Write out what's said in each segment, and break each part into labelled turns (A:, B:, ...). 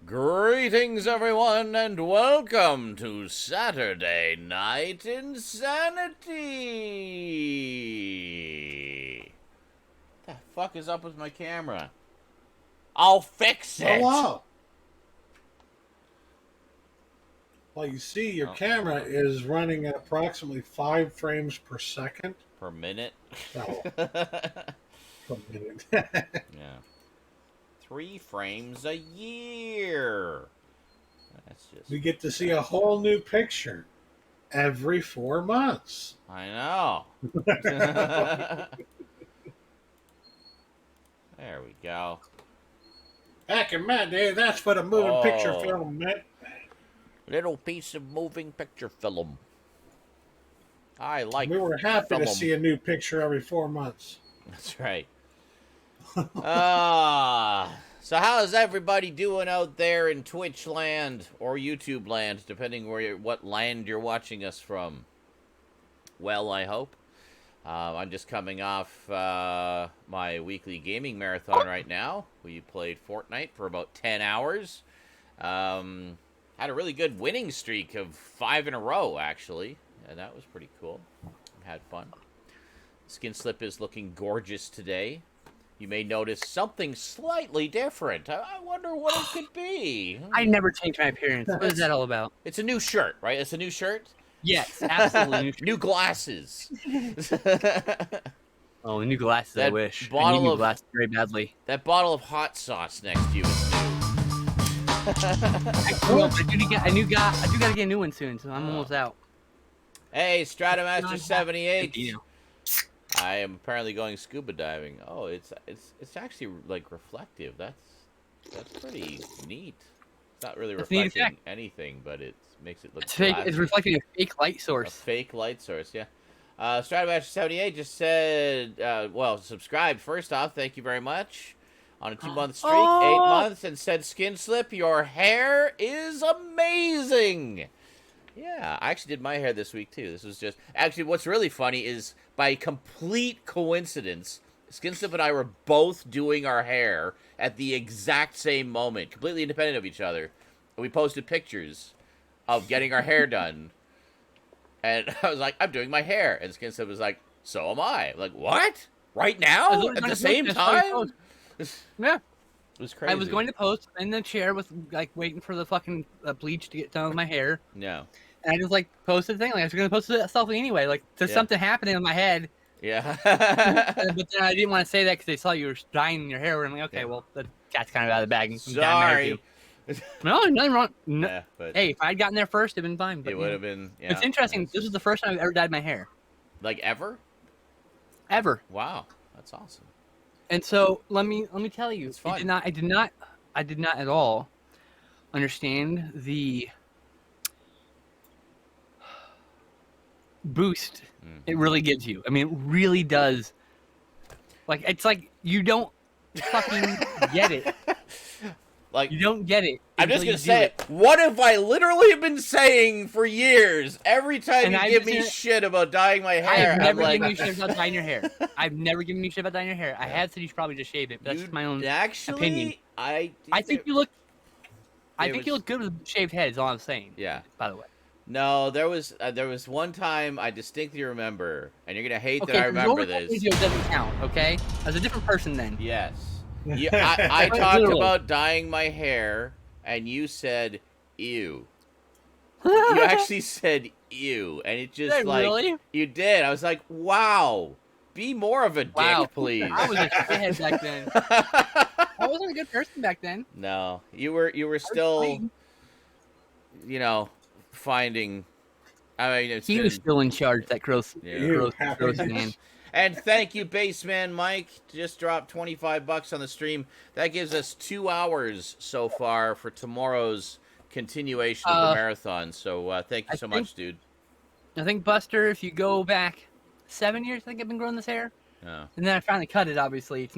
A: Greetings, everyone, and welcome to Saturday Night InSaNiTy. What the fuck is up with my camera? I'll fix it.
B: Hello. Well, you see, your camera is running at approximately 5 frames per second.
A: Per minute?
B: Oh, per minute.
A: Yeah. 3 frames a year. That's just...
B: We get to see a whole new picture every 4 months.
A: I know. There we go.
B: Back in my day, that's what a moving picture film meant.
A: Little piece of moving picture film. I like.
B: We were happy
A: film.
B: to see a new picture every 4 months.
A: That's right. So how's everybody doing out there in Twitch land or YouTube land, depending what land you're watching us from? Well, I hope. I'm just coming off my weekly gaming marathon right now. We played Fortnite for about 10 hours. Had a really good winning streak of 5 in a row, actually. And that was pretty cool. Had fun. Skinslip is looking gorgeous today. You may notice something slightly different. I wonder what it could be.
C: I never change my appearance. What is that all about?
A: It's a new shirt, right? It's a new shirt?
C: Yes, absolutely. New,
A: new glasses.
C: Oh, new glasses, I wish.
A: I need
C: new glasses very badly.
A: That bottle of hot sauce next to you is new.
C: I do gotta get a new one soon, so I'm almost out.
A: Hey, Stratomaster 78. I am apparently going scuba diving. Oh, it's actually like reflective. That's pretty neat. It's not really reflecting anything, but it makes it look.
C: It's reflecting a fake light source.
A: A fake light source, yeah. Stratomaster 78 just said, well, subscribed first off. Thank you very much. On a 2-month streak, 8 months, and said, Skinslip, your hair is amazing. Yeah, I actually did my hair this week, too. This was just... Actually, what's really funny is, by complete coincidence, Skinslip and I were both doing our hair at the exact same moment, completely independent of each other. And we posted pictures of getting our hair done. And I was like, I'm doing my hair. And Skinslip was like, so am I. I'm like, what? Right now? At the same time?
C: Yeah.
A: It was crazy.
C: I was going to post in the chair with, like, waiting for the fucking bleach to get done with my hair.
A: Yeah.
C: And I just, like, posted a thing. Like, I was going to post a selfie anyway. Like, there's something happening in my head.
A: Yeah.
C: But then I didn't want to say that because they saw you were dyeing your hair. And I'm like, okay, well, the cat's kind of out of the bag.
A: Sorry.
C: No, nothing wrong. No.
A: Yeah, but
C: hey, if I'd gotten there first, it'd been fine. But,
A: it would have been. Yeah,
C: it's interesting. This is the first time I've ever dyed my hair.
A: Like ever?
C: Ever.
A: Wow, that's awesome.
C: And so let me tell you,
A: it's fun.
C: I did not at all understand the boost it really gives you. I mean, it really does. Like, it's like you don't fucking get it.
A: Like,
C: you don't get it.
A: I'm just gonna say it. What have I literally have been saying for years? Every time you give me shit about dyeing my hair,
C: I've never given you shit about dyeing your hair. I've never given you shit about dyeing your hair. I have said you should probably just shave it, but that's just my own opinion. I think you look. I think you look good with a shaved head. Is all I'm saying.
A: Yeah.
C: By the way.
A: No, there was one time I distinctly remember, and you're gonna hate that
C: Okay,
A: I
C: the
A: remember
C: Roman
A: this.
C: video doesn't count. Okay, I was a different person then.
A: Yes. I
C: Quite
A: talked
C: literally.
A: about dyeing my hair, and you said, ew. You actually said ew, and it
C: Did
A: just
C: I
A: like,
C: really?
A: you did. I was like, wow, be more of a
C: Wow,
A: dick, please.
C: I was a shithead back then. I wasn't a good person back then.
A: No, you were
C: I was
A: still,
C: fine.
A: you know, finding. I mean, it's
C: He was
A: been,
C: still in charge. That gross,
A: yeah.
B: You
C: gross man.
B: happiness.
A: And thank you, Baseman Mike. Just dropped $25 on the stream. That gives us 2 hours so far for tomorrow's continuation of the marathon. So thank you so much, dude.
C: I think Buster, if you go back 7 years, I think I've been growing this hair,
A: Oh,
C: and then I finally cut it. Obviously,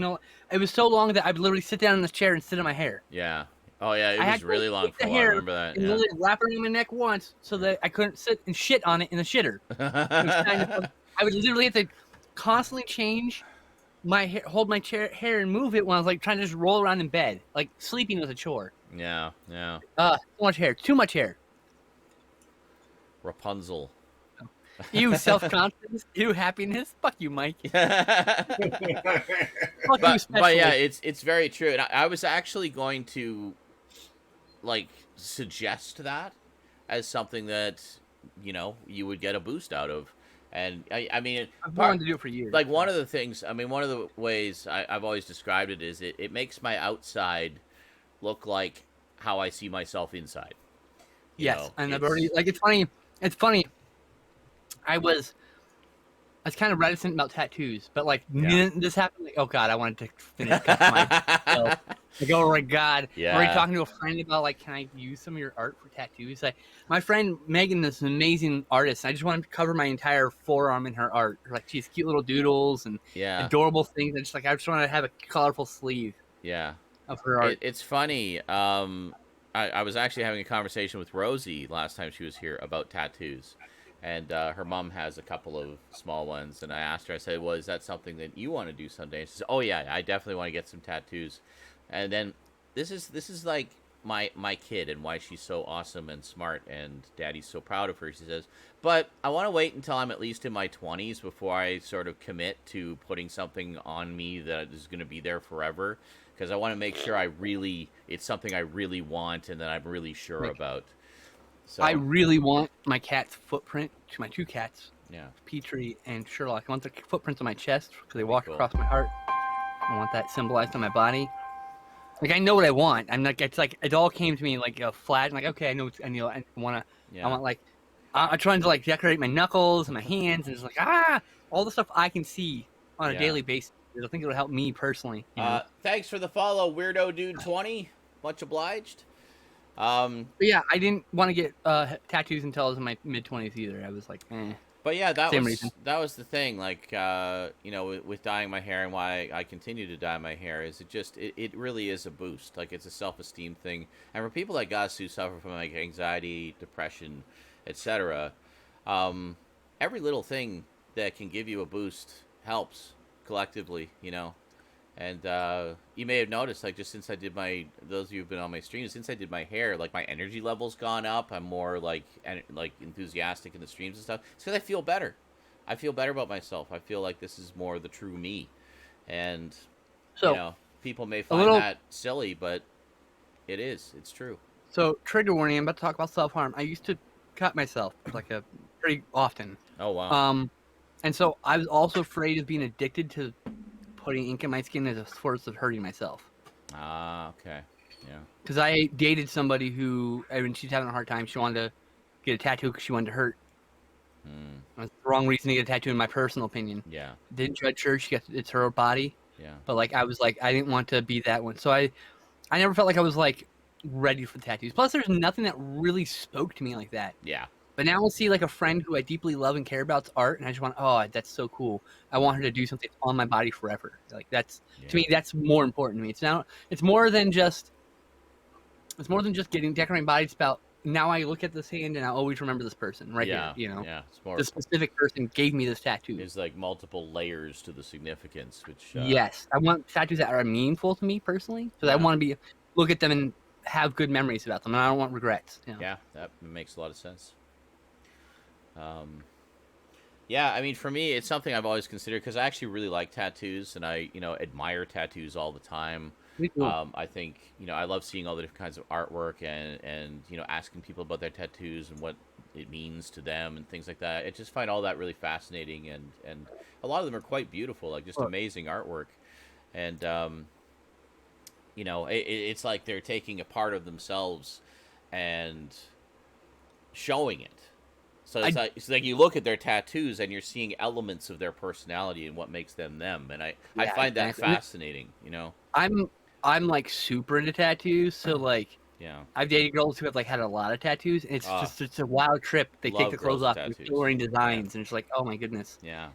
C: it was so long that I would literally sit down in this chair and sit in my hair.
A: yeah. Oh, yeah, it
C: I had
A: was
C: to
A: really long
C: take
A: for a
C: the
A: while. I
C: hair
A: remember that.
C: and
A: Yeah.
C: literally wrap it around my neck once so that I couldn't sit and shit on it in the shitter. It was kind of, I would literally have to constantly change my hair, hold my hair and move it when I was like trying to just roll around in bed. Like sleeping was a chore.
A: Yeah, yeah.
C: So much hair, too much hair.
A: Rapunzel.
C: You self-confidence, you happiness. Fuck you, Mike.
A: but
C: Fuck you,
A: yeah,
C: especially.
A: it's very true. And I was actually going to like suggest that as something that you would get a boost out of. And I mean,
C: I've wanted to do it for years.
A: like one of the things, I mean, one of the ways I've always described it is it makes my outside look like how I see myself inside.
C: Yes, and I've already it's funny. It's funny. I was kind of reticent about tattoos, but like this happened. Like, oh God, I wanted to finish myself. Like, oh my God,
A: Yeah.
C: I'm already talking to a friend about like, can I use some of your art for tattoos? Like, my friend Megan is an amazing artist. And I just wanted to cover my entire forearm in her art. Like, she has cute little doodles and adorable things. And I just wanted to have a colorful sleeve.
A: Yeah.
C: Of her art.
A: It's funny. I was actually having a conversation with Rosie last time she was here about tattoos. And her mom has a couple of small ones. And I asked her, I said, well, is that something that you want to do someday? And she said, oh, yeah, I definitely want to get some tattoos. And then this is like my kid and why she's so awesome and smart and Daddy's so proud of her. She says, but I want to wait until I'm at least in my 20s before I sort of commit to putting something on me that is going to be there forever. Because I want to make sure it's something I really want and that I'm really sure about. So
C: I really want my cat's footprint to my two cats.
A: Yeah.
C: Petrie and Sherlock. I want their footprints on my chest because they walk across my heart. I want that symbolized on my body. Like, I know what I want. I'm like, it's like it all came to me like a flash. I'm like, okay, I know. I want to. I want like, I'm trying to like decorate my knuckles and my hands, and it's like all the stuff I can see on a daily basis. I think it'll help me personally.
A: Thanks for the follow, Weirdo Dude 20. Much obliged.
C: But yeah, I didn't want to get tattoos until I was in my mid-20s either. I was like, eh.
A: But yeah, that
C: reason.
A: was the thing. Like, with dyeing my hair and why I continue to dye my hair is it really is a boost. Like, it's a self-esteem thing. And for people like us who suffer from like anxiety, depression, etc., every little thing that can give you a boost helps collectively. And you may have noticed, like, just since I did those of you who've been on my streams, since I did my hair, like, my energy level's gone up. I'm more, like enthusiastic in the streams and stuff. It's because I feel better. I feel better about myself. I feel like this is more the true me. And, people may find that silly, but it is. It's true.
C: So, trigger warning, I'm about to talk about self-harm. I used to cut myself, pretty often.
A: Oh, wow.
C: And so I was also afraid of being addicted to putting ink in my skin as a source of hurting myself.
A: Okay. Yeah.
C: Because I dated somebody who, when she's having a hard time, she wanted to get a tattoo because she wanted to hurt. That's the wrong reason to get a tattoo, in my personal opinion.
A: Yeah.
C: Didn't judge her. It's her body.
A: Yeah.
C: But I was like, I didn't want to be that one. So I never felt like I was like ready for the tattoos. Plus, there's nothing that really spoke to me like that.
A: Yeah.
C: But now I'll see like a friend who I deeply love and care about's art, and I just want, that's so cool. I want her to do something on my body forever. Like to me, that's more important to me. It's more than just getting decorating body. It's about now I look at this hand and I always remember this person right here.
A: Yeah. It's more,
C: the specific person gave me this tattoo.
A: There's like multiple layers to the significance, which
C: yes, I want tattoos that are meaningful to me personally, because I want to look at them and have good memories about them, and I don't want regrets.
A: Yeah, that makes a lot of sense. Yeah, I mean, for me, it's something I've always considered because I actually really like tattoos, and I, admire tattoos all the time.
C: Me too.
A: I think, I love seeing all the different kinds of artwork and asking people about their tattoos and what it means to them and things like that. I just find all that really fascinating, and a lot of them are quite beautiful, like just amazing artwork. And, it's like they're taking a part of themselves and showing it. So it's like you look at their tattoos and you're seeing elements of their personality and what makes them them, and I find that fascinating.
C: I'm like super into tattoos, so like I've dated girls who have like had a lot of tattoos, and it's a wild trip. They take the clothes off and they're wearing designs, and it's like, oh my goodness.
A: Yeah.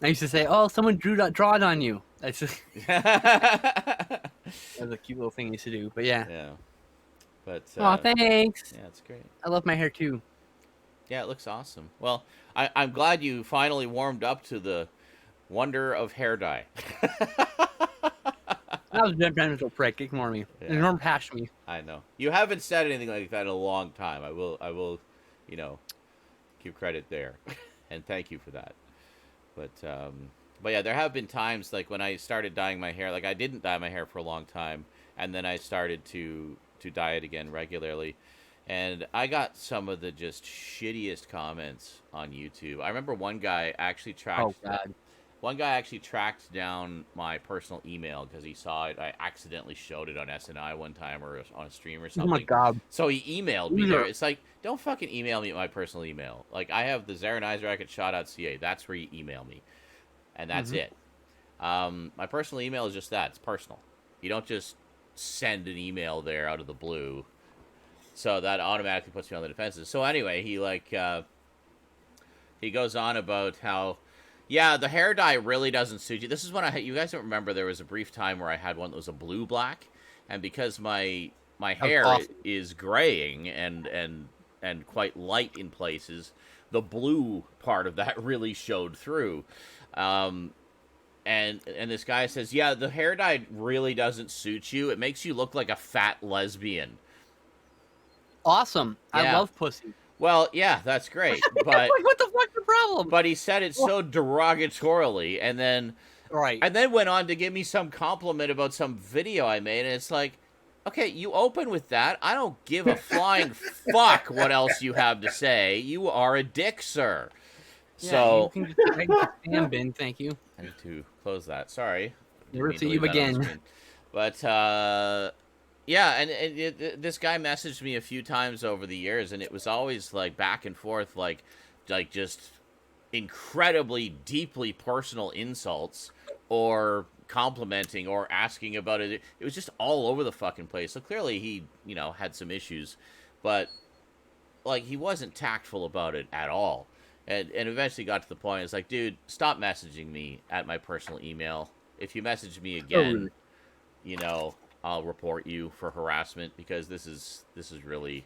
C: I used to say, oh, someone drawn on you. That's just that was a cute little thing I used to do, but yeah.
A: Yeah. But
C: oh, thanks.
A: Yeah, it's great.
C: I love my hair too.
A: Yeah, it looks awesome. Well, I'm glad you finally warmed up to the wonder of hair dye.
C: That was a gentle prick. Ignore me.
A: Yeah.
C: Ignore past me.
A: I know. You haven't said anything like that in a long time. I will, give credit there, and thank you for that. But yeah, there have been times like when I started dyeing my hair. Like I didn't dye my hair for a long time, and then I started to dye it again regularly. And I got some of the just shittiest comments on YouTube. I remember one guy actually tracked down my personal email because he saw it. I accidentally showed it on SNI one time or on a stream or something.
C: Oh my god!
A: So he emailed me there. It's like, don't fucking email me at my personal email. Like I have the Zaranyzerak at shaw.ca. That's where you email me, and that's it. My personal email is just that. It's personal. You don't just send an email there out of the blue. So that automatically puts me on the defensive. So anyway, he goes on about how, yeah, the hair dye really doesn't suit you. This is when you guys don't remember, there was a brief time where I had one that was a blue black, and because my hair is graying and quite light in places, the blue part of that really showed through. And this guy says, yeah, the hair dye really doesn't suit you. It makes you look like a fat lesbian.
C: Awesome. Yeah. I love pussy.
A: Well, yeah, that's great. But
C: like, what the fuck's the problem?
A: But he said it so derogatorily, and then went on to give me some compliment about some video I made, and it's like, okay, you open with that. I don't give a flying fuck what else you have to say. You are a dick, sir.
C: Yeah,
A: so
C: you can just stand bin, thank you.
A: I need to close that. Sorry.
C: Never see you again.
A: But yeah, and this guy messaged me a few times over the years, and it was always like back and forth, like just incredibly deeply personal insults or complimenting or asking about it. It was just all over the fucking place. So clearly he, had some issues, but like he wasn't tactful about it at all. And eventually got to the point, it's like, dude, stop messaging me at my personal email. If you message me again, I'll report you for harassment, because this is really,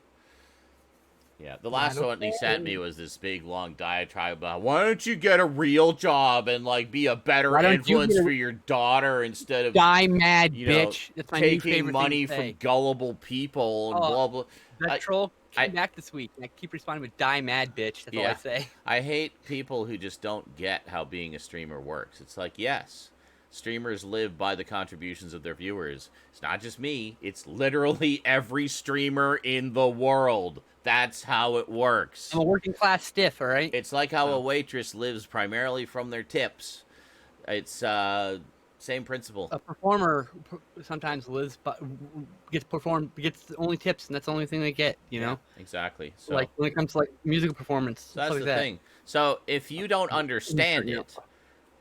A: the last one he sent me was this big long diatribe about, why don't you get a real job and like be a better influence for your daughter instead of
C: die mad bitch. That's my
A: taking money from gullible people and blah blah.
C: That troll came back this week. I keep responding with die mad bitch. That's all I say.
A: I hate people who just don't get how being a streamer works. It's like, yes, streamers live by the contributions of their viewers. It's not just me. It's literally every streamer in the world. That's how it works.
C: I'm a working class stiff, all right?
A: It's like how a waitress lives primarily from their tips. It's same principle.
C: A performer sometimes lives, but gets only tips, and that's the only thing they get. You know?
A: Exactly. So,
C: like when it comes to like musical performance.
A: So that's the thing. So if you don't understand it,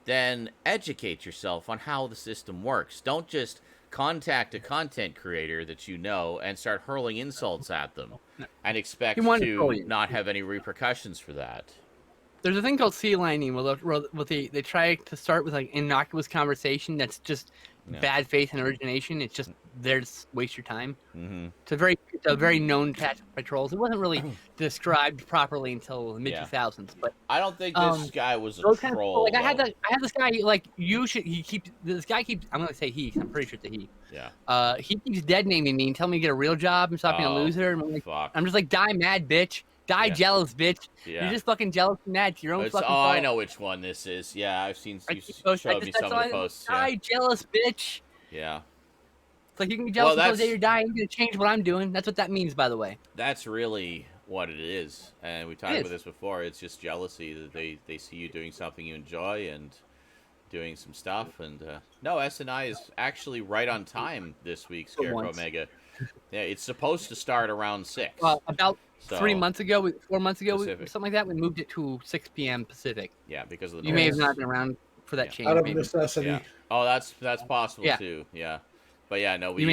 A: then educate yourself on how the system works. Don't just contact a content creator that you know and start hurling insults at them and expect to not have any repercussions for that.
C: There's a thing called sea lining where they try to start with like innocuous conversation that's just bad faith and origination. It's just there to waste your time.
A: Mm-hmm.
C: It's a very known tactic by trolls. It wasn't really described properly until the mid 2000s. But
A: I don't think this guy was a troll.
C: Like I had this guy. Like this guy keeps. I'm gonna say he. 'Cause I'm pretty sure it's a he.
A: Yeah.
C: He keeps dead naming me and telling me to get a real job and stop being a loser. And I'm just like, die mad bitch. Die jealous, bitch.
A: Yeah.
C: You're just fucking jealous and mad. It's your own fucking fault.
A: I know which one this is. Yeah, I've seen you showed me some of the posts.
C: Die jealous, bitch.
A: Yeah.
C: It's like you can be jealous until the day you're dying. You're going to change what I'm doing. That's what that means, by the way.
A: That's really what it is. And we talked about this before. It's just jealousy that they see you doing something you enjoy and doing some stuff. And no, InSaNiTy is actually right on time this week, Scarecrow Mega. Yeah, it's supposed to start around 6.
C: About 4 months ago, something like that, we moved it to 6 p.m. Pacific.
A: Yeah, because of the
C: You may have not been around for that change.
B: Out of necessity.
A: Yeah. Oh, that's possible too. Yeah. But yeah, no, we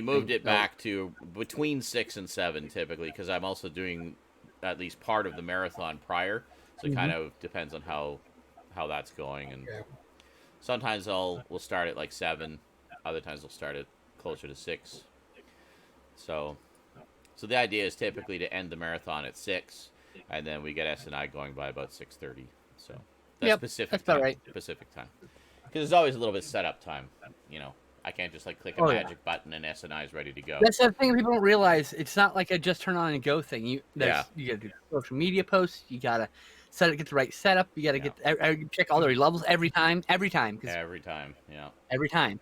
A: moved it back to between 6 and 7 typically, because I'm also doing at least part of the marathon prior, so it kind of depends on how that's going. And sometimes we'll start at like 7, other times we'll start at closer to 6. So the idea is typically to end the marathon at 6, and then we get InSaNiTy going by about 6:30. So that's
C: about right.
A: Pacific time, because there's always a little bit setup time. You know, I can't just like click a magic button and InSaNiTy is ready to go.
C: That's the thing people don't realize. It's not like a just turn on and go thing. You gotta do social media posts. You gotta get the right setup. You gotta check all the levels every time. Every time.
A: Yeah.
C: Every time.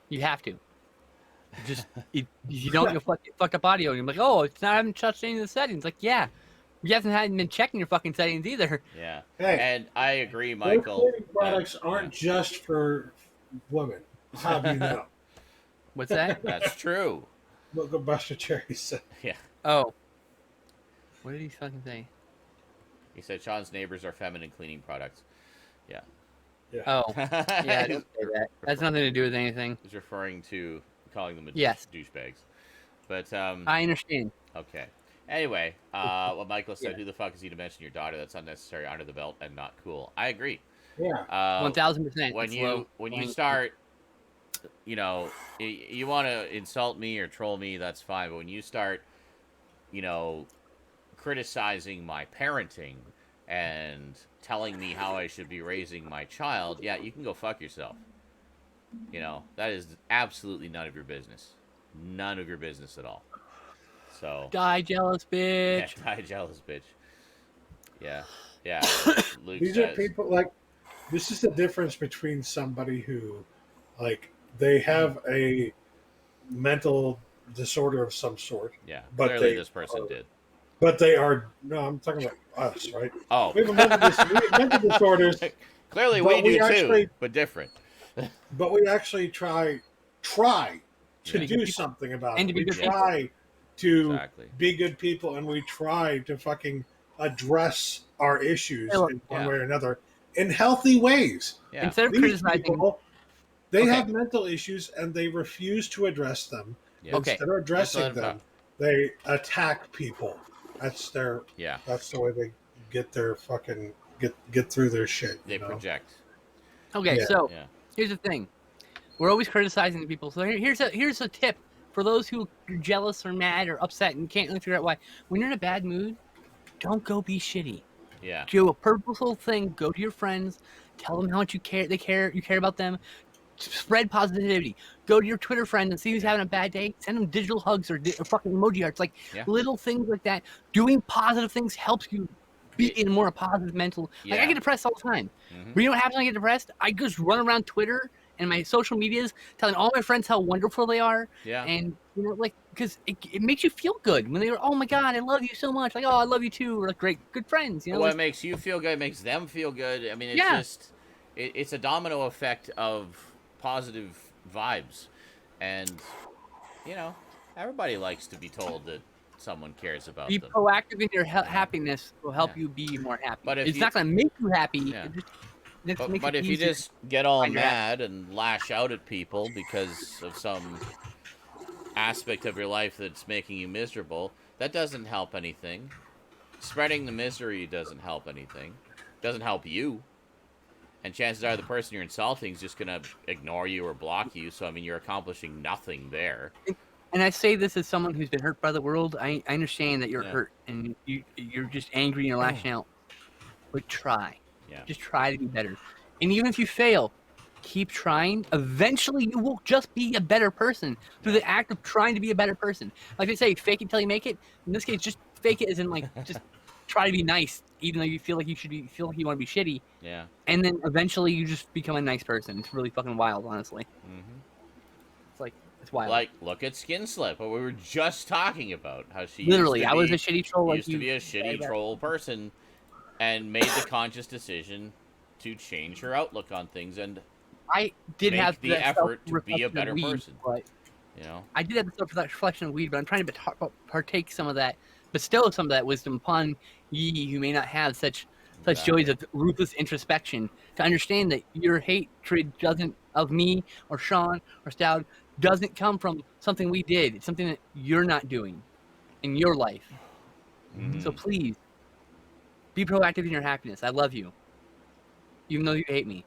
C: You have to. Just if you don't, you'll fuck up audio. And you're like, oh, it's not. I haven't touched any of the settings. Like, yeah, you haven't been checking your fucking settings either.
A: Yeah.
B: Hey,
A: and I agree, Michael.
B: Those products aren't just for women. How do you know?
C: What's that?
A: That's true.
B: Look what Buster Cherry said.
A: Yeah.
C: Oh. What did he fucking say?
A: He said Sean's neighbors are feminine cleaning products. Yeah.
C: Oh. Yeah, don't say that. That's nothing to do with anything.
A: He's referring to calling them douchebags. But
C: I understand.
A: Okay. Anyway, what Michael said, who the fuck is he to mention your daughter? That's unnecessary, under the belt, and not cool. I agree.
B: Yeah.
C: 1000%.
A: When you start, you know, you want to insult me or troll me, that's fine. But when you start, you know, criticizing my parenting and telling me how I should be raising my child, yeah, you can go fuck yourself. You know, that is absolutely none of your business. None of your business at all. So
C: die jealous, bitch.
A: Yeah, die jealous, bitch. Yeah. Luke
B: These are people like, this is the difference between somebody who, like, they have a mental disorder of some sort.
A: Yeah, but clearly this person did.
B: But they are, no, I'm talking about us, right?
A: Oh.
B: We have mental disorders.
A: Clearly we do too, but different.
B: But we actually try to do something about it. We try to be good people, and we try to fucking address our issues in one way or another in healthy ways.
A: Yeah.
C: Instead of criticizing
B: people, they have mental issues and they refuse to address them.
A: Yeah.
B: Instead of addressing them, they attack people. That's their that's the way they get their fucking get through their shit.
A: They project.
C: Okay, so here's the thing. We're always criticizing people. So here's a tip for those who are jealous or mad or upset and can't really figure out why. When you're in a bad mood, don't go be shitty.
A: Yeah.
C: Do a purposeful thing. Go to your friends. Tell them how much you care. You care about them. Spread positivity. Go to your Twitter friend and see who's having a bad day. Send them digital hugs or fucking emoji hearts. Like little things like that. Doing positive things helps you be in more a positive mental. Like I get depressed all the time. But you know what happens when I get depressed? I just run around Twitter and my social medias telling all my friends how wonderful they are.
A: Yeah.
C: And you know, like, because it makes you feel good when they're, oh my god, I love you so much. Like, oh, I love you too. We're like great, good friends. You know.
A: Well, it makes you feel good. It makes them feel good. I mean, it's just it's a domino effect of positive vibes, and you know, everybody likes to be told that someone cares about them.
C: Be proactive in your happiness will help you be more happy. But it's not going to make you happy.
A: Yeah. But if you just get all mad and lash out at people because of some aspect of your life that's making you miserable, that doesn't help anything. Spreading the misery doesn't help anything. Doesn't help you. And chances are the person you're insulting is just going to ignore you or block you. So, I mean, you're accomplishing nothing there.
C: And I say this as someone who's been hurt by the world. I understand that you're hurt and you're just angry and you're lashing out. But try. Yeah. Just try to be better. And even if you fail, keep trying. Eventually, you will just be a better person through the act of trying to be a better person. Like they say, fake it till you make it. In this case, just fake it as in like just try to be nice, even though you feel like feel like you want to be shitty.
A: Yeah.
C: And then eventually you just become a nice person. It's really fucking wild, honestly.
A: Mm-hmm.
C: It's like it's wild.
A: Like, look at Skinslip, what we were just talking about. How she
C: literally, I was a shitty troll.
A: Used to be a shitty troll person, and made the conscious decision to change her outlook on things, and
C: I did have
A: the effort to be a better person.
C: But
A: you know,
C: I did have the self-reflection of weed, but I'm trying to partake some of that, bestow some of that wisdom upon ye who may not have such joys of ruthless introspection, to understand that your hatred of me or Sean or Stout doesn't come from something we did. It's something that you're not doing in your life.
A: Mm-hmm.
C: So please, be proactive in your happiness. I love you. Even though you hate me.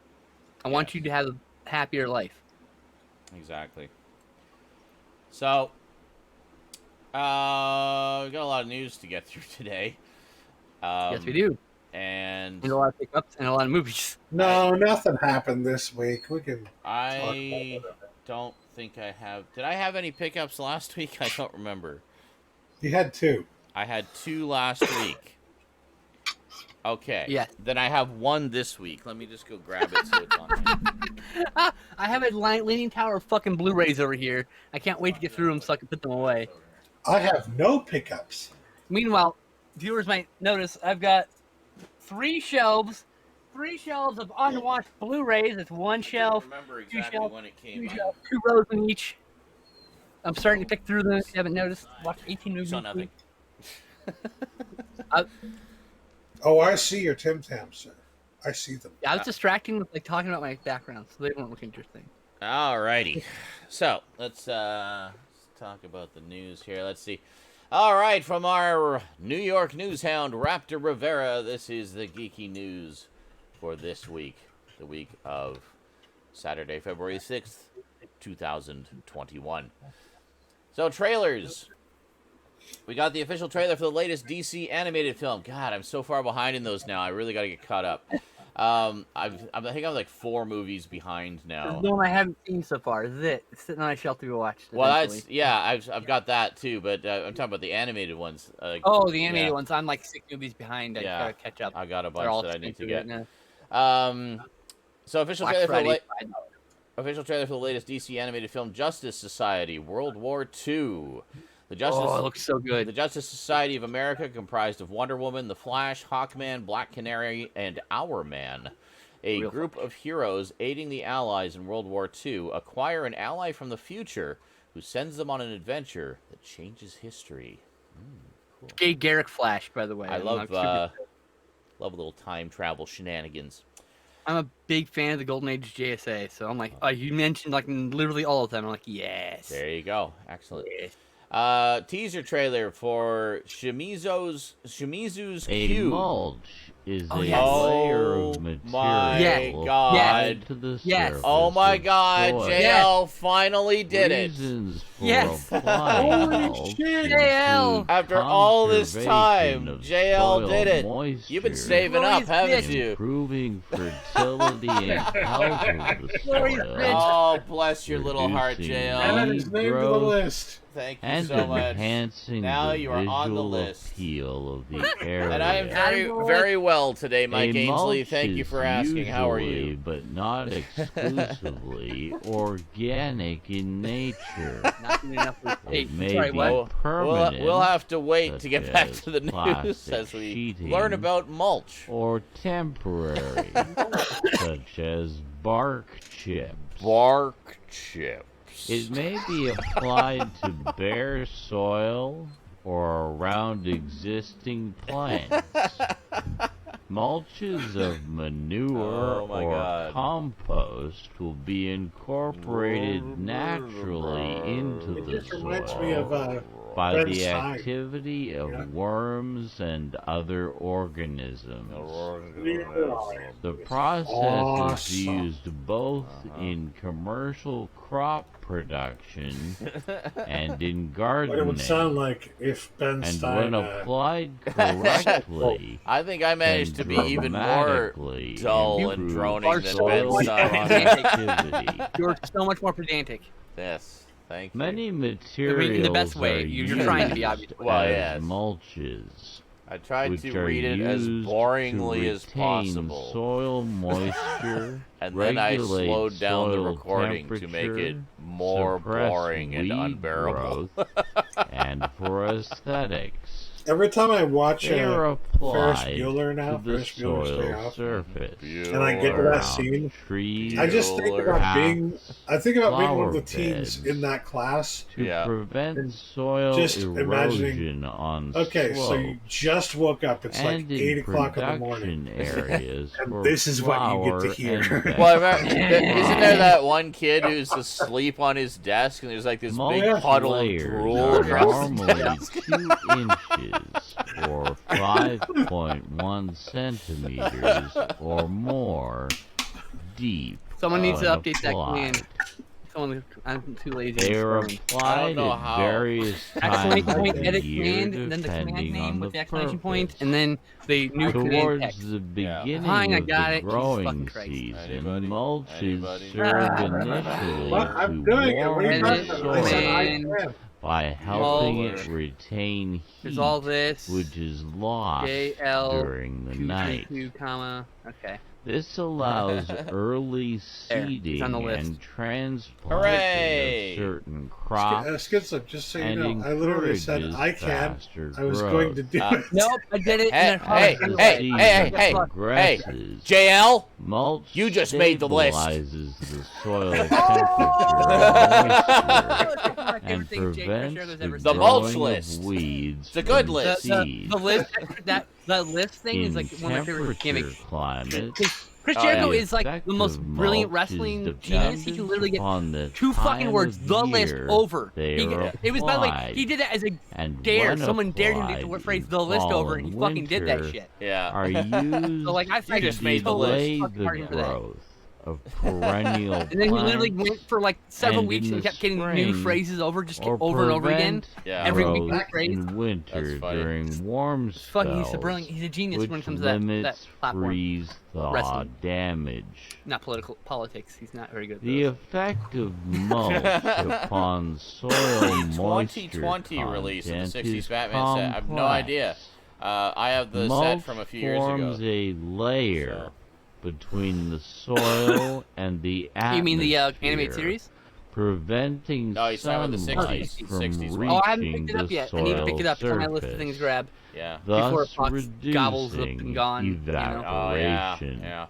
C: I want you to have a happier life.
A: Exactly. So, we got a lot of news to get through today.
C: Yes, we do.
A: And
C: a lot of pickups and a lot of movies.
B: No, nothing happened this week. We can.
A: I don't think I have. Did I have any pickups last week? I don't remember.
B: You had 2.
A: I had 2 last week. Okay.
C: Yeah.
A: Then I have 1 this week. Let me just go grab it so it's on my...
C: I have a leaning tower of fucking Blu-rays over here. I can't wait to get through them so I can put them away.
B: I have no pickups.
C: Meanwhile, viewers might notice I've got 3 shelves of unwatched Blu-rays. It's 1 shelf,
A: remember
C: 2
A: exactly
C: shelves,
A: when it came
C: 2
A: out.
C: shelves, 2 rows in each. I'm starting to pick through them. If you haven't noticed, watch 18 movies.
A: So nothing.
B: Oh, I see your Tim Tams, sir. I see them.
C: I was distracting with talking about my background, so they weren't looking interesting.
A: Alrighty. So, let's talk about the news here. Let's see. All right, from our New York news hound, Raptor Rivera, this is the geeky news for this week, the week of Saturday, February 6th, 2021. So, trailers. We got the official trailer for the latest DC animated film. God, I'm so far behind in those now. I really got to get caught up. I think I'm like 4 movies behind now.
C: This is the one I haven't seen so far. This is it. It's sitting on my shelf to be watched.
A: Well, I've got that too, but I'm talking about the animated ones.
C: The animated ones. I'm like 6 movies behind. I gotta catch up.
A: I got a bunch that I need to get.
C: Right
A: so official trailer for the latest DC animated film, Justice Society, World War II.
C: It looks so good.
A: The Justice Society of America, comprised of Wonder Woman, The Flash, Hawkman, Black Canary, and Our Man. A group of heroes aiding the Allies in World War II acquire an ally from the future who sends them on an adventure that changes history.
C: Cool. Gay Garrick Flash, by the way.
A: I love little time travel shenanigans.
C: I'm a big fan of the Golden Age JSA, so I'm like, you mentioned like literally all of them. I'm like, yes.
A: There you go. Excellent.
C: Yes.
A: Teaser trailer for Shimizu's
D: A
A: Cube.
D: mulch is a layer of material
A: God.
D: to the
C: Yes.
A: Oh my God,
D: soil.
A: JL finally did it.
D: Reasons for
C: Yes.
D: applying
B: Holy
D: mulch
B: shit.
C: JL.
D: include
A: After all this time,
D: conservation of
A: JL
D: soil
A: did it.
D: moisture,
A: You've been saving up,
C: Glorious
A: haven't
C: bitch.
A: you?
D: improving fertility and health of the
C: Glorious
D: soil,
C: bitch.
A: Oh, bless your little heart,
D: Reducing
A: JL.
B: Add his name to the
D: growth
B: list.
A: Thank you
D: and
A: so much.
D: enhancing
A: Now
D: the
A: you are on the
D: visual
A: list.
D: appeal of the area.
A: And I am very well today, Mike
D: A
A: Ainsley.
D: mulch
A: Thank you
D: is
A: for asking. How are
D: usually,
A: you?
D: but not exclusively, organic in nature.
C: Not doing enough with
D: It may
C: Sorry,
D: be
C: what?
D: permanent,
A: We'll have to wait to get back
D: such
A: to the news
D: plastic
A: as we
D: sheeting,
A: learn about mulch.
D: or temporary, such as bark chips.
A: Bark chips.
D: It may be applied to bare soil or around existing plants. Mulches of manure
A: Oh my
D: or
A: God.
D: compost will be incorporated naturally into
B: It
D: the
B: just reminds me
D: soil
B: of
D: by
B: Ben's
D: the
B: side.
D: activity of worms and other organisms. The process
B: Awesome.
D: is used both in commercial crop production and in
B: what
D: gardening.
B: it would sound like if Ben
D: And
B: Stein.
D: when applied correctly,
A: I think I managed to
D: can
A: be even more
D: dramatically
A: dull and
D: improve
A: droning than
D: soil
A: Ben Stein.
D: productivity.
C: You're so much more pedantic.
A: Yes. Thank you.
D: Many materials
C: in the best way.
D: are
C: You're trying to be obvious.
A: Well,
D: as
A: yes.
D: mulches.
A: I tried
D: which
A: to
D: are
A: read it as
D: used
A: boringly
D: to
A: as
D: retain
A: possible.
D: soil moisture,
A: And then I
D: regulate
A: slowed down the
D: soil
A: recording to make it
D: temperature,
A: more
D: suppress
A: boring and
D: weed
A: unbearable.
D: growth, and for aesthetics.
B: Every time I watch
D: They are
B: Ferris
D: applied
B: Bueller now,
D: to the
B: Ferris Bueller's Day
D: soil
B: Off,
D: surface.
B: and I get to that
D: around
B: scene,
D: trees,
B: I just think
A: Bueller.
B: about being, I think about being one of the
D: flower
B: teens
D: beds.
B: in that class.
D: to
A: Yeah.
D: prevent
B: And
D: soil
B: just
D: erosion
B: imagining-
D: on
B: Okay, so you
D: slopes
B: just woke up. It's like
D: and
B: 8
D: in
B: o'clock in the morning.
D: production areas
B: And
D: for
B: this is what you get to
D: flower
B: hear.
D: and
A: Well, isn't there that one kid who's asleep on his desk and there's like this
D: Mulch
A: big puddle of
D: layers
A: drool
D: are
A: across his
D: normally
A: desk?
D: 2 inches or 5.1 centimeters or more deep.
C: Someone needs to
D: when
C: update that
D: applied.
C: command. I'm too lazy.
D: They are
C: to
D: applied
A: know
D: at
A: how.
D: various
C: exclamation
D: times
C: point,
D: of the
C: edit
D: year,
C: command, and then the command
D: depending
C: name
D: on
C: with
D: the
C: the exclamation point,
D: purpose.
C: and then the new command
D: Towards
C: text.
D: the beginning
C: Fine, I
D: of
C: got
D: the
C: it. Jesus
D: growing
C: fucking Christ.
D: season,
A: Anybody?
D: mulches
A: Anybody?
D: serve initially
B: What? I'm
D: to
B: doing it. What are you
D: warm
B: talking
D: the
B: about? I said I
D: soil
B: can.
D: by helping
A: Mulch.
D: it retain
C: There's
D: heat,
C: all this.
D: which is lost
C: JL
D: during the night.
C: 232, comma. Okay.
D: This allows early
C: There, it's
D: seeding
C: on the list.
D: and transplanting
A: Hooray!
D: of certain crops.
B: Skinslip, just so you
D: and
B: know, I literally said
D: encourages
B: I can.
D: faster
B: I was
D: growth.
B: going to do it.
C: Nope, I did it.
A: Hey,
C: in a
A: hey,
C: hard
A: hey,
C: way.
A: hey,
C: Guess
A: hey,
C: what?
D: Progresses.
A: JL,
D: Mulch
A: You just made the list.
D: stabilizes the soil temperature and moisture and prevents the
A: The mulch
D: growing
A: list.
D: of weeds.
A: It's a good
D: from
A: list.
D: seed.
C: The list, the list thing
D: In
C: is like one of my favorite
D: temperature
C: gimmicks.
D: climates,
C: Chris
A: Oh,
C: Jericho
A: yeah.
C: is like the most
D: effective
C: brilliant
D: mulch is
C: wrestling genius. He can literally get
D: dependent upon the
C: two fucking
D: time
C: words,
D: of
C: the list,
D: year
C: over.
D: they
C: He,
D: are
C: it was by the way,
D: applied,
C: he did that as a
D: and
C: dare.
D: when
C: Someone dared him to
D: applied
C: do the phrase
D: in
C: the list
D: fall
C: over, and he
D: and
C: fucking did that
D: winter
C: shit.
A: Yeah.
D: are used
C: So like I
A: You just
D: to
A: made the
D: delay
C: fucking
D: the
C: arguing for that.
D: growth of perennial
C: And then he literally
D: plants
C: went for like several
D: and
C: weeks
D: in
C: and
D: the
C: kept getting new
D: spring
C: phrases over, just
D: or
C: over and over again.
D: prevent
A: Yeah.
C: Every week
D: growth
C: new phrase.
D: in winter
A: That's funny.
D: during warm
C: It's fucking, he's a
D: spells,
C: brilliant, he's a genius
D: which
C: when it comes to that
D: limits
C: platform.
D: freeze thaw
C: Wrestling.
D: damage.
C: Not politics. He's not very good. At
D: The
C: those.
D: effect of mulch upon soil moisture
A: 2020 release of the
D: content
A: 60s
D: is
A: Batman set. I have no idea.
D: complex.
A: I have the
D: Mulch
A: set from a few years
D: forms
A: ago.
D: a layer between the soil and the atmosphere.
C: You mean the animated series?
D: Preventing
A: No, he's talking about the
D: sunlight
A: 60s
D: from
A: 60s one.
D: reaching
C: Oh, I haven't picked it up
D: the
C: yet. I need to pick it up. It's on my list of
D: surface,
C: things to grab
A: Yeah.
C: before
D: thus
C: it fucks gobbles up
D: reducing
C: and gone. You know?
A: Oh, yeah.
D: evaporation.
A: Yeah.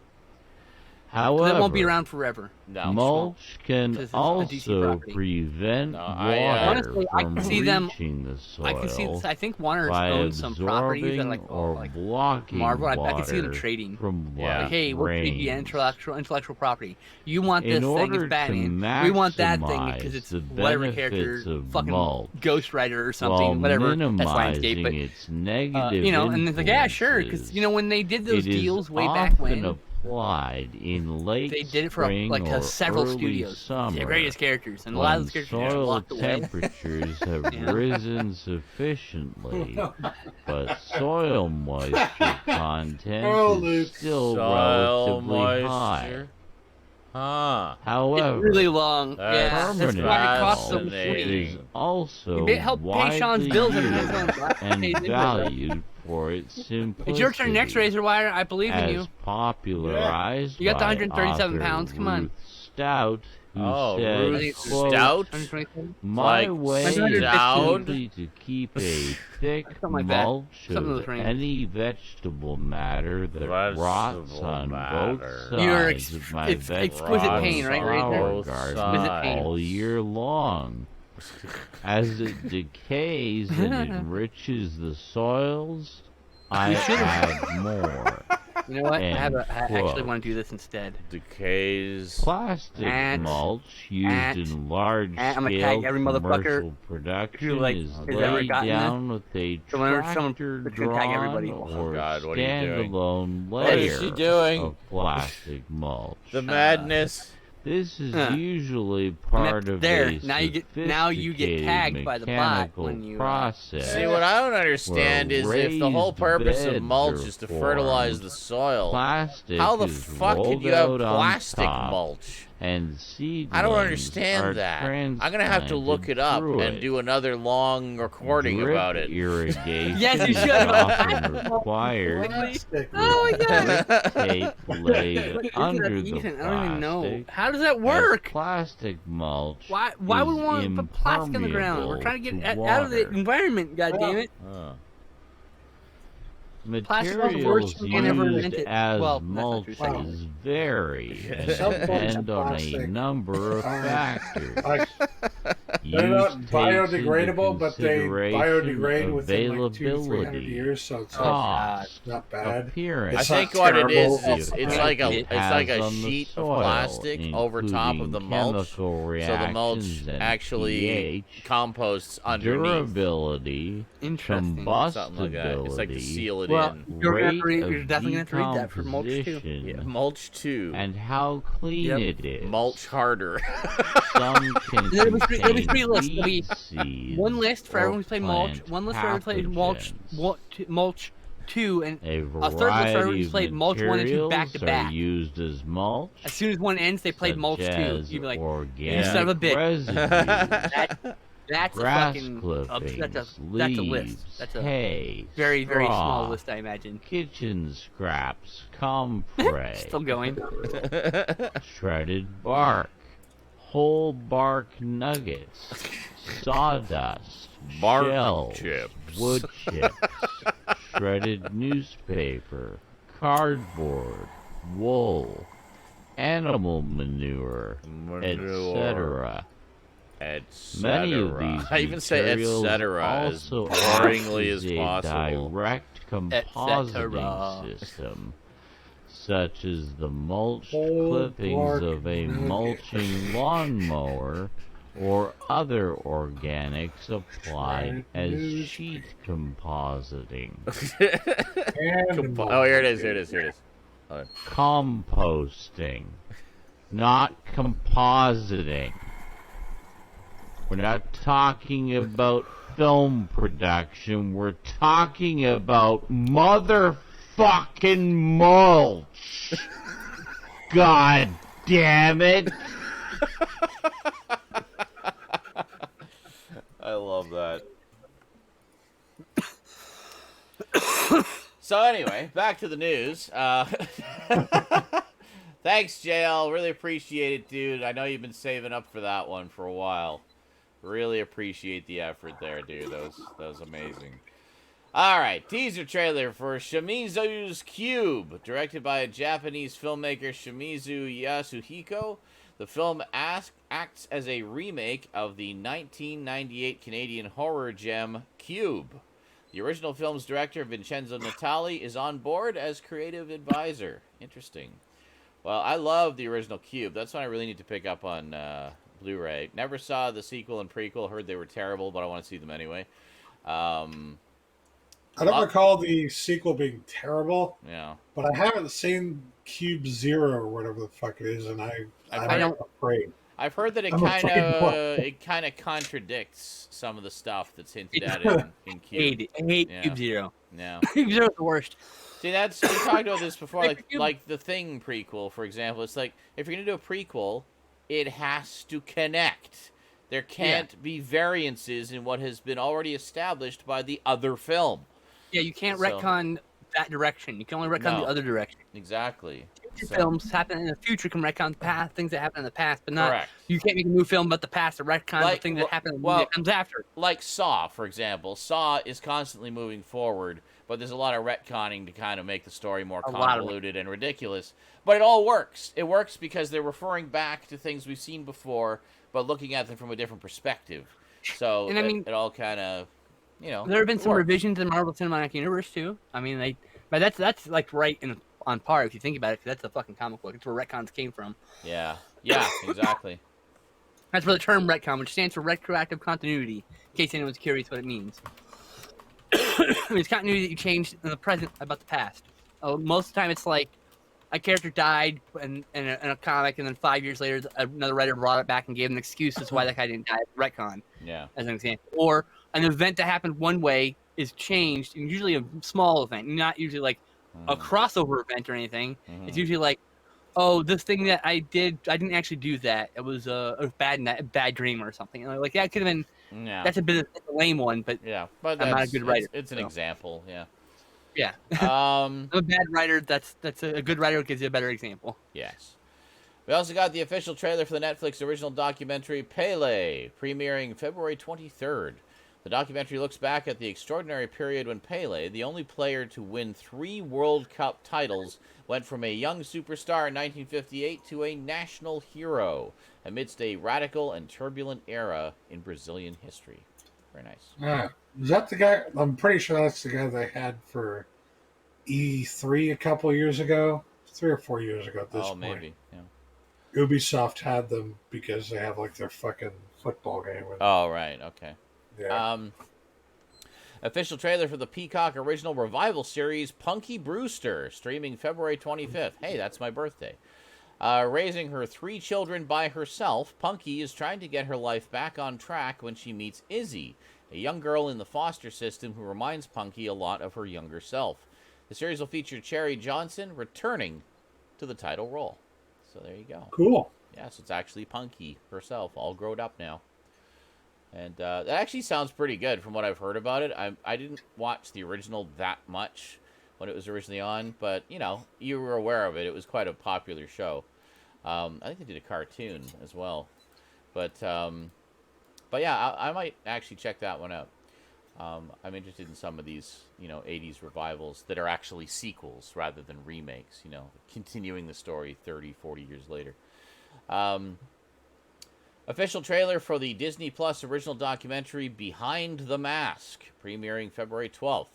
C: 'Cause
D: However,
C: it won't be around forever.
A: No.
D: mulch can
C: Because it's a DC
D: also
C: property.
D: prevent
A: No,
D: water
C: Honestly, I
D: from
C: can see them-
D: reaching the soil
C: I can see. I think Warner
D: by
C: owns some properties that
D: absorbing
C: like,
D: or blocking
C: Marvel. I
D: water
C: can see them trading.
D: from
A: Yeah.
C: Like, hey, we'll trade the
D: rains.
C: intellectual property. You want this
D: In
C: thing?
D: order
C: It's
D: to
C: Batman. We want that thing
D: maximize
C: because it's
D: the
C: whatever character,
D: benefits of
C: fucking
D: mulch
C: Ghost Rider or
D: while
C: something, whatever. That's
D: minimizing
C: Lionsgate, but
D: its negative
C: you know, and it's like, yeah, sure, because
D: influences,
C: you know when they did those
D: it is
C: deals way back when,
D: often applied in late
C: they did it for
D: spring
C: like
D: or
C: several
D: early
C: studios,
D: summer,
C: the greatest characters, and a lot of
D: when
C: those characters are
D: soil
C: locked away.
D: temperatures have
C: Yeah.
D: risen sufficiently, but soil moisture content
B: Oh, Luke.
D: is still
A: Soil
D: relatively high.
A: moisture. Huh.
D: However,
C: It's really long.
A: That's
C: Yeah, that's
D: permanent
C: why it costs so much
A: fascinating.
C: money.
D: is also
C: You help pay Sean's
D: widely
C: bills every
D: used
C: time someone
D: and
C: pays into it.
D: valued for its simplicity.
C: It's your turn next, Razor Wire. I believe in
D: as
C: you.
D: popularized
C: You got the
D: by
C: 137
D: author
C: pounds, come on.
D: Ruth Stout, who
A: Oh,
D: said,
A: Ruth
D: quote,
A: Stout?
C: 127?
D: My
A: Like
D: way is
A: Stout?
D: simply to keep a thick
C: Something like that.
D: mulch
C: Something
D: of
C: those rings.
D: any vegetable matter that rots
A: Vegetable
D: on
A: matter.
D: both sides
C: You're
D: of my
C: it's exquisite
D: vegetable
C: pain, right,
D: flower
A: Razor?
D: garden
C: Exquisite pain.
D: all year long. As it decays and enriches the soils, I add more.
C: You know what? I actually
D: quote.
C: want to do this instead.
A: Decays.
D: Plastic
C: Ant,
D: mulch used
C: ant,
D: in large-scale
C: ant. I'm gonna tag every motherfucker
D: commercial production
C: who, like,
D: is
C: has ever
D: laid
C: gotten
D: down with a
C: So whenever someone-
D: tractor
C: it's gonna tag
D: drawn
C: everybody.
D: or
A: Oh, God, what are you doing?
D: standalone
A: What is
D: layer
A: she doing?
D: of plastic mulch.
A: The madness.
D: This is
C: Huh.
D: usually part of
C: there.
D: a
C: Now you get tagged by the bot
D: mechanical
C: when you
D: process.
A: See, what I don't understand is if the whole
D: raised
A: purpose of
D: beds
A: mulch
D: are
A: is to fertilize
D: formed,
A: the soil,
D: Plastic
A: how the
D: is
A: fuck could
D: rolled
A: you have
D: out on
A: plastic
D: top
A: mulch?
D: and seedlings
A: I don't
D: are
A: understand that. I'm going to have to look it up and do another long recording
D: Drip
A: about it.
D: irrigation
C: Yes, you should.
D: is often required.
C: Oh my god.
D: Tape laid under the
C: I don't even know.
D: plastic.
C: How does that work?
D: Plastic mulch
C: Why would we want to put plastic on the ground? We're trying to get out of the environment, god damn it.
D: Materials used as mulches vary and depend on a number of factors.
B: They're not biodegradable, but they biodegrade within like 200-300 years, so it's not bad.
D: Appearance.
A: I think what it is, it's like a sheet of plastic over top of the mulch, so the mulch actually composts underneath.
D: Durability, combustibility,
A: something like that. It's like to seal it
C: well,
A: in.
C: You're definitely going to read that for mulch too.
A: Yeah, mulch 2.
D: And how clean it is.
A: Mulch harder.
D: Some can
C: There'll be 3 lists. There'll be
D: seeds
C: one list for everyone who's played mulch, one list for everyone who's played mulch 2, and a third list for everyone who's played mulch 1 and 2 back to back.
D: Used as mulch.
C: As soon as one ends, they played mulch 2. You'd be like, you son of a bitch. That's
D: grass
C: a fucking
D: clippings,
C: that's a
D: leaves,
C: list. That's a
D: hay,
C: very
D: straw,
C: small list, I imagine.
D: Kitchen scraps, comfrey,
C: Still going.
D: shredded bark, whole bark nuggets, sawdust,
A: Bark
D: shells,
A: chips.
D: wood chips, shredded newspaper, cardboard, wool, animal manure. etc. Many of these
A: I even say etc. as boringly as possible.
D: Direct compositing system, such as the mulch clippings of a mulching lawnmower or other organics applied as sheet compositing.
A: Oh, here it is.
D: Composting, not compositing. We're not talking about film production. We're talking about motherfucking mulch. God damn it.
A: I love that. So anyway, back to the news. Thanks, JL. Really appreciate it, dude. I know you've been saving up for that one for a while. Really appreciate the effort there, dude. That was amazing. All right, teaser trailer for Shimizu's Cube, directed by a Japanese filmmaker, Shimizu Yasuhiko. The film acts as a remake of the 1998 Canadian horror gem Cube. The original film's director, Vincenzo Natali, is on board as creative advisor. Interesting. Well, I love the original Cube. That's one I really need to pick up on Blu-ray. Never saw the sequel and prequel. Heard they were terrible, but I want to see them anyway.
B: I don't recall the sequel being terrible.
A: Yeah.
B: But I haven't seen Cube Zero or whatever the fuck it is, and I'm afraid.
A: I've heard that it kind of contradicts some of the stuff that's hinted at in Cube.
C: I hate Cube Zero.
A: No.
C: Cube Zero's the worst.
A: See, we talked about this before, like the Thing prequel, for example. It's like, if you're going to do a prequel, it has to connect. There can't be variances in what has been already established by the other film.
C: Yeah, you can't retcon that direction. You can only retcon the other direction.
A: Exactly.
C: Films happen in the future can retcon the past, things that happen in the past, but not. Correct. You can't make a new film about the past to retcon the thing that happened that comes after.
A: Like Saw, for example. Saw is constantly moving forward, but there's a lot of retconning to kind of make the story more convoluted and ridiculous. But it all works. It works because they're referring back to things we've seen before, but looking at them from a different perspective. So and it all kind of, there
C: have been some revisions in Marvel Cinematic Universe too. I mean, but that's like right on par if you think about it, because that's the fucking comic book. It's where retcons came from.
A: Yeah, exactly.
C: That's where the term retcon, which stands for retroactive continuity, in case anyone's curious what it means. It's continuity that you changed in the present about the past. Most of the time, it's like a character died in a comic, and then 5 years later, another writer brought it back and gave an excuse as to why that guy didn't die. Retcon, as an example. Or an event that happened one way is changed, and usually a small event, not usually like a crossover event or anything. It's usually like oh, this thing that I didn't actually do that. It was a bad dream or something. And like that could have been.
A: Yeah.
C: That's a bit of a lame one, but
A: yeah, but
C: I'm not a good writer.
A: It's an example. Yeah.
C: Yeah. I'm a bad writer. That's a good writer gives you a better example.
A: Yes. We also got the official trailer for the Netflix original documentary Pele, premiering February 23rd. The documentary looks back at the extraordinary period when Pele, the only player to win 3 World Cup titles, went from a young superstar in 1958 to a national hero amidst a radical and turbulent era in Brazilian history. Very nice.
B: Is that the guy? I'm pretty sure that's the guy they had for E3 a couple years ago. 3 or 4 years ago at this point.
A: Maybe. Yeah.
B: Ubisoft had them because they have like their fucking football game.
A: Oh, right. Okay.
B: Yeah.
A: Official trailer for the Peacock original revival series Punky Brewster, streaming February 25th. Hey, that's my birthday. Raising her 3 children by herself, Punky is trying to get her life back on track when she meets Izzy, a young girl in the foster system who reminds Punky a lot of her younger self. The series will feature Cherry Johnson returning to the title role. So there you go.
B: Cool.
A: Yes, it's actually Punky herself, all grown up now. And that actually sounds pretty good from what I've heard about it. I didn't watch the original that much when it was originally on, but, you know, you were aware of it. It was quite a popular show. I think they did a cartoon as well. But yeah, I might actually check that one out. I'm interested in some of these, you know, 80s revivals that are actually sequels rather than remakes, you know, continuing the story 30, 40 years later. Official trailer for the Disney Plus original documentary Behind the Mask, premiering February 12th.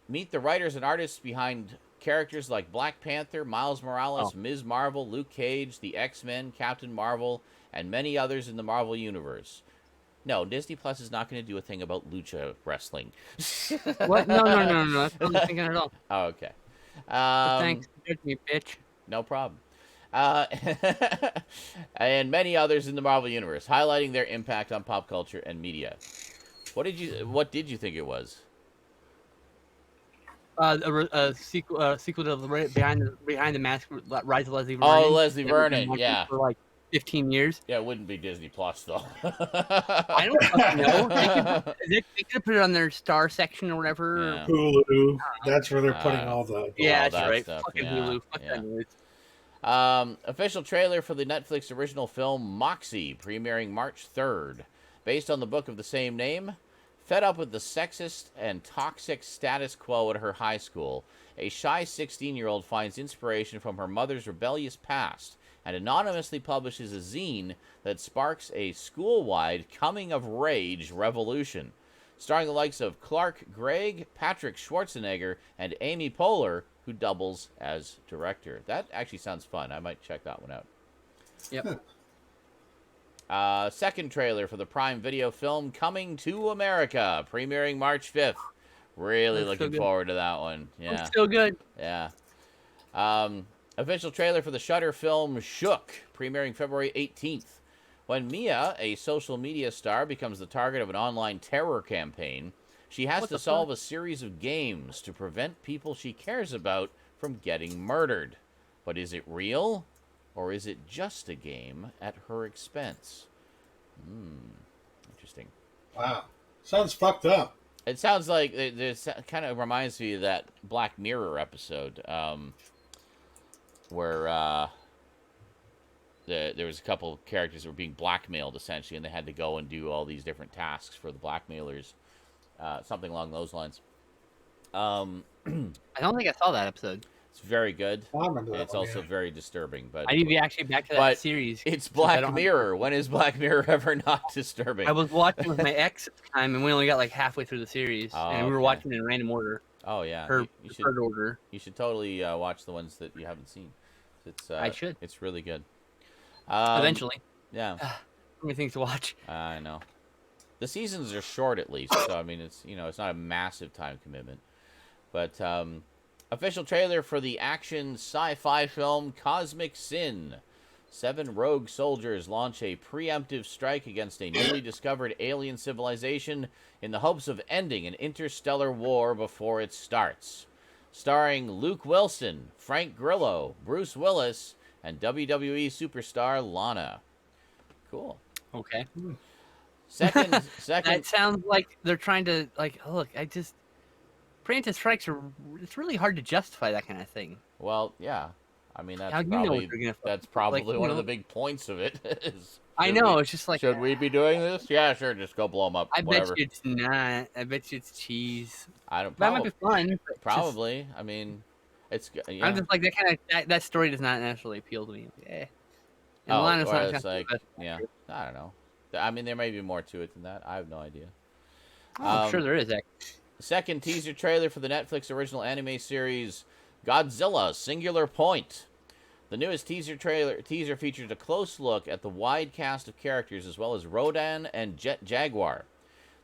A: Meet the writers and artists behind characters like Black Panther, Miles Morales, Ms. Marvel, Luke Cage, the X-Men, Captain Marvel, and many others in the Marvel Universe. No, Disney Plus is not going to do a thing about lucha wrestling.
C: What? No. That's not what I'm thinking at all.
A: Oh, okay.
C: Thanks, me, bitch.
A: No problem. And many others in the Marvel Universe, highlighting their impact on pop culture and media. What did you think it was?
C: A sequel to Behind the Mask, Rise of Leslie Vernon.
A: Oh, Leslie Vernon, yeah.
C: For like 15 years.
A: Yeah, it wouldn't be Disney Plus though.
C: I don't know. They could put it on their Star section or whatever.
A: Yeah.
B: Hulu. That's where they're putting all the.
C: Yeah,
A: that's
C: right.
A: Stuff.
C: Fucking
A: yeah.
C: Hulu. Fuck
A: yeah.
C: that news.
A: Official trailer for the Netflix original film Moxie, premiering March 3rd. Based on the book of the same name, fed up with the sexist and toxic status quo at her high school, a shy 16-year-old finds inspiration from her mother's rebellious past and anonymously publishes a zine that sparks a school-wide coming-of-rage revolution. Starring the likes of Clark Gregg, Patrick Schwarzenegger, and Amy Poehler, who doubles as director. That actually sounds fun. I might check that one out.
C: Yep.
A: Second trailer for the Prime Video film Coming to America, premiering March 5th. Really looking forward to that one. Yeah.
C: It's still good.
A: Yeah. Official trailer for the Shudder film Shook, premiering February 18th. When Mia, a social media star, becomes the target of an online terror campaign, she has to solve a series of games to prevent people she cares about from getting murdered. But is it real? Or is it just a game at her expense? Interesting.
B: Wow. Sounds fucked up.
A: It sounds like it kind of reminds me of that Black Mirror episode where there was a couple of characters that were being blackmailed, essentially, and they had to go and do all these different tasks for the blackmailers. Something along those lines.
C: I don't think I saw that episode.
A: It's very good.
B: I remember that
A: It's
B: one,
A: also very disturbing. But
C: I need to be actually back to that series.
A: It's Black Mirror. When is Black Mirror ever not disturbing?
C: I was watching with my ex at the time, and we only got like halfway through the series, and we were watching it in random order.
A: Oh yeah,
C: preferred order.
A: You should totally watch the ones that you haven't seen.
C: I should.
A: It's really good.
C: Eventually.
A: Yeah.
C: So many things to watch.
A: I know. The seasons are short, at least, so I mean, it's not a massive time commitment. But official trailer for the action sci-fi film Cosmic Sin. 7 rogue soldiers launch a preemptive strike against a newly discovered alien civilization in the hopes of ending an interstellar war before it starts. starring Luke Wilson, Frank Grillo, Bruce Willis, and WWE superstar Lana. Cool.
C: Okay.
A: Second.
C: That sounds like they're trying to look. Preemptive strikes are. It's really hard to justify that kind of thing.
A: Well, yeah. I mean, that's
C: How do you know what they're gonna
A: that's probably one of the big points of it.
C: I know. It's just like,
A: should we be doing this? Yeah, sure. Just go blow them up.
C: I
A: whatever.
C: bet you it's not. I bet you it's cheese.
A: That
C: might be fun.
A: Probably. I mean, it's. Yeah.
C: I'm just like that story does not naturally appeal to me. Yeah. And
A: it's like, yeah. I don't know. I mean, there may be more to it than that. I have no idea.
C: I'm sure there is.
A: Second teaser trailer for the Netflix original anime series Godzilla Singular Point. The newest teaser features a close look at the wide cast of characters as well as Rodan and Jet Jaguar.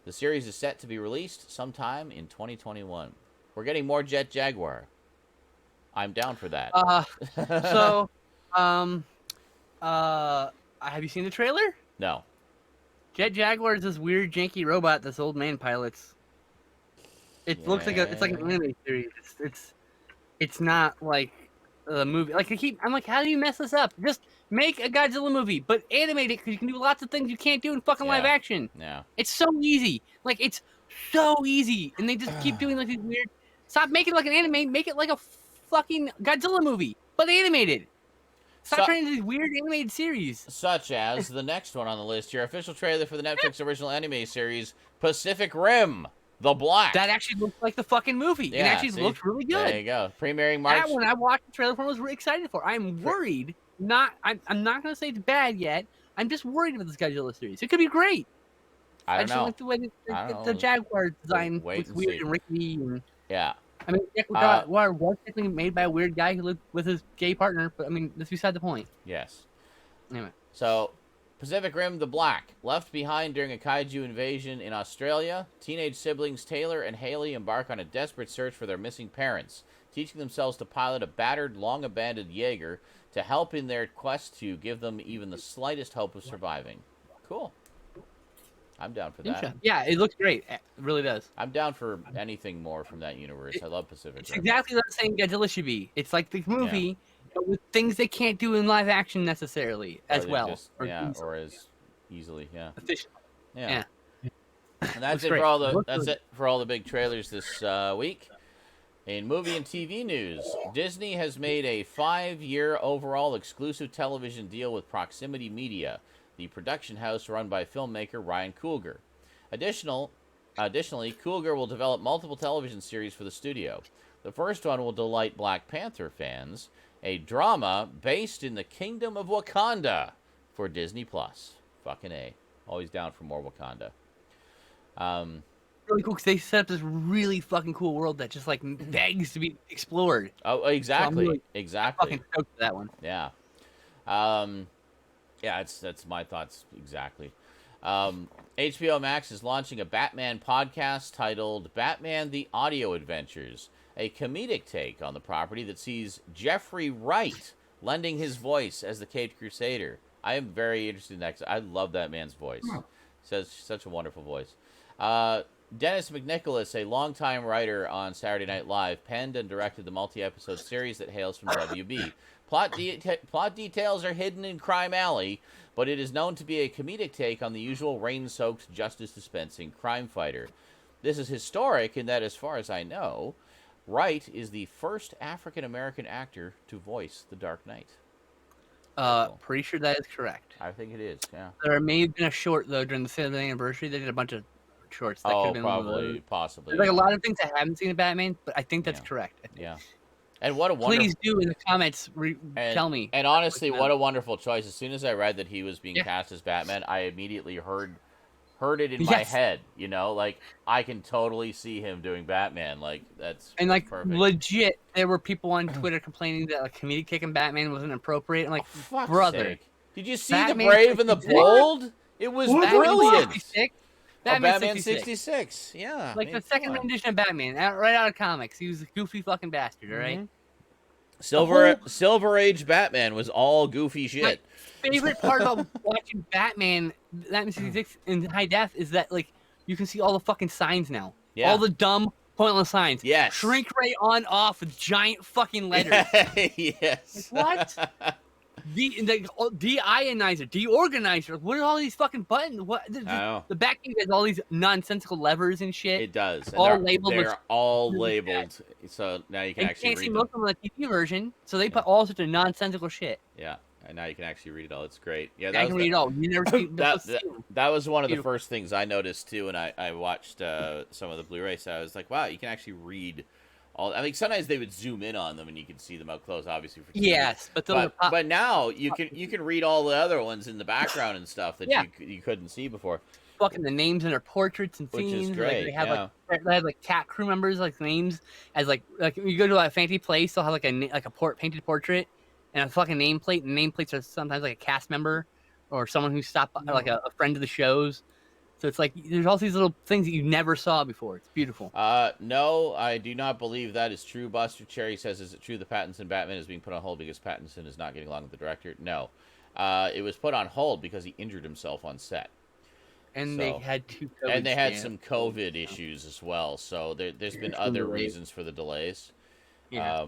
A: The series is set to be released sometime in 2021. We're getting more Jet Jaguar. I'm down for that.
C: Have you seen the trailer?
A: No.
C: Jet Jaguar is this weird, janky robot this old man pilots. It looks like it's like an anime series. It's not like a movie. I'm like, how do you mess this up? Just make a Godzilla movie, but animate it because you can do lots of things you can't do in fucking live action.
A: Yeah.
C: It's so easy. It's so easy, and they just keep doing these weird. Stop making it like an anime. Make it like a fucking Godzilla movie, but animated. Stop trying to do these weird animated series.
A: Such as the next one on the list here. Official trailer for the Netflix original anime series, Pacific Rim, The Black.
C: That actually looks like the fucking movie.
A: Yeah,
C: it actually looks really good.
A: There you go. Premiering March.
C: That one I watched the trailer for and was really excited for. I'm worried. I'm not going to say it's bad yet. I'm just worried about this Godzilla series. It could be great.
A: I don't know.
C: Like the way the Jaguar design was weird and rickety.
A: Yeah.
C: I mean, Jaguar was technically made by a weird guy who lived with his gay partner, but I mean, that's beside the point.
A: Yes.
C: Anyway.
A: So, Pacific Rim The Black. Left behind during a kaiju invasion in Australia, teenage siblings Taylor and Haley embark on a desperate search for their missing parents, teaching themselves to pilot a battered, long-abandoned Jaeger to help in their quest to give them even the slightest hope of surviving. Cool. I'm down for that.
C: Yeah, it looks great. It really does.
A: I'm down for anything more from that universe. I love Pacific Rim.
C: It's exactly the same Godzilla should be. It's like the movie, but with things they can't do in live action necessarily as well.
A: Or as easily. Yeah.
C: Efficiently.
A: Yeah. And that's it for all the big trailers this week. In movie and TV news, Disney has made a 5-year overall exclusive television deal with Proximity Media, the production house run by filmmaker Ryan Coogler. Additionally, Coogler will develop multiple television series for the studio. The first one will delight Black Panther fans, a drama based in the Kingdom of Wakanda for Disney+. Fucking A. Always down for more Wakanda.
C: Really cool because they set up this really fucking cool world that just begs to be explored.
A: Oh, exactly.
C: So
A: exactly.
C: Fucking stoked for that one.
A: Yeah. Yeah, that's my thoughts exactly. HBO Max is launching a Batman podcast titled Batman the Audio Adventures, a comedic take on the property that sees Jeffrey Wright lending his voice as the Caped Crusader. I am very interested in that 'cause I love that man's voice. Such a wonderful voice. Dennis McNicholas, a longtime writer on Saturday Night Live, penned and directed the multi-episode series that hails from WB. Plot details are hidden in Crime Alley, but it is known to be a comedic take on the usual rain-soaked, justice-dispensing crime fighter. This is historic in that, as far as I know, Wright is the first African-American actor to voice the Dark Knight.
C: Pretty sure that is correct.
A: I think it is, yeah.
C: There may have been a short, though, during the 7th anniversary. They did a bunch of shorts. That could have been
A: possibly.
C: There's a lot of things I haven't seen in Batman, but I think that's correct.
A: Yeah. And what a wonderful...
C: Please do in the comments tell me.
A: And honestly, what a wonderful choice. As soon as I read that he was being cast as Batman, I immediately heard it in my head. You know, I can totally see him doing Batman. That's perfect.
C: Legit, there were people on Twitter complaining that a comedic take in Batman wasn't appropriate. I'm like, brother.
A: Sake. Did you see Batman The Brave and the Bold? It was brilliant. Batman 66. Yeah.
C: The second rendition of Batman, right out of comics. He was a goofy fucking bastard, all right?
A: Silver Age Batman was all goofy shit.
C: My favorite part about watching Batman 66 in high def is that, you can see all the fucking signs now.
A: Yeah.
C: All the dumb pointless signs.
A: Yes.
C: Shrink ray on off with giant fucking letters.
A: Yes.
C: What? The de-ionizer, deorganizer. What are all these fucking buttons? What?
A: I know.
C: The back end has all these nonsensical levers and shit.
A: It does.
C: It's
A: And
C: all labeled.
A: They're all labeled. So now you can
C: and
A: actually
C: you can't
A: read
C: see
A: them.
C: most of them on the TV version, so they put all sorts of nonsensical shit.
A: Yeah. And now you can actually read it all. It's great. Yeah,
C: I can read it all. You never see
A: that was one of the first things I noticed too, and I watched some of the Blu-ray. So I was like, wow, you can actually read all. I mean, sometimes they would zoom in on them, and you can see them up close, obviously for TV.
C: Yes,
A: but now you can read all the other ones in the background and stuff that you couldn't see before.
C: Fucking the names in their portraits and
A: Which
C: scenes.
A: is great.
C: Like they have like cat crew members like names as like you go to a fancy place, they'll have like a painted portrait and a fucking nameplate. And nameplates are sometimes like a cast member or someone who stopped by, like a friend of the shows. So it's like there's all these little things that you never saw before. It's beautiful.
A: No, I do not believe that is true. Buster Cherry says, is it true the Pattinson Batman is being put on hold because Pattinson is not getting along with the director? No. It was put on hold because he injured himself on set.
C: And they had
A: some COVID issues as well. So there's been other reasons for the delays.
C: Yeah.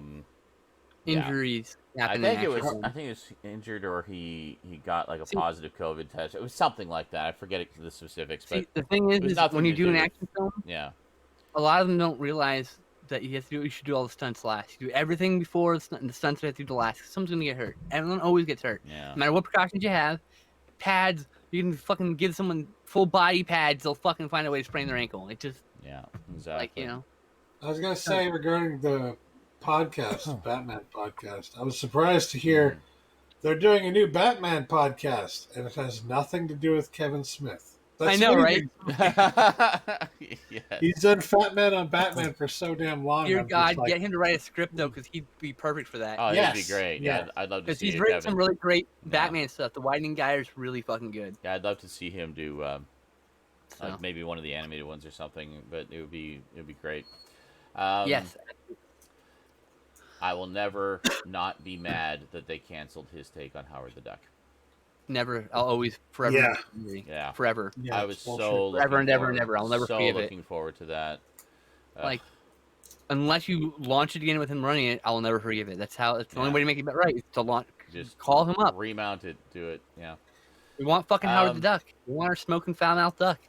C: Injuries.
A: I think it was injured or he got like a positive COVID test. It was something like that. I forget the specifics. But
C: the thing is when you do an action film, a lot of them don't realize that you should do all the stunts last. You do everything before the stunts have to do the last. Someone's gonna get hurt. Everyone always gets hurt.
A: Yeah.
C: No matter what precautions you have, pads. You can fucking give someone full body pads. They'll fucking find a way to sprain their ankle. It just
A: exactly.
C: Like
B: I was gonna say regarding the podcast, Batman podcast. I was surprised to hear they're doing a new Batman podcast, and it has nothing to do with Kevin Smith.
C: I know, right?
A: Yes.
B: He's done Fat Man on Batman for so damn long.
C: Dear God, get him to write a script though, because he'd be perfect for that.
A: Oh, that'd be great. Yeah, I'd love to see.
C: Because he's written some really great Batman stuff. The Widening Guy is really fucking good.
A: Yeah, I'd love to see him do like maybe one of the animated ones or something. But it would be great.
C: Yes.
A: I will never not be mad that they canceled his take on Howard the Duck.
C: Never. I'll always forever.
A: Yeah.
C: Forever.
A: Yeah, I was so
C: forever and ever and ever. I'll never forgive it.
A: Looking forward to that.
C: Like, unless you launch it again with him running it, I will never forgive it. That's how. It's the only way to make it right. Is to launch. Just call him up.
A: Remount it. Do it. Yeah.
C: We want fucking Howard the Duck. We want our smoking foul mouth duck.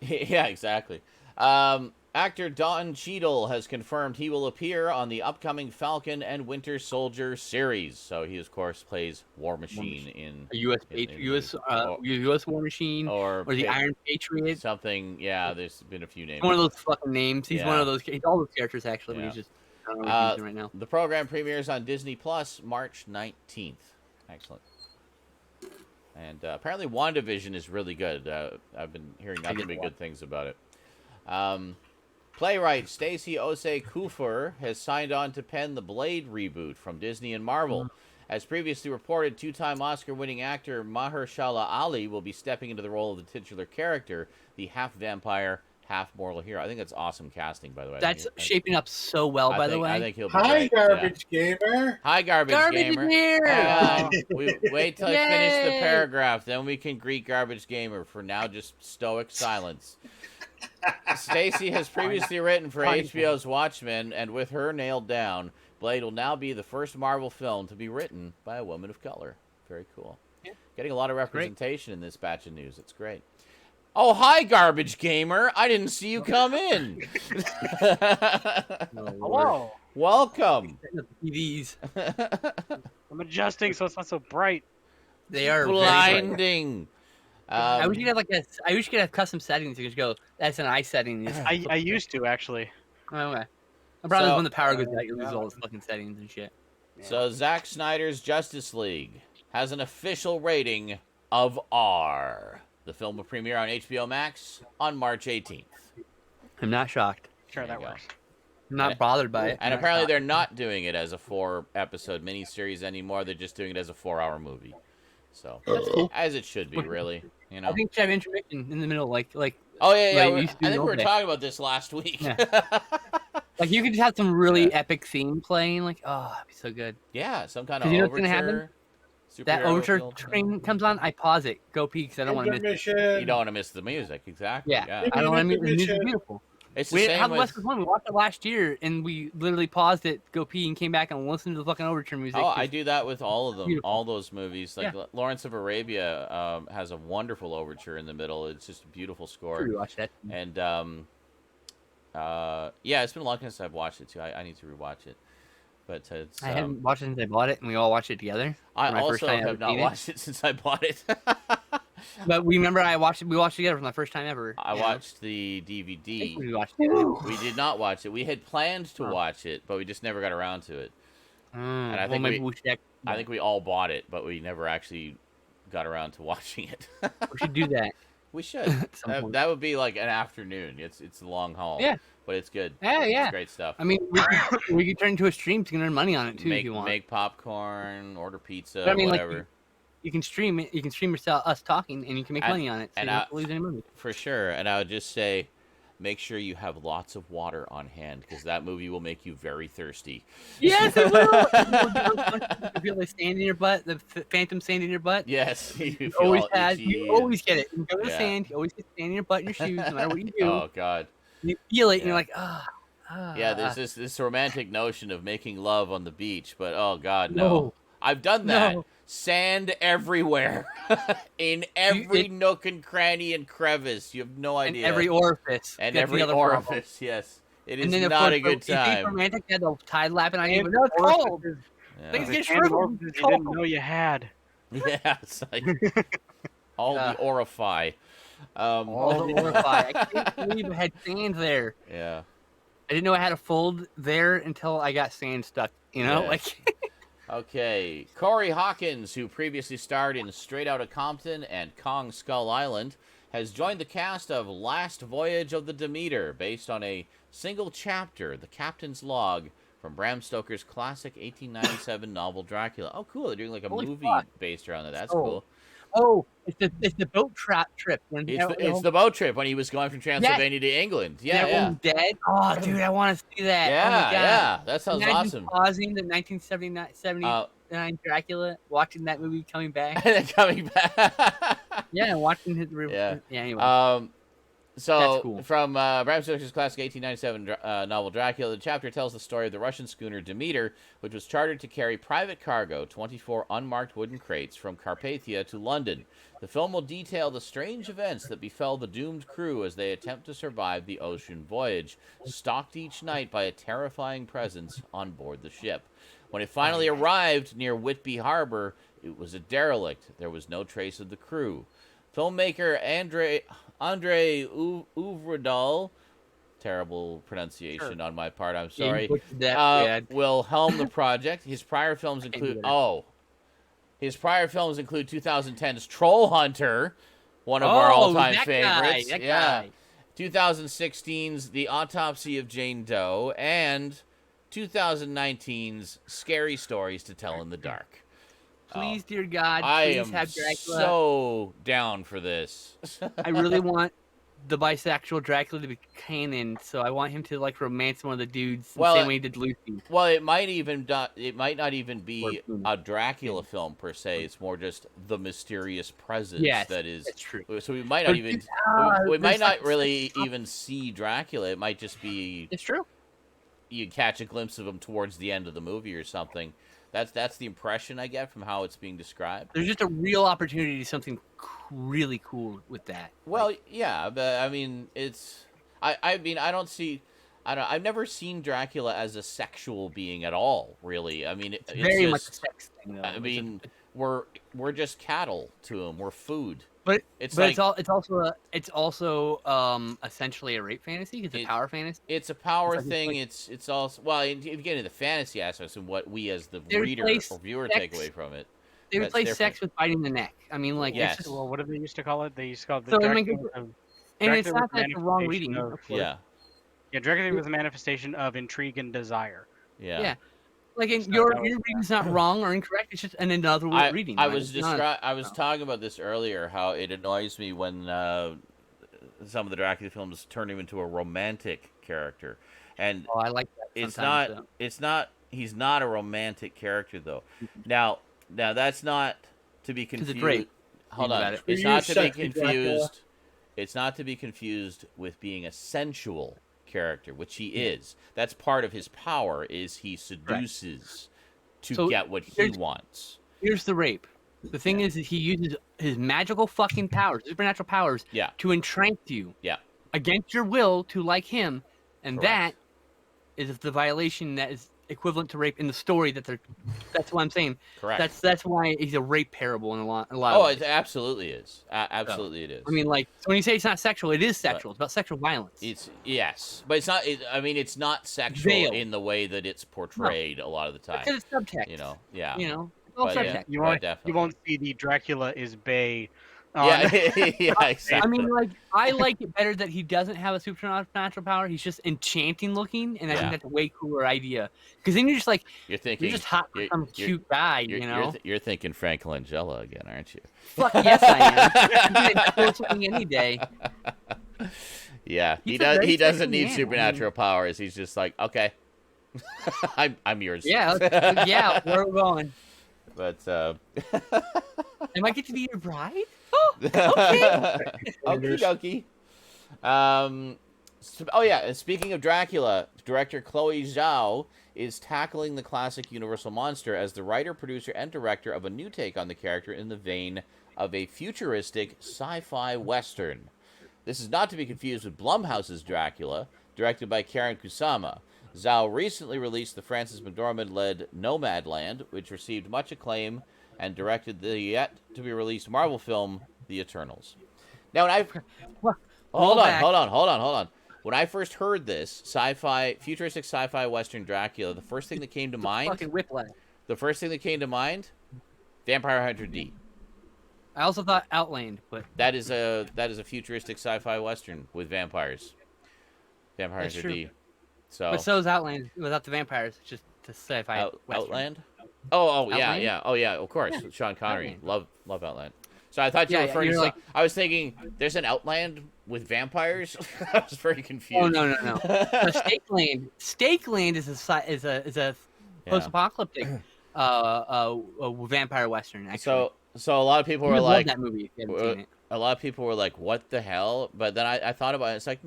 A: Yeah, exactly. Actor Don Cheadle has confirmed he will appear on the upcoming Falcon and Winter Soldier series. So he, of course, plays War Machine in
C: a U.S. War Machine or the Iron Patriot.
A: Something, yeah. There's been a few names.
C: One of those fucking names. He's one of those. He's all those characters actually. But he's just I don't know what he's doing right now.
A: The program premieres on Disney Plus March 19th. Excellent. And apparently, WandaVision is really good. I've been hearing nothing but good things about it. Playwright Stacey Osei Kuffour has signed on to pen the Blade reboot from Disney and Marvel. As previously reported, two-time Oscar-winning actor Mahershala Ali will be stepping into the role of the titular character, the half-vampire, half-mortal hero. I think that's awesome casting, by the way.
C: That's shaping up so well, by the way.
A: I think he'll be
B: Hi,
A: great.
B: Garbage Gamer.
A: Hi, Garbage Gamer. Wait till I finish the
C: Yay!
A: paragraph, then we can greet Garbage Gamer. For now, just stoic silence. Stacey has previously written for HBO's Watchmen, and with her nailed down, Blade will now be the first Marvel film to be written by a woman of color. Very cool. Yeah. Getting a lot of representation in this batch of news. It's great. Oh, hi, Garbage Gamer. I didn't see you come in.
E: Hello.
A: Welcome.
C: TVs.
E: I'm adjusting so it's not so bright.
C: They are
A: blinding.
C: I wish you could have custom settings. You could go, that's an eye setting.
E: I used to, actually.
C: Oh, okay. Probably when the power goes out, you lose all those fucking settings and shit.
A: So Zack Snyder's Justice League has an official rating of R. The film will premiere on HBO Max on March 18th.
C: I'm not shocked.
E: Sure, that works.
C: I'm not bothered by it.
A: And apparently they're not doing it as a 4-episode miniseries anymore. They're just doing it as a 4-hour movie. So, as it should be, really. You know?
C: I think you should have intermission in the middle, like.
A: Oh yeah.
C: Like
A: I think we were talking about this last week.
C: Yeah. Like you could just have some really epic theme playing, like that'd be so good.
A: Yeah, some kind of
C: you know
A: overture.
C: What's gonna happen? That overture train comes on, I pause it, go pee, because I don't want to miss.
A: You don't want to miss the music, exactly.
C: Yeah. I don't want to miss. The music's beautiful.
A: It's the
C: How
A: same
C: the West was won. We watched it last year, and we literally paused it, go pee, and came back and listened to the fucking overture music.
A: Oh, I do that with all of them,
C: Beautiful.
A: all those movies. Like Lawrence of Arabia has a wonderful overture in the middle. It's just a beautiful score.
C: Rewatch that.
A: And yeah, it's been a long time since I've watched it too. I need to rewatch it. But it's,
C: I haven't watched it since I bought it, and we all watched it together.
A: I also have not watched it since I bought it.
C: But we remember we watched it together for the first time ever.
A: I watched the DVD.
C: We watched it.
A: We did not watch it. We had planned to watch it, but we just never got around to it. And I think I think we all bought it, but we never actually got around to watching it.
C: We should do that.
A: We should. That would be like an afternoon. It's a long haul.
C: Yeah.
A: But it's good.
C: Yeah.
A: It's great stuff.
C: I mean, we could turn into a stream to earn money on it too if you want.
A: Make popcorn, order pizza,
C: but I mean,
A: whatever.
C: Like, you can stream it. You can stream yourself, us talking, and you can make money on it. So you don't have to lose any money. For
A: sure. And I would just say, make sure you have lots of water on hand because that movie will make you very thirsty.
C: Yes, it will. You feel the sand in your butt, the phantom sand in your butt.
A: Yes,
C: you always get it. You go to the sand. You always get sand in your butt and your shoes, no matter what you do.
A: Oh God.
C: You feel it, and you're like,
A: Yeah, there's this romantic notion of making love on the beach, but oh God, no. I've done that. No. Sand everywhere, in every nook and cranny and crevice. You have no idea.
C: And every orifice.
A: And every orifice, yes. It is not a good time.
C: If romantic, you had the tide lapping on you, but no, it's cold. Things get shriveled.
E: You didn't know you had.
A: Yeah, it's like all the orify.
C: All the orify. I can't believe I had sand there.
A: Yeah.
C: I didn't know I had a fold there until I got sand stuck. You know, like.
A: Okay, Corey Hawkins, who previously starred in Straight Outta Compton and Kong Skull Island, has joined the cast of Last Voyage of the Demeter, based on a single chapter, The Captain's Log, from Bram Stoker's classic 1897 novel Dracula. Oh, cool! They're doing like a movie based around it. That's cool.
C: Oh, it's the boat trip.
A: It's the boat trip when he was going from Transylvania to England. Yeah.
C: Dead. Oh, dude, I want to see that.
A: Yeah, that sounds awesome.
C: Pausing the 1979 Dracula, watching that movie, coming back.
A: And then coming back.
C: Yeah, watching his.
A: Anyway. So,
C: cool.
A: From Bram Stoker's classic 1897 novel Dracula, the chapter tells the story of the Russian schooner Demeter, which was chartered to carry private cargo, 24 unmarked wooden crates, from Carpathia to London. The film will detail the strange events that befell the doomed crew as they attempt to survive the ocean voyage, stalked each night by a terrifying presence on board the ship. When it finally arrived near Whitby Harbor, it was a derelict. There was no trace of the crew. Filmmaker Andre Uvredal, terrible pronunciation on my part, I'm sorry, will helm the project. His prior films include 2010's Troll Hunter, one of our all-time favorites.
C: Guy.
A: 2016's The Autopsy of Jane Doe, and 2019's Scary Stories to Tell in the Dark.
C: Please, dear God,
A: please
C: have Dracula.
A: So down for this.
C: I really want the bisexual Dracula to be canon, so I want him to like romance one of the dudes the same way he did Lucy.
A: Well, it might not even be a Dracula film per se. It's more just the mysterious presence that is.
C: That's true.
A: So we might not even we might not really even see Dracula. It might just be.
C: It's true.
A: You catch a glimpse of him towards the end of the movie or something. That's the impression I get from how it's being described.
C: There's just a real opportunity to do something really cool with that.
A: Well, yeah, but I mean, I've never seen Dracula as a sexual being at all. Really, I mean, it's
C: very
A: just,
C: much a sex thing. Though.
A: I mean, we're just cattle to him. We're food.
C: But it's also essentially a rape fantasy. It's a power fantasy.
A: It's a power thing. It's also if you get into the fantasy aspects and what we as the reader or viewer take away from it.
C: They replace sex with biting the neck. I mean, like
A: yes.
C: It's just,
E: well, what did they used to call it? They used to call it the
C: and it's not that the wrong reading.
A: Yeah,
E: Dracula was a manifestation of intrigue and desire.
A: Yeah.
C: Like your reading's not wrong or incorrect. It's just another reading.
A: I was talking about this earlier. How it annoys me when some of the Dracula films turn him into a romantic character, and
C: I like that.
A: It's not. He's not a romantic character though. Now that's not to be confused. Hold on. It's not to be confused. It's not to be confused with being a sensual character, which he is. That's part of his power, is he seduces to get what he wants.
C: Here's the rape. The thing is he uses his magical fucking powers, supernatural powers, to entrap you against your will to like him, and that is the violation that is equivalent to rape in the story that they're. That's what I'm saying.
A: Correct.
C: That's why he's a rape parable in a lot.
A: Oh, it absolutely is. Absolutely, it is.
C: I mean, like, so when you say it's not sexual, it is sexual. It's about sexual violence.
A: It's but it's not. I mean, it's not sexual in the way that it's portrayed a lot of the time.
C: Because it's subtext.
A: You know, yeah.
C: You know,
E: you won't see the Dracula is Bay.
A: Yeah, exactly.
C: I mean, like, I like it better that he doesn't have a supernatural power. He's just enchanting looking, and I think that's a way cooler idea. Because then you're just like, you're just hot for some cute guy, you know?
A: You're thinking Frank Langella again, aren't you?
C: Fuck yes, I am. I'm going something any day.
A: Yeah, he doesn't need supernatural powers. He's just like, okay, I'm yours.
C: Yeah, where are we going?
A: But
C: am I get to be your bride? Oh, okay.
A: Okie dokie. And speaking of Dracula, director Chloe Zhao is tackling the classic Universal monster as the writer, producer, and director of a new take on the character in the vein of a futuristic sci-fi western. This is not to be confused with Blumhouse's Dracula, directed by Karen Kusama. Zhao recently released the Frances McDormand-led Nomadland, which received much acclaim, and directed the yet-to-be-released Marvel film, The Eternals. Now, hold on. When I first heard this futuristic sci-fi western Dracula, the first thing that came to mind...
C: Fucking Whiplash.
A: The first thing that came to mind, Vampire Hunter D.
C: I also thought Outland, but...
A: That is a futuristic sci-fi western with vampires. Vampire Hunter D.
C: But so is Outland without the vampires. It's just the sci-fi western.
A: Outland? Yeah. Oh, yeah, of course. Yeah. Sean Connery. Outland. Love Outland. So I thought you were referring to, I was thinking, there's an Outland with vampires? I was very confused.
C: Oh, no. Stakeland is a post-apocalyptic vampire western, actually.
A: So a lot of people were like...
C: that movie if you haven't seen it.
A: A lot of people were like, what the hell? But then I thought about it. It's like,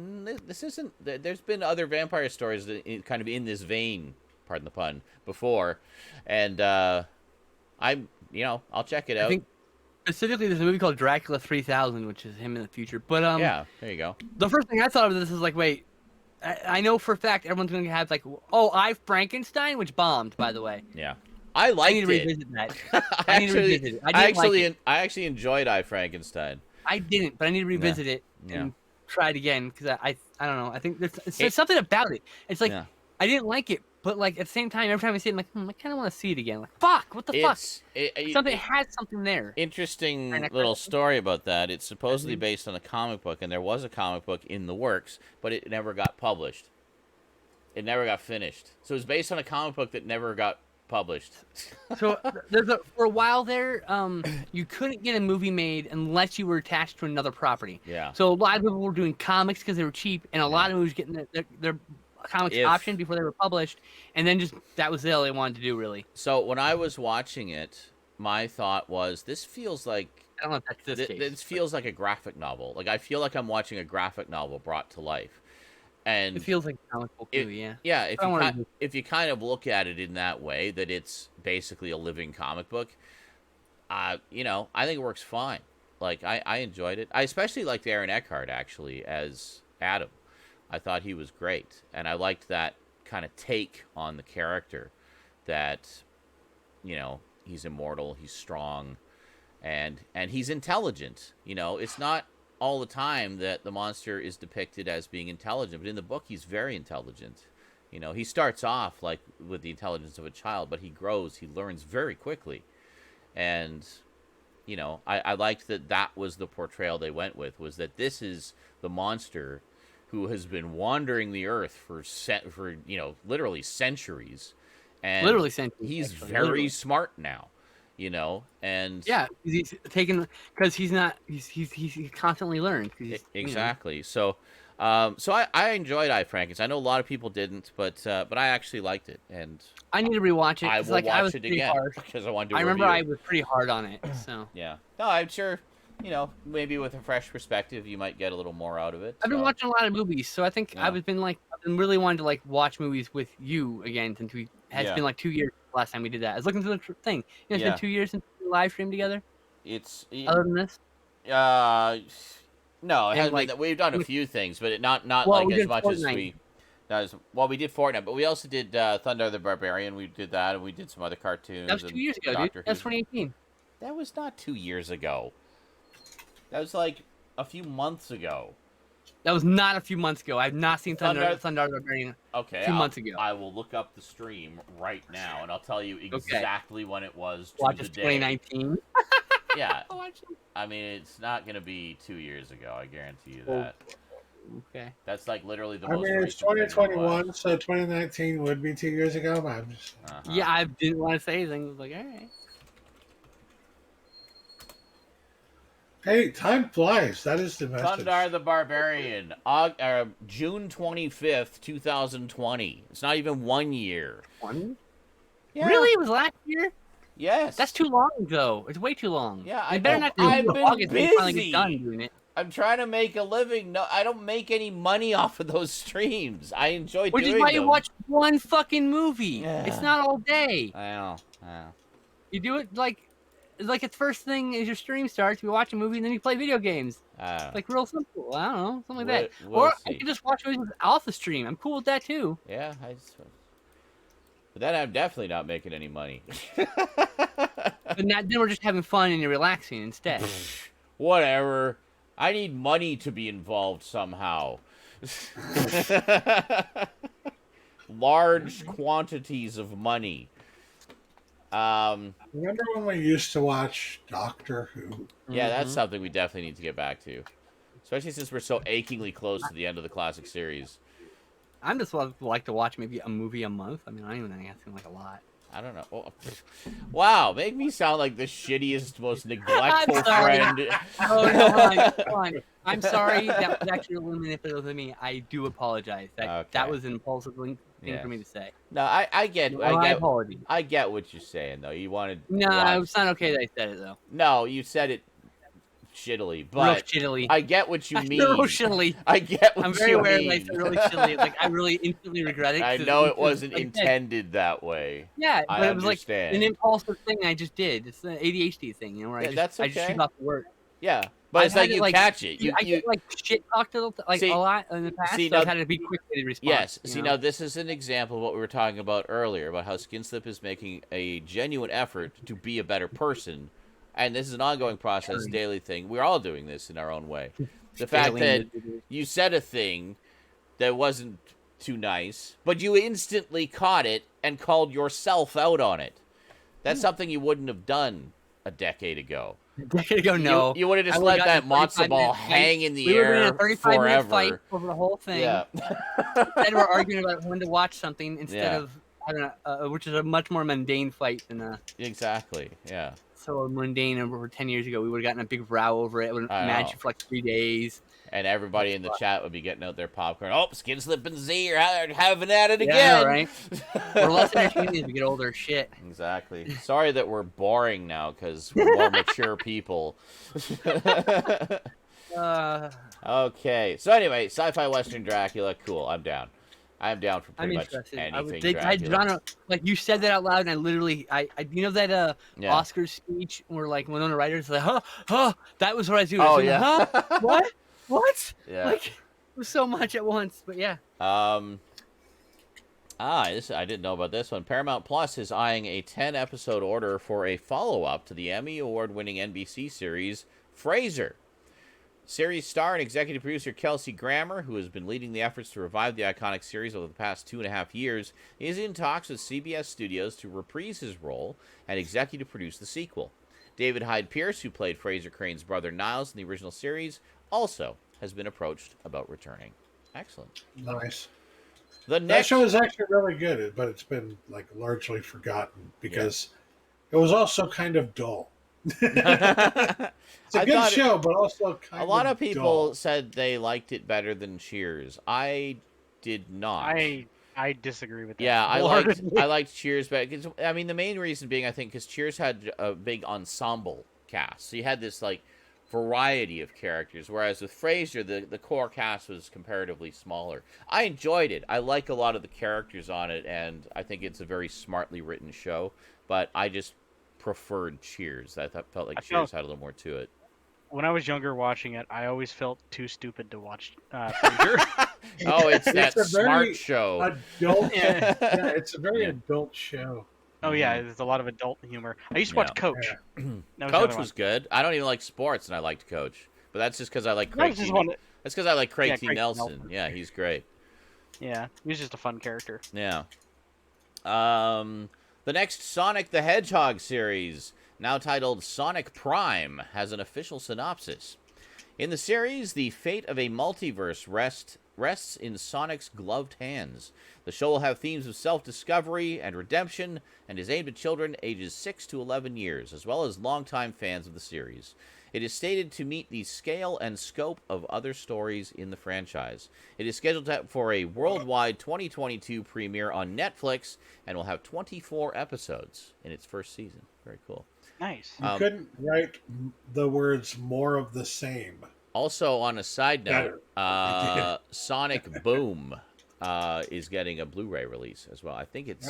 A: this isn't... There's been other vampire stories that kind of in this vein, pardon the pun, before. And I'll check it out.
C: I think specifically there's a movie called Dracula 3000, which is him in the future. But
A: yeah, there you go.
C: The first thing I thought of this is like, wait, I know for a fact everyone's going to have like, I Frankenstein, which bombed, by the way.
A: Yeah. I liked it.
C: I need to revisit that. I need to revisit it.
A: I actually enjoyed I Frankenstein.
C: I didn't, but I need to revisit it and try it again because I don't know. I think there's something about it. It's like I didn't like it, but like at the same time, every time I see it, I'm like, I kind of want to see it again. Like, fuck, what the fuck? Something has something there.
A: Interesting little story about that. It's supposedly based on a comic book, and there was a comic book in the works, but it never got published. It never got finished. So it was based on a comic book that never got published.
C: So for a while there, you couldn't get a movie made unless you were attached to another property.
A: Yeah.
C: So a lot of people were doing comics because they were cheap, and a lot of movies getting their comics option before they were published, and then just that was all they wanted to do, really.
A: So when I was watching it, my thought was, this feels like
C: I don't know if that's this case.
A: This feels like a graphic novel. Like I feel like I'm watching a graphic novel brought to life. And
C: it feels like a comic book too, yeah.
A: Yeah, if you kind of look at it in that way, that it's basically a living comic book, I think it works fine. Like I enjoyed it. I especially liked Aaron Eckhart actually as Adam. I thought he was great, and I liked that kind of take on the character. That, he's immortal, he's strong, and he's intelligent. It's not all the time that the monster is depicted as being intelligent, but in the book he's very intelligent. He starts off like with the intelligence of a child, but he grows, he learns very quickly. And I liked that was the portrayal they went with, was that this is the monster who has been wandering the earth for literally centuries, and
C: literally centuries,
A: he's very smart now. And
C: he's taken because he's constantly learned.
A: Exactly. So I enjoyed I Frankenstein. I know a lot of people didn't, but I actually liked it, and
C: I need to rewatch it.
A: I will watch it again because I want to do a
C: remember
A: review.
C: I was pretty hard on it. So
A: yeah, no, I'm sure. Maybe with a fresh perspective, you might get a little more out of it.
C: I've been watching a lot of movies, so I think I've been and really wanted to like watch movies with you again since we has been like 2 years last time we did that. I was looking through the thing. You know, it's been 2 years since we live streamed together. Other than this.
A: No, it hasn't been that. We've done a few things, but not like as much as we. Well, we did Fortnite, but we also did Thunder the Barbarian. We did that, and we did some other cartoons.
C: That was 2 years ago, dude. That's 2018.
A: That was not 2 years ago. That was like a few months ago.
C: That was not a few months ago. I've not seen Thunder the Barbarian.
A: Okay,
C: a few months ago.
A: I will look up the stream right now, and I'll tell you exactly when it was.
C: Watch it 2019.
A: Yeah. I mean, it's not going to be 2 years ago. I guarantee you that.
C: Okay.
A: That's like literally the
B: I
A: most.
B: mean, it's 2021, so 2019 would be 2 years ago. But I'm just...
C: Yeah, I didn't want to say anything. I was like, all right.
B: Hey, time flies. That is the message.
A: Thunder the Barbarian, June 25th, 2020. It's not even 1 year.
C: 20?
A: Yeah.
C: Really? It was last year?
A: Yes.
C: That's too long, though. It's way too long.
A: Yeah,
C: I better not do
A: I've
C: it
A: been
C: August
A: busy.
C: when you finally get done doing it.
A: I'm trying to make a living. No, I don't make any money off of those streams. I enjoy doing them.
C: Which is why you watch one fucking movie.
A: Yeah.
C: It's not all day.
A: I know.
C: You do it like its first thing as your stream starts. You watch a movie and then you play video games. Like real simple. I don't know, something like that.
A: We'll
C: or
A: see.
C: I could just watch movies off the stream. I'm cool with that too.
A: Yeah, but then I'm definitely not making any money.
C: But then we're just having fun and you're relaxing instead.
A: Whatever. I need money to be involved somehow. Large quantities of money.
B: Remember when we used to watch Doctor Who?
A: Yeah, that's something we definitely need to get back to. Especially since we're so achingly close to the end of the classic series.
C: I'm just like to watch maybe a movie a month. I mean, I don't even think that seems like a lot.
A: I don't know. Oh, wow, make me sound like the shittiest, most neglectful friend.
C: Oh, no, hold on. I'm sorry. That was actually a little manipulative of me. I do apologize. That was an impulsive thing for me to say.
A: No, I get what you're saying, though. You wanted.
C: No, it's not okay that I said it, though.
A: No, you said it shittily, but
C: shittily.
A: I get what you mean.
C: Real shittily.
A: I get what you mean.
C: I'm very aware that I said really shittily. Like, I really instantly regret it.
A: I know it wasn't intended that way.
C: Yeah, but it was like
A: understand.
C: an impulsive thing I just did. It's an ADHD thing, you know, where I just shoot off the word.
A: Yeah, but it's like you catch it.
C: I get like shit talked a lot in the past, so I've had to be quick to respond.
A: Yes, now this is an example of what we were talking about earlier, about how Skinslip is making a genuine effort to be a better person. And this is an ongoing process, daily thing. We're all doing this in our own way. The fact that you said a thing that wasn't too nice, but you instantly caught it and called yourself out on it. That's something you wouldn't have done a decade ago.
C: A decade ago, no.
A: You would have just let that matzo ball hang in the air forever.
C: Fight over the whole thing.
A: Yeah.
C: Instead, we're arguing about when to watch something instead of, I don't know, which is a much more mundane fight than
A: Exactly, yeah.
C: So mundane over 10 years ago, we would have gotten a big row over it. It would have matched for like 3 days.
A: And everybody in the chat would be getting out their popcorn. Oh, Skinslip and Z are having at it again.
C: Yeah, right? We're less entertaining as we get older. Shit.
A: Exactly. Sorry that we're boring now because we're more mature people. Okay. So anyway, sci-fi Western Dracula. Cool. I'm down. I'm down for pretty much anything Dracula.
C: Like you said that out loud, and I literally, you know that Oscar speech where like Winona Ryder's like, that was what I was doing.
A: Oh yeah.
C: What?
A: Yeah.
C: Like it was so much at once, but yeah.
A: I didn't know about this one. Paramount Plus is eyeing a 10-episode order for a follow-up to the Emmy Award-winning NBC series Frasier. Series star and executive producer Kelsey Grammer, who has been leading the efforts to revive the iconic series over the past 2.5 years, is in talks with CBS Studios to reprise his role and executive produce the sequel. David Hyde Pierce, who played Fraser Crane's brother Niles in the original series, also has been approached about returning. Excellent.
B: Nice.
A: That
B: show is actually really good, but it's been like largely forgotten because it was also kind of dull. It's a good show, but also kind of
A: a lot of people
B: dull.
A: said they liked it better than Cheers. I did not.
E: I disagree with that.
A: Yeah, I liked Cheers, but I mean the main reason being I think because Cheers had a big ensemble cast, so you had this like variety of characters, whereas with Frasier, the core cast was comparatively smaller. I enjoyed it. I like a lot of the characters on it, and I think it's a very smartly written show, but I just preferred Cheers. I felt like Cheers had a little more to it.
E: When I was younger watching it, I always felt too stupid to watch Frasier.
A: Oh, it's that smart show.
B: Adult, it's a very adult show.
E: Oh yeah, there's a lot of adult humor. I used to watch Coach.
A: Yeah. Coach was good. I don't even like sports, and I liked Coach, but that's just because I like Craig. That's because I like Craig T. Nelson. Yeah, he's great.
E: Yeah, he's just a fun character.
A: Yeah. The next Sonic the Hedgehog series, now titled Sonic Prime, has an official synopsis. In the series, the fate of a multiverse rests in Sonic's gloved hands. The show will have themes of self-discovery and redemption, and is aimed at children ages 6 to 11 years, as well as longtime fans of the series. It is stated to meet the scale and scope of other stories in the franchise. It is scheduled for a worldwide 2022 premiere on Netflix, and will have 24 episodes in its first season. Very cool.
E: Nice.
B: You couldn't write the words "more of the same."
A: Also, on a side note, Sonic Boom is getting a Blu-ray release as well. I think it's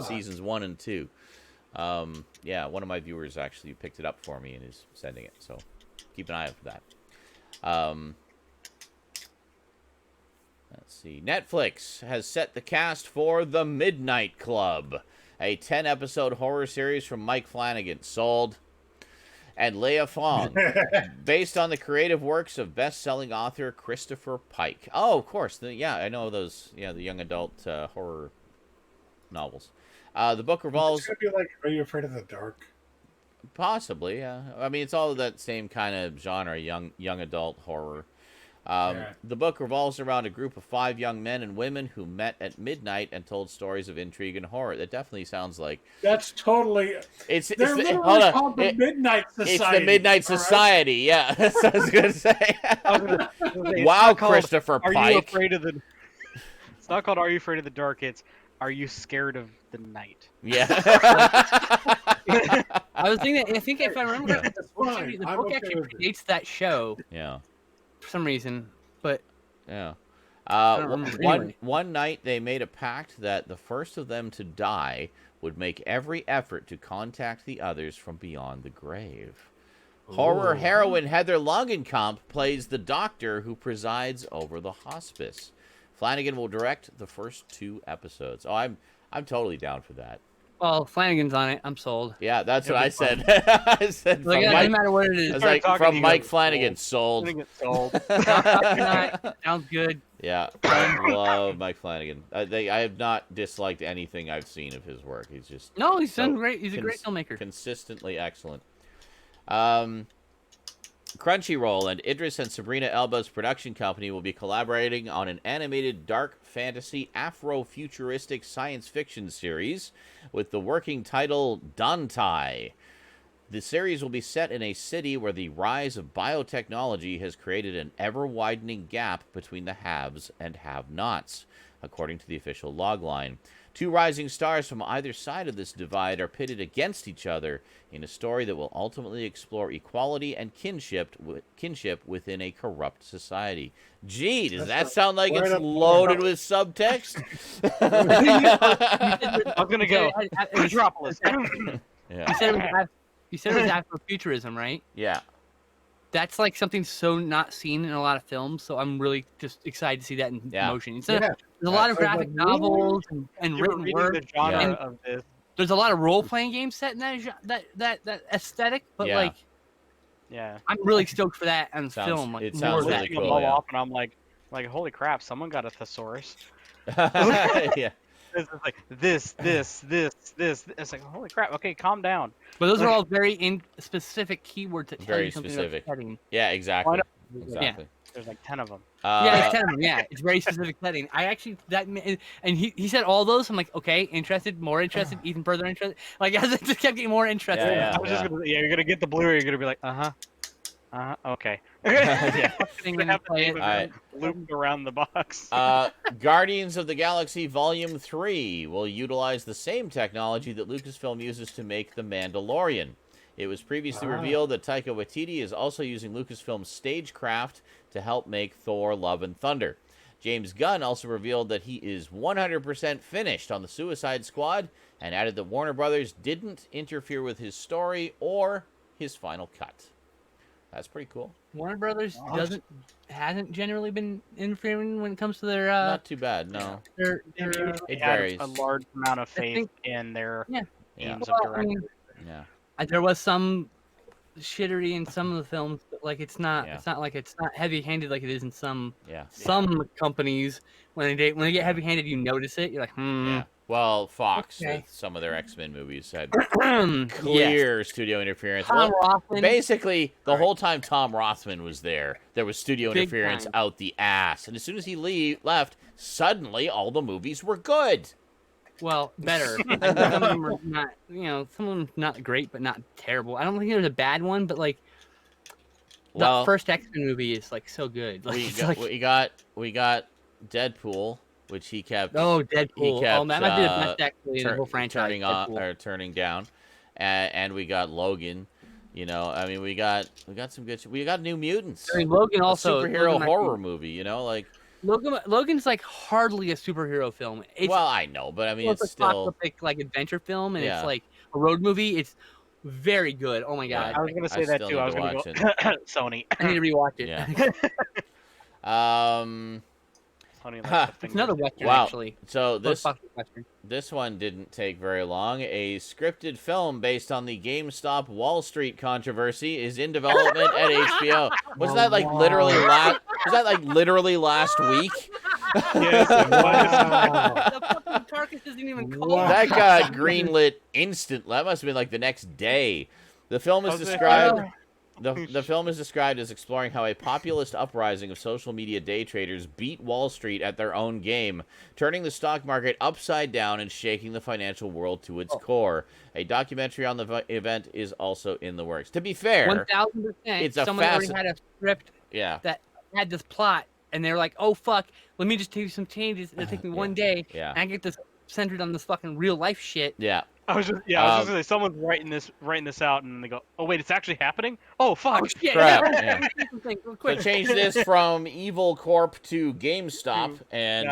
A: seasons 1 and 2. Yeah, one of my viewers actually picked it up for me and is sending it, so keep an eye out for that. Let's see. Netflix has set the cast for The Midnight Club, a 10-episode horror series from Mike Flanagan. Sold. And Leia Fong, based on the creative works of best-selling author Christopher Pike. Oh, of course. I know those. Yeah, the young adult horror novels. The book revolves.
B: It's gonna be like, Are You Afraid of the Dark?
A: Possibly, yeah. I mean, it's all that same kind of genre, young adult horror. The book revolves around a group of 5 young men and women who met at midnight and told stories of intrigue and horror. That definitely sounds like...
B: That's totally...
A: They're
B: literally called the Midnight Society.
A: It's the Midnight Society, yeah. That's what I was going to say. Wow, Christopher Pike.
E: Are you afraid of the... It's not called Are You Afraid of the Dark, it's Are You Scared of the Night?
A: Yeah.
C: I was thinking, I think if I remember, the book actually predates that show.
A: Yeah.
C: For some reason, but
A: yeah.
C: Anyway.
A: One night they made a pact that the first of them to die would make every effort to contact the others from beyond the grave. Ooh. Horror heroine Heather Langenkamp plays the doctor who presides over the hospice. Flanagan will direct the first 2 episodes. Oh, I'm totally down for that.
C: Well, Flanagan's on it. I'm sold.
A: Yeah, that's what I said. I said
C: like, no matter what it is.
A: I was like, from Mike Flanagan, sold.
C: Sounds good.
A: Yeah, I love Mike Flanagan. I have not disliked anything I've seen of his work. He's just
C: he's done great. He's a great filmmaker.
A: Consistently excellent. Crunchyroll and Idris and Sabrina Elba's production company will be collaborating on an animated dark fantasy Afro-futuristic science fiction series with the working title Dantai. The series will be set in a city where the rise of biotechnology has created an ever-widening gap between the haves and have-nots, according to the official logline. 2 rising stars from either side of this divide are pitted against each other in a story that will ultimately explore equality and kinship within a corrupt society. Gee, does that sound like it's loaded with subtext?
E: I'm gonna go. Metropolis.
A: Yeah.
C: You said it was Afrofuturism, right?
A: Yeah.
C: That's like something so not seen in a lot of films, so I'm really just excited to see that in motion. There's a lot of graphic novels and written work.
E: The genre of this.
C: There's a lot of role-playing games set in that aesthetic, but I'm really stoked for that on film. Like,
A: it sounds really cool.
E: Off and I'm like, holy crap! Someone got a thesaurus.
A: Yeah.
E: It's like this. It's like, holy crap! Okay, calm down.
C: But those are all very specific keywords that tell
A: very
C: you something
A: specific.
C: about the setting.
A: Yeah, exactly.
C: Yeah.
E: There's like 10 of them.
C: There's 10 of them. Yeah, it's very specific setting. I actually and he said all those. I'm like, okay, interested, more interested, even further interested. Like as it just kept getting more interested.
E: You're gonna get the Blu-ray. You're gonna be like, okay. Looped around the box.
A: Guardians of the Galaxy Volume 3 will utilize the same technology that Lucasfilm uses to make The Mandalorian. It was previously revealed that Taika Waititi is also using Lucasfilm's stagecraft to help make Thor: Love and Thunder. James Gunn also revealed that he is 100% finished on the Suicide Squad and added that Warner Brothers didn't interfere with his story or his final cut. That's pretty cool.
C: Warner Brothers hasn't generally been interfering when it comes to their.
A: Not too bad, no.
E: It
A: varies.
E: a large amount of faith in their teams
C: Well,
E: of directors.
C: There was some shittery in some of the films, but like it's not like it's not heavy-handed like it is in some companies. When they get heavy-handed, you notice it. You're like,
A: Yeah. Well, Fox with some of their X-Men movies had clear studio interference. Basically, the whole time Tom Rothman was there was studio interference out the ass. And as soon as he left, suddenly all the movies were good.
C: Well, better. Some of them are not, some of them not great, but not terrible. I don't think there's a bad one, but like the first X-Men movie is like so good. Like,
A: we got Deadpool, which he kept.
C: Oh, Deadpool! That might be the best actually in the whole franchise.
A: Turning down, and we got Logan. I mean, we got some good. We got New Mutants.
C: I mean, Logan also
A: a superhero horror movie. Like.
C: Logan's like hardly a superhero film.
A: I know, but I mean, it's still
C: apocalyptic, like adventure film, and it's like a road movie. It's very good. Oh my god!
E: I was gonna say that too. I was gonna go Sony.
C: I need to rewatch it.
A: Yeah.
C: It's another Western, actually.
A: So this one didn't take very long. A scripted film based on the GameStop Wall Street controversy is in development at HBO. Was that like literally last week?
E: Yes, it was.
C: The fucking carcass isn't even cold.
A: That got greenlit instant. That must have been like the next day. The film is described. The film is described as exploring how a populist uprising of social media day traders beat Wall Street at their own game, turning the stock market upside down and shaking the financial world to its core. A documentary on the event is also in the works. To be fair,
C: 1000%.
A: It's a
C: someone already had a script that had this plot, and they're like, "Oh fuck, let me just do some changes. It'll take me one day, and I get this centered on this fucking real life shit."
A: Yeah.
E: I was just gonna say someone's writing this out, and they go, "Oh wait, it's actually happening? Oh fuck!"
A: Crap. Yeah. So change this from Evil Corp to GameStop, and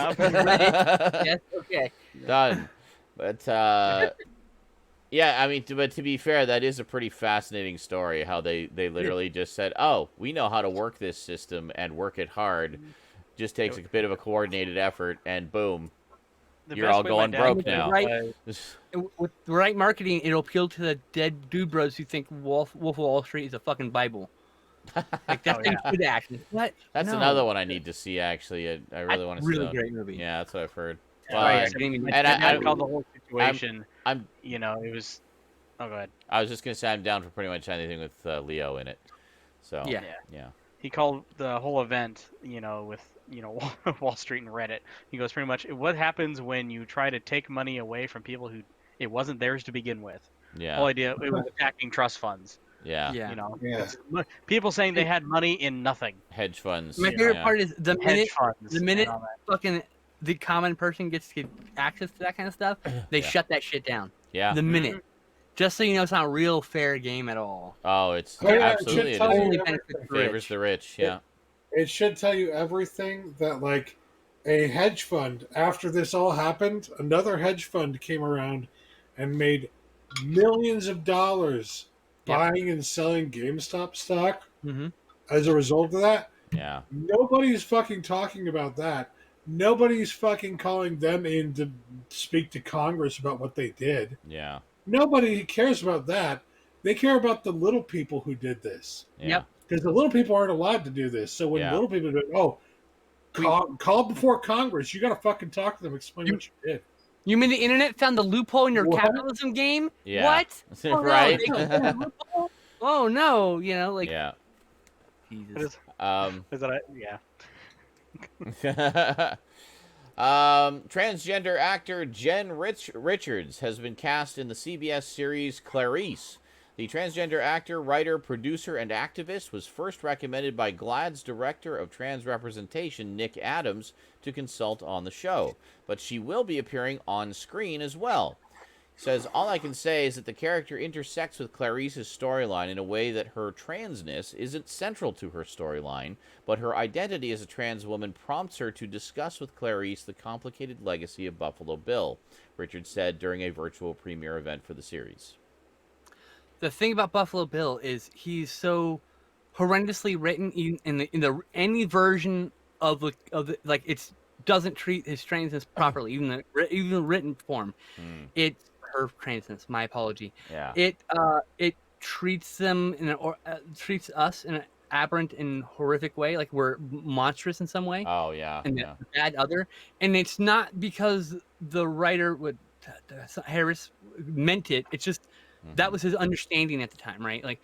C: yes, okay,
A: done. But I mean, but to be fair, that is a pretty fascinating story. How they literally just said, "Oh, we know how to work this system and work it hard. Just takes a bit of a coordinated effort, and boom." You're all going broke now.
C: With the right marketing, it'll appeal to the dead dude bros who think Wolf of Wall Street is a fucking Bible. Like that's good action. What?
A: That's another one I need to see. Actually, I really want to see.
C: Really great movie.
A: Yeah, that's what I've heard.
E: And I called the whole situation. It was. Oh, go ahead.
A: I was just gonna say I'm down for pretty much anything with Leo in it. So yeah.
E: He called the whole event, with Wall Street and Reddit. He goes pretty much, what happens when you try to take money away from people who it wasn't theirs to begin with?
A: Yeah.
E: The whole idea, it was attacking trust funds.
A: Yeah.
E: People saying they had money in nothing.
A: Hedge funds.
C: My favorite part is the minute fucking the common person gets to get access to that kind of stuff, they shut that shit down.
A: Yeah.
C: The minute. Just so you know, it's not a real fair game at all.
A: Oh, it's absolutely
B: it
C: only
A: favors the rich. Yeah.
B: It should tell you everything that, like, a hedge fund, after this all happened, another hedge fund came around and made millions of dollars buying and selling GameStop stock as a result of that.
A: Yeah.
B: Nobody's fucking talking about that. Nobody's fucking calling them in to speak to Congress about what they did.
A: Yeah.
B: Nobody cares about that. They care about the little people who did this.
A: Yeah.
C: Yep.
B: Because the little people aren't allowed to do this. So when little people do, call before Congress. You got to fucking talk to them, explain what you did.
C: You mean the internet found the loophole in your capitalism game?
A: Yeah.
C: What? Oh,
A: right.
C: No. Oh no,
A: Yeah.
C: Jesus.
A: Transgender actor Jen Richards has been cast in the CBS series Clarice. The transgender actor, writer, producer, and activist was first recommended by GLAAD's director of trans representation, Nick Adams, to consult on the show. But she will be appearing on screen as well. Says, all I can say is that the character intersects with Clarice's storyline in a way that her transness isn't central to her storyline, but her identity as a trans woman prompts her to discuss with Clarice the complicated legacy of Buffalo Bill, Richard said during a virtual premiere event for the series.
C: The thing about Buffalo Bill is he's so horrendously written in any version of the like it's doesn't treat his transness properly, even the written form. It's her transness. My apology.
A: Yeah.
C: It treats them treats us in an aberrant and horrific way, like we're monstrous in some way.
A: Oh yeah.
C: And bad other, and it's not because the writer Harris meant it. It's just that was his understanding at the time, right? Like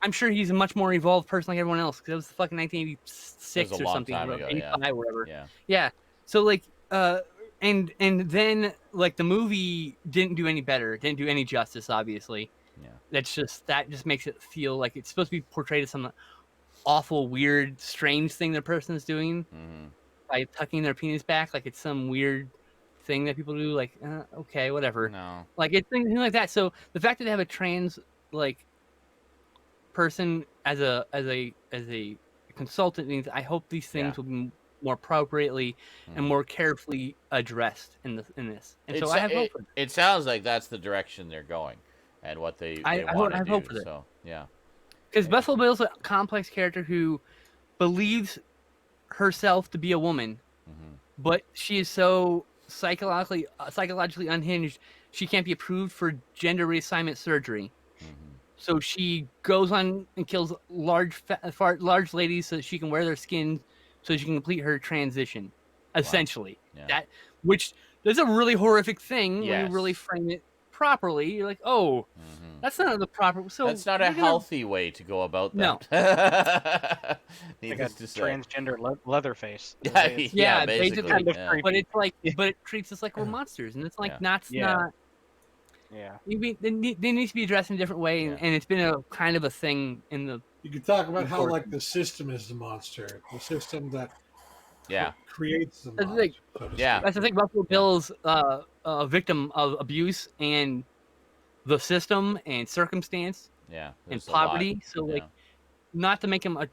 C: I'm sure he's a much more evolved person like everyone else because it was fucking 1986 or something,
A: ago,
C: 85 or whatever.
A: Yeah.
C: So like, and then like the movie didn't do any better, didn't do any justice, obviously.
A: Yeah.
C: That just makes it feel like it's supposed to be portrayed as some awful, weird, strange thing the person is doing by tucking their penis back, like it's some weird thing that people do. Like, okay, whatever.
A: No.
C: Like it's things like that. So the fact that they have a trans like person as a consultant means I hope these things will be more appropriately and more carefully addressed in this. And so I have hope for it.
A: It sounds like that's the direction they're going, and what they want to do. Hope for that. So yeah,
C: because Buffalo Bill's a complex character who believes herself to be a woman, but she is so psychologically unhinged she can't be approved for gender reassignment surgery. So she goes on and kills large ladies so that she can wear their skin so she can complete her transition, essentially.
A: Yeah.
C: That's a really horrific thing when you really frame it properly. You're like, oh, that's not the proper. So
A: that's not a healthy way to go about that.
E: No.
A: Needless to say.
E: Transgender Leatherface.
A: Yeah, basically.
C: But it's like, but it treats us like we're monsters, and it's like not.
E: Yeah.
C: They need to be addressed in a different way, and it's been a kind of a thing in the.
B: You could talk about how like the system is the monster, the system that creates the monster.
C: That's the thing. Buffalo Bill's a victim of abuse and the system and circumstance. And poverty. So like, not to make him a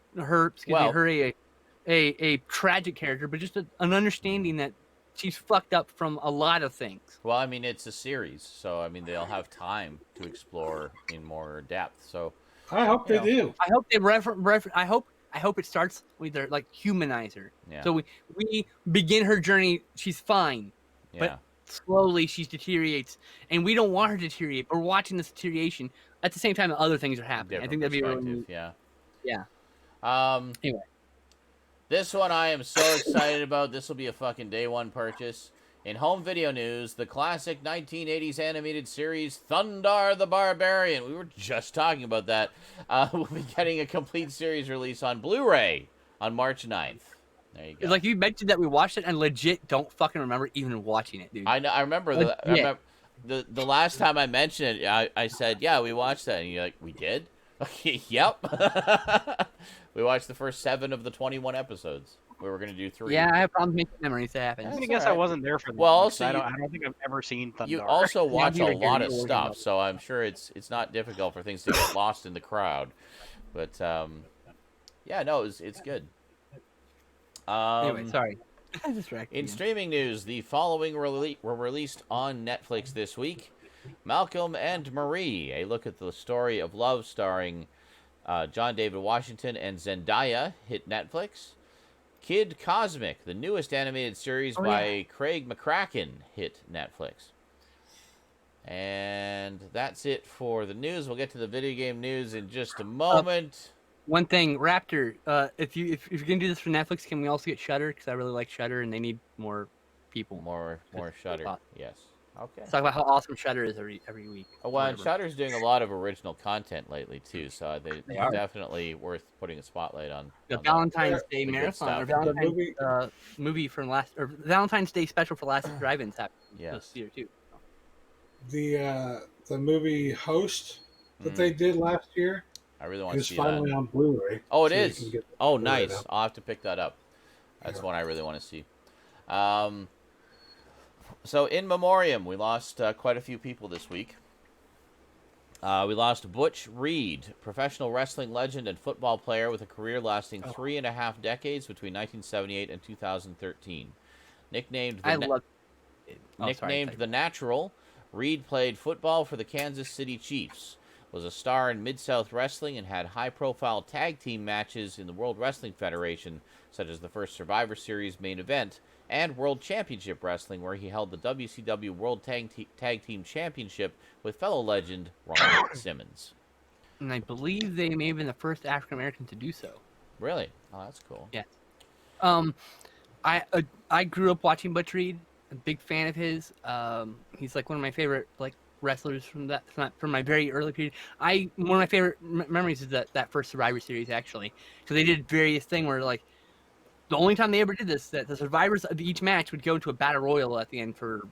C: tragic character, but just an understanding that she's fucked up from a lot of things.
A: Well, I mean, it's a series, so I mean, they'll have time to explore in more depth. So
B: I hope they do.
C: I hope they I hope it starts with their like humanize her. So we begin her journey. She's fine, but slowly she deteriorates, and we don't want her to deteriorate. We're watching this deterioration at the same time that other things are happening. I think that'd be really anyway.
A: This one I am so excited about. This will be a fucking day one purchase. In home video news, the classic 1980s animated series Thundar the Barbarian. We were just talking about that. We'll be getting a complete series release on Blu-ray on March 9th. There you go.
C: It's like you mentioned that we watched it and legit don't fucking remember even watching it, dude.
A: I remember that. I remember the last time I mentioned it, I said, yeah, we watched that. And you're like, we did? Okay, yep. We watched the first 7 of the 21 episodes. We were going to do 3.
C: Yeah, I have problems making memories that happen.
E: I guess I wasn't there for that.
A: Well, also,
E: I don't think I've ever seen Thundar.
A: You also watch a lot of stuff, so I'm sure it's not difficult for things to get lost in the crowd. But, yeah, no, it's good.
C: Anyway, sorry.
A: In streaming news, the following were released on Netflix this week. Malcolm and Marie, a look at the story of love starring John David Washington and Zendaya, hit Netflix. Kid Cosmic, the newest animated series by Craig McCracken, hit Netflix. And that's it for the news. We'll get to the video game news in just a moment.
C: One thing, Raptor, if you're gonna do this for Netflix, can we also get Shudder? Because I really like Shudder, and they need more people.
A: More Shudder. Yes. Okay.
C: Let's talk about how awesome Shudder is every week.
A: Well, and Shudder's doing a lot of original content lately too, so they're definitely worth putting a spotlight on.
C: The Valentine's Day marathon, or Valentine's movie from last, or Valentine's Day special for Last Drive-Ins happened this year too.
B: The movie Host that they did last year.
A: I really want to see that.
B: It's finally on Blu-ray.
A: Oh, it is. Oh, nice. I'll have to pick that up. That's one I really want to see. So in memoriam, we lost quite a few people this week. We lost Butch Reed, professional wrestling legend and football player with a career lasting 3.5 decades between 1978 and 2013. Nicknamed the Natural, Reed played football for the Kansas City Chiefs, was a star in Mid-South Wrestling, and had high-profile tag team matches in the World Wrestling Federation, such as the first Survivor Series main event, and World Championship Wrestling, where he held the WCW World Tag Team Championship with fellow legend Ron Simmons.
C: And I believe they may have been the first African American to do so.
A: Really? Oh, that's cool.
C: Yeah. I grew up watching Butch Reed. A big fan of his. He's like one of my favorite wrestlers from my very early period. One of my favorite memories is that first Survivor Series, actually, because they did various thing where the only time they ever did this, that the survivors of each match would go into a battle royal at the end for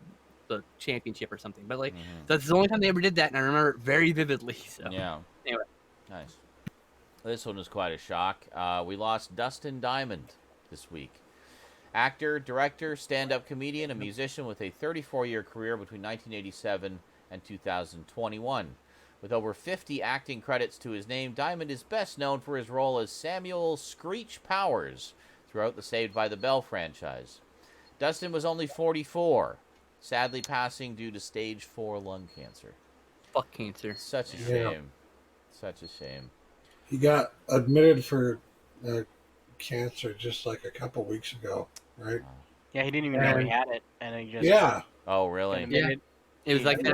C: the championship or something. But that's the only time they ever did that, and I remember it very vividly. So
A: yeah,
C: anyway,
A: nice. This one was quite a shock. We lost Dustin Diamond this week. Actor, director, stand-up comedian, and musician with a 34-year career between 1987 and 2021. With over 50 acting credits to his name, Diamond is best known for his role as Samuel Screech Powers throughout the Saved by the Bell franchise. Dustin was only 44, sadly passing due to stage 4 lung cancer.
C: Fuck cancer.
A: Such a shame. Such a shame.
B: He got admitted for cancer just like a couple weeks ago, right?
E: Yeah, he didn't even know he had it, and he just
A: Oh, really?
C: Yeah. It was like that.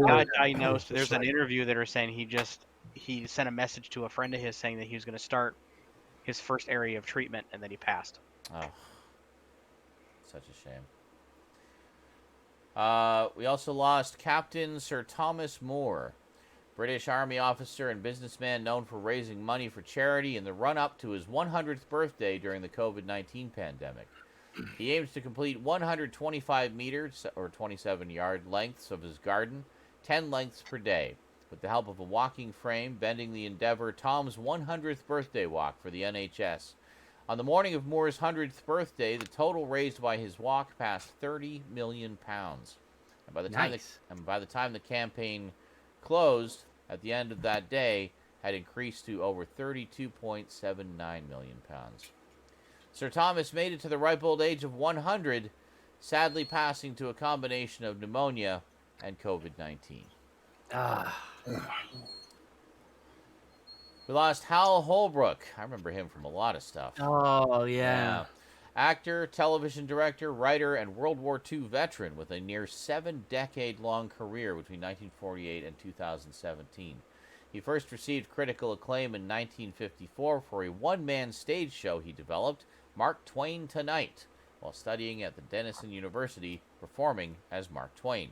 E: Got diagnosed. There's an interview that are saying he sent a message to a friend of his saying that he was going to start his first area of treatment, and then he passed.
A: Oh, such a shame. We also lost Captain Sir Thomas Moore, British Army officer and businessman known for raising money for charity in the run-up to his 100th birthday during the COVID-19 pandemic. He aims to complete 125 meters, or 27-yard lengths of his garden, 10 lengths per day, with the help of a walking frame, bending the endeavor Tom's 100th birthday walk for the NHS. On the morning of Moore's 100th birthday, the total raised by his walk passed £30 million. And by the time the campaign closed at the end of that day, had increased to over £32.79 million. Sir Thomas made it to the ripe old age of 100, sadly passing to a combination of pneumonia and COVID-19. We lost Hal Holbrook. I remember him from a lot of stuff.
C: Oh, yeah.
A: Actor, television director, writer, and World War II veteran with a near 7-decade-long career between 1948 and 2017. He first received critical acclaim in 1954 for a one-man stage show he developed, Mark Twain Tonight, while studying at the Denison University, performing as Mark Twain.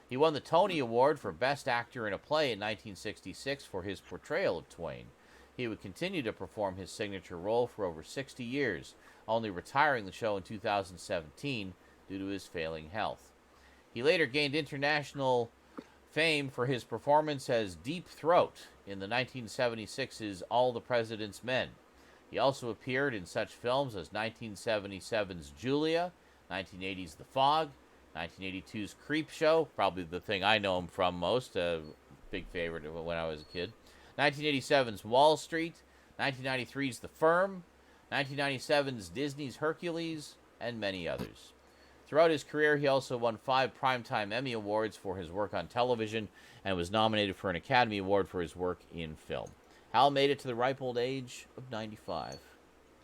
A: He won the Tony Award for Best Actor in a Play in 1966 for his portrayal of Twain. He would continue to perform his signature role for over 60 years, only retiring the show in 2017 due to his failing health. He later gained international fame for his performance as Deep Throat in the 1976's All the President's Men. He also appeared in such films as 1977's Julia, 1980's The Fog, 1982's Creep Show, probably the thing I know him from most, a big favorite when I was a kid, 1987's Wall Street, 1993's The Firm, 1997's Disney's Hercules, and many others. Throughout his career, he also won 5 Primetime Emmy Awards for his work on television and was nominated for an Academy Award for his work in film. Hal made it to the ripe old age of 95.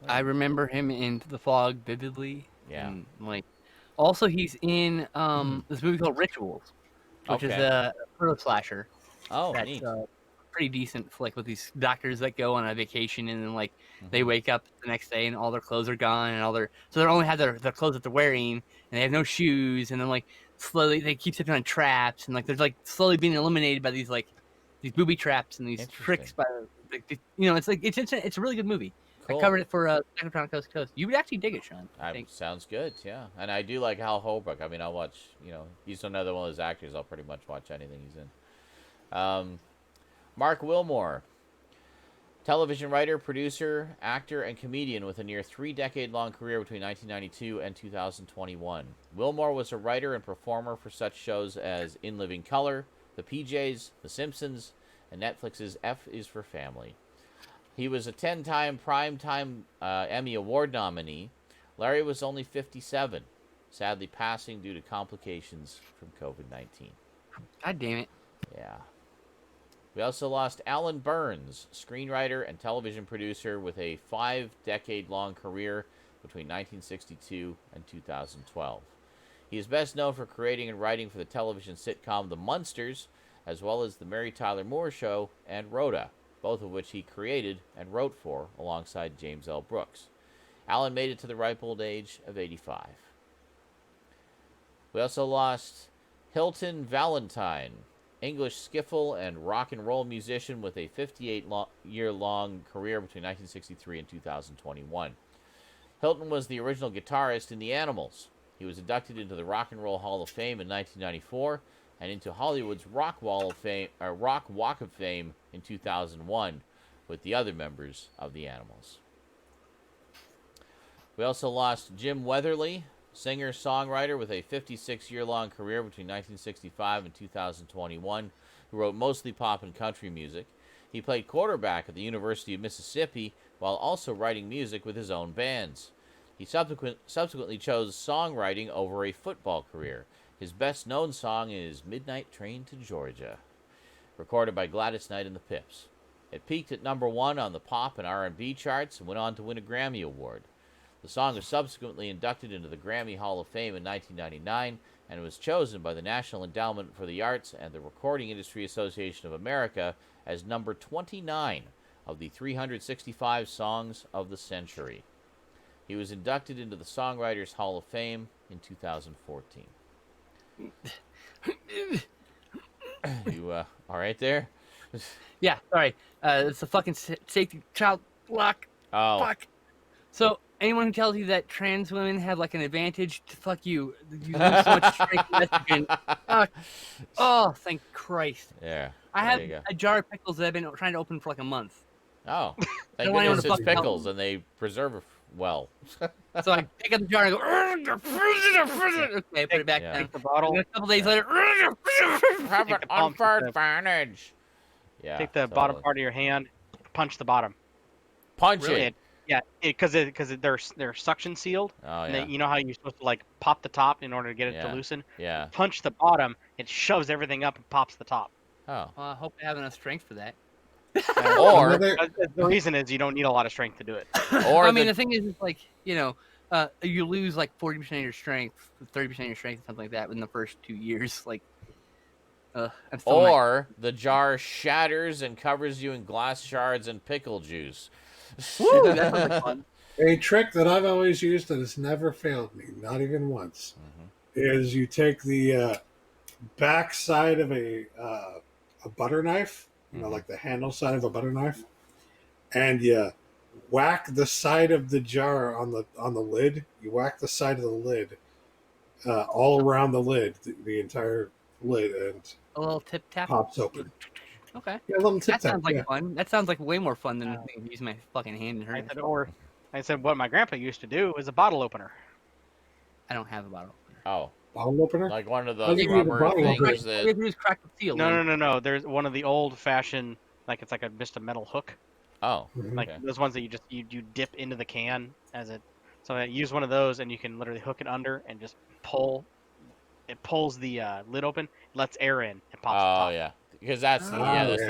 C: I remember him in The Fog vividly.
A: Yeah.
C: And, also, he's in this movie called Rituals, which is a thriller slasher.
A: Oh,
C: that's
A: neat.
C: Pretty decent flick with these doctors that go on a vacation and then they wake up the next day and all their clothes are gone and so they only have their clothes that they're wearing and they have no shoes and then slowly they keep stepping on traps and they're slowly being eliminated by these booby traps and these tricks by it's a really good movie. Cool. I covered it for Second Round Coast to Coast. You would actually dig it, Sean.
A: Sounds good, yeah. And I do like Hal Holbrook. I mean, I'll watch, he's another one of those actors I'll pretty much watch anything he's in. Mark Wilmore. Television writer, producer, actor, and comedian with a near 3-decade-long career between 1992 and 2021. Wilmore was a writer and performer for such shows as In Living Color, The PJs, The Simpsons, and Netflix's F is for Family. He was a 10-time Primetime Emmy Award nominee. Larry was only 57, sadly passing due to complications from COVID-19.
C: God damn it.
A: Yeah. We also lost Alan Burns, screenwriter and television producer with a 5-decade-long career between 1962 and 2012. He is best known for creating and writing for the television sitcom The Munsters, as well as The Mary Tyler Moore Show and Rhoda, both of which he created and wrote for alongside James L. Brooks. Alan made it to the ripe old age of 85. We also lost Hilton Valentine, English skiffle and rock and roll musician with a 58-year-long career between 1963 and 2021. Hilton was the original guitarist in The Animals. He was inducted into the Rock and Roll Hall of Fame in 1994 and into Hollywood's Rock Walk of Fame in 2001 with the other members of The Animals. We also lost Jim Weatherly, singer-songwriter with a 56-year-long career between 1965 and 2021, who wrote mostly pop and country music. He played quarterback at the University of Mississippi while also writing music with his own bands. He subsequently chose songwriting over a football career. His best-known song is Midnight Train to Georgia, recorded by Gladys Knight and the Pips. It peaked at number 1 on the pop and R&B charts and went on to win a Grammy Award. The song was subsequently inducted into the Grammy Hall of Fame in 1999 and was chosen by the National Endowment for the Arts and the Recording Industry Association of America as number 29 of the 365 songs of the century. He was inducted into the Songwriters Hall of Fame in 2014. You all right there?
C: Yeah, sorry. It's a fucking safety child lock.
A: Oh.
C: Fuck. So, anyone who tells you that trans women have like an advantage, fuck you. You lose so much strength and estrogen. Oh, thank Christ.
A: Yeah.
C: I have a jar of pickles that I've been trying to open for like a month.
A: Oh. Thank goodness it's pickles and they preserve well.
C: So I pick up the jar and I go, okay, put it back down.
E: Take the bottle.
C: A couple days later,
A: have an unfair advantage. Yeah.
E: Take the bottom part of your hand, punch the bottom.
A: Punch it.
E: Yeah, because they're suction sealed.
A: Oh, yeah.
E: And you know how you're supposed to like pop the top in order to get it to loosen?
A: Yeah.
E: Punch the bottom, it shoves everything up and pops the top.
A: Oh.
C: Well, I hope I have enough strength for that.
A: Or
E: the reason is you don't need a lot of strength to do it.
A: Or
C: I mean, the thing is, it's like, you know, you lose like 40% of your strength, 30% of your strength, something like that, in the first 2 years. Like,
A: or the jar shatters and covers you in glass shards and pickle juice.
C: Woo, that sounds like fun.
B: A trick that I've always used that has never failed me, not even once, is you take the back side of a butter knife, you know, like the handle side of a butter knife, and you whack the side of the jar on the lid. You whack the side of the lid all around the lid, the entire lid, and
C: a little tip tap
B: pops open.
C: Okay.
B: Yeah, a little tip
C: that
B: tap.
C: sounds like fun. That sounds like way more fun than using my fucking hand and hurt.
E: I said what my grandpa used to do was a bottle opener.
C: I don't have a bottle opener.
A: Oh.
B: Bottle opener?
A: Like one of those rubber things that...
C: Just crack the seal.
E: No. There's one of the old-fashioned, like it's like just a metal hook.
A: Oh.
E: Like those ones that you dip into the can as it. So I use one of those, and you can literally hook it under and just pull. It pulls the lid open, lets air in, and pops the top.
A: Oh, yeah. Because that's the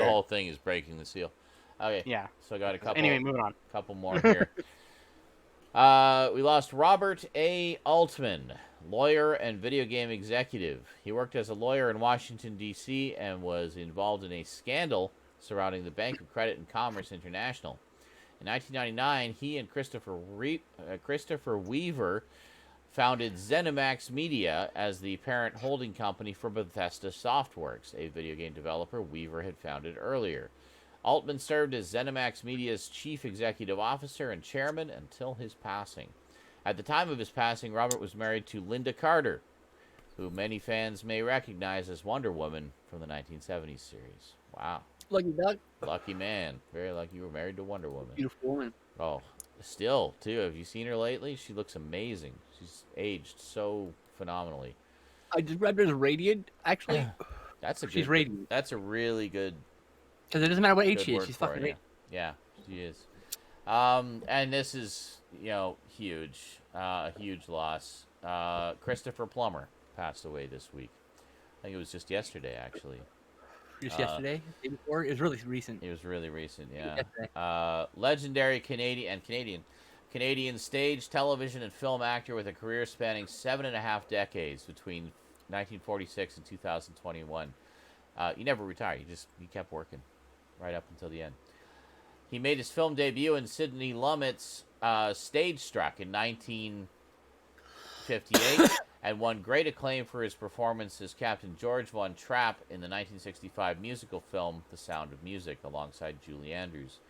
A: whole thing is breaking the seal. Okay.
E: Yeah.
A: So I got a couple.
E: Anyway, moving on.
A: Couple more here. We lost Robert A. Altman, lawyer and video game executive. He worked as a lawyer in Washington, D.C. and was involved in a scandal surrounding the Bank of Credit and Commerce International. In 1999, he and Christopher Weaver founded ZeniMax Media as the parent holding company for Bethesda Softworks, a video game developer Weaver had founded earlier. Altman served as ZeniMax Media's chief executive officer and chairman until his passing. At the time of his passing, Robert was married to Linda Carter, who many fans may recognize as Wonder Woman from the 1970s series. Wow.
C: Lucky duck.
A: Lucky man. Very lucky you were married to Wonder Woman.
C: Beautiful woman.
A: Oh, still, too. Have you seen her lately? She looks amazing. She's aged so phenomenally.
C: I just read her as radiant, actually. She's radiant.
A: That's a really good...
C: Because it doesn't matter what age she is. She's fucking radiant.
A: Yeah, she is. And this is, huge. A huge loss. Christopher Plummer passed away this week. I think it was just yesterday, actually.
C: Just yesterday? The day before? It was really recent.
A: It was really recent, yeah. Legendary Canadian stage, television, and film actor with a career spanning 7.5 decades between 1946 and 2021. He never retired. He kept working right up until the end. He made his film debut in Sidney Lumet's Stage Struck in 1958 and won great acclaim for his performance as Captain George Von Trapp in the 1965 musical film The Sound of Music alongside Julie Andrews.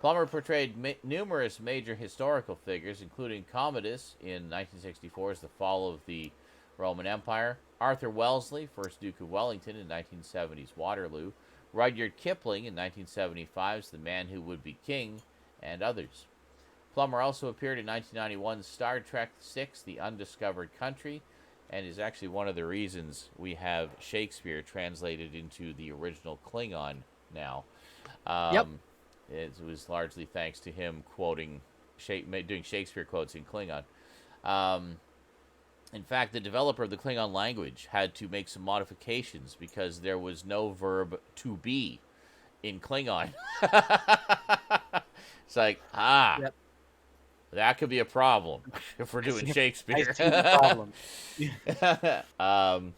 A: Plummer portrayed numerous major historical figures, including Commodus in 1964's The Fall of the Roman Empire, Arthur Wellesley, 1st Duke of Wellington in 1970's Waterloo, Rudyard Kipling in 1975's The Man Who Would Be King, and others. Plummer also appeared in 1991's Star Trek VI, The Undiscovered Country, and is actually one of the reasons we have Shakespeare translated into the original Klingon now.
C: Yep.
A: It was largely thanks to him doing Shakespeare quotes in Klingon. In fact, the developer of the Klingon language had to make some modifications because there was no verb to be in Klingon. It's like,
C: yep.
A: That could be a problem if we're doing Shakespeare.
E: I see the problem.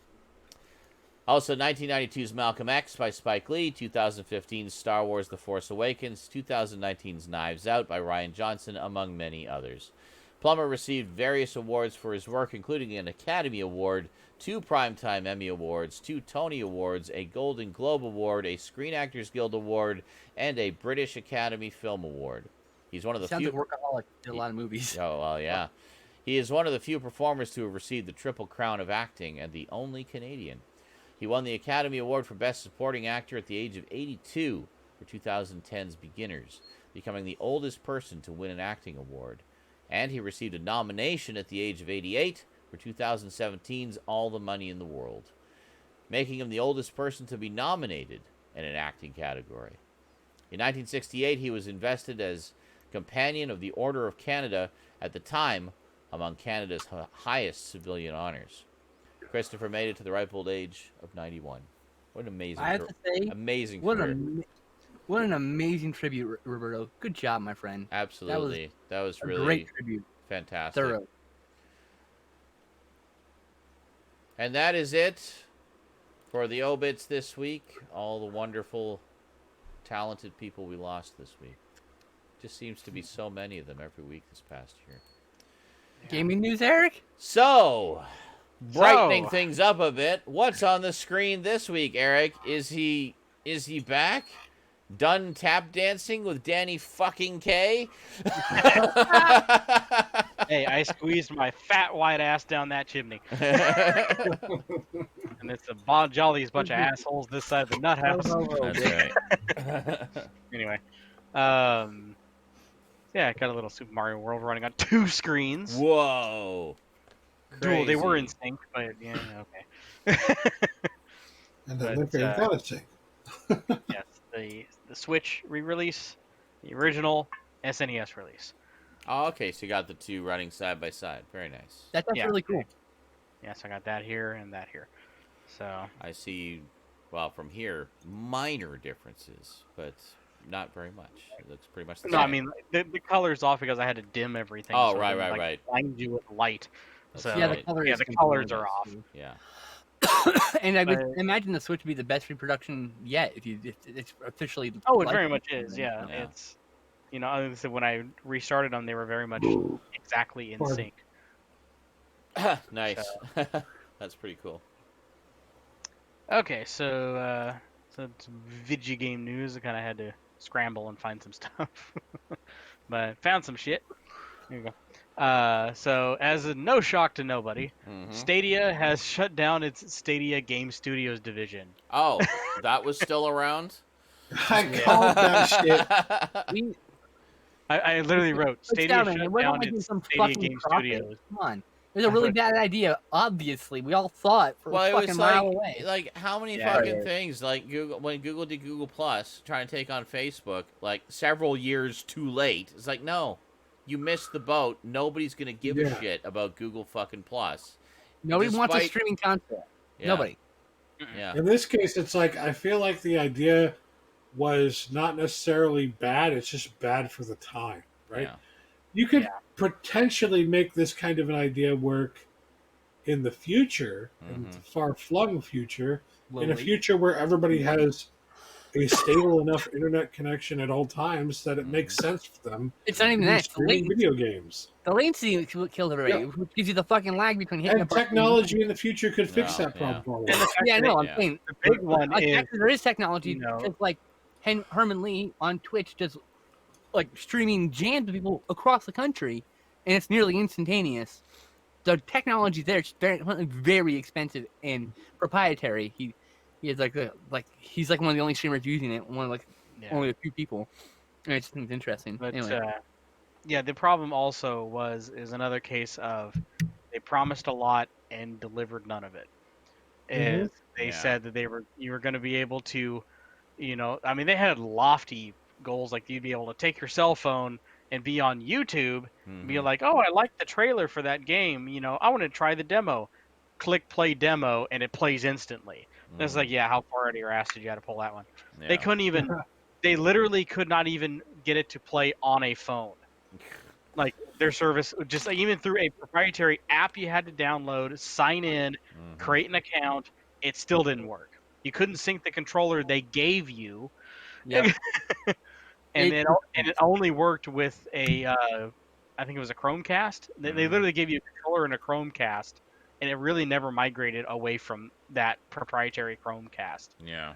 A: Also, 1992's Malcolm X by Spike Lee, 2015's Star Wars The Force Awakens, 2019's Knives Out by Rian Johnson, among many others. Plummer received various awards for his work, including an Academy Award, 2 Primetime Emmy Awards, 2 Tony Awards, a Golden Globe Award, a Screen Actors Guild Award, and a British Academy Film Award. He's one of the few...
C: Sounds like workaholic. Did a lot of movies.
A: Oh, well, yeah. He is one of the few performers to have received the Triple Crown of Acting and the only Canadian. He won the Academy Award for Best Supporting Actor at the age of 82 for 2010's Beginners, becoming the oldest person to win an acting award. And he received a nomination at the age of 88 for 2017's All the Money in the World, making him the oldest person to be nominated in an acting category. In 1968, he was invested as Companion of the Order of Canada, at the time among Canada's highest civilian honors. Christopher made it to the ripe old age of 91. What an amazing
C: I have to say,
A: amazing
C: what
A: career.
C: What an amazing tribute, Roberto. Good job, my friend.
A: Absolutely. That was really
C: great tribute.
A: Fantastic.
C: Thorough.
A: And that is it for the obits this week. All the wonderful, talented people we lost this week. Just seems to be so many of them every week this past year.
C: Gaming news, Eric?
A: So, brightening things up a bit, what's on the screen this week, Eric? Is he back? Done tap dancing with Danny fucking K?
E: Hey, I squeezed my fat white ass down that chimney. And it's a jolliest bunch of assholes this side of the nut house.
A: That's
E: right. Anyway. Yeah, I got a little Super Mario World running on 2 screens.
A: Whoa.
E: Dual, they were in sync, but yeah, okay.
B: And then they're got to sync.
E: Yes, the Switch re-release, the original SNES release.
A: Oh, okay, so you got the 2 running side by side. Very nice.
C: That's really cool.
E: Yeah, so I got that here and that here. So
A: I see, well, from here, minor differences, but not very much. It looks pretty much the same.
E: No, I mean, the color's off because I had to dim everything.
A: Oh,
E: so
A: right.
E: Blind you with light.
A: That's
E: So
C: yeah,
A: right.
C: the
E: colors are off.
A: Yeah.
C: And I would imagine the Switch would be the best reproduction yet if it's officially.
E: Oh, it very much is. Yeah, it's other than when I restarted them, they were very much exactly in sync.
A: Nice. That's pretty cool.
E: Okay, so it's video game news. I kind of had to scramble and find some stuff, but found some shit. Here you go. So, as a no shock to nobody, Stadia has shut down its Stadia Game Studios division.
A: Oh, that was still around?
B: I called that shit.
E: I literally wrote Stadia shut down its Stadia Game Studios.
C: Come on. It was a really bad idea, obviously. We all saw it from a fucking mile away.
A: Like, how many fucking things, like, when Google did Google Plus, trying to take on Facebook, like, several years too late. It's like, no, you missed the boat. Nobody's going to give a shit about Google fucking Plus.
C: Nobody wants a streaming content. Nobody.
A: Yeah.
B: In this case, it's like, I feel like the idea was not necessarily bad. It's just bad for the time, right?
A: Yeah.
B: You could potentially make this kind of an idea work in the future, in the far-flung future, in a future where everybody has a stable enough internet connection at all times that it makes sense for them.
C: It's not even that.
B: Streaming video games.
C: The latency killed everybody. It gives you the fucking lag between hitting
B: and technology in the future could fix that problem.
C: Yeah, no, I'm saying
E: the big one is
C: there is technology. Because like Herman Lee on Twitch does like streaming jams of people across the country, and it's nearly instantaneous. The technology there is very expensive and proprietary. He is he's like one of the only streamers using it. One of only a few people. And I just think it's interesting.
E: But
C: anyway.
E: the problem also is another case of they promised a lot and delivered none of it. Is they said that you were going to be able to, I mean, they had lofty goals, like you'd be able to take your cell phone and be on YouTube and be like, oh, I like the trailer for that game, I want to try the demo. Click play demo and it plays instantly. It's like, how far out of your ass did you have to pull that one? They couldn't even they literally could not even get it to play on a phone. Like their service, just like, even through a proprietary app you had to download, sign in, create an account, it still didn't work. You couldn't sync the controller they gave you.
C: Yep.
E: And it only worked with a, I think it was a Chromecast. They literally gave you a controller and a Chromecast, and it really never migrated away from that proprietary Chromecast.
A: Yeah.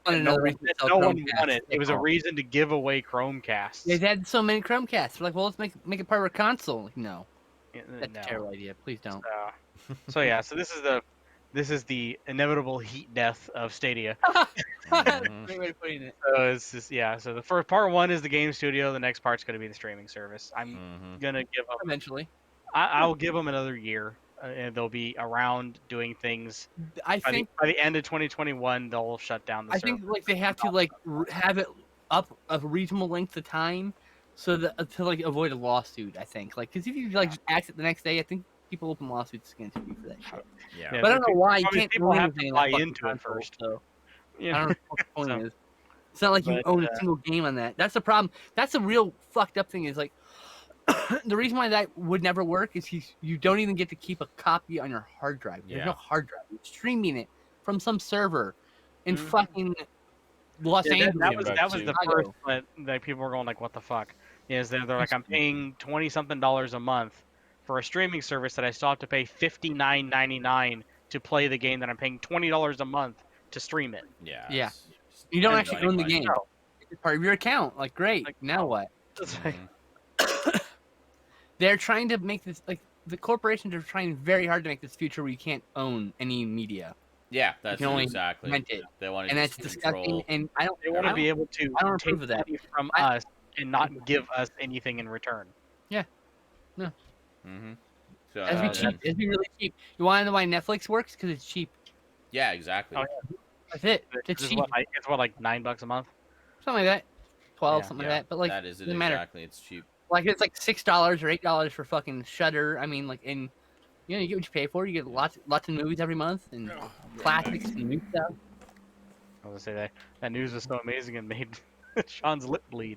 E: No one wanted. It was a reason to give away Chromecasts.
C: They had so many Chromecasts. We're like, well, let's make it part of our console. Like, no, that's a terrible idea. Please don't.
E: So this is the inevitable heat death of Stadia.
C: Great way of putting it.
E: So it's just So the first part one is the game studio. The next part's going to be the streaming service. I'm gonna give up
C: eventually.
E: I'll give them another year. And they'll be around doing things.
C: I think
E: by the end of 2021, they'll shut down the server.
C: I think like they have to have it up a reasonable length of time, so that to avoid a lawsuit. I think because if you just act it the next day, I think people open lawsuits against you for that shit.
A: Yeah.
C: But I don't know why you can't.
E: People have to buy into it first.
C: So I don't know what the point is. It's not like you own a single game on that. That's the problem. That's a real fucked up thing. Is like. The reason why that would never work is you don't even get to keep a copy on your hard drive. There's no hard drive. You're streaming it from some server in fucking Los Angeles.
E: That was the first that people were going like, what the fuck? Is they're like, I'm paying $20-something a month for a streaming service that I still have to pay $59.99 to play the game that I'm paying $20 a month to stream it.
C: Yeah. You don't actually own the game. It's part of your account. Like, great. Now what? They're trying to make this the corporations are trying very hard to make this future where you can't own any media.
A: Yeah, that's
C: only
A: exactly.
C: Rent it.
A: They want to
C: and that's disgusting. And
E: they want to be able to take money from us and not give us anything in return.
C: Yeah. No.
A: So
C: it'd be cheap. It'd be really cheap. You want to know why Netflix works? Because it's cheap.
A: Yeah, exactly.
C: Oh, yeah. That's it. It's cheap.
E: It's what, like $9 a month?
C: Something like that. 12, something like that. But like,
A: that is it
C: doesn't
A: exactly.
C: Matter.
A: It's cheap.
C: Like it's like $6 or $8 for fucking Shudder. I mean, like, and you get what you pay for. You get lots of movies every month and classics and new stuff.
E: I was gonna say that news was so amazing and made Sean's lip bleed.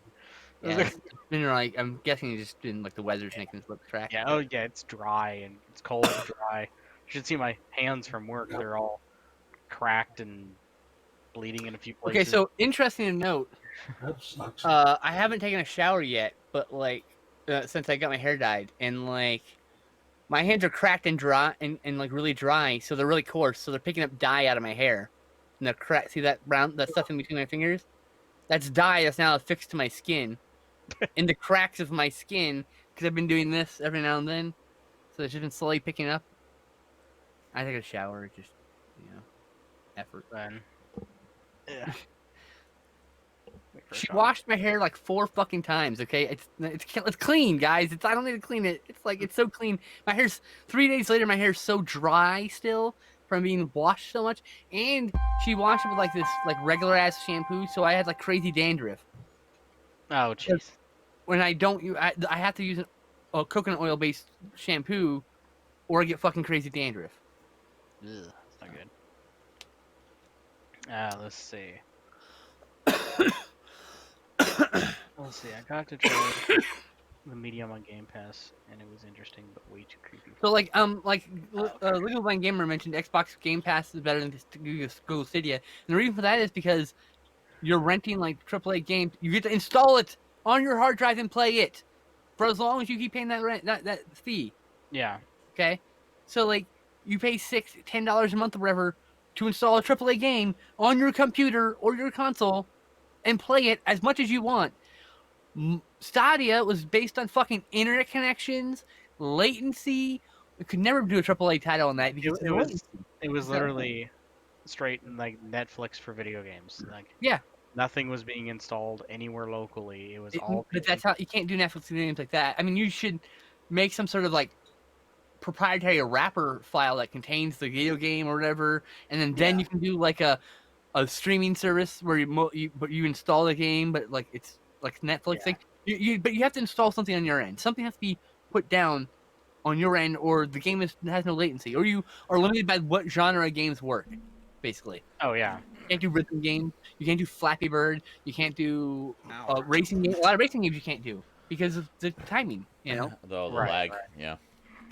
C: Yeah, I'm guessing he's just been the weather's making his lip crack.
E: Yeah. Oh yeah, it's dry and it's cold and dry. You should see my hands from work. They're all cracked and bleeding in a few places.
C: Okay, so interesting to note.
B: That sucks.
C: I haven't taken a shower yet, but since I got my hair dyed, and my hands are cracked and dry and really dry, so they're really coarse. So they're picking up dye out of my hair, and they're cracked. See that brown, that stuff in between my fingers? That's dye that's now affixed to my skin, in the cracks of my skin, because I've been doing this every now and then, so it's just been slowly picking up. I take a shower, just effort.
E: Then, yeah.
C: She washed my hair like 4 fucking times. Okay, it's clean, guys. I don't need to clean it. It's so clean. My hair's 3 days later. My hair's so dry still from being washed so much, and she washed it with like this like regular ass shampoo, so I had like crazy dandruff.
E: Oh jeez.
C: When I don't, I have to use a coconut oil based shampoo, or I get fucking crazy dandruff.
E: Ugh, that's not good. Let's see. Let's see. I got to try the Medium on Game Pass, and it was interesting, but way too creepy.
C: So Legal Blind Gamer mentioned Xbox Game Pass is better than Google Stadia, and the reason for that is because you're renting like AAA games. You get to install it on your hard drive and play it for as long as you keep paying that fee.
E: Yeah.
C: Okay. So like you pay $10 a month or whatever to install a AAA game on your computer or your console and play it as much as you want. Stadia was based on fucking internet connections, latency. We could never do a AAA title on that because
E: it was literally straight like Netflix for video games. Like nothing was being installed anywhere locally. It was all.
C: But that's how you can't do Netflix games like that. I mean, you should make some sort of like proprietary wrapper file that contains the video game or whatever, and then you can do like a streaming service where you install the game, but like it's like Netflix. Like but you have to install something on your end. Something has to be put down on your end, or the game has no latency, or you are limited by what genre of games work. Basically.
E: Oh yeah.
C: You can't do rhythm games. You can't do Flappy Bird. You can't do racing games. A lot of racing games you can't do because of the timing. The
A: lag. Right. Yeah.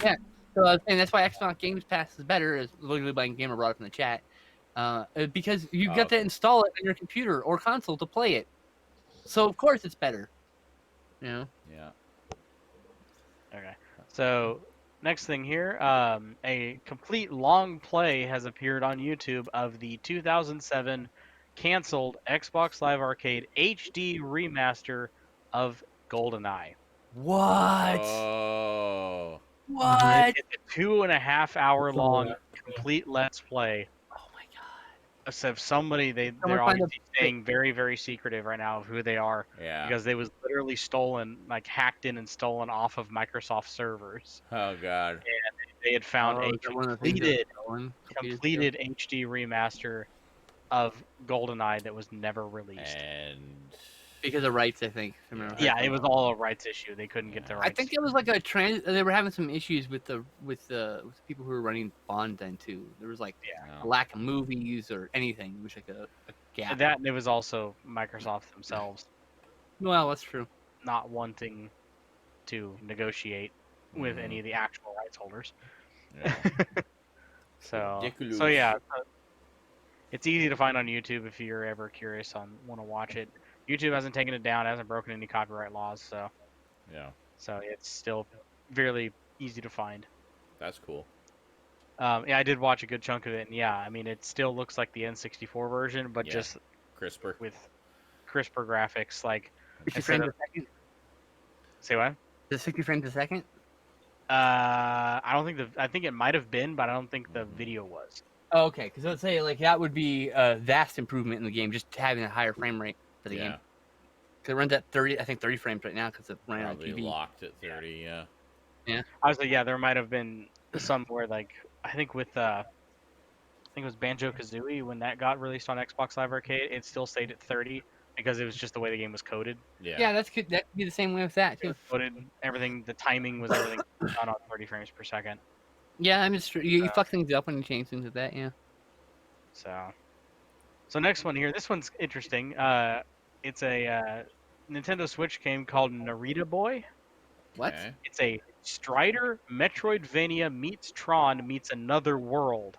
C: Yeah. So and that's why Xbox Games Pass is better, as Legally Blind Gamer brought up in the chat, because you got to install it on your computer or console to play it. So of course it's better.
A: Yeah.
E: Okay. So next thing here, a complete long play has appeared on YouTube of the 2007 canceled Xbox Live Arcade HD remaster of GoldenEye.
C: What?
A: Oh.
C: What?
E: It's a 2.5 hour long complete Let's Play.
C: Oh my god!
E: So if somebody they're obviously staying very, very secretive right now of who they are.
A: Yeah.
E: Because they was literally stolen, like hacked in and stolen off of Microsoft servers.
A: Oh god.
E: And they had found a completed HD remaster of GoldenEye that was never released.
A: And
C: because of rights, I think.
E: Yeah, it was all a rights issue. They couldn't get the rights.
C: I think it was like they were having some issues with the people who were running Bond then too. There was like a lack of movies or anything. It was like a gap.
E: That and it was also Microsoft themselves.
C: Well, that's true.
E: Not wanting to negotiate with any of the actual rights holders.
A: Yeah.
E: So yeah, it's easy to find on YouTube if you're ever curious on want to watch it. YouTube hasn't taken it down, hasn't broken any copyright laws, so so it's still fairly easy to find.
A: That's cool.
E: I did watch a good chunk of it, and I mean it still looks like the N64 version, but just
A: crisper
E: with crisper graphics. Like
C: 60 frames a second.
E: Say what?
C: The 60 frames a second?
E: I don't think I think it might have been, but I don't think the video was.
C: Oh, okay, because I would say like that would be a vast improvement in the game, just having a higher frame rate for the game. Because it runs at 30 frames right now because it's running on TV.
A: Locked at 30.
C: Yeah.
E: Obviously, there might have been some where like I think with I think it was Banjo-Kazooie when that got released on Xbox Live Arcade, it still stayed at 30 because it was just the way the game was coded.
C: Yeah, that could be the same way with that too.
E: Coded everything. The timing was everything done on 30 frames per second.
C: Yeah, I mean, you fuck things up when you change things like that. Yeah.
E: So next one here. This one's interesting. It's a Nintendo Switch game called Narita Boy.
C: What?
A: Okay.
E: It's a Strider Metroidvania meets Tron meets Another World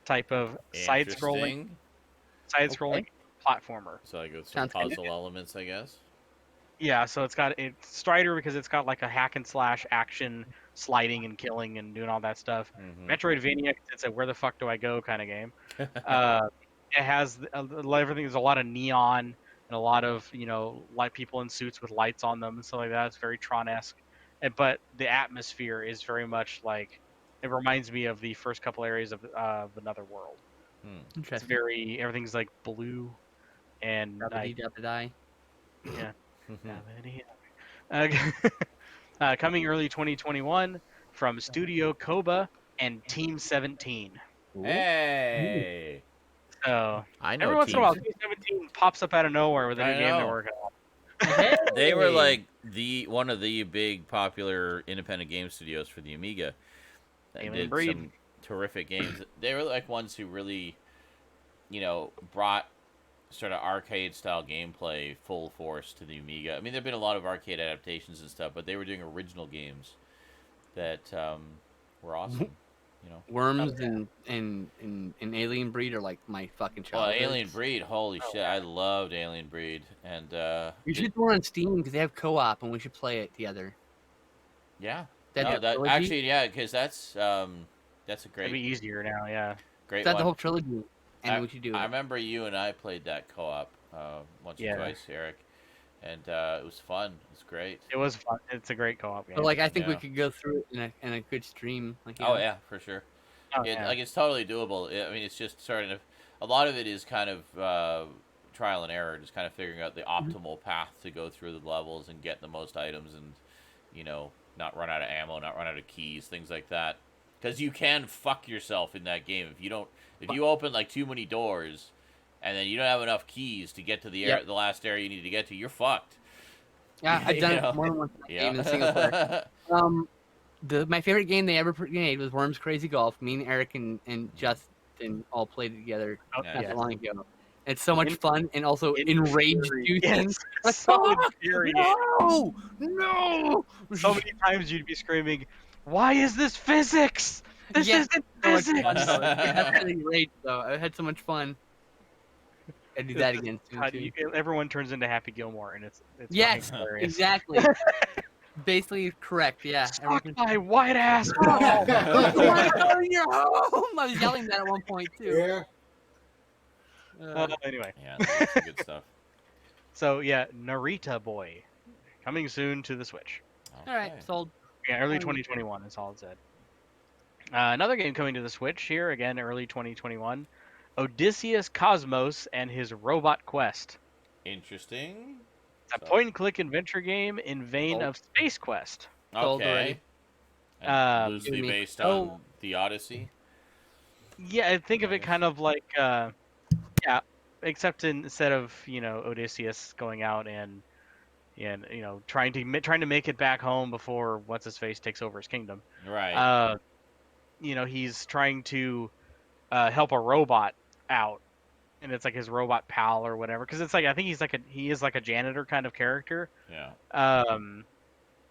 E: type of side-scrolling platformer.
A: So like with some puzzle elements, I guess.
E: Yeah, so it's Strider because it's got like a hack and slash action, sliding and killing and doing all that stuff. Metroidvania, it's a where the fuck do I go kind of game. It has everything. There's a lot of neon and a lot of like people in suits with lights on them and stuff like that. It's very Tron-esque. but the atmosphere is very much like it reminds me of the first couple areas of Another World. It's very everything's like blue and
C: die.
E: Yeah. Coming early 2021 from Studio Koba and Team 17.
A: Hey.
E: So
A: I know
E: every once in a while,
A: Team
E: Team 17 pops up out of nowhere with a new game they're working on.
A: They were like one of the big popular independent game studios for the Amiga. That did some terrific games. They were like ones who really, brought sort of arcade style gameplay full force to the Amiga. I mean, there've been a lot of arcade adaptations and stuff, but they were doing original games that were awesome.
C: Worms and Alien Breed are like my fucking childhood.
A: Well, Alien Breed, holy shit! I loved Alien Breed, and
C: you should go on Steam because they have co-op, and we should play it together.
A: Yeah, actually, yeah, because that's a great.
E: It'd be easier now, yeah.
A: Great.
C: That's the whole trilogy, and we should do it.
A: I remember you and I played that co-op once or twice, Eric, and it was fun. It was great.
E: It was fun. It's a great co-op game.
C: But I think we could go through it in a good stream.
A: Yeah, for sure. It's totally doable. I mean, it's just starting to. A lot of it is kind of trial and error, just kind of figuring out the optimal path to go through the levels and get the most items, and not run out of ammo, not run out of keys, things like that. Because you can fuck yourself in that game if you open like too many doors, and then you don't have enough keys to get to the last area you need to get to, you're fucked.
C: Yeah, I've done it more than one game in single player. My favorite game they ever made was Worms Crazy Golf. Me and Eric and Justin all played it together not that long ago. It's so much fun and also enrage-inducing.
E: It's so infuriating.
C: No!
E: So many times you'd be screaming, "Why is this physics? This isn't physics!"
C: That's really great, though. I had so much fun. I'd do that again soon, too.
E: Everyone turns into Happy Gilmore, and it's
C: yes, exactly. Basically correct, yeah.
E: Suck my white ass.
C: In your home. I was yelling that at one point too.
E: Yeah. Anyway.
A: Yeah, that's good stuff.
E: So yeah, Narita Boy, coming soon to the Switch.
C: Okay. All right, sold.
E: Yeah, early 2021 is all it said. Another game coming to the Switch here again, early 2021. Odysseus Cosmos and his Robot Quest.
A: Interesting.
E: It's a point-and-click adventure game in vein of Space Quest.
A: Okay. Loosely based on the Odyssey.
E: Yeah, I think of it kind of like, except instead of Odysseus going out and trying to make it back home before what's his face takes over his kingdom.
A: Right.
E: He's trying to help a robot out. And it's like his robot pal or whatever, because it's like I think he is like a janitor kind of character.
A: Yeah.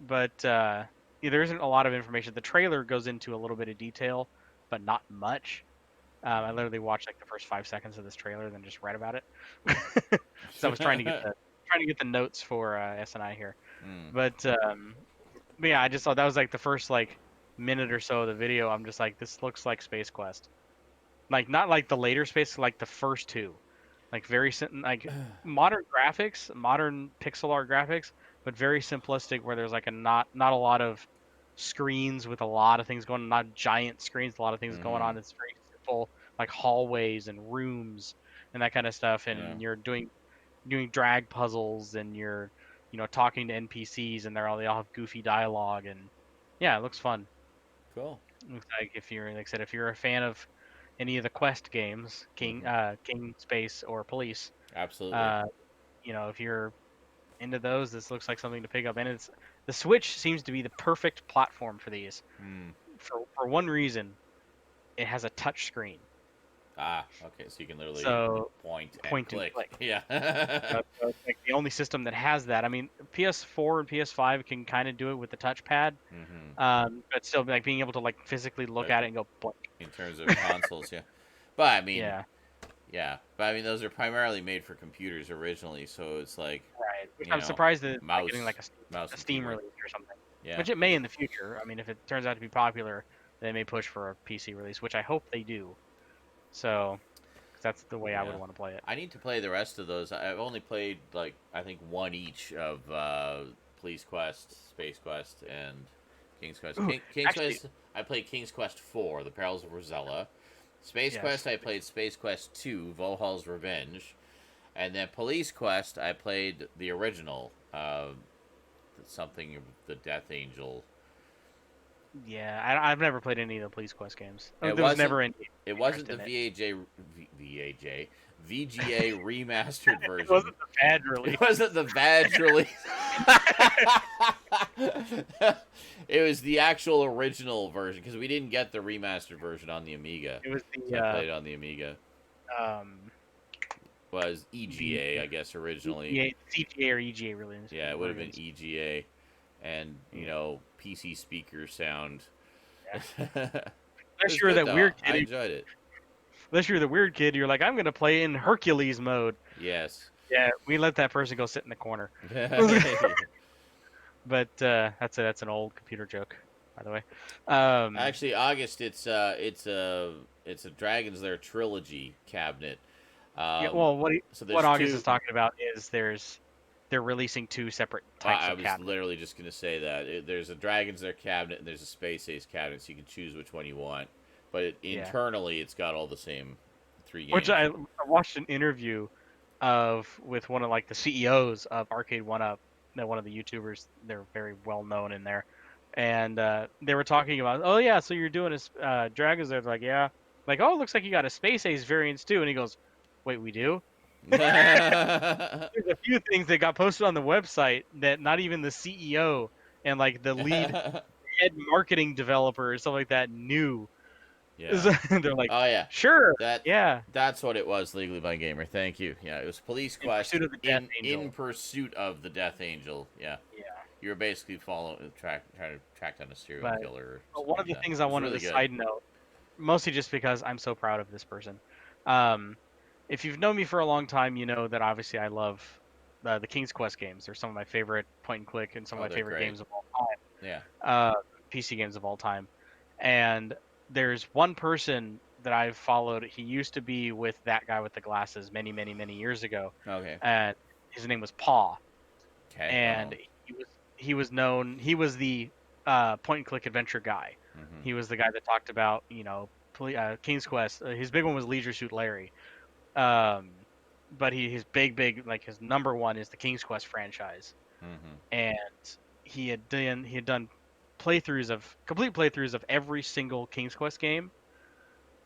E: But there isn't a lot of information. The trailer goes into a little bit of detail, but not much. I literally watched like the first 5 seconds of this trailer, then just read about it. So I was trying to get the notes for SNI here. But yeah, I just thought that was like the first like minute or so of the video. I'm just like, this looks like Space Quest. Like not like the later Space, like the first two, like like modern graphics, modern pixel art graphics, but very simplistic. Where there's like not a lot of screens with a lot of things going on, not giant screens, a lot of things going on. It's very simple, like hallways and rooms and that kind of stuff. And you're doing drag puzzles and you're talking to NPCs and they all have goofy dialogue and yeah, it looks fun.
A: Cool.
E: Looks like if you're a fan of any of the Quest games, King Space or Police.
A: Absolutely.
E: If you're into those, this looks like something to pick up. And the Switch seems to be the perfect platform for these. For one reason, it has a touch screen.
A: Okay, so you can literally point and click. Yeah.
E: So it's like the only system that has that. I mean, PS4 and PS5 can kind of do it with the touchpad, but still, like being able to like physically look at it and go blink.
A: In terms of consoles, yeah. But I mean, But I mean, those are primarily made for computers originally, so it's like.
E: Right. Which I'm surprised that it's not getting like a Steam release or something. Yeah. Which it may in the future. I mean, if it turns out to be popular, they may push for a PC release, which I hope they do. So, that's the way I would want to play it.
A: I need to play the rest of those. I've only played like I think one each of Police Quest, Space Quest, and King's Quest.
E: Ooh,
A: King's Quest. I played King's Quest 4, The Perils of Rosella. Space Quest. I played Space Quest 2, Valhalla's Revenge, and then Police Quest. I played the original, something of the Death Angel.
E: Yeah, I've never played any of the Police Quest games.
A: It
E: was never any.
A: It wasn't the VGA remastered version.
E: It wasn't the bad release.
A: It wasn't the bad release. It was the actual original version because we didn't get the remastered version on the Amiga.
E: It was the
A: so I played it on the Amiga. Was EGA, I guess, originally.
E: CGA or EGA release.
A: Yeah, it would have been EGA, and PC speaker sound.
E: Yeah. Unless you were that weird kid.
A: I enjoyed it.
E: Unless you're the weird kid, you're like, I'm gonna play in Hercules mode.
A: Yes.
E: Yeah, we let that person go sit in the corner. But that's an old computer joke, by the way.
A: Actually, August, it's a Dragon's Lair trilogy cabinet.
E: Yeah, well, what August is talking about is they're releasing 2 separate types of cabinets.
A: I was literally just going to say that. There's a Dragon's Lair cabinet and there's a Space Ace cabinet, so you can choose which one you want. But internally, it's got all the same 3 games.
E: Which I watched an interview with one of like the CEOs of Arcade 1UP, one of the YouTubers. They're very well known in there, and they were talking about, oh yeah, so you're doing a Dragon's Lair. Like, yeah, like, oh, it looks like you got a Space Ace variants too, and he goes, wait, we do? There's a few things that got posted on the website that not even the CEO and like the lead head marketing developer or something like that knew.
A: Yeah.
E: They're like,
A: oh yeah,
E: sure,
A: yeah. That's what it was. Legally by Gamer. Thank you. Yeah, it was Police Quest in pursuit of the Death Angel. Yeah. Yeah. You were basically trying to track down a serial killer.
E: But one of the things I wanted to side note, mostly just because I'm so proud of this person. If you've known me for a long time, you know that obviously I love the King's Quest games. They're some of my favorite point and click and some of my favorite games of all time.
A: Yeah.
E: PC games of all time. And there's one person that I've followed. He used to be with that guy with the glasses many, many, many years ago.
A: Okay.
E: And his name was Paw.
A: Okay.
E: And he was known. He was the point and click adventure guy. Mm-hmm. He was the guy that talked about King's Quest. His big one was Leisure Suit Larry. But his big like his number one is the King's Quest franchise. Mm-hmm. And he had done complete playthroughs of every single King's Quest game,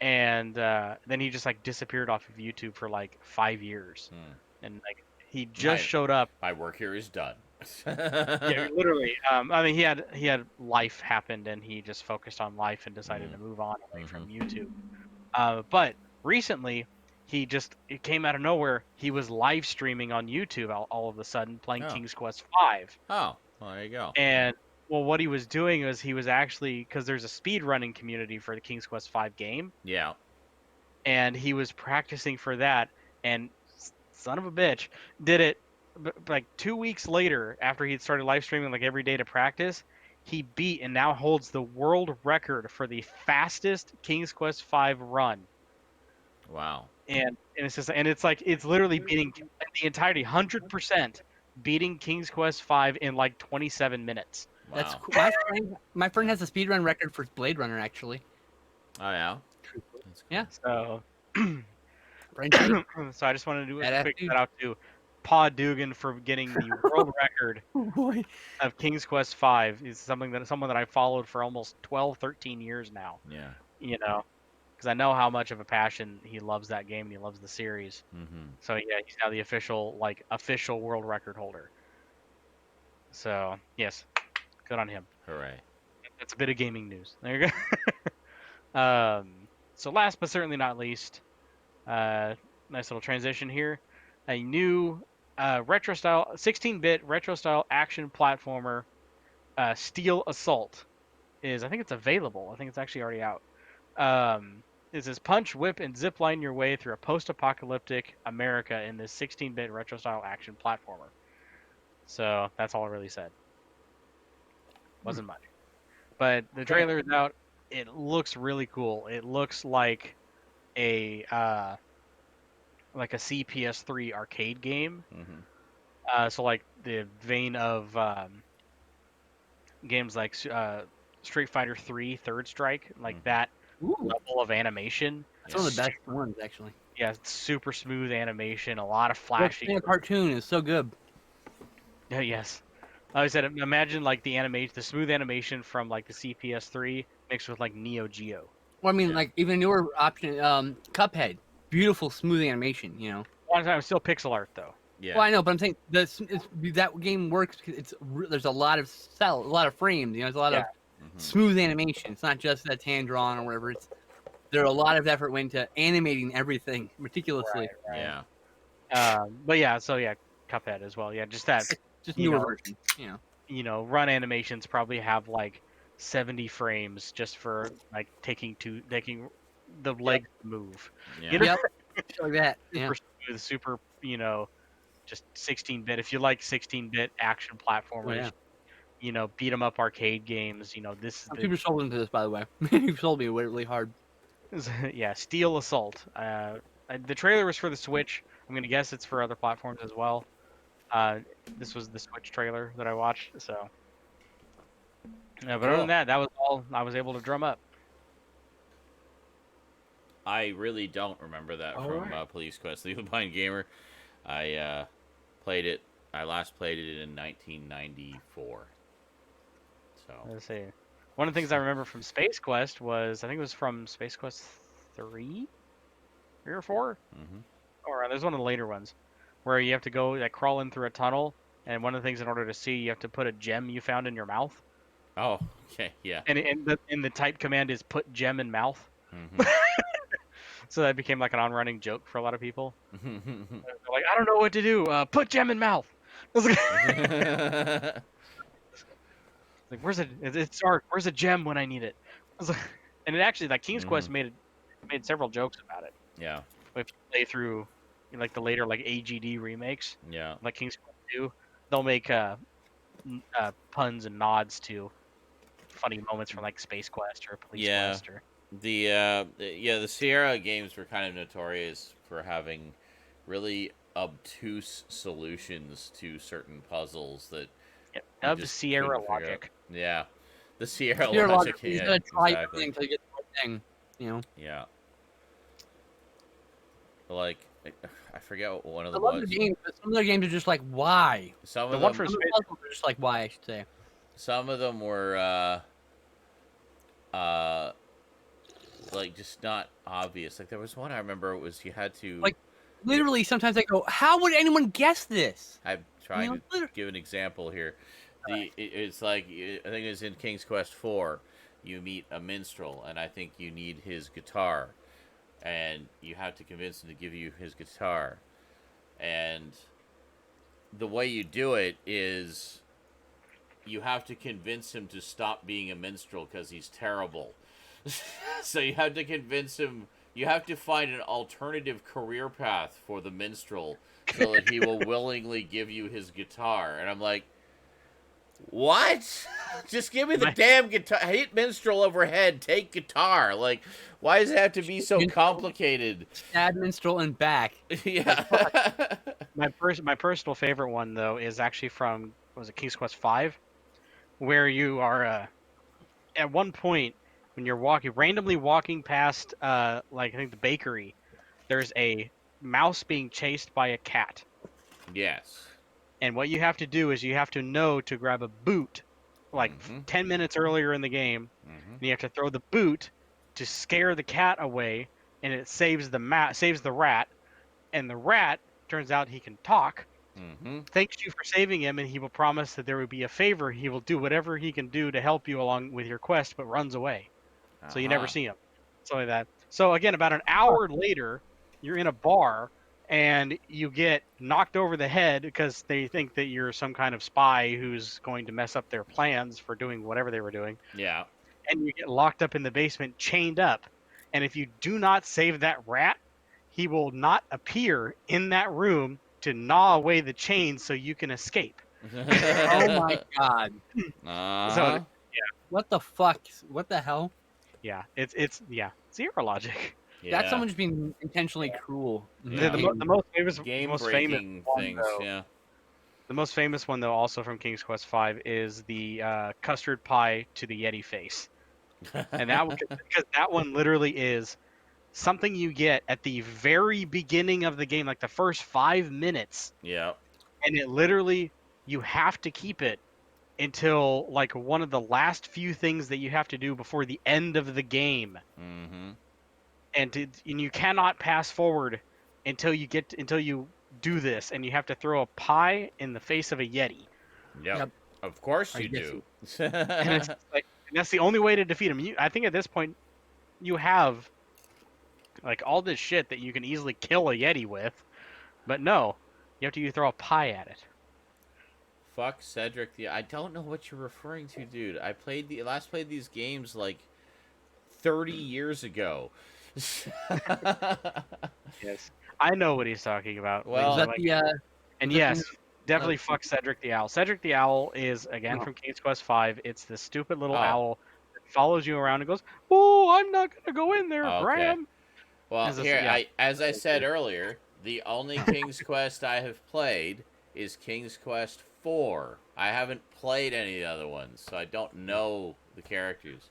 E: and then he just like disappeared off of YouTube for like 5 years, and like he just showed up.
A: My work here is done.
E: Yeah, literally. I mean, he had life happened, and he just focused on life and decided to move on away from YouTube. But recently, it came out of nowhere. He was live streaming on YouTube all of a sudden, playing King's Quest 5.
A: Oh, well, there you go.
E: And what he was doing was he was actually, because there's a speed running community for the King's Quest 5 game.
A: Yeah.
E: And he was practicing for that, and son of a bitch, did it like 2 weeks later after he had started live streaming like every day to practice. He beat and now holds the world record for the fastest King's Quest 5 run.
A: Wow.
E: And it's literally beating the entirety 100%, beating King's Quest 5 in like 27 minutes.
A: Wow.
C: That's cool. My friend has a speedrun record for Blade Runner, actually.
A: Oh yeah.
E: That's cool. Yeah. So
C: so
E: I just wanted to do a quick shout out to Paw Dugan for getting the world record of King's Quest 5. He's someone that I followed for almost 12, 13 years now.
A: Yeah.
E: You know, because I know how much of a passion he loves that game and he loves the series. Mm-hmm. So yeah, he's now the official world record holder. So yes, good on him.
A: Hooray!
E: That's a bit of gaming news. There you go. So last but certainly not least, nice little transition here. A new retro style, 16-bit retro style action platformer, Steel Assault, I think it's available. I think it's actually already out. This is punch, whip, and zipline your way through a post-apocalyptic America in this 16-bit retro style action platformer. So that's all I really said. Wasn't much. But the trailer is out. It looks really cool. It looks like a CPS3 arcade game. Mm-hmm. So like the vein of games like Street Fighter 3 Third Strike, like that level of animation.
C: That's one of the best ones, actually.
E: Yeah, it's super smooth animation, a lot of flashing.
C: The cartoon is so good.
E: Yeah, yes. I said, imagine like the smooth animation from like the CPS3 mixed with like Neo Geo.
C: Well, I mean, like even newer option, Cuphead, beautiful smooth animation. You know.
E: A lot of times, still pixel art though.
A: Yeah.
C: Well, I know, but I'm saying that game works because there's a lot of frames. You know, there's a lot of smooth animation. It's not just that's hand drawn or whatever. There are a lot of effort went into animating everything meticulously.
E: Right. Yeah. But yeah, so yeah, Cuphead as well. Yeah, just
C: newer version.
E: You know, run animations probably have like 70 frames just for like taking the legs move.
A: Yeah.
E: You know?
C: Yep. Like that.
E: Super smooth, super, just 16-bit. If you like 16-bit action platformers, beat 'em up arcade games, this is
C: people sold into this, by the way. You sold me really hard.
E: Yeah, Steel Assault. The trailer was for the Switch. I'm gonna guess it's for other platforms as well. This was the Switch trailer that I watched, so. Yeah, but other than that was all I was able to drum up.
A: I really don't remember that from Police Quest: Leave Behind Gamer. I played it. I last played it in 1994. So.
E: Let's see. One of the things I remember from Space Quest was, I think it was from Space Quest 3 or 4?
A: Mm-hmm.
E: Or there's one of the later ones where you have to go, like, crawl in through a tunnel, and one of the things in order to see, you have to put a gem you found in your mouth.
A: Oh, okay, yeah.
E: And the type command is put gem in mouth.
A: Mm-hmm.
E: So that became like an on-running joke for a lot of people. They're like, I don't know what to do. Put gem in mouth. Like, where's it? It's dark. Where's a gem when I need it? And it actually, like, King's Quest made several jokes about it.
A: Yeah.
E: If you play through, like, the later, like, AGD remakes,
A: yeah,
E: like King's Quest 2, they'll make puns and nods to funny moments from, like, Space Quest or Police Quest. Or...
A: The Sierra games were kind of notorious for having really obtuse solutions to certain puzzles that.
E: Dubbed Sierra Logic.
A: Yeah, the Sierra Logic.
C: You gotta try everything until you get the right thing,
A: Yeah. Like, I forget what one of them
C: was. Some of their games are just like, why?
A: Some of them
C: are just like, why, I should say.
A: Some of them were, like, just not obvious. Like, there was one I remember, it was you had to...
C: Like, literally, sometimes I go, how would anyone guess this?
A: I'm trying to give an example here. It's like, I think it was in King's Quest 4, you meet a minstrel, and I think you need his guitar. And you have to convince him to give you his guitar. And the way you do it is you have to convince him to stop being a minstrel because he's terrible. So you have to convince him, you have to find an alternative career path for the minstrel so that he will willingly give you his guitar. And I'm like, what? Just give me the damn guitar. I hate minstrel overhead. Take guitar. Like, why does it have to be so complicated?
C: Add minstrel and back.
A: Yeah.
E: My personal favorite one, though, is actually from, was it King's Quest 5? Where you are, at one point, when you're randomly walking past, like, I think the bakery, there's a mouse being chased by a cat.
A: Yes.
E: And what you have to do is you have to know to grab a boot, like 10 minutes earlier in the game, and you have to throw the boot to scare the cat away, and it saves the rat, and the rat, turns out he can talk, thanks you for saving him, and he will promise that there will be a favor. He will do whatever he can do to help you along with your quest, but runs away. So you never see him. Something like that. So again, about an hour later, you're in a bar, and you get knocked over the head because they think that you're some kind of spy who's going to mess up their plans for doing whatever they were doing.
A: Yeah.
E: And you get locked up in the basement, chained up. And if you do not save that rat, he will not appear in that room to gnaw away the chains so you can escape.
C: Oh my god.
E: So,
C: what the fuck? What the hell?
E: Yeah, it's Zero Logic.
A: Yeah.
C: That's someone just being intentionally cruel.
E: Yeah. The most famous
A: game-breaking
E: one,
A: things,
E: though,
A: yeah.
E: The most famous one, though, also from King's Quest V, is the custard pie to the Yeti face, and that because that one literally is something you get at the very beginning of the game, like the first 5 minutes.
A: Yeah.
E: And it literally, you have to keep it until like one of the last few things that you have to do before the end of the game.
A: Mm-hmm.
E: And you cannot pass forward until you do this, and you have to throw a pie in the face of a Yeti.
A: Yep. Of course
C: I
A: you
C: guess
A: do.
E: And it's like, and that's the only way to defeat him. I think at this point, you have like all this shit that you can easily kill a Yeti with, but no, you have to throw a pie at it.
A: Fuck Cedric. I don't know what you're referring to, dude. I last played these games like 30 years ago.
E: Yes, I know what he's talking about.
A: Well,
C: is that the
E: and yes, definitely fuck Cedric the Owl. Cedric the Owl is again from King's Quest V. It's the stupid little owl that follows you around and goes, "Oh, I'm not gonna go in there, Graham."
A: Well, as I said earlier, the only King's Quest I have played is King's Quest 4. I haven't played any of the other ones, so I don't know the characters.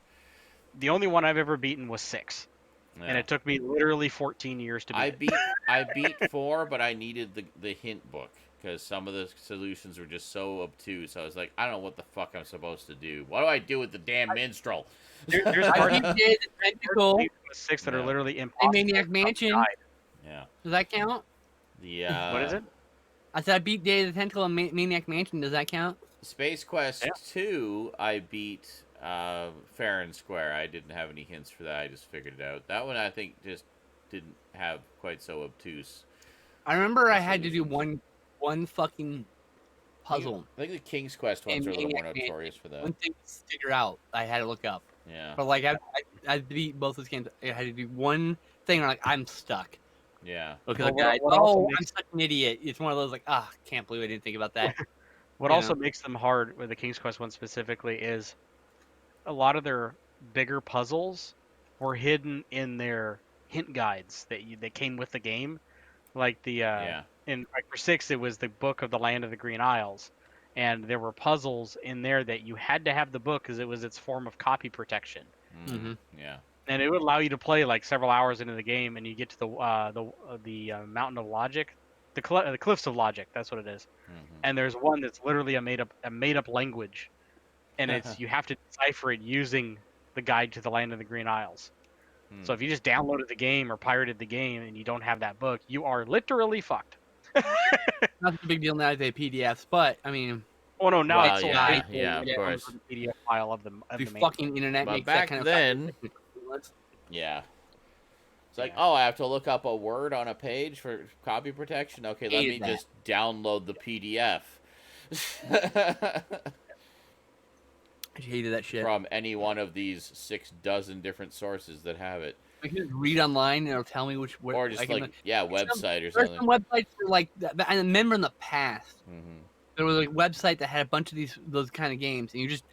E: The only one I've ever beaten was 6.
A: Yeah.
E: And it took me literally 14 years to beat it.
A: I beat 4, but I needed the hint book because some of the solutions were just so obtuse. I was like, I don't know what the fuck I'm supposed to do. What do I do with the damn minstrel?
E: There's
C: parts of the Tentacle
E: 6 that are literally impossible.
C: Maniac Mansion.
A: Yeah.
C: Does that count?
E: What is it?
C: I said I beat Day of the Tentacle and Maniac Mansion. Does that count?
A: Space Quest 2, I beat fair and square. I didn't have any hints for that. I just figured it out. That one I think just didn't have quite so obtuse.
C: I remember I had to do one fucking puzzle.
A: I think the King's Quest ones are a little more notorious for that.
C: One thing to figure out, I had to look up.
A: Yeah.
C: But like I beat both those games. I had to do one thing. I'm like, I'm stuck.
A: Yeah.
C: Look at the guy. Oh, I'm such an idiot. It's one of those like, can't believe I didn't think about that.
E: What also makes them hard with the King's Quest one specifically is a lot of their bigger puzzles were hidden in their hint guides that came with the game. Like for 6, it was the book of the Land of the Green Isles, and there were puzzles in there that you had to have the book because it was its form of copy protection.
A: Mm-hmm. Yeah.
E: And it would allow you to play like several hours into the game, and you get to the Mountain of Logic, the Cliffs of Logic. That's what it is. Mm-hmm. And there's one that's literally a made up language, and it's you have to decipher it using the guide to the Land of the Green Isles. So if you just downloaded the game or pirated the game and you don't have that book, you are literally fucked.
C: Not a big deal now they PDFs, but I mean.
E: Oh no! Now it's
A: yeah, of course.
E: The PDF file of the
C: fucking internet
A: but
C: makes
A: back
C: that kind
A: then,
C: of
A: yeah. It's like, I have to look up a word on a page for copy protection. Okay, let me just download the PDF.
C: I hated that shit.
A: From any one of these 6 dozen different sources that have it.
C: I can just read online and it'll tell me which word.
A: Or just website or something.
C: There's some websites for like, I remember in the past, there was a website that had a bunch of those kind of games, and you just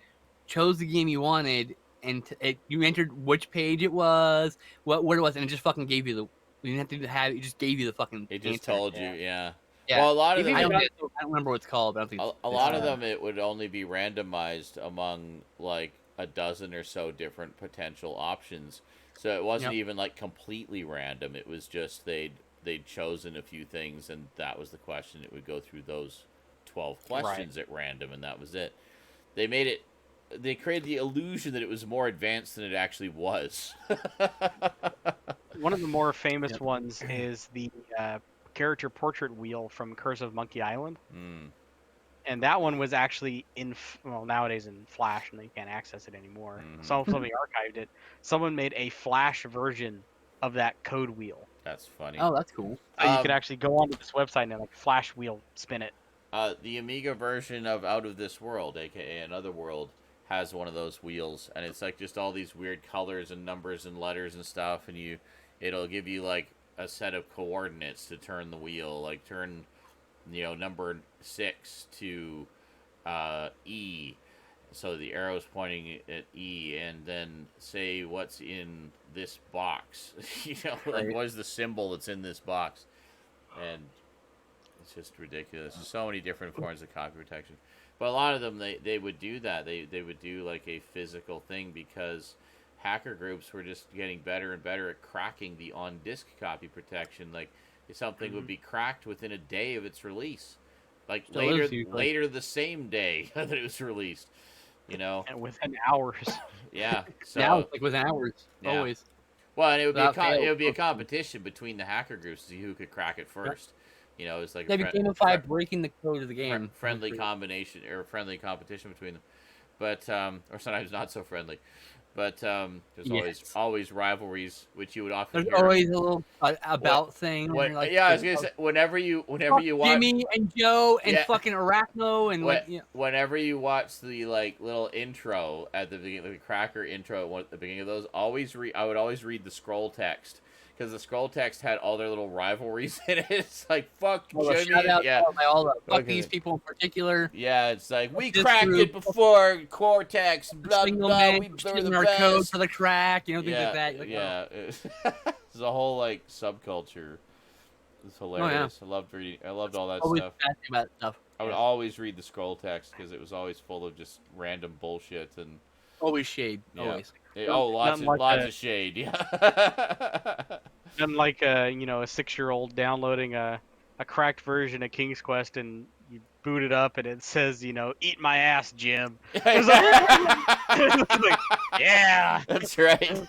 C: chose the game you wanted, and you entered which page it was, what it was, and it just fucking gave you the. You didn't have to have it; just gave you the fucking.
A: It just told you, yeah.
C: Yeah.
A: Well, a lot of them.
C: I don't remember what it's called, but I don't think
A: a lot of them it would only be randomized among like a dozen or so different potential options. So it wasn't even like completely random. It was just they'd chosen a few things, and that was the question. It would go through those 12 questions at random, and that was it. They created the illusion that it was more advanced than it actually was.
E: One of the more famous ones is the character portrait wheel from Curse of Monkey Island. And that one was actually nowadays in Flash, and you can't access it anymore. Somebody archived it. Someone made a Flash version of that code wheel.
A: That's funny.
C: Oh, that's cool.
E: So you could actually go onto this website and like Flash wheel spin it.
A: The Amiga version of Out of This World, aka Another World, has one of those wheels, and it's like just all these weird colors and numbers and letters and stuff, and it'll give you like a set of coordinates to turn the wheel, like turn number 6 to E, so the arrow's pointing at E, and then say what's in this box. Like what is the symbol that's in this box, and It's just ridiculous. There's so many different forms of copy protection. But a lot of them, they would do that. They would do like a physical thing because hacker groups were just getting better and better at cracking the on-disk copy protection. Like, something would be cracked within a day of its release. Like, later the same day that it was released. You know?
E: And within hours.
A: Yeah. So,
C: now it's like within hours. Yeah. Always.
A: Well, and it would be a competition between the hacker groups to see who could crack it first. You know, it's like
C: they gamify breaking the code of the game.
A: Friendly combination or friendly competition between them, but or sometimes not so friendly. But there's always rivalries, which you would often.
C: There's always a little thing.
A: Like, yeah, I was gonna say whenever you watch
C: Jimmy and Joe and fucking Arachno and
A: whenever you watch the like little intro at the beginning, the cracker intro at the beginning of those, I would always read the scroll text. Because the scroll text had all their little rivalries in it. It's like, fuck Jimmy.
C: Shout out fuck these people in particular.
A: Yeah, it's like, we cracked it before Cortex, blah, blah, we were the
C: our
A: best.
C: code for the crack, things like that. Like,
A: yeah. It's a whole, like, subculture. It's hilarious. I loved all that stuff.
C: About stuff.
A: I would always read the scroll text because it was always full of just random bullshit. And
C: always shade.
A: Yeah.
C: Always.
A: Lots of shade, yeah.
E: And like a 6-year-old downloading a cracked version of King's Quest and you boot it up and it says, eat my ass, Jim. It's like, yeah.
A: That's right.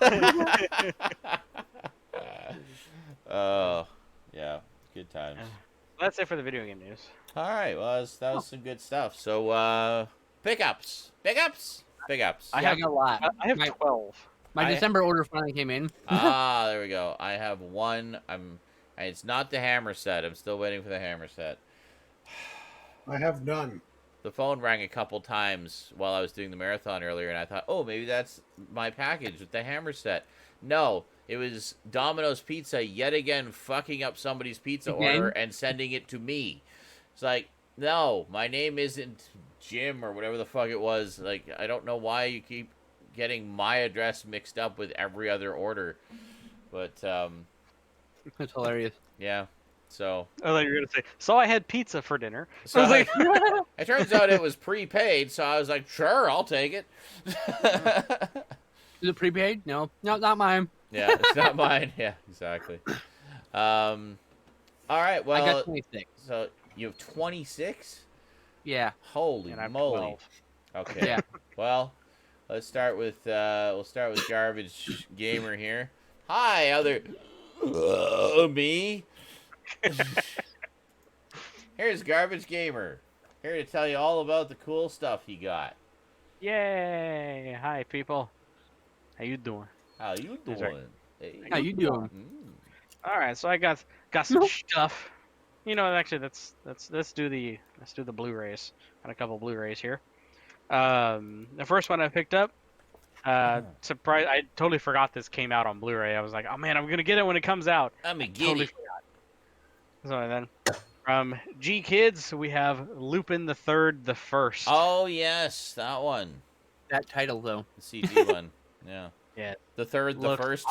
A: Oh, yeah. Good times.
E: That's it for the video game news.
A: All right. Well, that was some good stuff. So, pickups. I
C: got a lot.
E: I have 12.
C: My December order finally came in.
A: There we go. I have one. It's not the hammer set. I'm still waiting for the hammer set.
B: I have none.
A: The phone rang a couple times while I was doing the marathon earlier, and I thought, oh, maybe that's my package with the hammer set. No, it was Domino's Pizza yet again fucking up somebody's pizza order and sending it to me. It's like, no, my name isn't Jim or whatever the fuck it was. Like, I don't know why you keep getting my address mixed up with every other order. But,
C: that's hilarious.
A: Yeah. So
E: I thought you were gonna say, so I had pizza for dinner.
A: So I was like, it turns out it was prepaid, so I was like, sure, I'll take it.
C: Is it prepaid? No, not mine.
A: Yeah, it's not mine. Yeah, exactly. All right, well,
C: I got 26.
A: So you have 26?
C: Yeah.
A: Holy moly. 12. Okay. Yeah. Well, let's start with Garbage Gamer here. Hi, other me. Here's Garbage Gamer, here to tell you all about the cool stuff he got.
E: Yay! Hi, people. How you doing?
A: How you doing?
C: Hey. How you doing?
E: All right, so I got some stuff. Actually, let's do the Blu-rays. Got a couple Blu-rays here. The first one I picked up. Surprise! I totally forgot this came out on Blu-ray. I was like, oh man, I'm gonna get it when it comes out.
A: I'm a giddy.
E: So then, from G Kids, we have Lupin the Third, the First.
A: Oh yes, that one.
C: That title though.
A: The CG one. Yeah.
E: Yeah.
A: The Third, the First.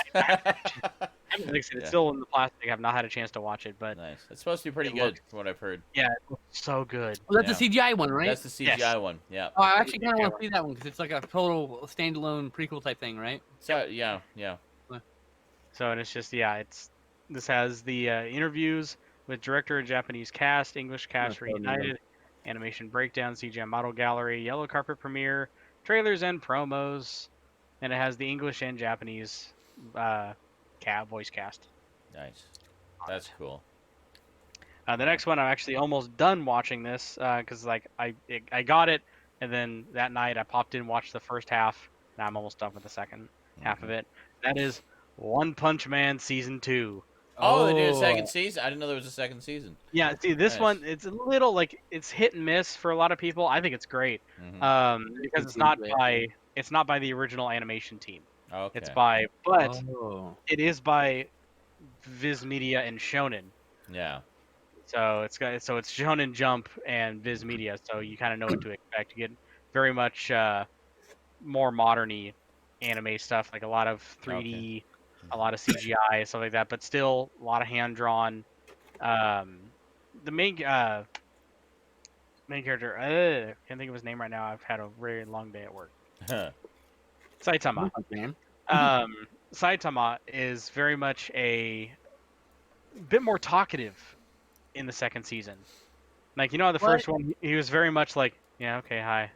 E: It's still in the plastic. I've not had a chance to watch it, but
A: nice. It's supposed to be pretty good, from what I've heard.
E: Yeah, it looks so good.
C: Well, that's the CGI one, right?
A: That's the CGI one. Yeah.
C: Oh, I actually kind of want to see that one because it's like a total standalone prequel type thing, right?
A: So yeah.
E: So and it's just this has the interviews with director and Japanese cast, English cast reunited, animation breakdown, CGI model gallery, yellow carpet premiere, trailers and promos, and it has the English and Japanese voice cast.
A: Nice. That's cool.
E: The next one, I'm actually almost done watching this because I got it, and then that night I popped in, watched the first half. Now I'm almost done with the second half of it. That is One Punch Man Season 2.
A: Oh, they did a second season? I didn't know there was a second season.
E: Yeah, see, this one, it's a little, it's hit and miss for a lot of people. I think it's great because it's not by the original animation team.
A: Okay.
E: It is by Viz Media and Shonen.
A: Yeah.
E: So it's Shonen Jump and Viz Media, so you kind of know what to expect. You get very much more modern-y anime stuff, like a lot of 3D, a lot of CGI, stuff like that, but still a lot of hand-drawn the main character. Can't think of his name right now. I've had a very long day at work. Saitama. Saitama is very much a bit more talkative in the second season. Like, the first one, he was very much like, yeah, okay, hi.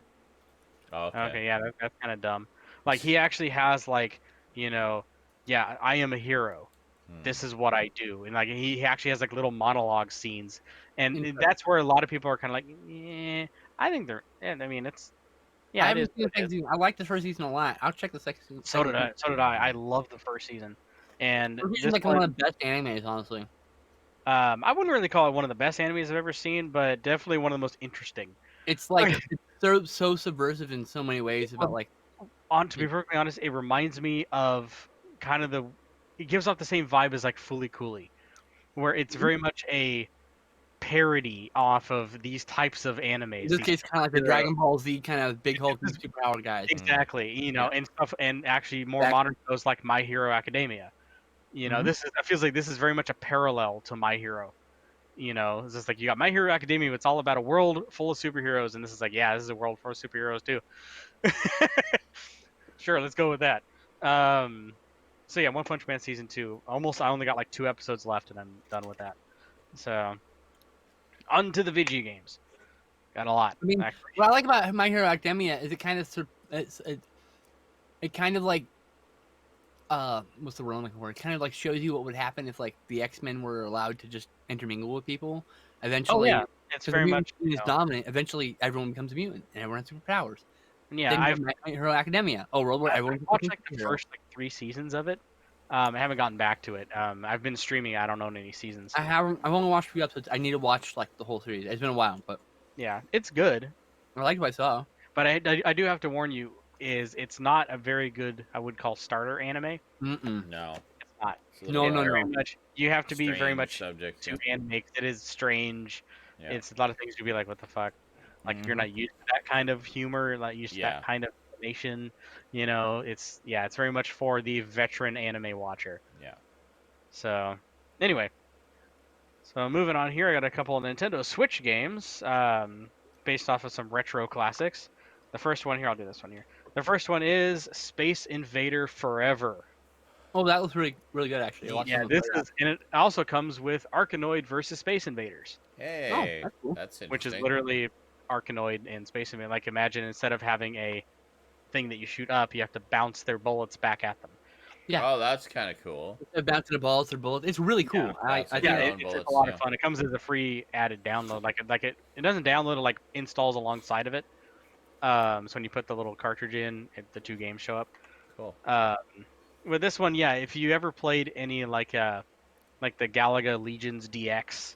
E: Okay, yeah, that's kind of dumb. Like, he actually has, like, yeah, I am a hero. This is what I do. And, like, he actually has, like, little monologue scenes. And that's where a lot of people are kind of like, yeah, I think they're, and I mean, it's, yeah,
C: I haven't seen the second season. I like the first season a lot. I'll check the second season.
E: So did I. I love the first season. And
C: this is like one of the best animes, honestly.
E: I wouldn't really call it one of the best animes I've ever seen, but definitely one of the most interesting.
C: It's like it's so subversive in so many ways. About like,
E: to be perfectly honest, it reminds me of kind of it gives off the same vibe as like Fooly Cooly, where it's very much a parody off of these types of animes.
C: In this case, kind of like the Dragon Ball Z kind of big Hulk superpowered guys.
E: Exactly, and stuff, and actually more modern shows like My Hero Academia. It feels like this is very much a parallel to My Hero. It's just like you got My Hero Academia, it's all about a world full of superheroes, and this is like, yeah, this is a world full of superheroes too. Sure, let's go with that. So yeah, One Punch Man season 2. I only got like 2 episodes left, and I'm done with that. So, on to the video games. Got a lot.
C: I mean, actually. What I like about My Hero Academia is it kind of it kind of like what's the word I'm looking for? It kind of like shows you what would happen if like the X-Men were allowed to just intermingle with people. Eventually,
E: it's very much
C: is dominant. Eventually, everyone becomes a mutant and everyone has superpowers.
E: Yeah,
C: I've My Hero Academia. Oh, World War.
E: I watched like the first 3 seasons of it. I haven't gotten back to it. I've been streaming. I don't own any seasons.
C: I've only watched a few episodes. I need to watch like the whole series. It's been a while, but
E: yeah, it's good.
C: I liked what I saw.
E: But I do have to warn you, it's not a very good, I would call, starter anime.
A: No,
E: it's not.
C: No.
E: You have to be very much
A: subject
E: to anime. It is strange.
A: Yeah.
E: It's a lot of things to be like, what the fuck? Like you're not used to that kind of humor, not used to that kind of animation. It's very much for the veteran anime watcher.
A: Yeah.
E: So, anyway. So moving on here, I got a couple of Nintendo Switch games based off of some retro classics. The first one here, I'll do this one here. The first one is Space Invader Forever.
C: Oh, that was really good actually.
E: Yeah, and it also comes with Arkanoid versus Space Invaders.
A: Hey, that's cool. That's interesting.
E: Which is literally Arkanoid and Space Invader. Like, imagine instead of having a thing that you shoot up, you have to bounce their bullets back at them.
C: Yeah.
A: Oh, that's kind of cool.
C: Bouncing the balls or bullets. It's really cool.
E: Yeah, it's a lot of fun. It comes as a free added download. It doesn't download. It like installs alongside of it. So when you put the little cartridge in, the 2 games show up.
A: Cool.
E: With this one, if you ever played any like the Galaga Legions DX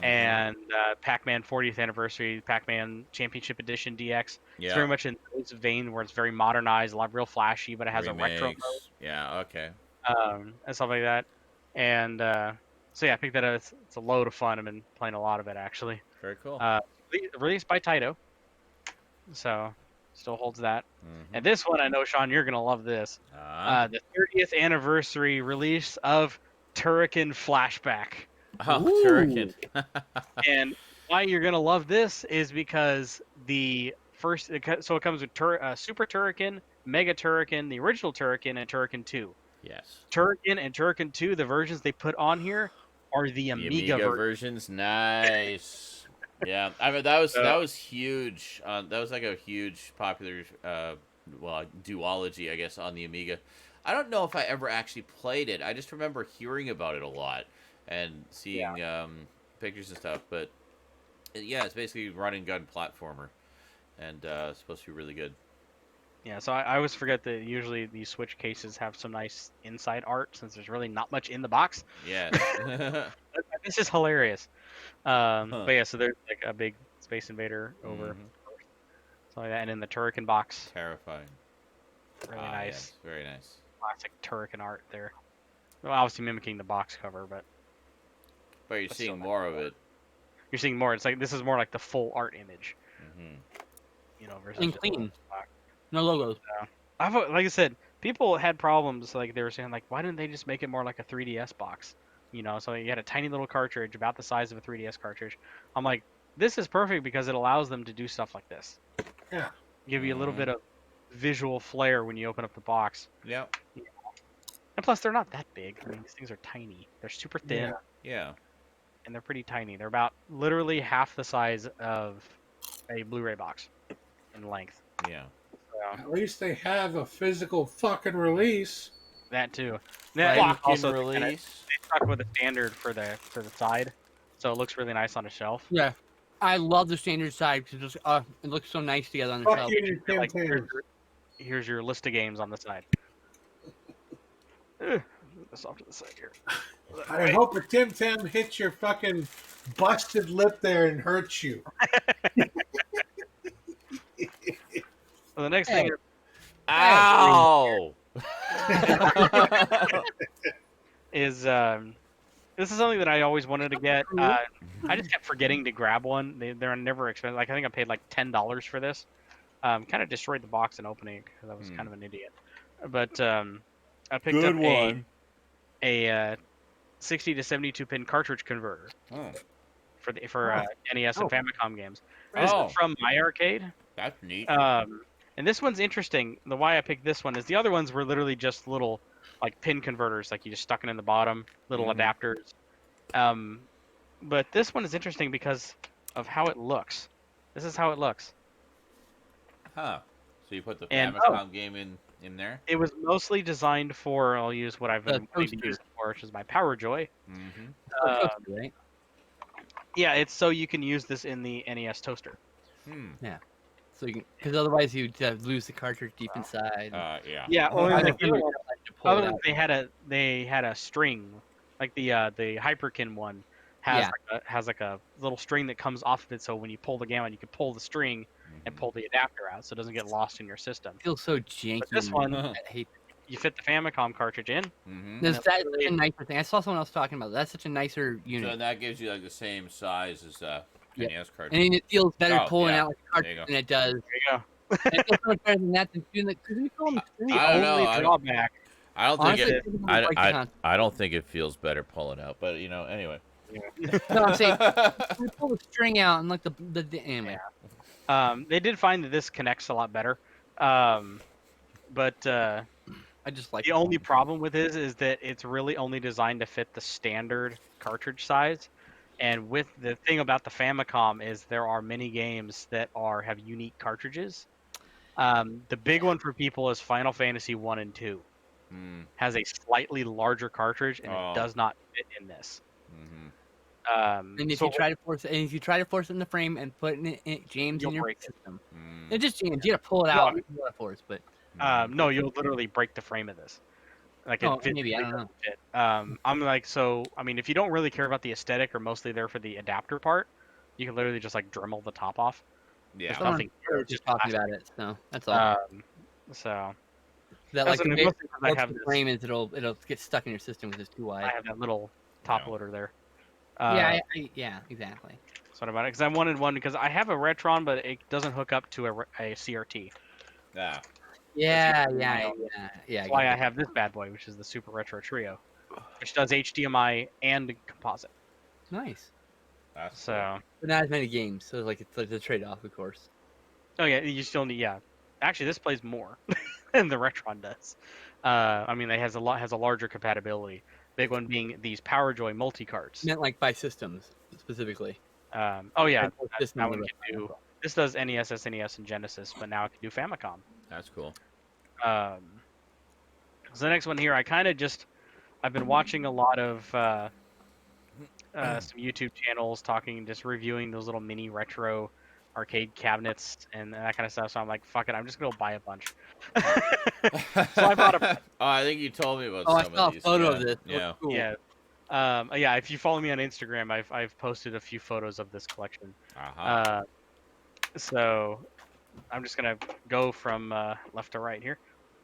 E: and Pac-Man 40th Anniversary, Pac-Man Championship Edition DX, it's very much in this vein where it's very modernized, real flashy, but it has a retro mode.
A: Yeah, okay.
E: And stuff like that. And so I picked that up. It's a load of fun. I've been playing a lot of it actually.
A: Very cool.
E: Released by Taito, so still holds that. And this one, I know, Sean, you're gonna love this. The 30th anniversary release of Turrican Flashback.
A: Oh, Turrican.
E: And why you're gonna love this is because it comes with Super Turrican, Mega Turrican, the original Turrican, and Turrican 2.
A: Yes.
E: Turrican and Turrican 2, the versions they put on here are the Amiga
A: versions. Nice. Yeah, I mean that was huge. That was like a huge popular duology, I guess, on the Amiga. I don't know if I ever actually played it. I just remember hearing about it a lot and seeing pictures and stuff. But it's basically a run and gun platformer, and it's supposed to be really good.
E: Yeah, so I always forget that usually these Switch cases have some nice inside art since there's really not much in the box.
A: Yeah.
E: This is hilarious. But yeah, so there's like a big Space Invader over something like that, and in the Turrican box.
A: Terrifying.
E: Really nice.
A: Yes, very nice.
E: Classic Turrican art there. Well, obviously mimicking the box cover, but
A: you're seeing more of it.
E: You're seeing more. It's like this is more like the full art image. Versus
C: clean. No logos.
E: Like I said, people had problems. Like they were saying, like, why didn't they just make it more like a 3DS box? You know, so you had a tiny little cartridge about the size of a 3DS cartridge. I'm like, this is perfect because it allows them to do stuff like this.
B: Yeah.
E: Give you a little bit of visual flair when you open up the box.
A: Yep.
E: And plus, they're not that big. I mean, these things are tiny. They're super thin.
A: Yeah.
E: And they're pretty tiny. They're about literally half the size of a Blu-ray box in length.
A: Yeah.
E: So,
B: at least they have a physical fucking release.
E: that too.
A: Fucking
E: They
A: release.
E: stuck with a standard for the side, so it looks really nice on a shelf.
C: Yeah, I love the standard side because it looks so nice together on the
B: Fuck
C: shelf.
B: you,
E: Like, here's your list of games on the side. Put this off to the side here.
B: I hope a Tim Tam hits your fucking busted lip there and hurts you.
E: Well, the next thing.
A: Ow!
E: Is this is something that I always wanted to get. I just kept forgetting to grab one. They're never expensive. Like I think I paid like $10 for this. Kind of destroyed the box in opening it because I was kind of an idiot. But I picked up a 60 to 72 pin cartridge converter for NES and Famicom games. This is from My Arcade.
A: That's neat.
E: And this one's interesting. The why I picked this one is the other ones were literally just little like pin converters, like you just stuck it in the bottom, little adapters. But this one is interesting because of how it looks. This is how it looks.
A: Huh. So you put the Famicom game in there?
E: It was mostly designed for, I'll use what I've been using it for, which is my Power Joy.
C: Right?
E: Yeah, it's so you can use this in the NES toaster.
C: Yeah. So you can, because otherwise you'd lose the cartridge deep inside.
A: Yeah.
E: Yeah.
C: Well,
E: they had a string, like the Hyperkin one has like a little string that comes off of it. So when you pull the game out, you can pull the string and pull the adapter out, so it doesn't get lost in your system.
C: It feels so janky.
E: But this one,
C: I hate.
E: You fit the Famicom cartridge in.
C: That's such a nicer thing. I saw someone else talking about that. That's such a nicer unit.
A: So that gives you like the same size as NES cartridge.
C: And it feels better pulling out like a cartridge than it does.
E: There you go.
C: And it feels so much better than that than doing because we call them
A: I don't know.
E: Drawback.
A: I don't
C: Honestly,
A: think I don't think it feels better pulling out, but anyway.
C: No, I'm saying we pull the string out and like the anyway.
E: They did find that this connects a lot better, but
C: I just like
E: the only problem with it is that it's really only designed to fit the standard cartridge size. And with the thing about the Famicom is there are many games that have unique cartridges. The big one for people is Final Fantasy 1 and 2. Has a slightly larger cartridge and it does not fit in this.
C: And if you try to force it in the frame and put it jams in your system, it just jams. You gotta pull it out. But
E: no, you'll literally break the frame of this. Like
C: maybe I don't know.
E: I'm like, so I mean, if you don't really care about the aesthetic or mostly there for the adapter part, you can literally just like Dremel the top off.
A: Yeah,
E: There's nothing.
C: Just talking about it, so that's all.
E: So
C: that like the way
E: I have
C: the frame is, it'll get stuck in your system because it's too wide.
E: I have that little top loader there.
C: Yeah, exactly.
E: So what about it? Because I wanted one because I have a Retron, but it doesn't hook up to a CRT.
A: Yeah.
C: Yeah.
E: That's why I have this bad boy, which is the Super Retro Trio, which does HDMI and composite.
C: Nice.
E: So.
C: But not as many games, so it's like the trade-off, of course.
E: Oh yeah, you still need Actually, this plays more than the Retron does. I mean, it has a larger compatibility. Big one being these PowerJoy multi-carts.
C: Meant like by systems specifically.
E: Oh yeah, this does NES, SNES, and Genesis, but now it can do Famicom.
A: That's cool.
E: So the next one here, I've been watching a lot of some YouTube channels just reviewing those little mini retro arcade cabinets and that kind of stuff. So I'm like, fuck it, I'm just gonna buy a bunch. So I bought a.
A: Oh, I think you told me about some
C: I saw
A: of these.
C: A photo of this.
A: Yeah.
C: Cool.
E: Yeah. Yeah. If you follow me on Instagram, I've posted a few photos of this collection. So I'm just gonna go from left to right here,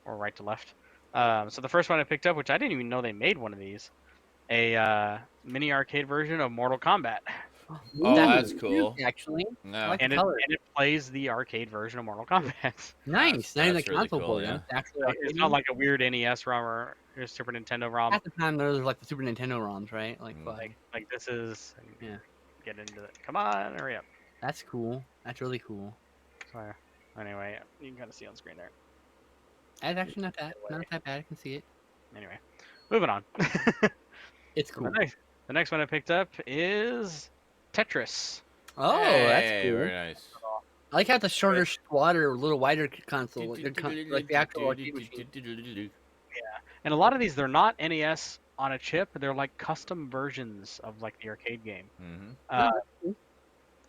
E: or right to left. So the first one I picked up, which I didn't even know they made one of these, a mini arcade version of Mortal Kombat.
A: Oh, that's cool.
C: Actually,
A: No.
C: I like
E: and
C: the color.
E: it plays the arcade version of Mortal Kombat.
C: Nice. Not even the
A: That's really
C: console
A: cool,
C: board.
A: yeah.
C: It's actually
E: It's not like a weird NES ROM or Super Nintendo ROM.
C: at the time those were like the Super Nintendo ROMs, right? Like,
E: Like this is.
C: Yeah.
E: Get into it. Come on, hurry up.
C: That's cool. That's really cool.
E: So anyway, you can kind of see on screen there.
C: That's actually not that bad. I can see it.
E: Anyway, moving on.
C: It's cool.
E: The next one I picked up is Tetris.
C: Oh, that's cool.
A: Very nice.
C: I like how the shorter, squatter, little wider console, like the actual arcade machine.
E: Yeah, and a lot of these, they're not NES on a chip. They're like custom versions of like the arcade game.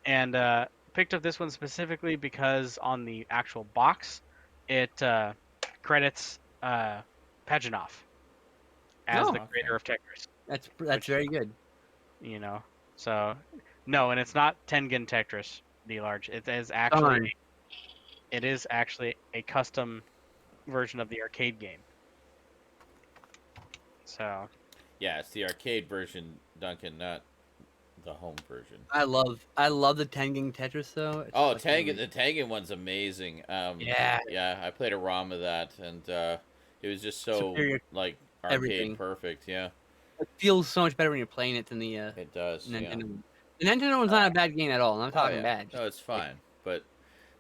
E: And picked up this one specifically because on the actual box, it credits Paganoff as the creator of Tetris.
C: That's very good.
E: You know, so no, and it's not Tengen Tetris D-Large. It is actually a custom version of the arcade game. So
A: yeah, it's the arcade version, Duncan, not the home version.
C: I love the Tengen Tetris though.
A: The Tengen one's amazing. Yeah, I played a ROM of that, and it was just so
C: superior,
A: like arcade
C: everything.
A: perfect. Yeah,
C: it feels so much better when you're playing it than the
A: it does.
C: Nintendo.
A: Yeah.
C: The Nintendo one's not a bad game at all. I'm not talking bad.
A: No, it's fine, but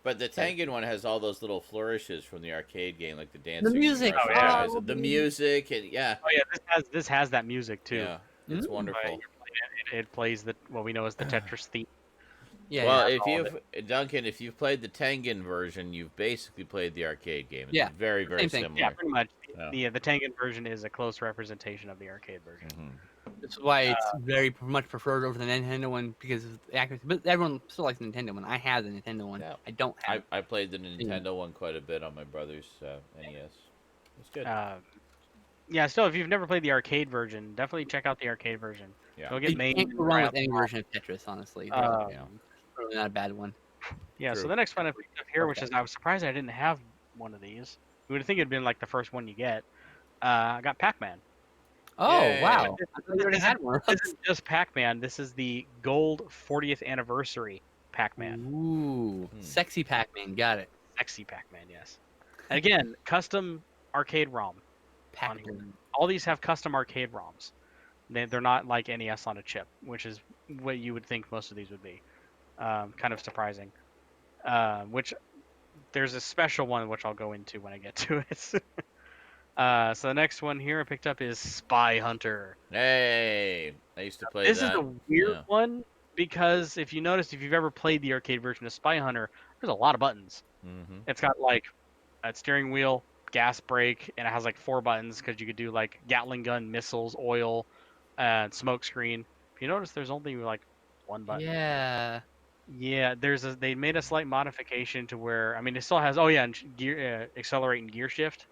A: the Tengen one has all those little flourishes from the arcade game, like the dancing,
C: the music,
A: the music, and
E: this has that music too.
A: Yeah, it's wonderful.
E: It plays what we know as the Tetris theme.
C: Yeah.
A: Well, if you've played the Tengen version, you've basically played the arcade game. It's very, very similar.
E: Yeah, pretty much. The Tengen version is a close representation of the arcade version.
C: That's why it's very much preferred over the Nintendo one because of the accuracy. But everyone still likes the Nintendo one. I have the Nintendo one. Yeah. I don't have.
A: I played the Nintendo one quite a bit on my brother's NES. It's good.
E: Yeah, still, if you've never played the arcade version, definitely check out the arcade version.
A: Yeah.
E: Go get
C: you can't go wrong with any version of Tetris, honestly. Probably not a bad one.
E: Yeah, so the next one I picked up here, which is I was surprised I didn't have one of these. You would think it'd been like the first one you get. I got Pac-Man.
C: Oh,
A: Yay.
C: wow.
E: This isn't just Pac-Man. This is the gold 40th anniversary Pac-Man.
C: Ooh, sexy Pac-Man. Got it.
E: Sexy Pac-Man, yes. And again, custom arcade ROM.
C: Pac-Man.
E: All these have custom arcade ROMs. They're not like NES on a chip, which is what you would think most of these would be. Kind of surprising. Which there's a special one which I'll go into when I get to it. So the next one here I picked up is Spy Hunter.
A: Hey, I used to play
E: this
A: that.
E: This is a weird one because if you've ever played the arcade version of Spy Hunter, there's a lot of buttons. It's got like a steering wheel, gas brake, and it has like 4 buttons because you could do like Gatling gun, missiles, oil, and smoke screen. If you notice, there's only like 1 button. Yeah, they made a slight modification to where it still has and gear accelerate and gear shift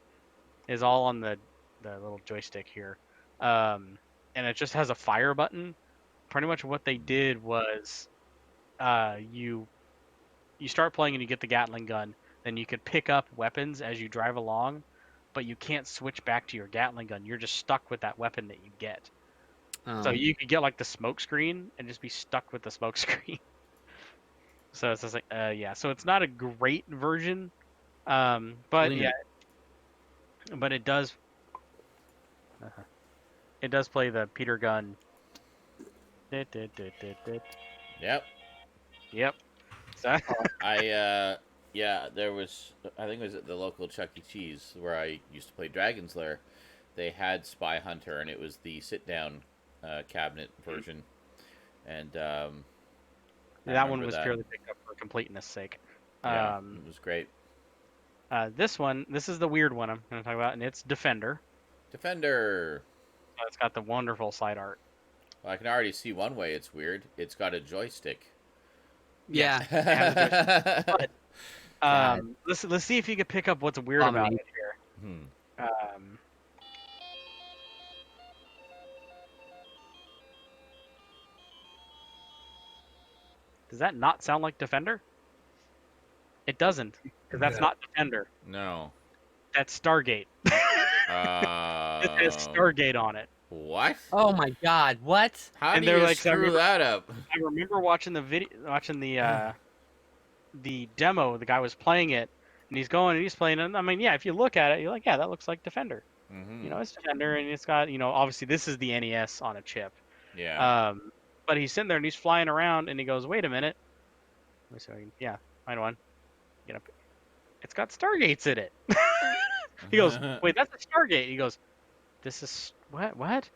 E: is all on the little joystick here, and it just has a fire button. Pretty much what they did was, you start playing and you get the Gatling gun, then you could pick up weapons as you drive along, but you can't switch back to your Gatling gun. You're just stuck with that weapon that you get. So you could get like the smoke screen and just be stuck with the smoke screen. So it's just like, so it's not a great version, but but it does play the Peter Gunn.
A: Yep.
E: So
A: there was, I think it was at the local Chuck E. Cheese where I used to play Dragon's Lair. They had Spy Hunter, and it was the sit-down cabinet version, and
E: that one was purely picked up for completeness' sake.
A: It was great.
E: This is the weird one I'm going to talk about, and it's Defender. It's got the wonderful side art.
A: Well, I can already see one way it's weird. It's got a joystick.
C: Yeah.
E: But, let's see if you can pick up what's weird about it here. Does that not sound like Defender? It doesn't, because that's not Defender.
A: No.
E: That's Stargate. It has Stargate on it.
A: What?
C: Oh my God! What?
A: How
E: And
A: do
E: they're
A: you
E: like,
A: screw that up?
E: I remember watching the demo. The guy was playing it, and he's going and he's playing. And I mean, yeah, if you look at it, you're like, yeah, that looks like Defender.
A: Mm-hmm.
E: It's Defender, and it's got, obviously this is the NES on a chip.
A: Yeah.
E: But he's sitting there and he's flying around, and he goes, "Wait a minute." Yeah, find one. Get up. It's got Stargates in it. He goes, "Wait, that's a Stargate." He goes, "This is what?"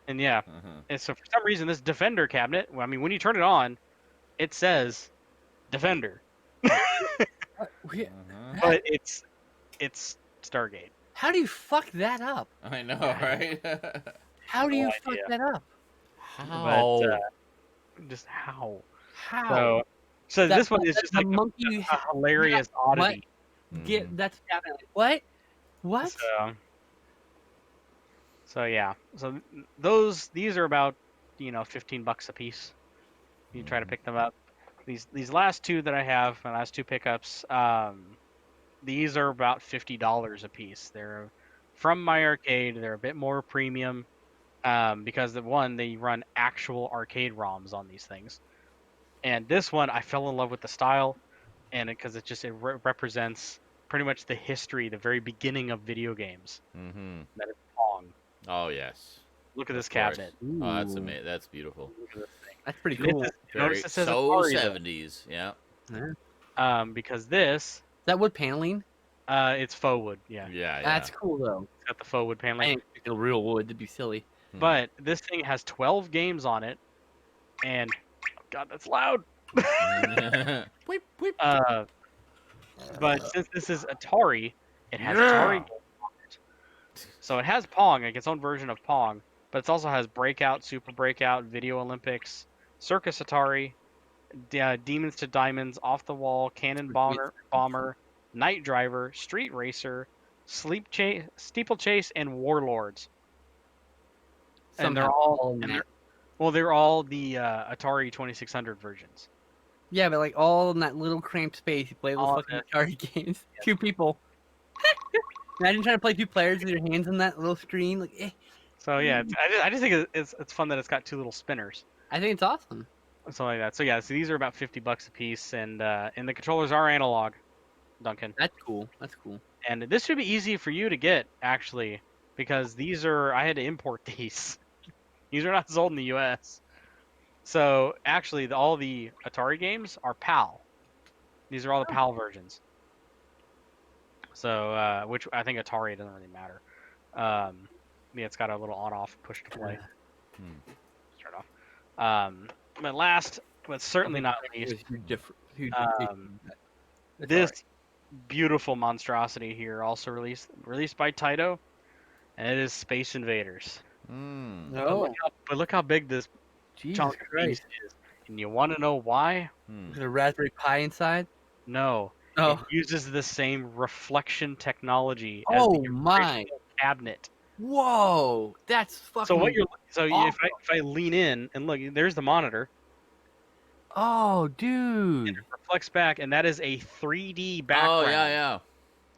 E: And yeah, and so for some reason this Defender cabinet, I mean, when you turn it on, it says Defender, but it's Stargate.
C: How do you fuck that up?
A: I know, right?
C: How do you
E: No
C: fuck
E: idea.
C: that up?
A: How?
E: But just how?
C: How?
E: So
C: That-
E: this one is
C: that-
E: just
C: the
E: like
C: monkey
E: a hilarious oddity.
C: Get that's what? What?
E: So yeah. So these are about $15 a piece. You try to pick them up. These last two that I have, my last two pickups, these are about $50 a piece. They're from my arcade. They're a bit more premium because they run actual arcade ROMs on these things. And this one, I fell in love with the style, and because it represents pretty much the history, the very beginning of video games.
A: Mm-hmm.
E: That is Pong.
A: Oh yes.
E: Look at this cabinet.
A: Oh, that's amazing. That's beautiful.
E: Look at this thing.
C: That's pretty cool.
E: Notice it says
A: so
E: Atari,
A: 70s. Yeah.
E: because this,
C: Is that wood paneling?
E: it's faux wood. Yeah.
A: Yeah.
C: That's cool though.
E: It's got the faux wood
C: I
E: paneling.
C: ain't picking real wood to be silly.
E: But this thing has 12 games on it, and God, that's loud.
A: Weep, weep.
E: But since this is Atari, it has Atari games on it. So it has Pong, like its own version of Pong, but it also has Breakout, Super Breakout, Video Olympics, Circus Atari, Demons to Diamonds, Off the Wall, Cannon Bomber, Night Driver, Street Racer, Steeplechase, and Warlords. And they're all they're all the Atari 2600 versions.
C: Yeah, but like all in that little cramped space, you play those
E: All
C: fucking Atari games. Yeah. 2 people. Imagine trying to play 2 players with your hands on that little screen. Like, eh.
E: So yeah, I just think it's fun that it's got 2 little spinners.
C: I think it's awesome.
E: Something like that. So yeah, so these are about $50 a piece, and the controllers are analog, Duncan.
C: That's cool. That's cool.
E: And this should be easy for you to get actually, because I had to import these. These are not sold in the U.S. So actually, all the Atari games are PAL. These are all the PAL versions. So which I think Atari doesn't really matter. Yeah, it's got a little on-off push to play. Start off. But last, but certainly not least, this beautiful monstrosity here, also released by Taito, and it is Space Invaders.
C: No.
E: But look how big this chunk of piece is. And you want to know why?
C: The Raspberry Pi inside?
E: No.
C: Oh.
E: It uses the same reflection technology as
C: Oh
E: the
C: my
E: cabinet.
C: Whoa, that's fucking.
E: So if I lean in and look, there's the monitor.
C: Oh, dude.
E: And it reflects back, and that is a 3D background.
A: Oh yeah.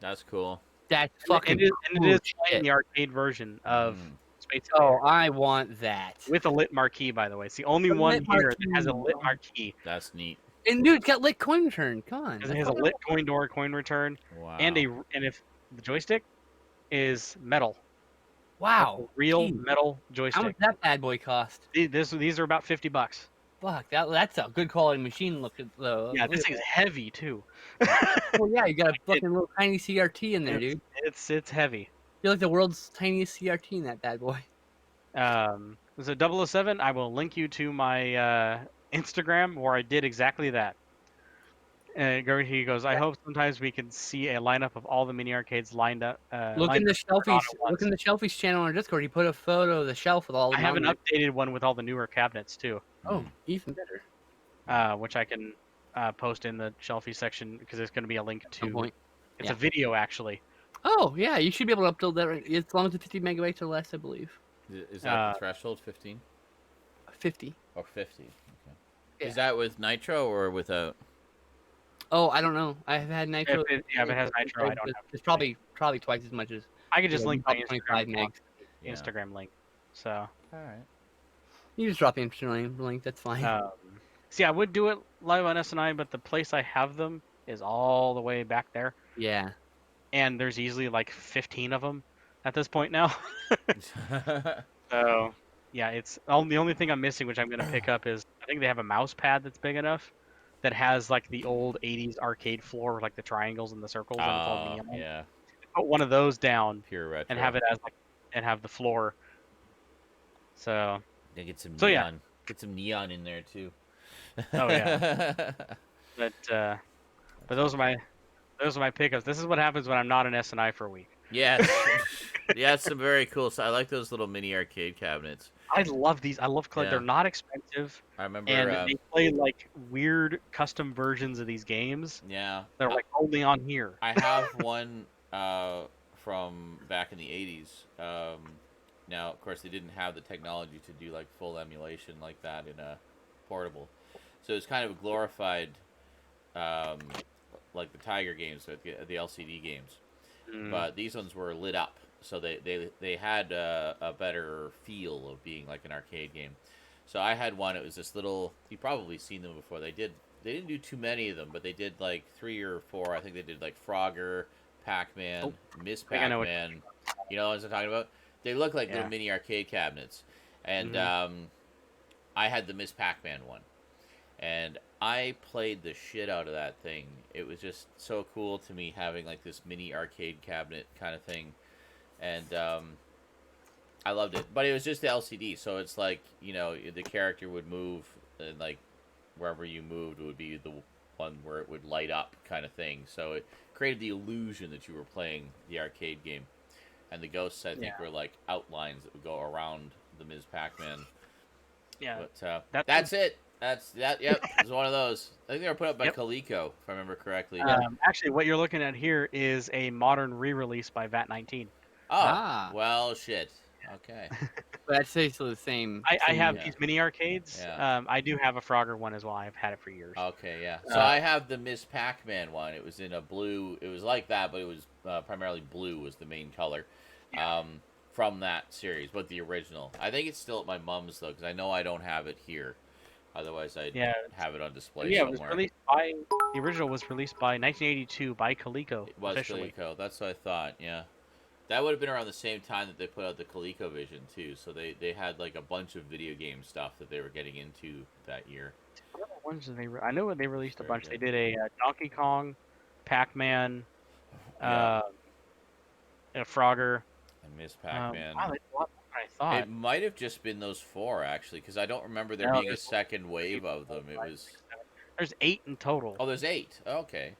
A: That's cool.
C: That's fucking.
E: It is
C: shit.
E: in the arcade version of Space
C: Oh,
E: Invaders.
C: I want that.
E: With a lit marquee, by the way. It's the only one here that has a lit marquee.
A: That's neat.
C: And dude, it's got lit coin return. Come on.
E: Because it has a lit coin door, coin return,
A: Wow.
E: and if the joystick is metal.
C: Wow.
E: Real metal joystick.
C: How much that bad boy cost?
E: These are about $50.
C: Fuck, that's a good quality machine. Look at though.
E: Yeah, this thing's heavy too.
C: Well, yeah, you got a fucking little tiny CRT in there, dude.
E: It's heavy.
C: You're like the world's tiniest CRT in that bad boy.
E: So 007, I will link you to my Instagram where I did exactly that. And he goes, I hope sometimes we can see a lineup of all the mini arcades lined up.
C: Look in the Shelfies. Look in the Shelfies channel on our Discord. He put a photo of the shelf with all the.
E: I have an updated one with all the newer cabinets too.
C: Oh, even better.
E: Which I can post in the Shelfie section because there's going to be a link to. It's
C: Yeah.
E: a video actually.
C: Oh yeah, you should be able to upload that as long as it's 50 megabytes or less, I believe.
A: Is that the threshold? 15
C: 50
A: or 50? Okay.
C: Yeah.
A: Is that with Nitro or without?
C: Oh, I don't know. I've had Nitro.
E: If it has Nitro, I don't have.
C: It's probably twice as much as.
E: I could just link my
C: about 25
E: Instagram,
C: megs.
E: Instagram link. So.
A: All right.
C: You just drop the Instagram link. That's fine.
E: See, I would do it live on SNI, but the place I have them is all the way back there.
C: Yeah.
E: And there's easily like 15 of them at this point now. So, yeah, it's the only thing I'm missing, which I'm going to pick up, is I think they have a mouse pad that's big enough that has like the old 80s arcade floor with like the triangles and the circles and it's all neon.
A: Yeah.
E: Put one of those down
A: Pure retro.
E: and have it as like and have the floor. So,
A: yeah, get some
E: so
A: neon. Get some neon in there too.
E: Oh yeah. But those are my pickups. This is what happens when I'm not in SNI for a week.
A: Yes. Yeah, some very cool. So I like those little mini arcade cabinets.
E: I love these. I love
A: Yeah.
E: They're not expensive.
A: I remember.
E: And they play like weird custom versions of these games.
A: Yeah.
E: They're like only on here.
A: I have one from back in the 80s. Now, of course, they didn't have the technology to do like full emulation like that in a portable. So it's kind of a glorified, like the Tiger games, the LCD games. But these ones were lit up, so they had a better feel of being like an arcade game. So I had one. It was this little. You've probably seen them before. They didn't do too many of them, but they did like 3 or 4. I think they did like Frogger, Pac-Man, Miss Pac-Man. You know what I'm talking about? They look like little mini arcade cabinets, and I had the Miss Pac-Man one, and I played the shit out of that thing. It was just so cool to me having like this mini arcade cabinet kind of thing, and I loved it. But it was just the LCD, so it's like, you know, the character would move, and like wherever you moved would be the one where it would light up kind of thing. So it created the illusion that you were playing the arcade game. And the ghosts, I think, were like outlines that would go around the Ms. Pac-Man.
E: Yeah.
A: But that's it. That's that. Yep, it was one of those. I think they were put up by Coleco, if I remember correctly.
E: Actually, what you're looking at here is a modern re-release by VAT19.
A: Oh, well, shit. Okay.
C: But I'd say still the same.
E: I have these mini arcades. Yeah. I do have a Frogger one as well. I've had it for years.
A: Okay, yeah. So I have the Miss Pac-Man one. It was in a blue. It was like that, but it was primarily blue was the main color. From that series, but the original. I think it's still at my mom's though, because I know I don't have it here. Otherwise, I'd have it on display somewhere.
E: It was released by the original was released by 1982 by Coleco.
A: It was officially. Coleco. That's what I thought. Yeah, that would have been around the same time that they put out the ColecoVision too. So they had like a bunch of video game stuff that they were getting into that year.
E: What ones did they? I know they released a bunch. They did a Donkey Kong, Pac-Man, a Frogger.
A: And Miss Pac-Man.
E: Wow, that's a lot more than I thought.
A: It might have just been those 4 actually, because I don't remember there being a second wave of them. It was.
E: There's 8 in total.
A: Oh, there's 8. Okay.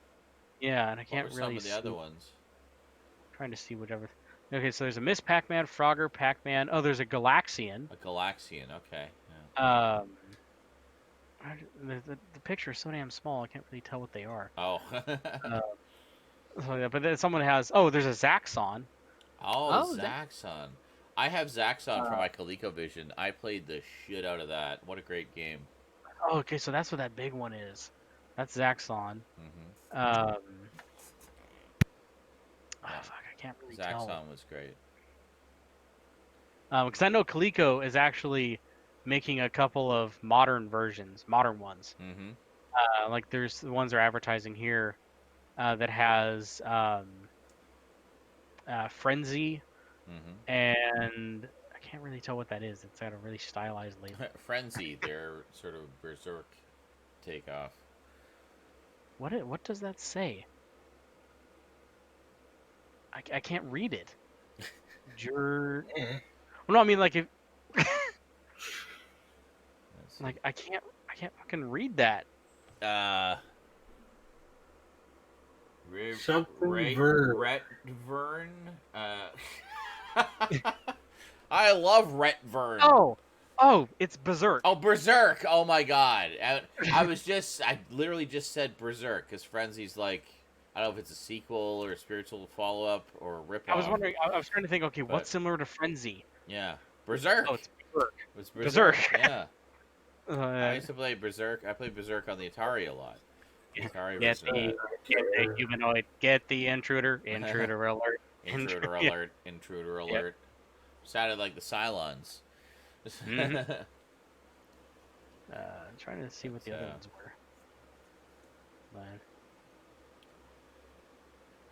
E: Yeah, and I can't really.
A: Some of the other ones.
E: I'm trying to see whichever. Okay, so there's a Miss Pac-Man, Frogger, Pac-Man. Oh, there's a Galaxian.
A: A Galaxian. Okay.
E: Yeah. The picture is so damn small, I can't really tell what they are.
A: Oh.
E: So yeah, but then someone has. Oh, there's a Zaxxon.
A: Oh, Zaxxon. I have Zaxxon from my ColecoVision. I played the shit out of that. What a great game.
E: Oh, okay, so that's what that big one is. That's Zaxxon.
A: Mm-hmm.
E: Fuck, I can't really tell.
A: Zaxxon was great.
E: Because I know Coleco is actually making a couple of modern ones.
A: Mm-hmm.
E: Like there's the ones they're advertising here that has Frenzy, and I can't really tell what that is. It's got a really stylized label.
A: Frenzy, their sort of berserk takeoff.
E: What does that say? I can't read it. Well, no, I mean like if like I can't fucking read that.
A: Retvern. I love Retvern.
E: Oh, it's Berserk.
A: Oh, Berserk. Oh my god. I literally just said Berserk because Frenzy's like, I don't know if it's a sequel or a spiritual follow-up or a rip-off.
E: I was wondering. I was trying to think. Okay, what's similar to Frenzy?
A: Yeah, Berserk.
E: Oh, it's Berserk.
A: It's Berserk.
E: Yeah.
A: I used to play Berserk. I played Berserk on the Atari a lot.
E: Get the humanoid. Get the intruder. Intruder alert.
A: Intruder alert. Intruder alert. Sounded like the Cylons.
E: Mm-hmm. Trying to see what the other ones were.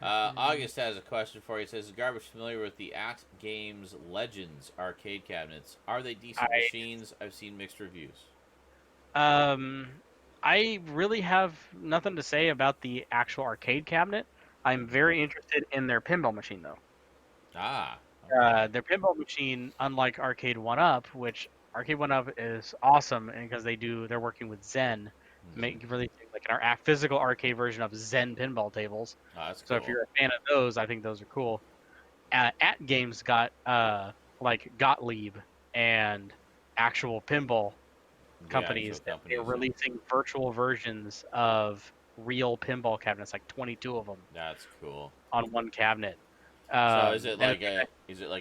A: August has a question for you. He says, is Garbage familiar with the At Games Legends arcade cabinets? Are they decent machines? I've seen mixed reviews.
E: I really have nothing to say about the actual arcade cabinet. I'm very interested in their pinball machine, though.
A: Okay.
E: Their pinball machine, unlike Arcade 1-Up, which Arcade 1-Up is awesome because they're working with Zen to make releasing like a physical arcade version of Zen pinball tables.
A: Oh, that's
E: so
A: cool.
E: If you're a fan of those, I think those are cool. At Games got like Gottlieb and actual pinball companies that they're releasing virtual versions of real pinball cabinets, like 22 of them.
A: That's cool.
E: On one cabinet.
A: So is it like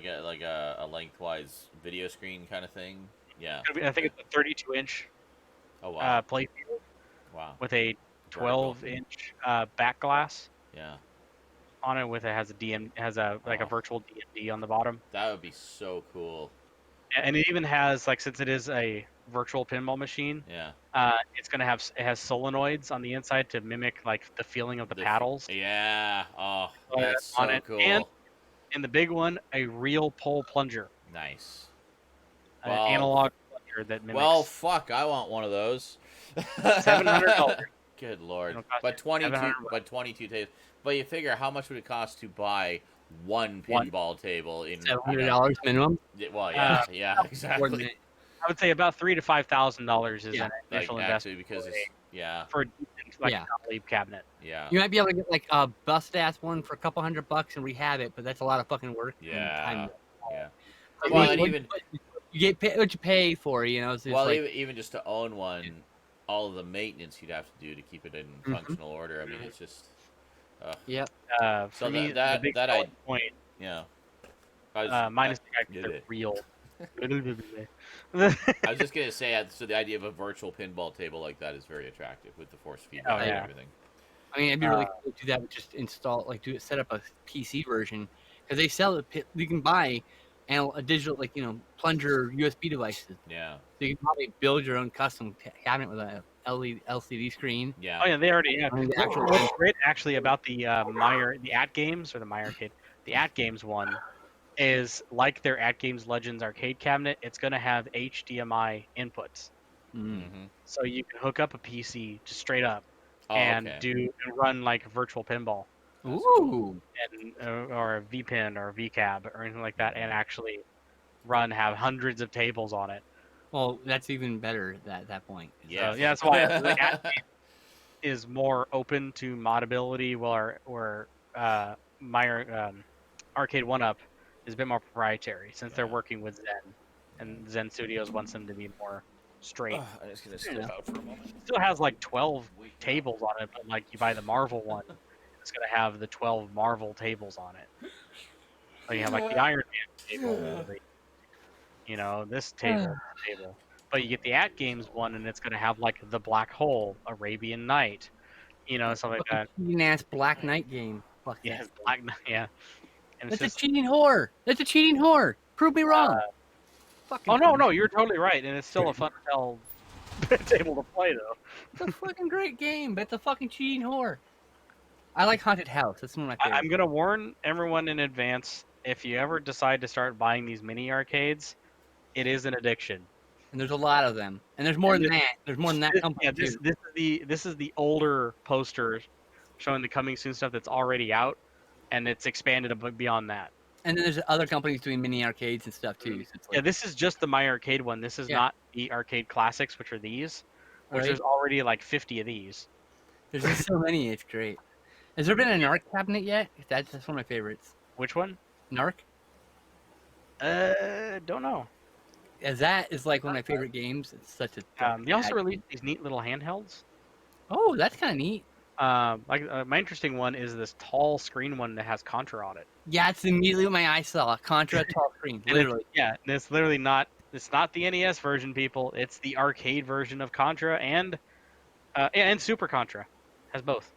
A: a lengthwise video screen kind of thing? Yeah.
E: I think it's a 32-inch playfield.
A: Wow.
E: With a 12-inch back glass.
A: Yeah.
E: On it has a virtual DMD on the bottom.
A: That would be so cool.
E: And it even has since it is a virtual pinball machine.
A: Yeah.
E: It has solenoids on the inside to mimic the feeling of the paddles.
A: Yeah. Oh, that's so cool.
E: And the big one, a real pole plunger.
A: Nice.
E: An analog plunger that mimics.
A: Well, fuck! I want one of those.
E: $700.
A: Good lord! But 22 tables. But you figure, how much would it cost to buy one pinball table in
C: $700 minimum?
A: Well, yeah, yeah, exactly.
E: I would say about $3,000 to $5,000 is an initial investment.
A: Because
E: for a decent Gottlieb cabinet.
A: Yeah.
C: You might be able to get a bust ass one for a couple $100 and rehab it, but that's a lot of fucking work.
A: Yeah. Yeah.
C: Well, and even you get what you pay for, It's
A: well, even just to own one, all of the maintenance you'd have to do to keep it in functional order. I mean, it's just.
C: Yep.
E: For me, the big point.
A: Yeah.
E: Minus the fact that they're real.
A: I was just gonna say, so the idea of a virtual pinball table like that is very attractive with the force feedback and everything.
C: I mean, it'd be really cool to do that. Just install, set up a PC version because they sell it. You can buy a digital, plunger USB devices.
A: Yeah.
C: So you can probably build your own custom cabinet with a LCD screen.
A: Yeah.
E: Oh yeah, they already have. What's great actually about the At Games or the Meyer Arcade, the At Games one is like their At Games Legends arcade cabinet. It's going to have HDMI inputs, so you can hook up a PC just straight up and run virtual pinball.
C: Ooh.
E: Or a VPN or a VCAB or anything like that, and actually have hundreds of tables on it.
C: Well, that's even better at that point.
A: Yeah,
E: so, that's why the At Games is more open to modability, where Meyer Arcade 1-Up is a bit more proprietary since they're working with Zen, and Zen Studios wants them to be more straight.
A: I'm just gonna step out for a moment.
E: It still has 12 tables on it, but you buy the Marvel one, it's gonna have the 12 Marvel tables on it. So you have the Iron Man table, this table, but you get the At Games one, and it's gonna have the Black Hole, Arabian Night, something like that.
C: Cheating ass Black Knight game. Fuck
E: yeah, Black Knight. Yeah.
C: And that's a cheating whore. That's a cheating whore. Prove me wrong.
E: No, you're totally right, and it's still a fun hell table to play though.
C: It's a fucking great game, but it's a fucking cheating whore. I like Haunted House. That's one of my favorites.
E: I'm gonna warn everyone in advance: if you ever decide to start buying these mini arcades, it is an addiction.
C: And there's a lot of them, and there's more than that. There's more than that.
E: This is the older poster showing the coming soon stuff that's already out. And it's expanded a bit beyond that.
C: And then there's other companies doing mini arcades and stuff too. So
E: it's this is just the My Arcade one. This is not the arcade classics, which are these. Which there's already 50 of these.
C: There's just so many. It's great. Has there been a Narc cabinet yet? That's one of my favorites.
E: Which one?
C: Narc.
E: Don't know.
C: As that is one of my favorite games. It's such a.
E: They also released these neat little handhelds.
C: Oh, that's kind of neat.
E: My interesting one is this tall screen one that has Contra on it.
C: Yeah, it's immediately what my eyes saw. Contra tall screen, literally.
E: It's literally not. It's not the NES version, people. It's the arcade version of Contra and Super Contra. Has both.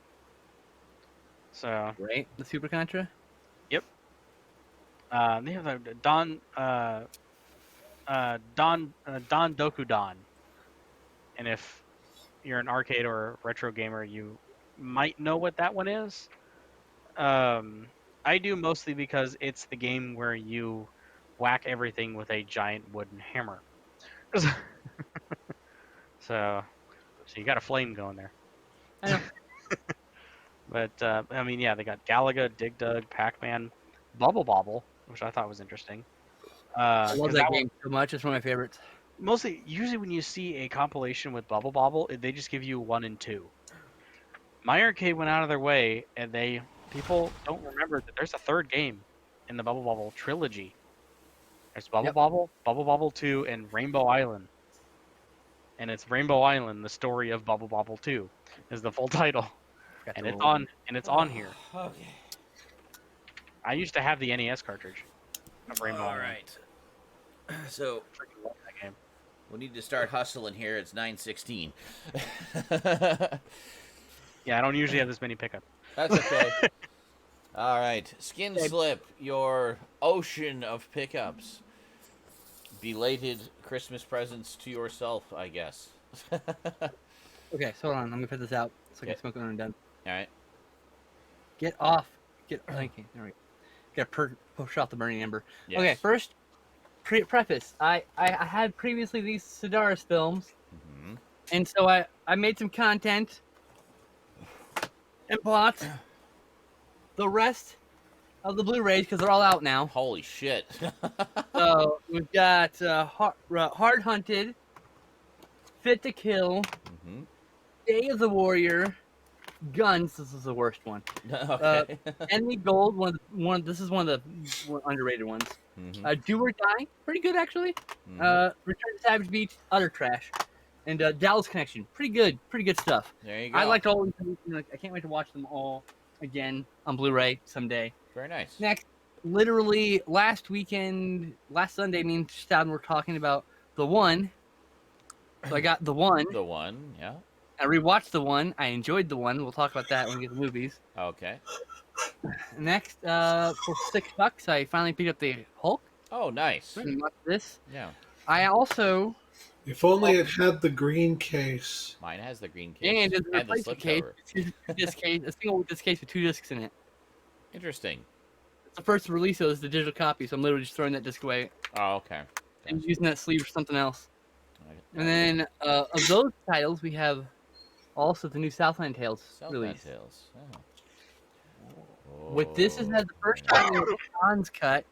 E: So.
C: Right, the Super Contra.
E: Yep. They have the Don Doku Don, and if you're an arcade or retro gamer, you might know what that one is. I do mostly because it's the game where you whack everything with a giant wooden hammer. So you got a flame going there.
C: I know.
E: But I mean, yeah, they got Galaga, Dig Dug, Pac-Man, Bubble Bobble, which I thought was interesting.
C: I love that game so much. It's one of my favorites.
E: Usually when you see a compilation with Bubble Bobble, they just give you 1 and 2. My arcade went out of their way, and people don't remember that there's a third game in the Bubble Bobble trilogy. There's Bubble Bobble, Bubble Bobble 2, and Rainbow Island. And it's Rainbow Island: The Story of Bubble Bobble 2 is the full title. And it's on here.
A: Okay.
E: I used to have the NES cartridge of Rainbow Island.
A: All right. So
E: Freaking love that game.
A: we need to start hustling here. It's 9:16.
E: Yeah, I don't usually have this many pickups.
A: That's okay. All right. Skinslip, your ocean of pickups. Belated Christmas presents to yourself, I guess.
C: Okay, so hold on. Let me put this out so I can smoke it when I'm done.
A: All right.
C: Get off. Okay, there we go. Gotta push off the burning ember.
A: Yes.
C: Okay, first, preface. I had previously these Sedaris films, and so I made some content and bought the rest of the Blu-rays because they're all out now.
A: Holy shit.
C: So we've got Hard Hunted, Fit to Kill, Day of the Warrior, Guns. This is the worst one.
A: Okay.
C: Enemy Gold. This is one of the underrated ones. Do or Die. Pretty good actually. Return to Savage Beach. Utter trash. And Dallas Connection. Pretty good. Pretty good stuff.
A: There you go.
C: I liked all. I can't wait to watch them all again on Blu-ray someday.
A: Very nice.
C: Next, literally last Sunday, me and Stoudman were talking about The One. So I got The One.
A: The One, yeah.
C: I rewatched The One. I enjoyed The One. We'll talk about that when we get the movies.
A: Okay.
C: Next, for $6, I finally picked up the Hulk.
A: Oh, nice.
C: And watched this.
A: Yeah.
C: I also...
B: If only it had the green case.
A: Mine has the green case.
C: And it's a
A: the
C: replacement case. Disc case. A single with this case with 2 discs in it.
A: Interesting.
C: It's the first release of the digital copy, so I'm literally just throwing that disc away.
A: Oh, okay.
C: And using that sleeve for something else. And then of those titles, we have also the new Southland Tales release.
A: Tales. Oh.
C: With this is the first time the Khan's cut.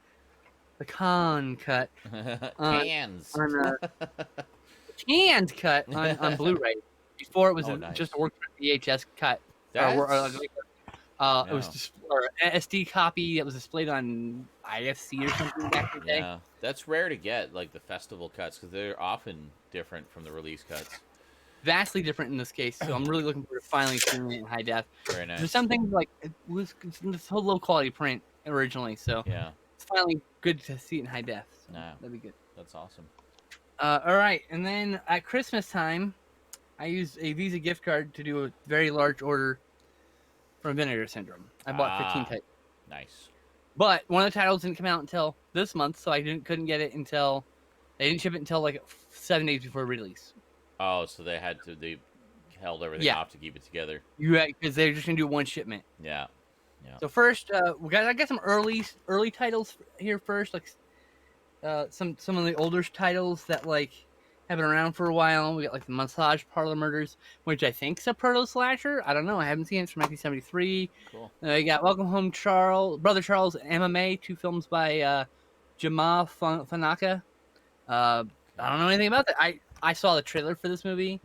C: The Khan cut.
A: Cans.
C: Canned cut on Blu-ray. Before it was just a work VHS cut. It was just an SD copy that was displayed on IFC or something back in the day.
A: Yeah, that's rare to get, like the festival cuts, because they're often different from the release cuts.
C: Vastly different in this case, so I'm really looking forward to finally seeing it in high def.
A: Very nice.
C: There's some things like it's this whole low quality print originally, so
A: yeah,
C: it's finally good to see it in high def. So
A: yeah,
C: that'd be good.
A: That's awesome.
C: All right, and then at Christmas time, I used a Visa gift card to do a very large order from Vinegar Syndrome. I bought 15 titles.
A: Nice.
C: But one of the titles didn't come out until this month, so I couldn't get it until they didn't ship it until like 7 days before release.
A: Oh, so they held everything off to keep it together.
C: Because they're just gonna do one shipment.
A: Yeah. Yeah.
C: So first, I got some early titles here first, like some of the older titles that like have been around for a while. We got like the Massage Parlor Murders, which I think is a proto slasher. I don't know. I haven't seen it. It's from 1973.
A: Cool.
C: You got Welcome Home, Brother Charles, and MMA, 2 films by Jama Fanaka. I don't know anything about that. I saw the trailer for this movie.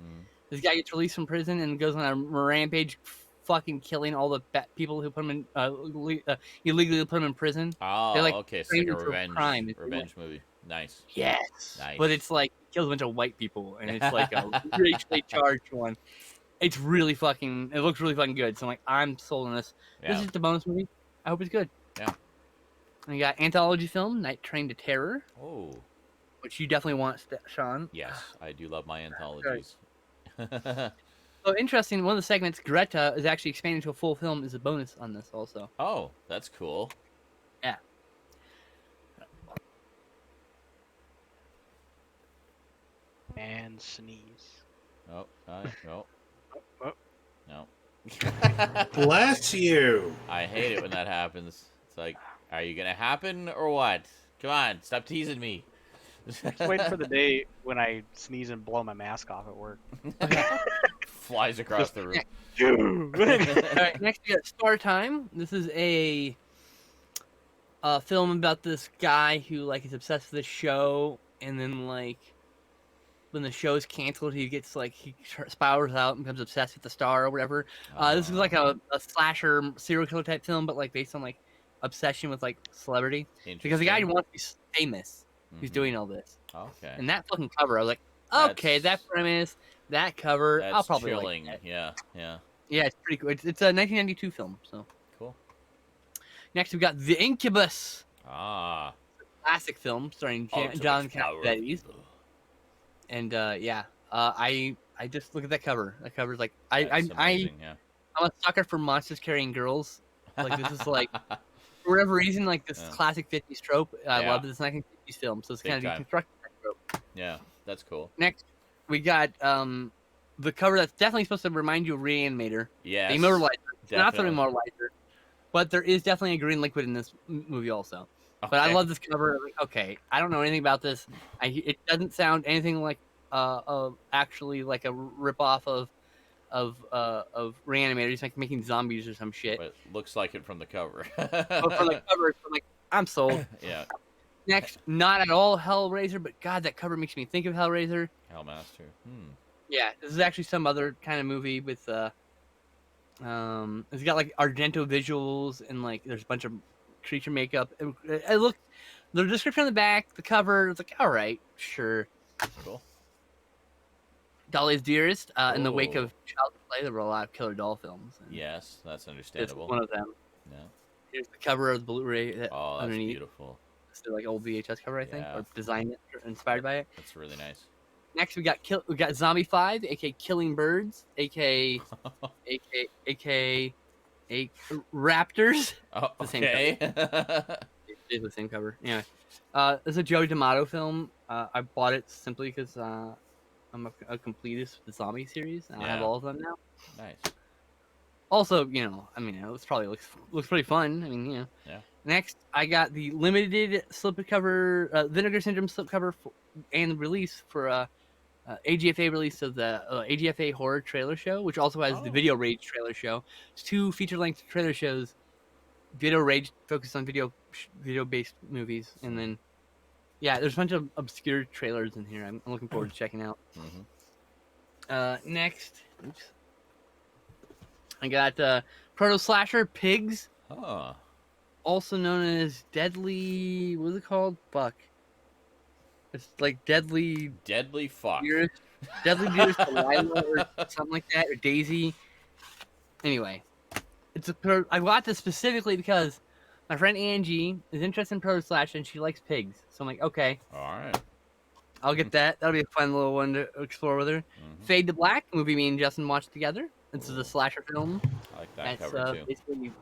C: This guy gets released from prison and goes on a rampage, fucking killing all the people who put him in illegally put him in prison.
A: Oh,
C: like,
A: okay. It's like a revenge movie. Nice.
C: Yes.
A: Nice.
C: But it's like kills a bunch of white people, and it's like a racially charged one. It's really fucking. It looks really fucking good. So I'm like, I'm sold on this.
A: Yeah.
C: This is the bonus movie. I hope it's good.
A: Yeah.
C: And you got anthology film Night Train to Terror.
A: Oh.
C: Which you definitely want, Sean.
A: Yes, I do love my anthologies.
C: So interesting. One of the segments, Greta, is actually expanding to a full film. Is a bonus on this also.
A: Oh, that's cool.
C: Yeah.
E: and sneeze.
A: Oh, no.
E: Oh.
A: No.
B: Bless you.
A: I hate it when that happens. It's like, are you gonna happen or what? Come on, stop teasing me.
E: Just waiting for the day when I sneeze and blow my mask off at work.
A: Flies across the room.
C: All right, next we got Star Time. This is a film about this guy who like is obsessed with this show, and then like when the show's canceled, he gets like he spirals out and becomes obsessed with the star or whatever. This is like a slasher serial killer type film, but like based on like obsession with like celebrity. Because the guy wants to be famous. He's doing all this.
A: Okay.
C: And that fucking cover, I was like, okay, that premise, that cover, I'll probably
A: chilling.
C: like that.
A: Yeah.
C: Yeah, it's pretty cool. It's a 1992 film, so.
A: Cool.
C: Next, we got The Incubus. Classic film starring John Cassavetes. And I just look at that cover. That cover's like I'm a sucker for monsters carrying girls. Like this is like for whatever reason like this classic 50s trope. I love this 1950s film, so it's kind of deconstructing that trope.
A: Yeah, that's cool.
C: Next, we got the cover that's definitely supposed to remind you of Reanimator.
A: Yes.
C: The Immortalizer. It's not the Immortalizer, but there is definitely a green liquid in this movie also. Okay. But I love this cover. Like, okay, I don't know anything about this. It doesn't sound anything like actually like a ripoff of Reanimator. He's like making zombies or some shit.
A: But it looks like it from the cover.
C: But from the cover, I'm like, I'm sold.
A: Yeah.
C: Next, not at all Hellraiser, but God, that cover makes me think of Hellraiser.
A: Hellmaster.
C: Yeah, this is actually some other kind of movie with it's got like Argento visuals and like there's a bunch of creature makeup. It looked the description on the back, the cover. It's like, all right, sure.
A: Cool.
C: Dolly's Dearest. In the wake of Child's Play, there were a lot of killer doll films.
A: Yes, that's understandable.
C: It's one of them.
A: Yeah.
C: Here's the cover of the Blu-ray.
A: That's
C: underneath.
A: Beautiful.
C: It's like old VHS cover, I think, or designed it, or inspired by it.
A: That's really nice.
C: Next, we got Zombie 5, aka Killing Birds, aka Raptors.
A: Oh,
C: the same cover. It's the same cover. Anyway, it's a Joe D'Amato film. I bought it simply because I'm a completist with the zombie series, and I have all of them now.
A: Nice.
C: Also, I mean, it probably looks pretty fun. I mean,
A: Yeah.
C: Next, I got the limited slipcover, Vinegar Syndrome slipcover, and release for AGFA release of the AGFA horror trailer show, which also has the Video Rage trailer show. It's 2 feature-length trailer shows. Video Rage focused on video-based movies, and then there's a bunch of obscure trailers in here. I'm looking forward to checking out. Next, I got Proto Slasher Pigs. Also known as Deadly. What is it called? Fuck. It's like Deadly
A: Fuck.
C: Deadly Dearest Delilah or something like that, or Daisy. Anyway, I got this specifically because my friend Angie is interested in Proto Slash and she likes pigs. So I'm like, okay.
A: All right.
C: I'll get that. That'll be a fun little one to explore with her. Fade to Black, movie me and Justin watched together. This is a slasher film.
A: I like that cover too.
C: Basically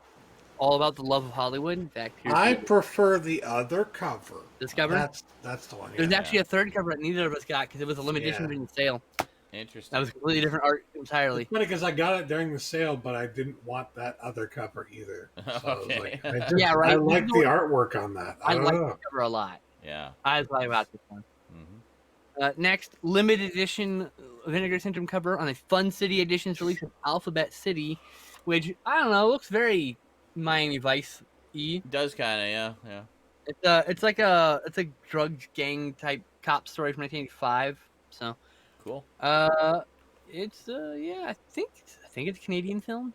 C: all about the love of Hollywood. In fact,
B: I prefer the other cover.
C: This cover?
B: That's the one.
C: There's actually a third cover that neither of us got because it was a limited edition during the sale.
A: Interesting.
C: That was completely different art entirely.
B: It's funny because I got it during the sale, but I didn't want that other cover either. So
A: Okay.
B: I was like, I like the artwork on that. I like
C: the cover a lot.
A: Yeah.
C: I was like about this one. Next, limited edition Vinegar Syndrome cover on a Fun City Editions release of Alphabet City, which I don't know, looks very Miami Vice-y.
A: Does kind of, yeah.
C: It's like a drug gang type cop story from 1985. So
A: cool.
C: It's I think it's a Canadian film.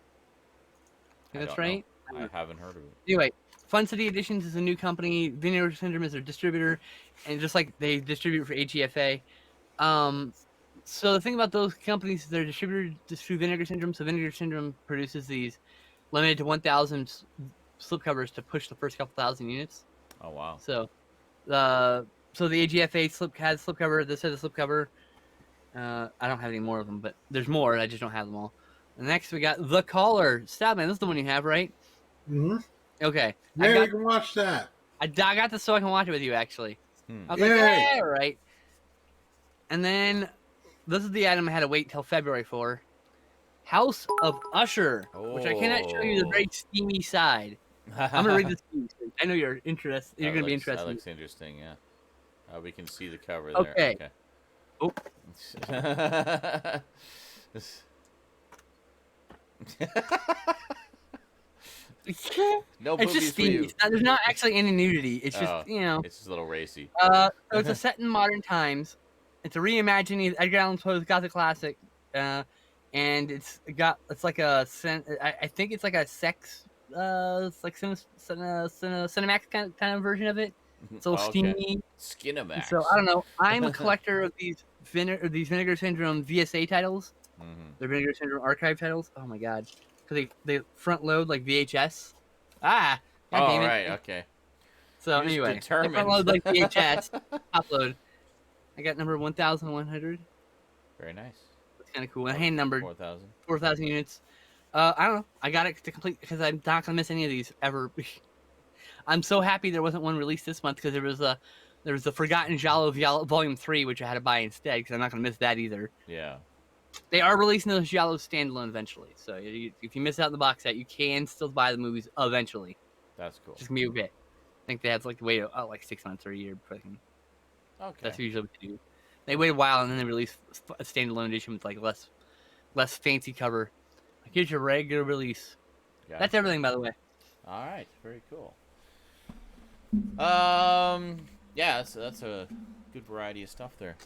C: That's right.
A: I haven't heard of it.
C: Anyway, Fun City Editions is a new company. Vinegar Syndrome is their distributor, and just like they distribute for AGFA. So the thing about those companies, they're distributed through Vinegar Syndrome. So Vinegar Syndrome produces these limited to 1,000 slipcovers to push the first couple thousand units.
A: Oh wow!
C: So the AGFA has slipcover. This has a slipcover. I don't have any more of them, but there's more. I just don't have them all. And next we got The Caller. Stoudman, this is the one you have, right?
B: Mm-hmm.
C: Okay.
B: Yeah, you can watch that.
C: I got this so I can watch it with you, actually. I was
B: Yay.
C: like, yeah, right. And then this is the item I had to wait till February for. House of Usher, which I cannot show you the very steamy side. I'm gonna read this to you. I know you're interested. You're gonna be interested.
A: That looks interesting. Yeah. We can see the cover
C: there.
A: Okay.
C: Oh.
A: No
C: it's just steamy. There's not actually any nudity. It's just
A: It's just a little racy.
C: So it's a set in modern times. It's a reimagining of Edgar Allan Poe's Gothic classic, and it's like a I think it's like a sex it's like Cinemax kind of version of it. So steamy.
A: Skinemax.
C: So I don't know. I'm a collector of these Vinegar Syndrome VSA titles. They're Vinegar Syndrome archive titles. Oh my god, because they front load like VHS. God damn it.
A: Right. Okay.
C: So anyway, they front load like VHS. Upload. I got number 1,100.
A: Very nice.
C: That's kind of cool. I hand numbered
A: 4,000
C: units. I don't know. I got it to complete because I'm not gonna miss any of these ever. I'm so happy there wasn't one released this month because there was the Forgotten Giallo Volume 3, which I had to buy instead because I'm not gonna miss that either.
A: Yeah.
C: They are releasing those Giallos standalone eventually, so if you miss out on the box set, you can still buy the movies eventually.
A: That's cool.
C: Just gonna be a bit. I think they have to wait like 6 months or a year before they can.
A: Okay.
C: That's usually what they do. They wait a while and then they release a standalone edition with like less fancy cover. Like here's your regular release. Gotcha. That's everything, by the way.
A: All right, very cool. Yeah, that's a good variety of stuff there.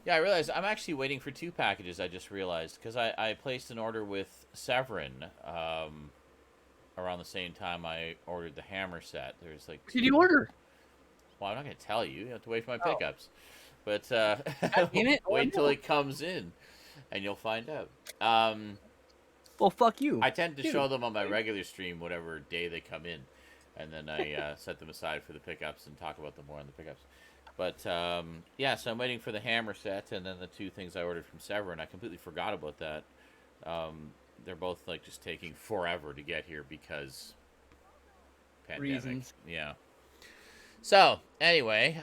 A: Yeah, I realized I'm actually waiting for 2 packages. I just realized because I placed an order with Severin around the same time I ordered the Hammer set. There's like.
C: What did you order?
A: Well, I'm not going to tell you. You have to wait for my pickups. But wait till it comes in, and you'll find out.
C: Well, fuck you.
A: I tend to show them on my regular stream whatever day they come in, and then I set them aside for the pickups and talk about them more on the pickups. But, yeah, so I'm waiting for the Hammer set, and then the 2 things I ordered from Severin. I completely forgot about that. They're both, like, just taking forever to get here because pandemic.
C: Reasons.
A: Yeah. So, anyway,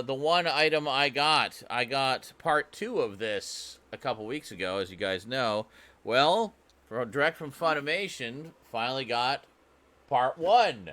A: the one item I got part 2 of this a couple weeks ago, as you guys know. Well, direct from Funimation, finally got part 1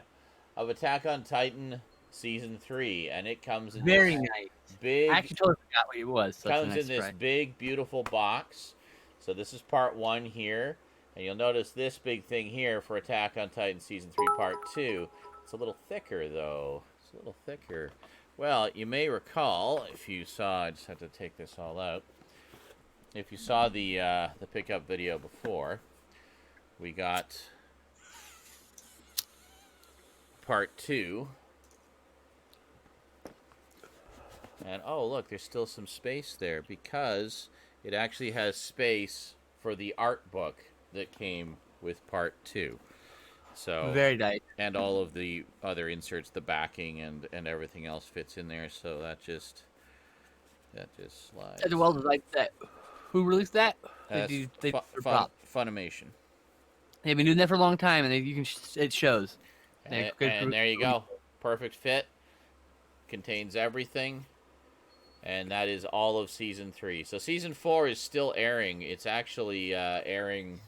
A: of Attack on Titan Season 3, and it comes in
C: very nice.
A: Big.
C: I actually totally forgot what it was.
A: So comes in this big, beautiful box. So this is part 1 here, and you'll notice this big thing here for Attack on Titan Season 3 part 2. It's a little thicker, though. It's a little thicker. Well, you may recall, if you saw, I just have to take this all out. If you saw the pickup video before, we got part 2. And, oh, look, there's still some space there because it actually has space for the art book that came with part 2. So
C: very nice.
A: And all of the other inserts, the backing and everything else fits in there. So that just slides.
C: That's a well-designed set. Who released that?
A: Funimation.
C: They've been doing that for a long time, and it shows.
A: And there you go. Perfect fit. Contains everything. And that is all of Season 3. So Season 4 is still airing. It's actually airing...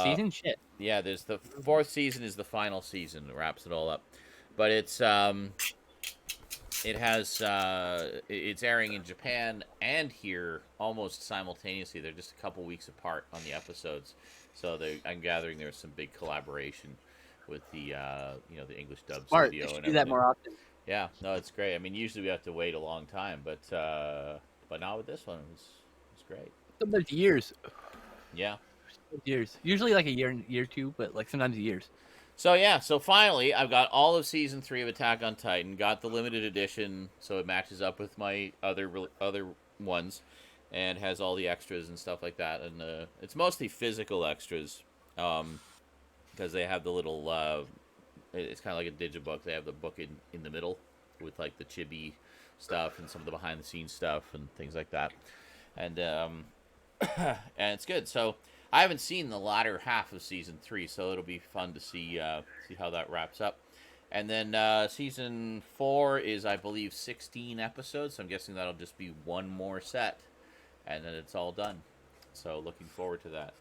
C: season? Shit.
A: Yeah, there's the 4th season is the final season. It wraps it all up. But it's airing in Japan and here almost simultaneously. They're just a couple weeks apart on the episodes. So I'm gathering there's some big collaboration with the the English dub studio.
C: They should do that more often.
A: Yeah, no, it's great. I mean, usually we have to wait a long time, but not with this one. It's great.
C: Sometimes years.
A: Yeah.
C: Years. Usually like a year 2, but like sometimes years.
A: So yeah, so finally I've got all of Season 3 of Attack on Titan, got the limited edition, so it matches up with my other ones, and has all the extras and stuff like that. And it's mostly physical extras, because they have the little, it's kind of like a digibook. They have the book in the middle with like the chibi stuff and some of the behind the scenes stuff and things like that. And and it's good. So I haven't seen the latter half of Season 3, so it'll be fun to see how that wraps up. And then Season 4 is, I believe, 16 episodes, so I'm guessing that'll just be one more set. and then it's all done. So looking forward to that.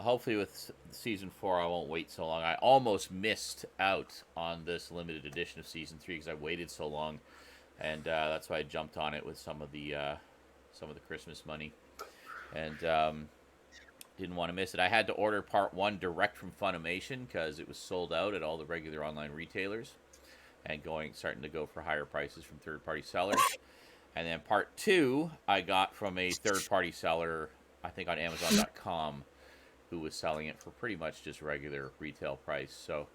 A: Hopefully with season 4, I won't wait so long. I almost missed out on this limited edition of season 3 because I waited so long, and that's why I jumped on it with some of the Christmas money, and didn't want to miss it. I had to order part 1 direct from Funimation because it was sold out at all the regular online retailers, and starting to go for higher prices from third-party sellers. And then part 2 I got from a third-party seller, I think on Amazon.com, who was selling it for pretty much just regular retail price. So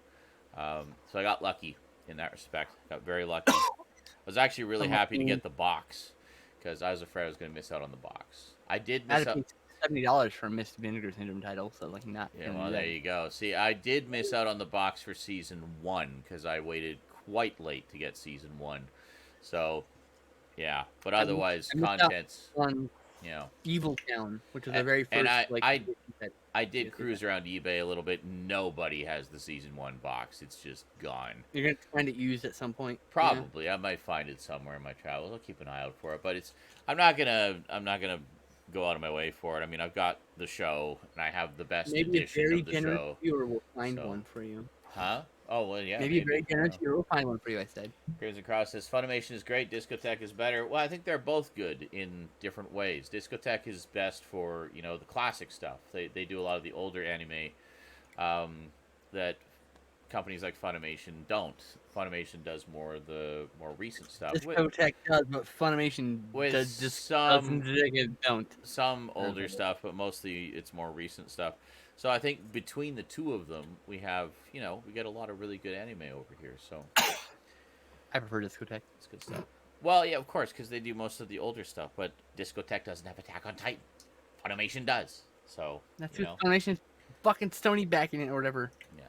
A: so I got lucky in that respect. Got very lucky. I was actually really happy to get the box because I was afraid I was going to miss out on the box. I did miss out.
C: $70 for a Mist Vinegar Syndrome title, so like not.
A: Yeah, well, there you go. See, I did miss out on the box for season 1 because I waited quite late to get season 1. So, yeah, but otherwise, contents. You know,
C: Evil Town, which was the very first.
A: And I did cruise around eBay a little bit. Nobody has the season 1 box. It's just gone.
C: You're gonna find it used at some point.
A: Probably, I might find it somewhere in my travels. I'll keep an eye out for it. But I'm not gonna go out of my way for it. I mean, I've got the show, and I have the best edition of the show. Maybe a very generous
C: viewer will find one for you.
A: Huh? Oh, well, yeah.
C: Maybe a very generous viewer will find one for you, I said.
A: Crimson Cross says, Funimation is great, Discotek is better. Well, I think they're both good in different ways. Discotek is best for, the classic stuff. They do a lot of the older anime that companies like Funimation don't. Funimation does more of the more recent stuff.
C: Discotek does, but Funimation don't.
A: Some older stuff, but mostly it's more recent stuff. So I think between the two of them, we have, we get a lot of really good anime over here. So
C: I prefer Discotek.
A: It's good stuff. Well, yeah, of course, because they do most of the older stuff, but Discotek doesn't have Attack on Titan. Funimation does. So
C: that's who Funimation's fucking Sony backing it or whatever.
A: Yeah.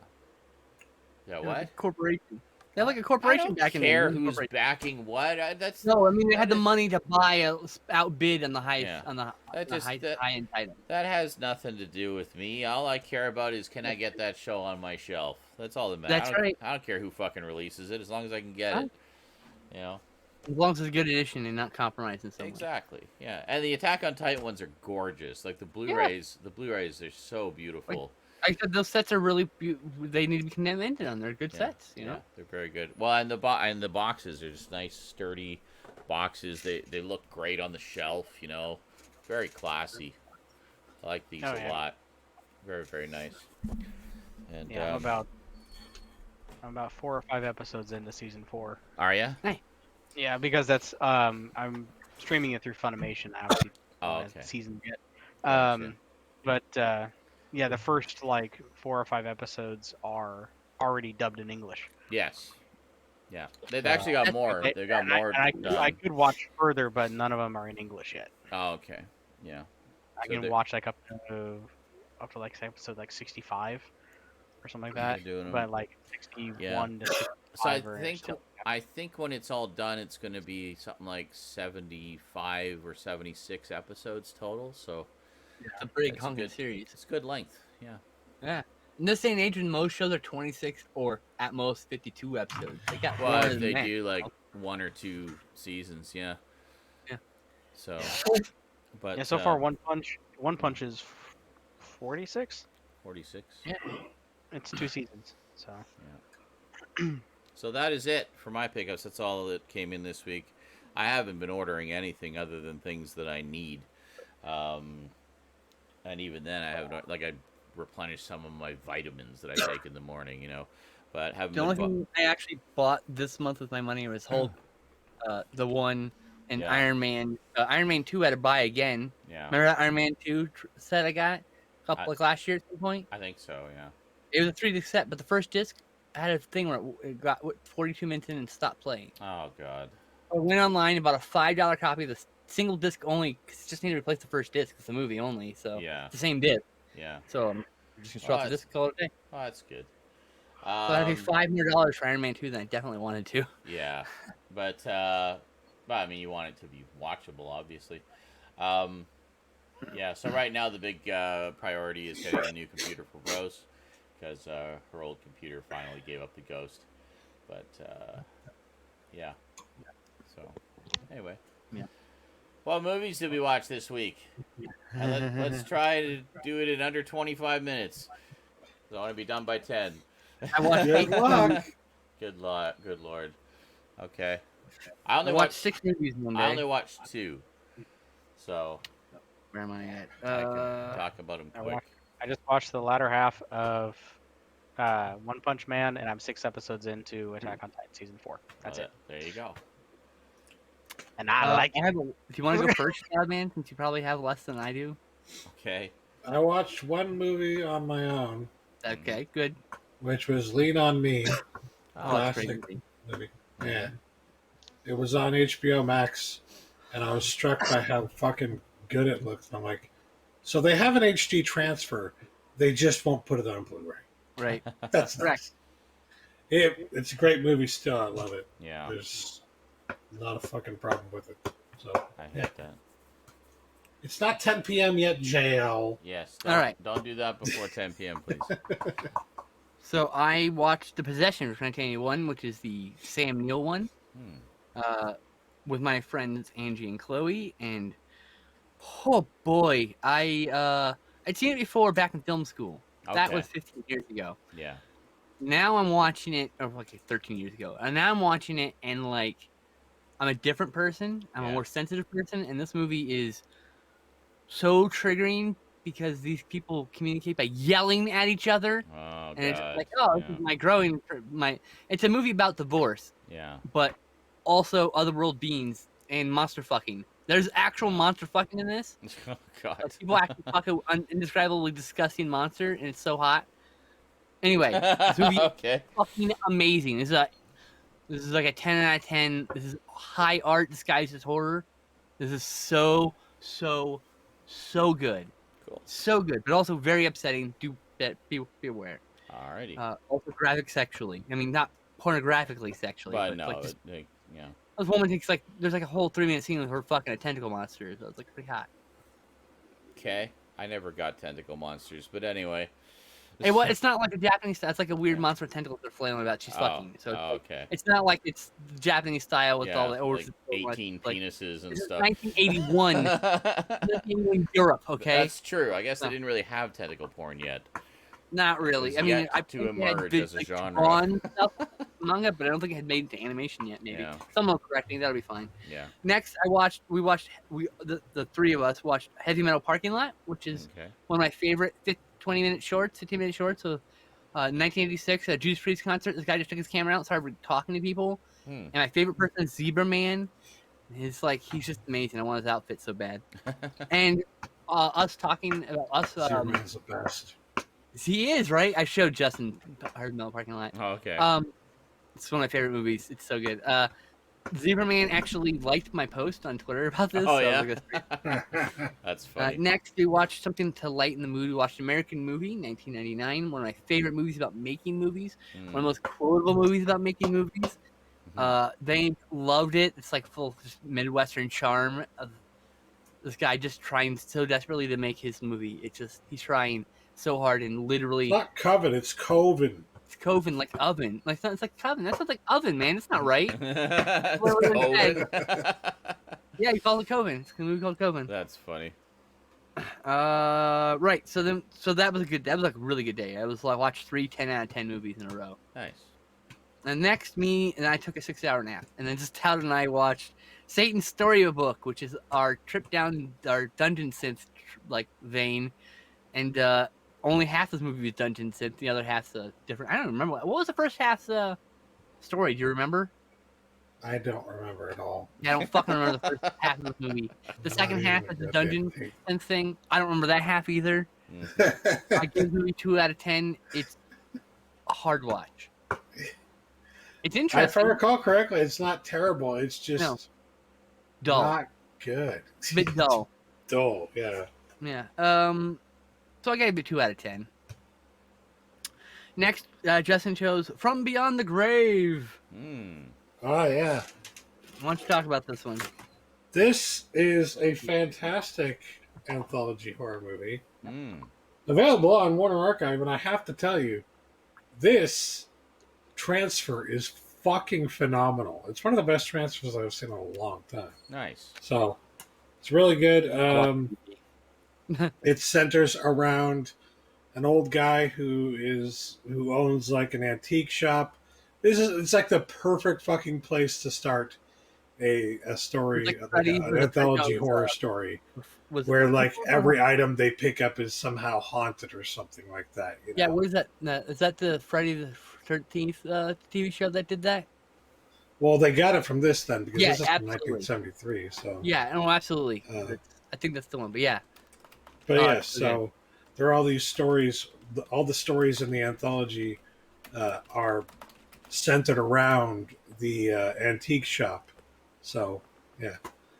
A: Yeah, what?
C: Like a corporation. They have like a corporation backing it.
A: I don't care who's backing what.
C: No, I mean they had the money to buy outbid on the high high-end title.
A: That has nothing to do with me. All I care about is can I get that show on my shelf. That's all that matters.
C: That's right.
A: I don't care who fucking releases it as long as I can get it.
C: As long as it's a good edition and not compromised in some way.
A: Exactly. Yeah, and the Attack on Titan ones are gorgeous. Like the Blu-rays, the Blu-rays are so beautiful.
C: I said those sets are really they need to be commended on. They're good sets, you know.
A: They're very good. Well, and the boxes are just nice, sturdy boxes. They look great on the shelf, Very classy. I like these a lot. Very, very nice. And
E: I'm about 4 or 5 episodes into season 4.
A: Are you?
C: Hey. Yeah,
E: because that's I'm streaming it through Funimation. I haven't season yet. But yeah, the first 4 or 5 episodes are already dubbed in English.
A: Yes. Yeah, they've actually got more. They've got more.
E: I could watch further, but none of them are in English yet.
A: Oh, okay. Yeah.
E: I can watch up to episode 65 or something like that. But 61 to 65.
A: So I think when it's all done, it's going to be something like 75 or 76 episodes total. So.
C: It's a pretty good series.
A: It's good length, yeah.
C: Yeah. In this day and age, when most shows are 26 or at most 52 episodes.
A: If they do 1 or 2 seasons, yeah.
C: Yeah.
A: So, but
E: yeah. So far, One Punch is 46.
A: 46.
C: Yeah.
E: It's 2 seasons. So.
A: Yeah. So that is it for my pickups. That's all that came in this week. I haven't been ordering anything other than things that I need. And even then, I haven't I replenished some of my vitamins that I take in the morning, But haven't.
C: The only thing I actually bought this month with my money was Hulk, the one, and Iron Man. Iron Man 2 I had to buy again.
A: Yeah.
C: Remember that Iron Man 2 set I got last year at some point?
A: I think so. Yeah.
C: It was a 3-disc set, but the first disc had a thing where it got 42 minutes in and stopped playing.
A: Oh God.
C: I went online and bought a $5 copy of the single disc only, because it just needed to replace the first disc. It's the movie only, so it's the same disc.
A: Yeah.
C: So I'm just gonna swap the disc call it a day.
A: Oh, that's good.
C: So that'd be $5 more for Iron Man 2 than I definitely wanted to.
A: Yeah, but I mean, you want it to be watchable, obviously. Yeah. So right now the big priority is getting a new computer for Rose, because her old computer finally gave up the ghost. But yeah. So anyway.
C: Yeah.
A: What movies did we watch this week? Let's try to do it in under 25 minutes. I want to be done by 10.
C: I watched
B: Good luck.
A: Good lord. Okay. I only
C: watched
A: watched
C: 6 movies in one day.
A: I only watched 2. So
C: where am I at?
A: I can talk about them quick.
E: I just watched the latter half of One Punch Man, and I'm 6 episodes into Attack on Titan season 4. That's it.
A: There you go.
E: And I like it.
C: If you want to go first, man, since you probably have less than I do.
A: Okay.
B: I watched one movie on my own.
C: Okay, good.
B: Which was Lean on Me.
C: Classic
B: movie. Yeah. It was on HBO Max, and I was struck by how fucking good it looked. I'm like, so they have an HD transfer, they just won't put it on Blu-ray.
C: Right.
B: That's
C: correct.
B: It's a great movie still. I love it.
A: Yeah.
B: There's not a fucking problem with it. So
A: I hate that.
B: It's not 10 p.m. yet, JL.
A: Yes.
C: All right.
A: Don't do that before 10 p.m., please.
C: So I watched The Possession of 1981, which is the Sam Neill one, with my friends Angie and Chloe, and oh boy, I'd seen it before back in film school.
A: Okay.
C: That was 15 years ago.
A: Yeah.
C: Now I'm watching it, or like 13 years ago, and now I'm watching it, and like I'm a different person. I'm a more sensitive person, and this movie is so triggering because these people communicate by yelling at each other.
A: Oh,
C: and it's
A: God.
C: like, this is my growing. It's a movie about divorce.
A: Yeah.
C: But also otherworld beings and monster fucking. There's actual monster fucking in this.
A: Oh, God.
C: Like, people actually fuck an indescribably disgusting monster, and it's so hot. Anyway, this movie is fucking amazing. This is like a 10 out of 10. This is high art disguised as horror. This is so good.
A: Cool.
C: So good, but also very upsetting. Be aware.
A: Alrighty.
C: Also graphic sexually. I mean, not pornographically sexually.
A: But no,
C: like
A: yeah.
C: This woman takes there's like a whole 3-minute scene with her fucking a tentacle monster. So it's like pretty hot.
A: Okay. I never got tentacle monsters, but anyway.
C: Hey, what? It's not like a Japanese style. It's like a weird monster with tentacles they're flailing about. She's fucking. So
A: okay.
C: It's not like it's Japanese style with all the
A: like 18 penises and stuff.
C: 1981. in Europe, okay?
A: That's true. I guess they didn't really have tentacle porn yet.
C: Not really. I mean, I
A: to emerge as a genre.
C: Drawn stuff, manga, but I don't think it had made into animation yet. Maybe someone will correct me. That'll be fine.
A: Yeah.
C: Next, the three of us watched Heavy Metal Parking Lot, which is one of my favorite 15-minute shorts. So, 1986, a Judas Priest concert. This guy just took his camera out and started talking to people. And my favorite person is Zebra Man. He's just amazing. I want his outfit so bad. And us talking about us.
B: Zebra Man's the best.
C: He is, right? I showed Justin Heavy Metal Parking Lot.
A: Oh, okay.
C: It's one of my favorite movies. It's so good. Zebra Man actually liked my post on Twitter about this.
A: Oh,
C: so
A: yeah? That's funny.
C: Next, we watched something to lighten the mood. We watched American Movie, 1999. One of my favorite movies about making movies. One of the most quotable movies about making movies. They loved it. It's like full of Midwestern charm of this guy just trying so desperately to make his movie. He's trying so hard and literally.
B: It's not Coven, it's Coven.
C: It's Coven, like oven. It's not Coven. That sounds like oven, man. It's not right.
A: Coven.
C: Yeah, he calls it Coven. It's a movie called Coven.
A: That's funny.
C: Right. So that was a really good day. I watched 3 10 out of 10 movies in a row.
A: Nice.
C: And next, I took a 6-hour nap, and then just Todd and I watched Satan's Storybook, which is our trip down our dungeon synth vein, and only half this movie was dungeon synth, the other half's different. I don't remember what was the first half's story. Do you remember?
B: I don't remember at all.
C: Yeah, I don't fucking remember the first half of the movie. The second half is the dungeon synth thing. I don't remember that half either. I give the movie 2 out of 10. It's a hard watch. It's interesting.
B: If I recall correctly, it's not terrible. It's just
C: dull.
B: Not good.
C: It's a bit dull.
B: Dull, yeah.
C: Yeah. So I gave it 2 out of 10. Next, Justin chose From Beyond the Grave.
B: Oh, yeah.
C: Why don't you talk about this one?
B: This is a fantastic anthology horror movie. Available on Warner Archive, and I have to tell you, this transfer is fucking phenomenal. It's one of the best transfers I've seen in a long time.
A: Nice.
B: So, It's really good. It centers around an old guy who owns like an antique shop. It's like the perfect fucking place to start a story, like an anthology horror story, where like every item they pick up is somehow haunted or something like that.
C: Yeah, what is that? Is that the Friday the 13th TV show that did that?
B: Well, they got it from this then, because
C: yeah,
B: this is from 1973. So
C: yeah, no, absolutely. I think that's the one. But yeah,
B: so there are all these stories. All the stories in the anthology are centered around the antique shop. So yeah,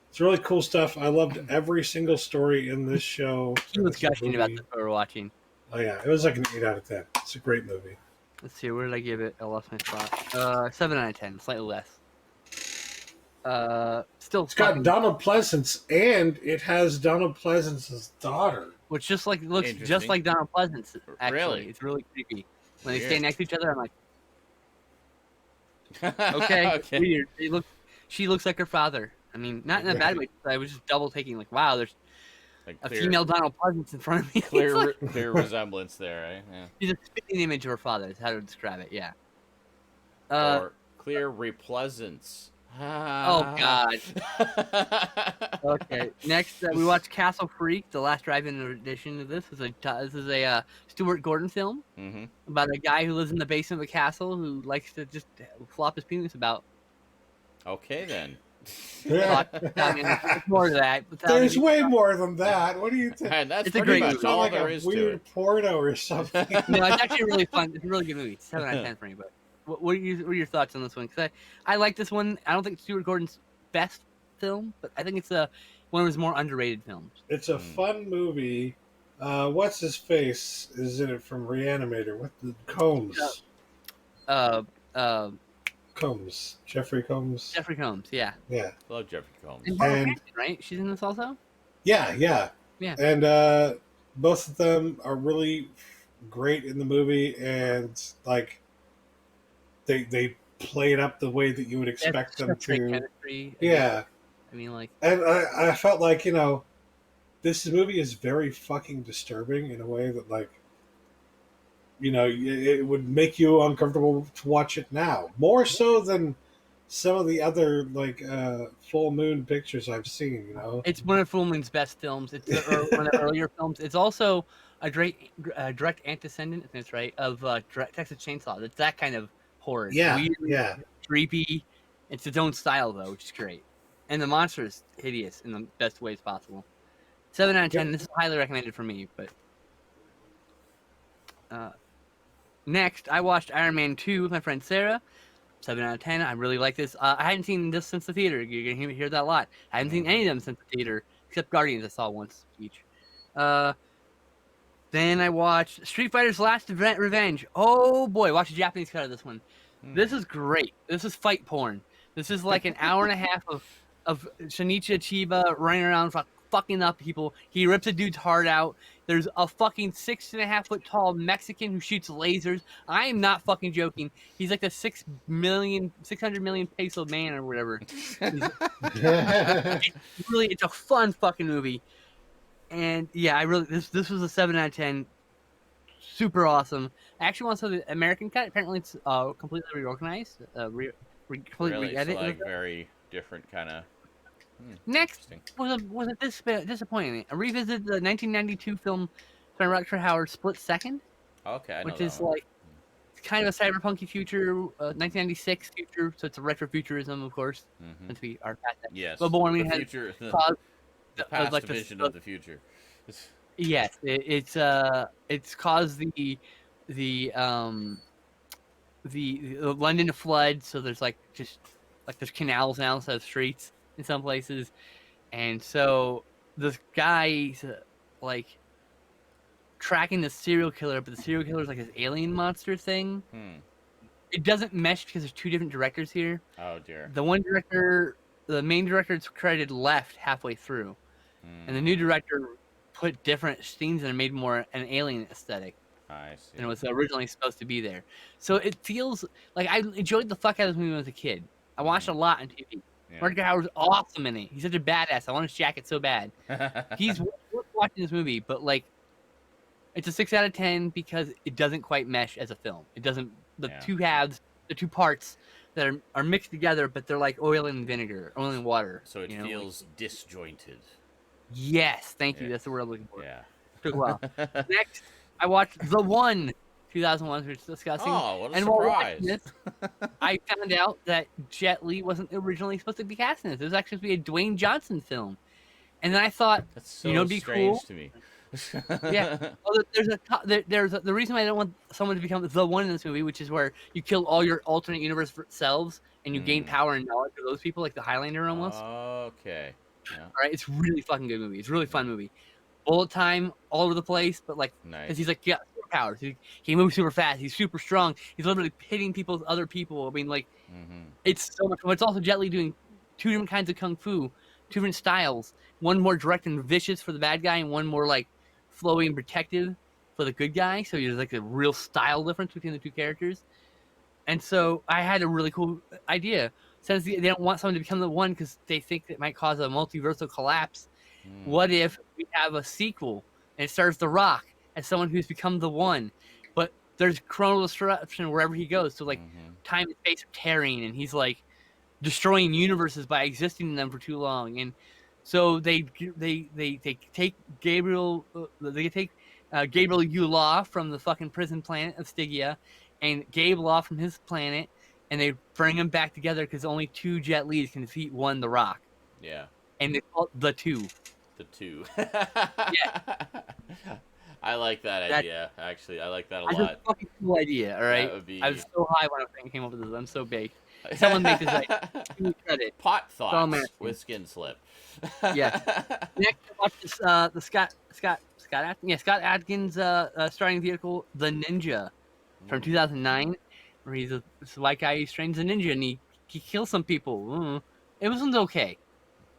B: it's really cool stuff. I loved every single story in this show.
C: He was gushing about this we were watching.
B: Oh yeah, it was like an 8 out of 10. It's a great movie.
C: Let's see, where did I give it? I lost my spot. 7 out of 10, slightly less. Still,
B: it's got Donald Pleasance, and it has Donald Pleasance's daughter,
C: which looks just like Donald Pleasance. Actually,
A: really,
C: it's really creepy. When they stand next to each other, I'm like, okay. Weird. She looks like her father. I mean, not in a bad way. I was just double taking, like, wow, there's like a female Donald Pleasance in front of me.
A: Clear resemblance there, right? Yeah.
C: She's a spitting image of her father. Is how to describe it. Yeah.
A: Or clear repleasance.
C: Oh God. Okay. Next, we watched Castle Freak, the last drive-in edition of this. This is a Stuart Gordon film about a guy who lives in the basement of a castle who likes to just flop his penis about.
A: Okay then.
B: Yeah.
C: More to that.
B: There's way more than that. What do you think?
A: It's a great movie.
B: All like there is weird to it. Porno or something.
C: No, it's actually really fun. It's a really good movie. 7 out of 10 for me. But what are your thoughts on this one? Because I like this one. I don't think it's Stuart Gordon's best film, but I think it's one of his more underrated films.
B: It's a fun movie. What's his face is in it from Reanimator? What the Combs? Combs. Jeffrey Combs.
C: Jeffrey Combs, yeah.
B: Yeah.
A: I love Jeffrey Combs.
C: And right? She's in this also?
B: Yeah. And both of them are really great in the movie, and like they play it up the way that you would expect them to.
C: Chemistry,
B: yeah.
C: I mean, like,
B: and I felt like, this movie is very fucking disturbing in a way that, like, it would make you uncomfortable to watch it now, more so than some of the other like Full Moon pictures I've seen.
C: It's one of Full Moon's best films. It's one of the earlier films. It's also a direct antecedent, if that's right, of Texas Chainsaw. It's that kind of horror. It's weird, creepy. It's its own style though, which is great. And the monster is hideous in the best ways possible. 7 out of 10. Yep. This is highly recommended for me. But next, I watched Iron Man 2 with my friend Sarah. 7 out of 10. I really like this. I hadn't seen this since the theater. You're going to hear that a lot. I haven't seen any of them since the theater, except Guardians I saw once each. Then I watched Street Fighter's Last Revenge. Oh boy, watch the Japanese cut of this one. This is great. This is fight porn. This is like an hour and a half of Shinichi Chiba running around fucking up people. He rips a dude's heart out. There's a fucking 6.5 foot tall Mexican who shoots lasers. I am not fucking joking. He's like the 600 million peso man or whatever. It's a fun fucking movie. And yeah, this was a 7 out of 10. Super awesome. I actually want to see the American cut. Apparently it's completely reorganized.
A: Completely it's like very different kind of.
C: Next was a disappointing. I revisited the 1992 film starring Rutger Hauer, Split Second.
A: Okay, I know
C: which is like kind of a cyberpunky future, 1996 future. So it's a retrofuturism, of course, since we are past that.
A: Yes.
C: But Born
A: has the past like vision of the future.
C: Yes, it's caused the London to flood. So there's there's canals now instead of streets in some places, and so this guy's like tracking the serial killer, but the serial killer is like this alien monster thing. It doesn't mesh because there's two different directors here.
A: Oh dear.
C: The main director's credited left halfway through, and the new director put different scenes and made more an alien aesthetic.
A: I see.
C: Than it was originally supposed to be there. So it feels like I enjoyed the fuck out of this movie when I was a kid. I watched a lot on TV. Rutger Hauer's awesome in it. He's such a badass. I want his jacket so bad. He's worth watching this movie, but like, it's a 6 out of 10 because it doesn't quite mesh as a film. It doesn't. The two halves, the two parts that are mixed together, but they're like oil and vinegar, oil and water.
A: So it feels disjointed.
C: Yes, thank you. That's the word I'm looking for.
A: Yeah.
C: Took a while. Next, I watched The One, 2001, which we're discussing.
A: Oh, what a
C: and
A: surprise.
C: While this, I found out that Jet Li wasn't originally supposed to be cast in this. It was actually supposed to be a Dwayne Johnson film. And then I thought,
A: that's so
C: it'd be
A: strange
C: cool
A: to me.
C: Yeah. Well, there's the reason why I don't want someone to become the one in this movie, which is where you kill all your alternate universe selves and you gain power and knowledge of those people, like the Highlander almost.
A: Okay. Yeah.
C: All right, it's really fucking good movie. It's a really fun movie. Bullet time all over the place, but like, because he's like, superpowers. He moves super fast. He's super strong. He's literally pitting people with other people. I mean, like, it's so much fun. It's also Jet Li doing 2 different kinds of kung fu, 2 different styles. One more direct and vicious for the bad guy, and one more like flowy and protective for the good guy. So there's like a real style difference between the 2 characters. And so I had a really cool idea. Since they don't want someone to become the one because they think it might cause a multiversal collapse, what if we have a sequel and it stars The Rock as someone who's become the one, but there's chronal disruption wherever he goes. So like time and space are tearing, and he's like destroying universes by existing in them for too long. And so they take Gabriel Yulaw from the fucking prison planet of Stygia, and Gabe Law from his planet, and they bring them back together because only 2 Jet Lis can defeat one The Rock.
A: Yeah.
C: And they call it The Two.
A: The Two.
C: Yeah.
A: I like that idea. Actually, I like that a lot.
C: That's a fucking cool idea. All right.
A: That would be...
C: I was so high when I came up with this. I'm so baked. Someone make this idea. Give me credit.
A: Pot thoughts with Skinslip.
C: Yeah. Next, I watched this, Scott Adkins starring vehicle, The Ninja, from 2009, where he's this white guy who trains a ninja and he kills some people. It wasn't okay.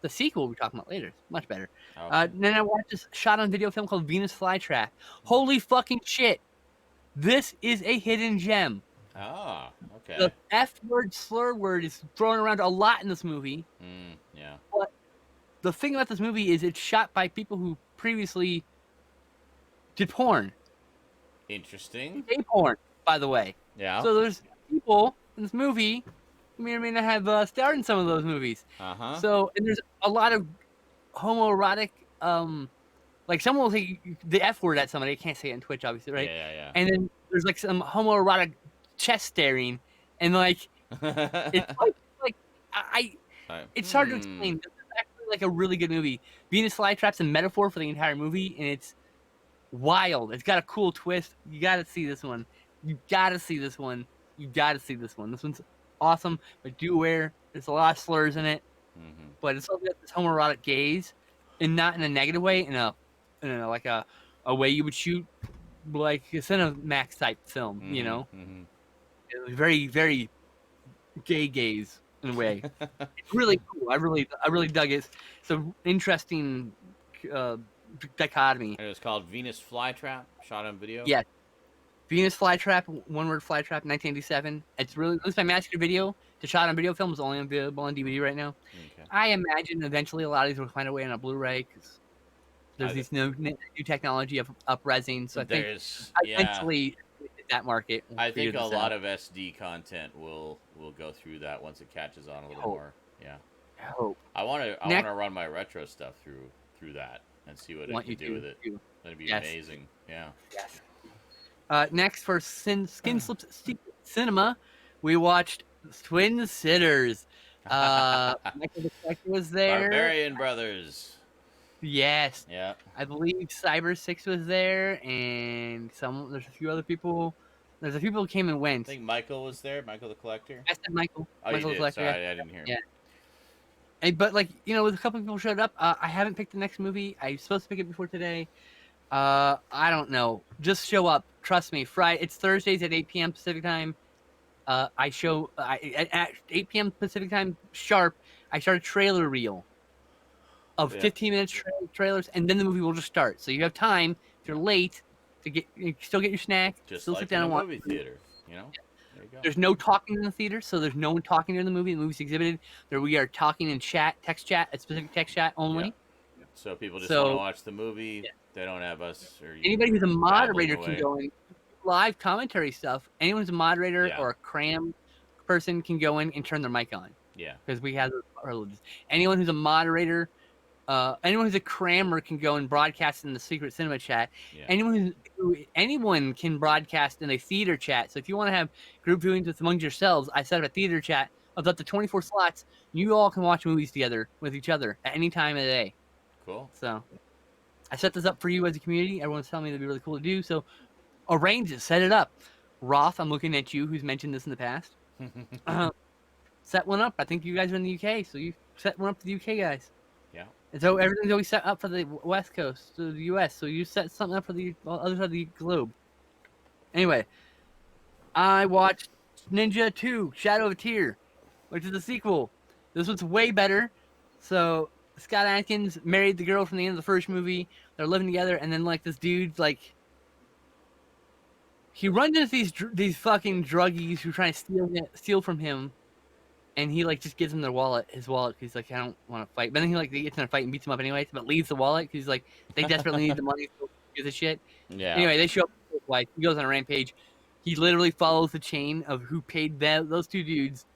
C: The sequel we're talking about later is much better. Okay. Then I watched this shot-on-video film called Venus Flytrap. Holy fucking shit! This is a hidden gem.
A: Ah, okay.
C: The F-word slur word is thrown around a lot in this movie.
A: Yeah.
C: But the thing about this movie is it's shot by people who previously did porn.
A: Interesting.
C: Gay porn, by the way.
A: Yeah.
C: So there's people in this movie who may or may not have starred in some of those movies. So, and there's a lot of homoerotic, like someone will say the F word at somebody. I can't say it on Twitch, obviously, right?
A: Yeah.
C: And then there's like some homoerotic chest staring, and like it's it's hard to explain. It's actually like a really good movie. Venus Flytrap's a metaphor for the entire movie, and it's wild. It's got a cool twist. You gotta see this one. You gotta see this one. This one's awesome, but do aware there's a lot of slurs in it. But it's also got this homoerotic gaze, and not in a negative way, in a like a way you would shoot like a Cinemax type film, you know. It was very, very gay gaze in a way. It's really cool. I really dug it. It's an interesting dichotomy.
A: And it was called Venus Flytrap, shot on video.
C: Yeah, Venus Flytrap, one word Flytrap, 1987. It's my master video. The shot on video film is only available on DVD right now. Okay. I imagine eventually a lot of these will find a way on a Blu-ray because there's this new technology of up-resing. So I think eventually that market.
A: I think a lot of SD content will go through that once it catches on a little more. Yeah.
C: I hope.
A: I want to run my retro stuff through that and see what it can do with it. That'd be amazing. Yeah.
C: Yes. Next for Skinslip Cinema, we watched Twin Sitters. Michael the Collector was there.
A: Barbarian Brothers.
C: Yes.
A: Yeah.
C: I believe Cyber 6 was there, and there's a few other people. There's a few people who came and went.
A: I think Michael was there. Michael the Collector.
C: I said Michael.
A: Oh,
C: Michael
A: you did.
C: Collector,
A: Sorry, I didn't hear him.
C: Yeah. But like a couple of people showed up. I haven't picked the next movie. I was supposed to pick it before today. I don't know. Just show up. Trust me. It's Thursdays at 8 p.m. Pacific time. At 8 p.m. Pacific time sharp. I start a trailer reel of 15-minute trailers, and then the movie will just start. So you have time if you're late to still get your snack,
A: just
C: still
A: like
C: sit down
A: in
C: and
A: a
C: watch
A: movie theater, you know.
C: There's no talking in the theater, so there's no one talking during the movie. The movie's exhibited. There we are talking in chat, text chat, a specific text chat only.
A: Yeah. So people just want to watch the movie. Yeah. They don't have us or
C: anybody who's a moderator can go in. Live commentary stuff. Anyone who's a moderator or a cram person can go in and turn their mic on.
A: Yeah.
C: Because we have those privileges. Anyone who's a moderator, anyone who's a crammer can go and broadcast in the secret cinema chat. Yeah. Anyone can broadcast in a theater chat. So if you want to have group viewings amongst yourselves, I set up a theater chat of up to 24 slots. You all can watch movies together with each other at any time of the day.
A: Cool.
C: So I set this up for you as a community. Everyone's telling me it'd be really cool to do. So arrange it, set it up. Roth, I'm looking at you, who's mentioned this in the past. Set one up. I think you guys are in the UK, so you set one up for the UK guys.
A: Yeah.
C: And so everything's always set up for the West Coast, so the US. So you set something up for the other side of the globe. Anyway, I watched Ninja 2: Shadow of a Tear, which is the sequel. This one's way better. So Scott Adkins married the girl from the end of the first movie. They're living together, and then like this dude like. He runs into these fucking druggies who try to steal from him, and he like just gives them his wallet. He's like, I don't want to fight. But then he gets in a fight and beats them up anyway, but leaves the wallet because he's like, they desperately need the money to do this shit.
A: Yeah.
C: Anyway, they show up with his wife. He goes on a rampage. He literally follows the chain of who paid those two dudes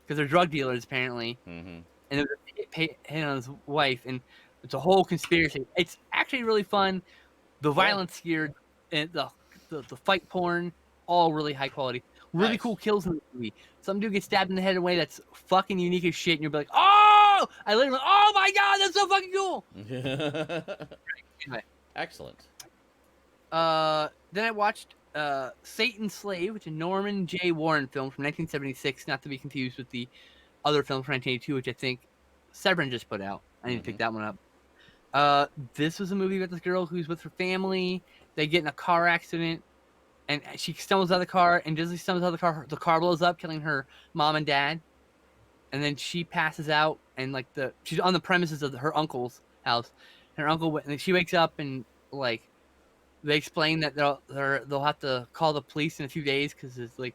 C: because they're drug dealers apparently, and they're hit on his wife, and it's a whole conspiracy. It's actually really fun. The violence here, and the fight porn, all really high quality. Really cool kills in the movie. Some dude gets stabbed in the head in a way that's fucking unique as shit, and you'll be like, oh! Oh my god, that's so fucking cool! Anyway.
A: Excellent.
C: Then I watched Satan's Slave, which is a Norman J. Warren film from 1976, not to be confused with the other film from 1982, which I think Severin just put out. I need to pick that one up. This was a movie about this girl who's with her family. They get in a car accident, and she stumbles out of the car, and just as she stumbles out of the car blows up, killing her mom and dad. And then she passes out, and like she's on the premises of her uncle's house. And her uncle, and she wakes up, and like they explain that they'll have to call the police in a few days because there's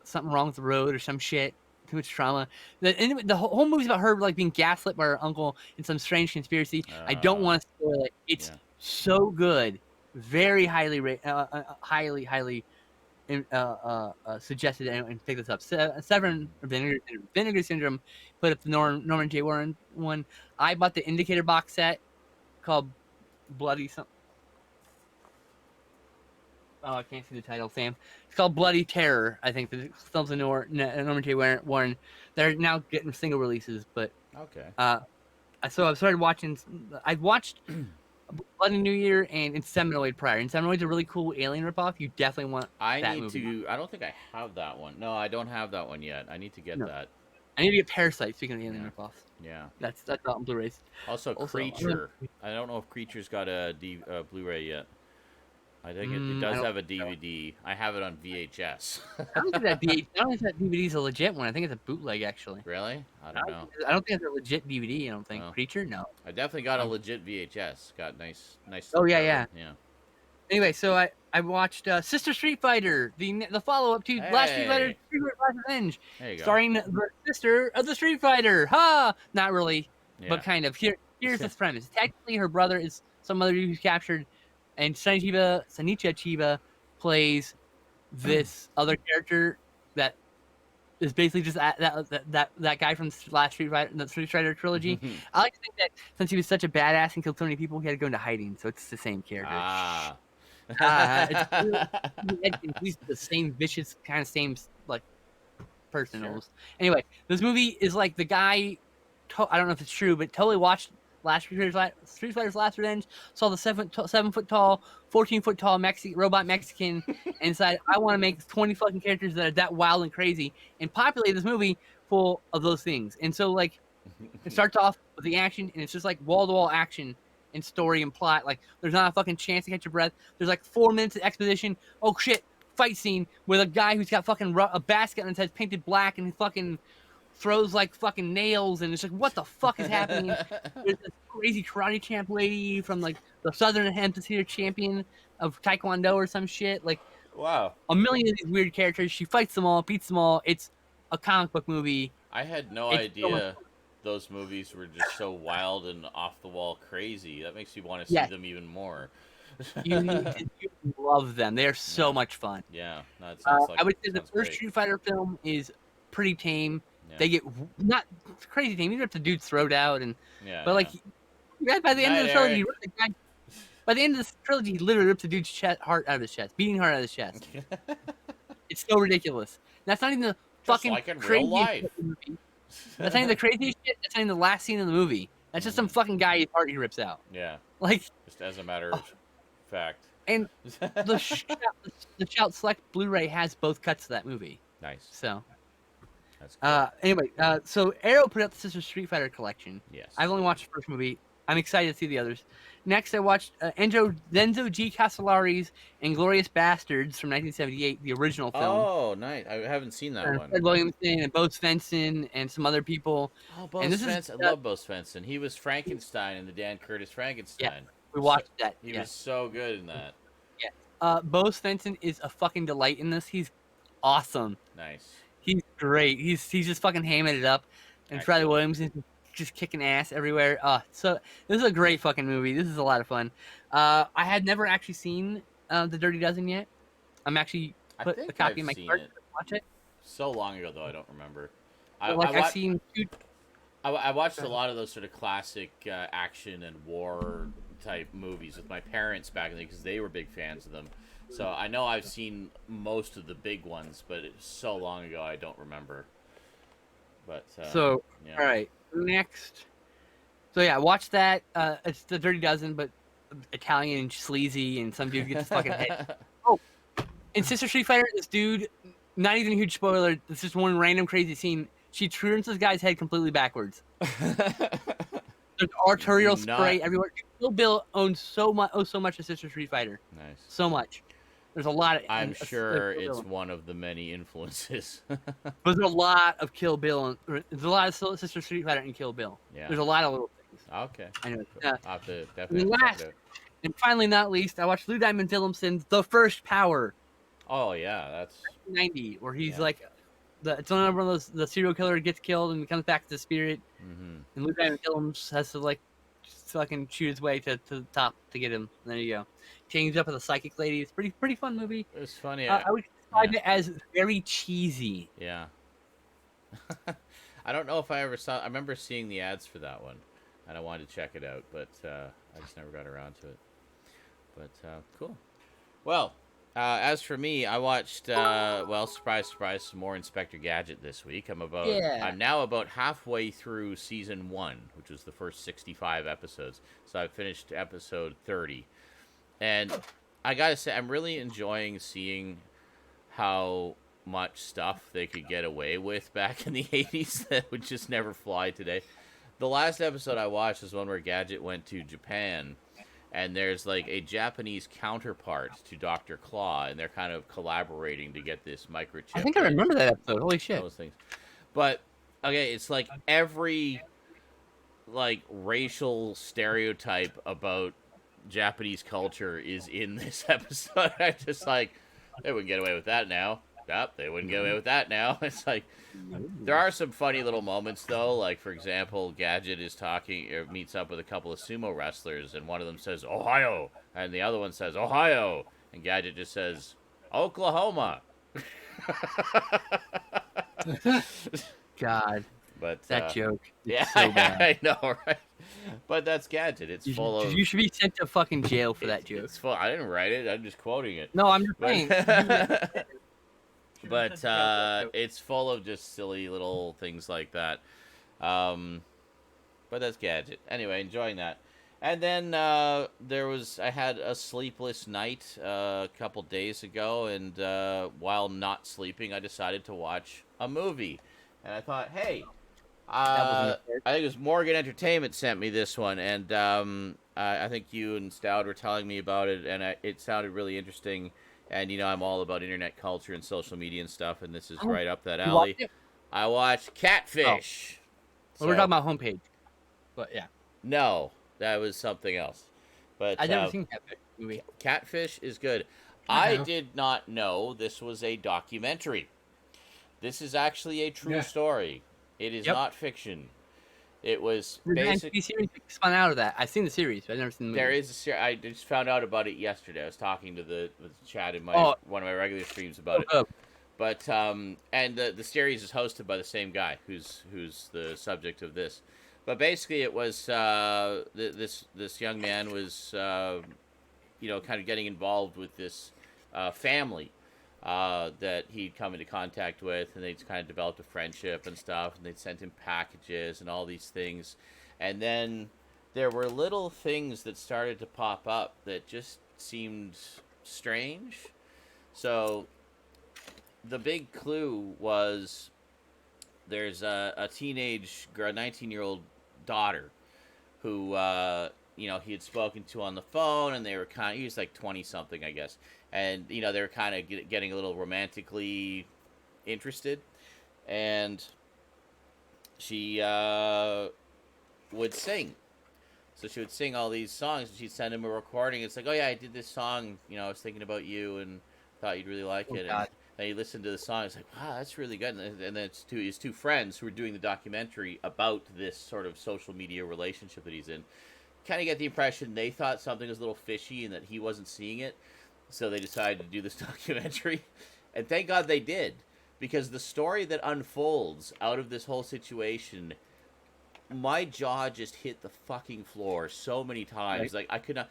C: something wrong with the road or some shit. Too much trauma. The whole movie's about her like being gaslit by her uncle in some strange conspiracy. I don't want to spoil it. It's so good, very highly suggested and pick this up. Severin Vinegar Syndrome put up the Norman J. Warren one. I bought the Indicator box set called Bloody something. Oh, I can't see the title, Sam. It's called Bloody Terror, I think. The films of Norman J. Warren. They're now getting single releases, but
A: okay.
C: So I started watching. I've watched Bloody New Year and InSaNiTy prior. InSaNiTy's a really cool alien ripoff. You definitely want that movie.
A: I don't think I have that one. No, I don't have that one yet. I need to get that.
C: I need to get Parasite. Speaking of alien ripoffs.
A: Yeah.
C: That's on Blu-rays.
A: Also, Creature. I don't know if Creature's got a Blu-ray yet. I think it does have a DVD. I have it on VHS.
C: I don't think that DVD is a legit one. I think it's a bootleg, actually.
A: Really? I don't know.
C: I don't think it's a legit DVD. I don't think. Creature? No.
A: I definitely got a legit VHS. Got nice.
C: Oh yeah. Anyway, so I watched Sister Street Fighter, the follow-up to Last Street Fighter: Last Revenge, starring the sister of the Street Fighter. Ha! Not really, but kind of. Here's the premise. Technically, her brother is some other dude who's captured. And Sanicha Chiba plays this other character that is basically just that guy from the Street Fighter trilogy. I like to think that since he was such a badass and killed so many people, he had to go into hiding. So it's the same character. He's the same vicious kind of same like person. Sure. Anyway, this movie is like the guy. I don't know if it's true, but totally watched Street Fighter's Last Revenge, saw the 7 foot tall, 14 foot tall robot Mexican, and decided I want to make 20 fucking characters that are that wild and crazy, and populate this movie full of those things. And so like, it starts off with the action, and it's just like wall to wall action and story and plot. Like there's not a fucking chance to catch your breath. There's like 4 minutes of exposition. Oh shit, fight scene with a guy who's got fucking a basket on his head painted black, and he fucking throws like fucking nails, and it's like, what the fuck is happening? There's this crazy karate champ lady from like the Southern Hemisphere champion of Taekwondo or some shit. Like,
A: Wow.
C: A million of these weird characters. She fights them all, beats them all. It's a comic book movie.
A: I had no idea those movies were just so wild and off the wall crazy. That makes me want to see them even more.
C: You love them. They're so much fun.
A: Yeah, no, it sounds like
C: I would say the first
A: great.
C: Street Fighter film is pretty tame.
A: Yeah.
C: They get not crazy tame. You have to dude's throat out, and by the end of the trilogy, by the end of the trilogy, he literally rips the dude's heart out of his chest, beating heart out of his chest. It's so ridiculous. That's not even the fucking
A: like in
C: craziest
A: real life.
C: shit in the movie. That's not even the craziest shit. That's not even the last scene of the movie. That's just some fucking guy's heart he rips out.
A: Yeah.
C: Like,
A: just as a matter of fact.
C: And the Shout Select Blu-ray has both cuts of that movie.
A: Nice.
C: So.
A: That's cool.
C: Anyway, so Arrow put out the Sister Street Fighter collection.
A: Yes.
C: I've only watched the first movie. I'm excited to see the others. Next, I watched Enzo G. Castellari's Inglourious Bastards from 1978, the original film.
A: Oh, nice. I haven't seen that one.
C: Fred Williamson and Bo Svensson and some other people.
A: Oh, Bo Svensson. I love Bo Svensson. He was Frankenstein in the Dan Curtis Frankenstein.
C: Yeah, we watched that.
A: He was so good in that.
C: Yeah. Bo Svensson is a fucking delight in this. He's awesome.
A: Nice.
C: He's great. He's just fucking hamming it up. And Fred Williamson just kicking ass everywhere. So this is a great fucking movie. This is a lot of fun. I had never actually seen The Dirty Dozen yet. I'm actually put a copy in my cart to watch it.
A: So long ago though, I don't remember.
C: I've seen.
A: I watched a lot of those sort of classic action and war type movies with my parents back in the day because they were big fans of them. So I know I've seen most of the big ones, but it's so long ago I don't remember. But
C: all right. Next, so yeah, watch that. It's The Dirty Dozen, but Italian and sleazy, and some dude gets his fucking head. Oh, in Sister Street Fighter, this dude, not even a huge spoiler. It's just one random crazy scene. She turns this guy's head completely backwards. There's arterial spray everywhere. Kill Bill owns so much of Sister Street Fighter.
A: Nice.
C: So much. There's a lot of.
A: I'm sure it's one of the many influences.
C: But there's a lot of Kill Bill. There's a lot of Sister Street Fighter and Kill Bill.
A: Yeah.
C: There's a lot of little things.
A: Okay.
C: I know.
A: Cool. I'll have to definitely check it out.
C: And finally, not least, I watched Lou Diamond Phillipson's The First Power.
A: Oh yeah, that's
C: 1990, where he's like, it's one of those the serial killer gets killed and comes back to the spirit, and Lou Diamond Phillips has to like fucking shoot his way to the top to get him. And there you go. Changes up with a psychic lady. It's pretty fun movie.
A: It's funny.
C: I would describe it as very cheesy.
A: Yeah. I don't know if I ever saw. I remember seeing the ads for that one, and I wanted to check it out, but I just never got around to it. But cool. Well, as for me, I watched. Surprise, surprise, some more Inspector Gadget this week. I'm now about halfway through season 1, which was the first 65 episodes. So I finished episode 30. And I gotta say, I'm really enjoying seeing how much stuff they could get away with back in the 80s that would just never fly today. The last episode I watched was one where Gadget went to Japan, and there's like a Japanese counterpart to Dr. Claw, and they're kind of collaborating to get this microchip.
C: I think I remember that episode. Holy shit.
A: Those things. But, okay, it's like every like racial stereotype about Japanese culture is in this episode. I just like, they wouldn't get away with that now. Nope, they wouldn't get away with that now. It's like, there are some funny little moments though. Like, for example, Gadget is meets up with a couple of sumo wrestlers, and one of them says Ohio, and the other one says Ohio, and Gadget just says Oklahoma.
C: God,
A: but
C: that joke.
A: Yeah,
C: so bad.
A: I know, right? But that's Gadget. It's full of.
C: You should be sent to fucking jail for that joke.
A: It's full. I didn't write it. I'm just quoting it.
C: No, I'm just saying.
A: But it's full of just silly little things like that. But that's Gadget. Anyway, enjoying that. And then I had a sleepless night a couple days ago, and while not sleeping, I decided to watch a movie. And I thought, hey, I think it was Morgan Entertainment sent me this one, and I think you and Stoud were telling me about it, and it sounded really interesting. And, you know, I'm all about internet culture and social media and stuff, and this is right up that alley. I watched Catfish.
C: Well, we're talking about Homepage. But, yeah.
A: No, that was something else. But
C: I've never seen Catfish movie.
A: Catfish is good. I did not know this was a documentary. This is actually a true story. It is not fiction. It was basically
C: series spun out of that. I've seen the series, but I've never seen the movie.
A: There is a series. I just found out about it yesterday. I was talking to the chat in my one of my regular streams about it. But and the series is hosted by the same guy who's the subject of this. But basically, it was this young man was kind of getting involved with this family that he'd come into contact with, and they'd kind of developed a friendship and stuff, and they'd sent him packages and all these things. And then there were little things that started to pop up that just seemed strange. So the big clue was there's a teenage girl, a 19-year-old daughter who he had spoken to on the phone, and they were he was like 20-something, I guess. And, they were kind of getting a little romantically interested. And she would sing. So she would sing all these songs, and she'd send him a recording. It's like, oh, yeah, I did this song. I was thinking about you and thought you'd really like it. And then you listen to the song. It's like, wow, that's really good. And then it's his two friends who were doing the documentary about this sort of social media relationship that he's in. Kind of get the impression they thought something was a little fishy and that he wasn't seeing it. So they decided to do this documentary. And thank God they did. Because the story that unfolds out of this whole situation, my jaw just hit the fucking floor so many times. Like, I could not...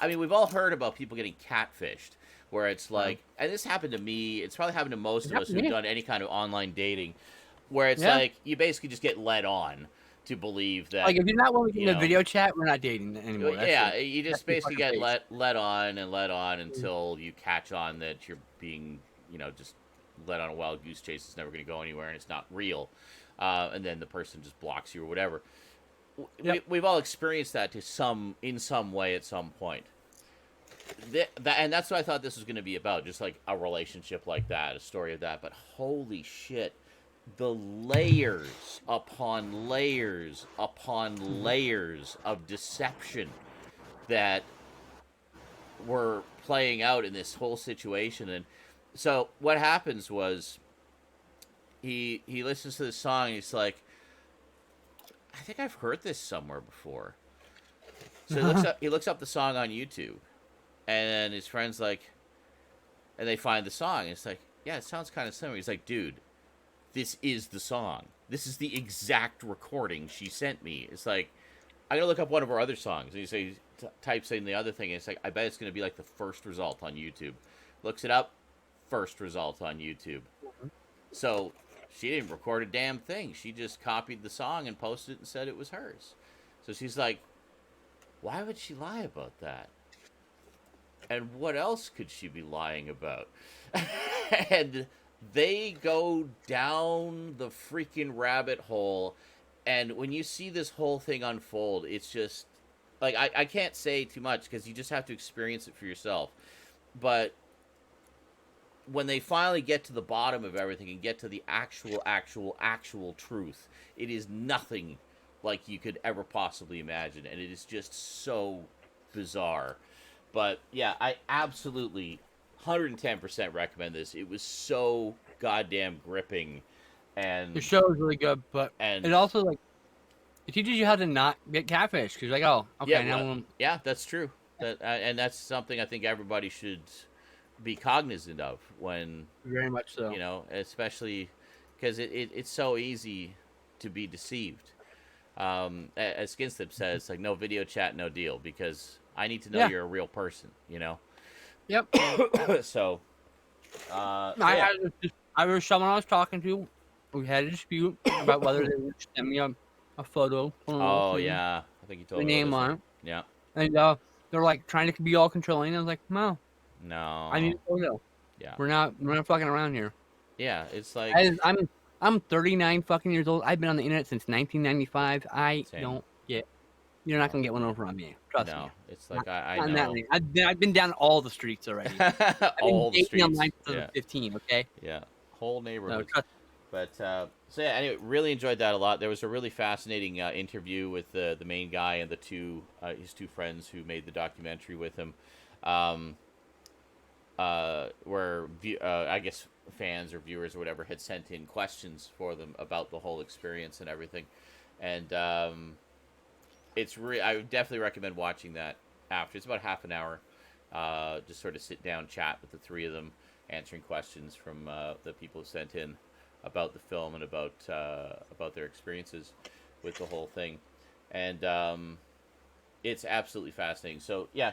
A: we've all heard about people getting catfished. Where it's like... And this happened to me. It's probably happened to most of us who've done any kind of online dating. Where it's like, you basically just get led on to believe that...
C: Like, if you're not willing to get in a video chat, we're not dating anymore.
A: You just basically get led on until you catch on that you're being, just led on a wild goose chase that's never going to go anywhere and it's not real. And then the person just blocks you or whatever. We've all experienced that in some way at some point. And that's what I thought this was going to be about, just like a relationship like that, a story of that. But holy shit, the layers upon layers upon layers of deception that were playing out in this whole situation. And so what happens was he listens to this song and he's like, I think I've heard this somewhere before. So he looks up the song on YouTube, and his friend's like, and they find the song, and it's like, yeah, it sounds kind of similar. He's like, dude, this is the song. This is the exact recording she sent me. It's like, I'm going to look up one of her other songs. And he types in the other thing, and it's like, I bet it's going to be like the first result on YouTube. Looks it up, first result on YouTube. So she didn't record a damn thing. She just copied the song and posted it and said it was hers. So she's like, why would she lie about that? And what else could she be lying about? And they go down the freaking rabbit hole, and when you see this whole thing unfold, it's just like, I can't say too much because you just have to experience it for yourself. But when they finally get to the bottom of everything and get to the actual truth, it is nothing like you could ever possibly imagine, and it is just so bizarre. But yeah, I absolutely 110% recommend this. It was so goddamn gripping, and
C: the show is really good. But it also it teaches you how to not get catfish. Because like, oh, okay,
A: yeah, that's true. And that's something I think everybody should be cognizant of when,
C: very much so.
A: Especially because it's so easy to be deceived. As Skinslip says, like, no video chat, no deal, because I need to know you're a real person,
C: Yep.
A: So,
C: I was someone I was talking to. We had a dispute about whether they would send me a photo.
A: Oh, yeah. I think you told
C: me.
A: The
C: name on it.
A: Yeah.
C: And they're like trying to be all controlling. I was like, no. I need a photo.
A: Yeah.
C: We're not fucking around here.
A: Yeah, it's like...
C: I'm 39 fucking years old. I've been on the internet since 1995. Don't get... You're not going to get one over on me. Trust me. No,
A: it's like, I know.
C: I've been down all the streets already.
A: All the streets.
C: Online since 2015, okay?
A: Yeah. Whole neighborhood.
C: No,
A: but, so yeah, anyway, really enjoyed that a lot. There was a really fascinating interview with the main guy and his two friends who made the documentary with him. where I guess fans or viewers or whatever had sent in questions for them about the whole experience and everything, and I would definitely recommend watching that after. It's about half an hour. Just sort of sit down, chat with the three of them, answering questions from the people who sent in about the film and about their experiences with the whole thing, and it's absolutely fascinating. So yeah,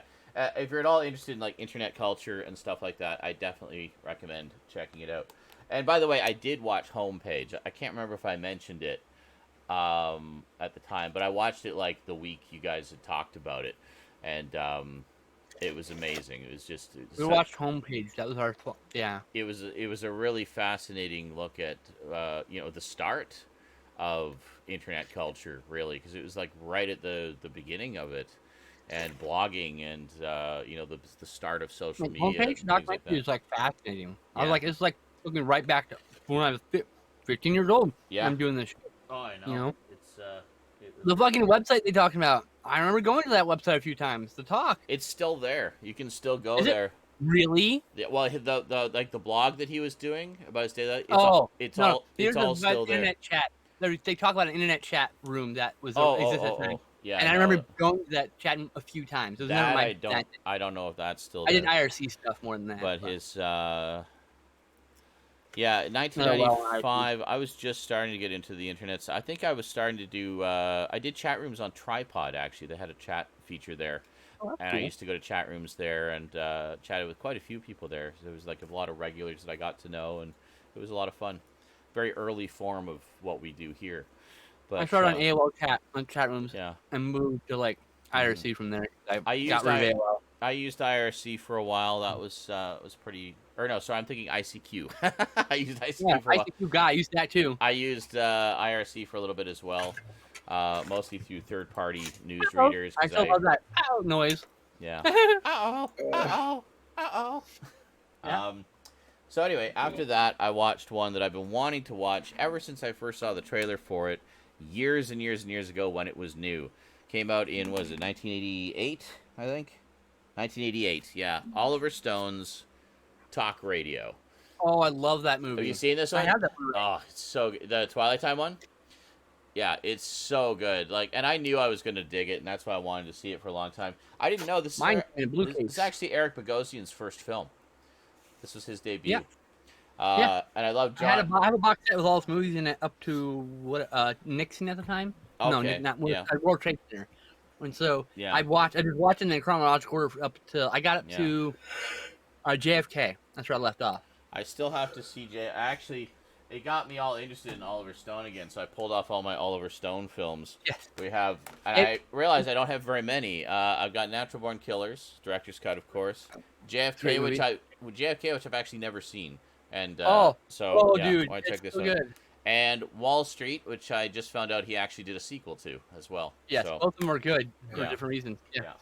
A: if you're at all interested in like internet culture and stuff like that, I definitely recommend checking it out. And by the way, I did watch Homepage. I can't remember if I mentioned it at the time, but I watched it like the week you guys had talked about it, and it was amazing. It was just
C: we watched Homepage. That was our yeah.
A: It was a really fascinating look at the start of internet culture, really, because it was like right at the beginning of it, and blogging and the start of social media.
C: Homepage documentary is like fascinating. Yeah. I was like, it's like looking right back to when I was 15 years old.
A: Yeah,
C: I'm doing this.
A: Oh, I know.
C: It's the fucking website they talking about. I remember going to that website a few times to talk.
A: It's still there. You can still go there.
C: Really?
A: Yeah, well, the like the blog that he was doing about his day. It's
C: it's
A: all still there.
C: Internet chat. They talk about an internet chat room that was
A: yeah.
C: And I remember going to that chat a few times. It was never my
A: I don't know if that's still there.
C: I did IRC stuff more than that.
A: But his in 1995, I was just starting to get into the internet. So I think I was starting to do. I did chat rooms on Tripod. Actually, they had a chat feature there, and cool. I used to go to chat rooms there and chatted with quite a few people there. So there was like a lot of regulars that I got to know, and it was a lot of fun. Very early form of what we do here. But
C: I started on AOL chat rooms, and moved to like IRC from there. I used
A: IRC for a while. That was pretty. Or no, sorry, I'm thinking ICQ. I used ICQ for a while.
C: ICQ guy, I used that too.
A: I used IRC for a little bit as well, mostly through third-party news readers.
C: I still love that noise.
A: Yeah. So anyway, after that, I watched one that I've been wanting to watch ever since I first saw the trailer for it, years and years and years ago when it was new. Came out in, 1988, I think? 1988, yeah. Oliver Stone's Talk Radio.
C: Oh, I love that movie.
A: Have you seen this one?
C: I have that movie.
A: Oh, it's so good. The Twilight Time one? Yeah, it's so good. Like, and I knew I was going to dig it, and that's why I wanted to see it for a long time. I didn't know this is actually Eric Bogosian's first film. This was his debut.
C: Yeah.
A: And I love John.
C: I have a box set with all his movies in it up to Nixon at the time.
A: Okay.
C: No, not World Trade Center. And so I was watching the chronological order up to I got up to JFK. That's where I left off.
A: I still have to see Actually, it got me all interested in Oliver Stone again, so I pulled off all my Oliver Stone films.
C: Yes.
A: We have, and I realized I don't have very many. I've got Natural Born Killers, director's cut, of course. JFK, which I've actually never seen, and
C: dude,
A: I want to check this out.
C: Good.
A: And Wall Street, which I just found out he actually did a sequel to as well.
C: Yes, both of them are good for different reasons. Yeah.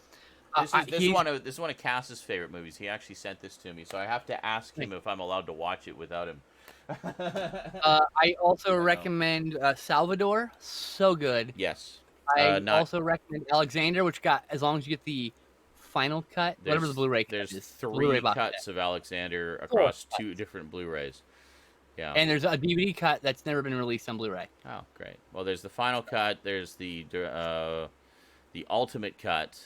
A: This is one of Cass's favorite movies. He actually sent this to me, so I have to ask him if I'm allowed to watch it without him.
C: I also recommend Salvador. So good.
A: Yes.
C: I also recommend Alexander, which got, as long as you get the final cut, whatever the Blu-ray cut is.
A: There's three cuts of Alexander across two different Blu-rays. Yeah.
C: And there's a DVD cut that's never been released on Blu-ray.
A: Oh, great. Well, there's the final cut, there's the ultimate cut,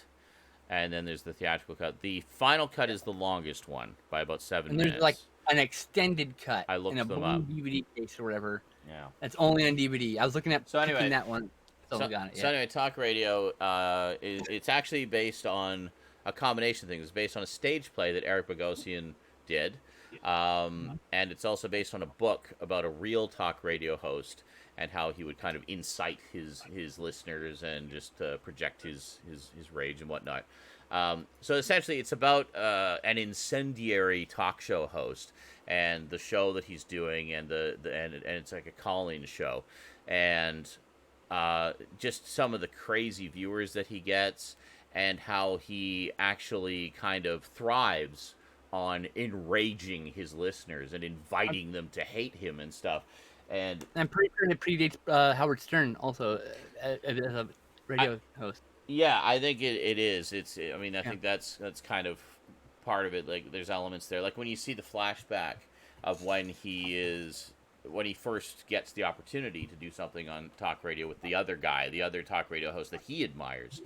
A: and then there's the theatrical cut. The final cut is the longest one by about 7 minutes.
C: And there's like an extended cut
A: in
C: a blue DVD case or whatever.
A: Yeah.
C: That's only on DVD. I was looking at that one.
A: So anyway, Talk Radio, it's actually based on a combination of things. It's based on a stage play that Eric Bogosian did. And it's also based on a book about a real talk radio host and how he would kind of incite his listeners and just project his rage and whatnot. So essentially, it's about an incendiary talk show host and the show that he's doing, and it's like a call-in show, and just some of the crazy viewers that he gets, and how he actually kind of thrives on enraging his listeners and inviting them to hate him and stuff. And
C: I'm pretty sure it predates Howard Stern also as a radio host.
A: Yeah, I think it is. I think that's kind of part of it. Like there's elements there. Like when you see the flashback of when he first gets the opportunity to do something on talk radio with the other guy, the other talk radio host that he admires.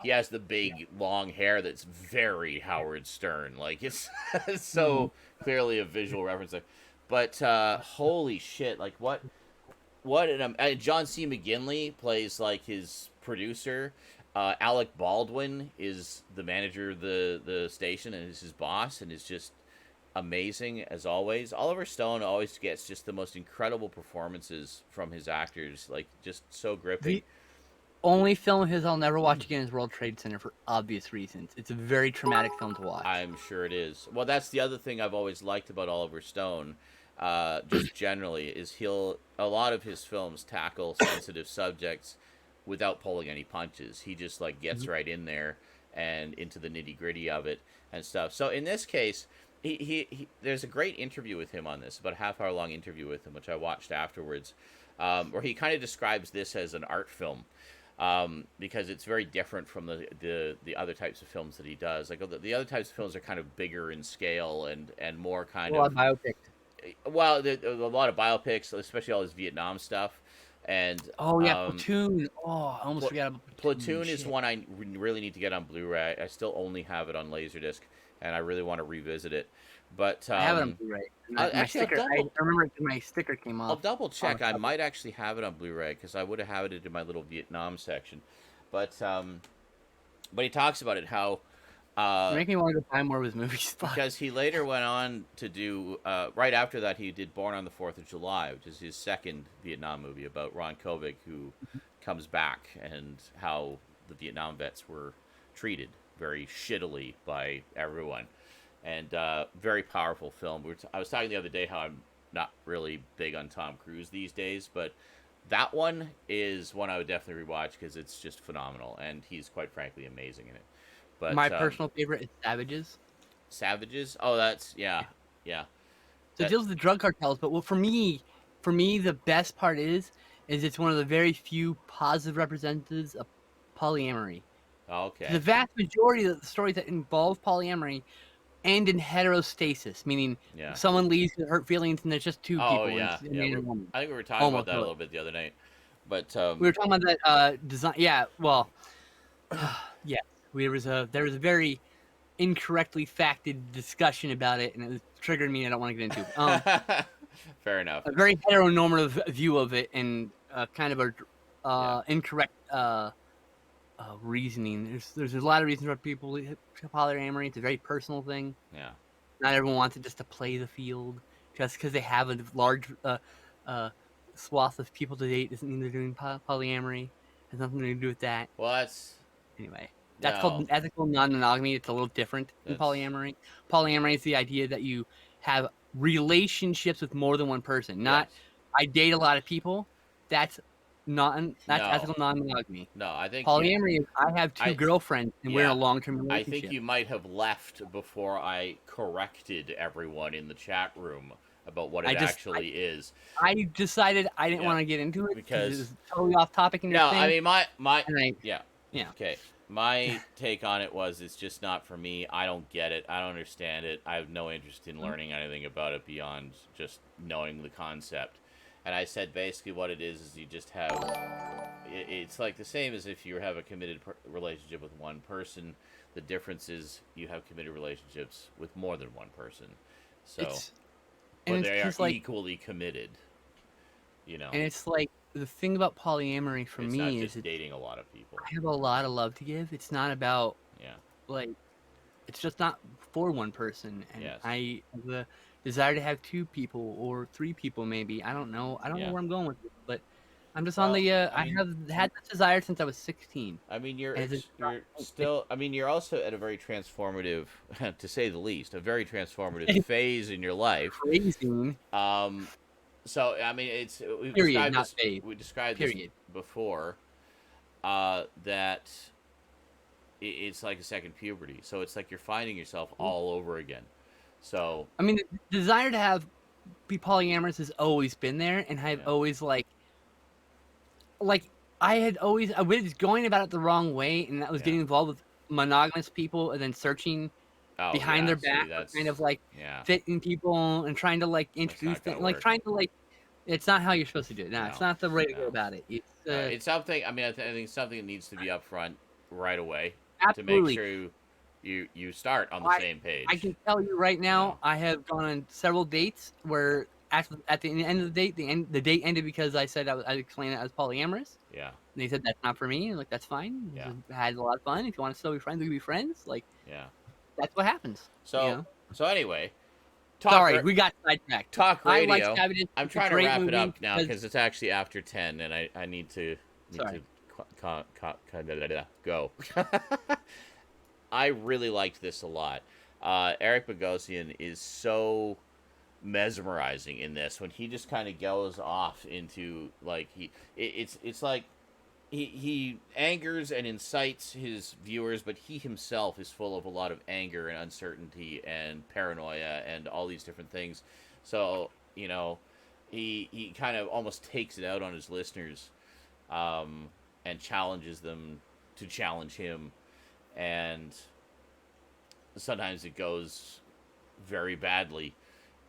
A: He has the big long hair that's very Howard Stern. Like it's so clearly a visual reference there. But holy shit! Like what? John C. McGinley plays like his producer. Alec Baldwin is the manager of the station and is his boss and is just amazing as always. Oliver Stone always gets just the most incredible performances from his actors, like just so gripping.
C: The only film of his I'll never watch again is World Trade Center for obvious reasons. It's a very traumatic film to watch.
A: I'm sure it is. Well, that's the other thing I've always liked about Oliver Stone, just generally, is a lot of his films tackle sensitive subjects without pulling any punches. He just like gets right in there and into the nitty gritty of it and stuff. So in this case, he there's a great interview with him on this, about a half-hour long interview with him, which I watched afterwards, where he kind of describes this as an art film, because it's very different from the other types of films that he does. Like the other types of films are kind of bigger in scale and more kind of
C: biopic.
A: Well, a lot of biopics, especially all his Vietnam stuff. And
C: Platoon. Oh, I almost forgot about
A: Platoon. Is one I really need to get on Blu-ray. I still only have it on Laserdisc, and I really want to revisit it. But
C: I have it on Blu-ray. My sticker, I remember my sticker came off.
A: I'll double check. I might actually have it on Blu-ray because I would have had it in my little Vietnam section. But he talks about it how.
C: Make me want to find more of his movies.
A: Because he later went on to do, right after that, he did Born on the 4th of July, which is his second Vietnam movie about Ron Kovic, who comes back and how the Vietnam vets were treated very shittily by everyone. And very powerful film. I was talking the other day how I'm not really big on Tom Cruise these days, but that one is one I would definitely rewatch because it's just phenomenal, and he's quite frankly amazing in it. But,
C: my personal favorite is Savages.
A: Savages? Oh, that's yeah.
C: So it deals with the drug cartels, but for me, the best part is it's one of the very few positive representatives of polyamory.
A: Okay.
C: The vast majority of the stories that involve polyamory end in heterostasis, meaning someone leaves with hurt feelings and there's just two people.
A: Yeah. I think we were talking about that a little bit the other night. But
C: we were talking about that design. Yeah. Well. Yeah. There was a very incorrectly facted discussion about it, and it triggered me. I don't want to get into.
A: Fair enough.
C: A very heteronormative view of it, and kind of a incorrect reasoning. There's a lot of reasons why people polyamory. It's a very personal thing.
A: Yeah.
C: Not everyone wants it just to play the field. Just because they have a large swath of people to date doesn't mean they're doing polyamory. It has nothing to do with that.
A: Well, that's
C: anyway. That's called ethical non-monogamy. It's a little different than polyamory. Polyamory is the idea that you have relationships with more than one person. Not, I date a lot of people. That's ethical non-monogamy.
A: No, I think
C: polyamory is I have two girlfriends and we're in a long-term relationship.
A: I think you might have left before I corrected everyone in the chat room about what it actually is.
C: I decided I didn't want to get into it because it's totally off topic. In
A: I mean my
C: yeah.
A: Okay. My take on it was it's just not for me. I don't get it. I don't understand it. I have no interest in learning anything about it beyond just knowing the concept. And I said basically what it is you just have... It's like the same as if you have a committed relationship with one person. The difference is you have committed relationships with more than one person. So, but they are equally committed. You know?
C: And it's like, the thing about polyamory for
A: me
C: is
A: it's dating a lot of people.
C: I have a lot of love to give. It's not about it's just not for one person. And I have the desire to have two people or three people maybe. I don't know. I don't know where I'm going with it, but I'm just on the I have had that desire since I was 16.
A: I mean you're still you're also at a very transformative to say the least, a very transformative phase in your life.
C: Crazy.
A: So I mean, we described this before that it's like a second puberty. So it's like you're finding yourself all over again. So
C: I mean, the desire to be polyamorous has always been there, and I've always I was going about it the wrong way, and that was getting involved with monogamous people and then searching behind their back, kind of like fitting people and trying to like introduce them, like trying to like. It's not how you're supposed to do it. No, it's not the way to go about it.
A: It's something. I mean, I think something that needs to be upfront right away to make sure you start on the same page.
C: I can tell you right now, I have gone on several dates where at the end of the date, the date ended because I said I explained it as polyamorous.
A: Yeah.
C: And they said that's not for me. And like, that's fine.
A: Yeah.
C: I had a lot of fun. If you want to still be friends, we can be friends. Like,
A: yeah,
C: that's what happens.
A: So anyway.
C: Sorry, we got sidetracked.
A: Talk radio. I'm trying to wrap it up now because it's actually after 10, and I need to go. I really liked this a lot. Eric Bogosian is so mesmerizing in this when he just kind of goes off into like it's like he angers and incites his viewers, but he himself is full of a lot of anger and uncertainty and paranoia and all these different things. So, you know, he kind of almost takes it out on his listeners and challenges them to challenge him. And sometimes it goes very badly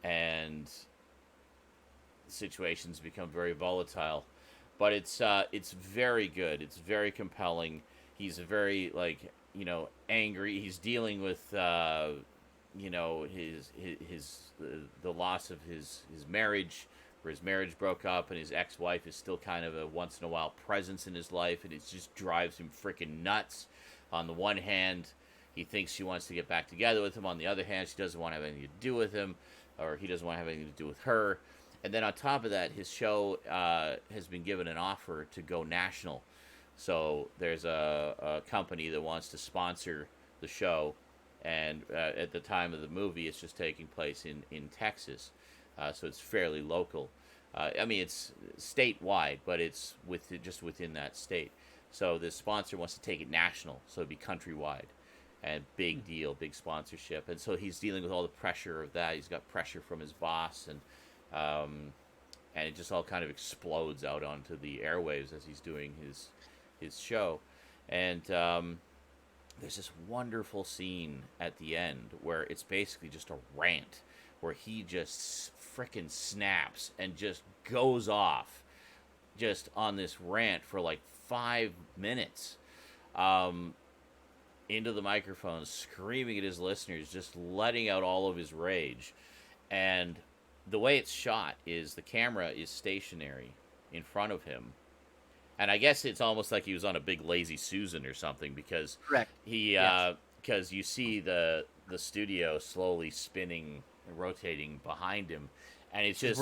A: and situations become very volatile. But it's very good. It's very compelling. He's very angry. He's dealing with the loss of his marriage, where his marriage broke up, and his ex-wife is still kind of a once in a while presence in his life, and it just drives him freaking nuts. On the one hand, he thinks she wants to get back together with him. On the other hand, she doesn't want to have anything to do with him, or he doesn't want to have anything to do with her. And then on top of that, his show has been given an offer to go national. So there's a company that wants to sponsor the show. And at the time of the movie, it's just taking place in Texas. So it's fairly local. I mean, it's statewide, but it's just within that state. So this sponsor wants to take it national. So it'd be countrywide. And big deal, big sponsorship. And so he's dealing with all the pressure of that. He's got pressure from his boss, and it just all kind of explodes out onto the airwaves as he's doing his show. And there's this wonderful scene at the end where it's basically just a rant, where he just frickin' snaps and just goes off just on this rant for like 5 minutes into the microphone, screaming at his listeners, just letting out all of his rage. And the way it's shot is the camera is stationary in front of him. And I guess it's almost like he was on a big Lazy Susan or something, because because you see the studio slowly spinning and rotating behind him, and it's just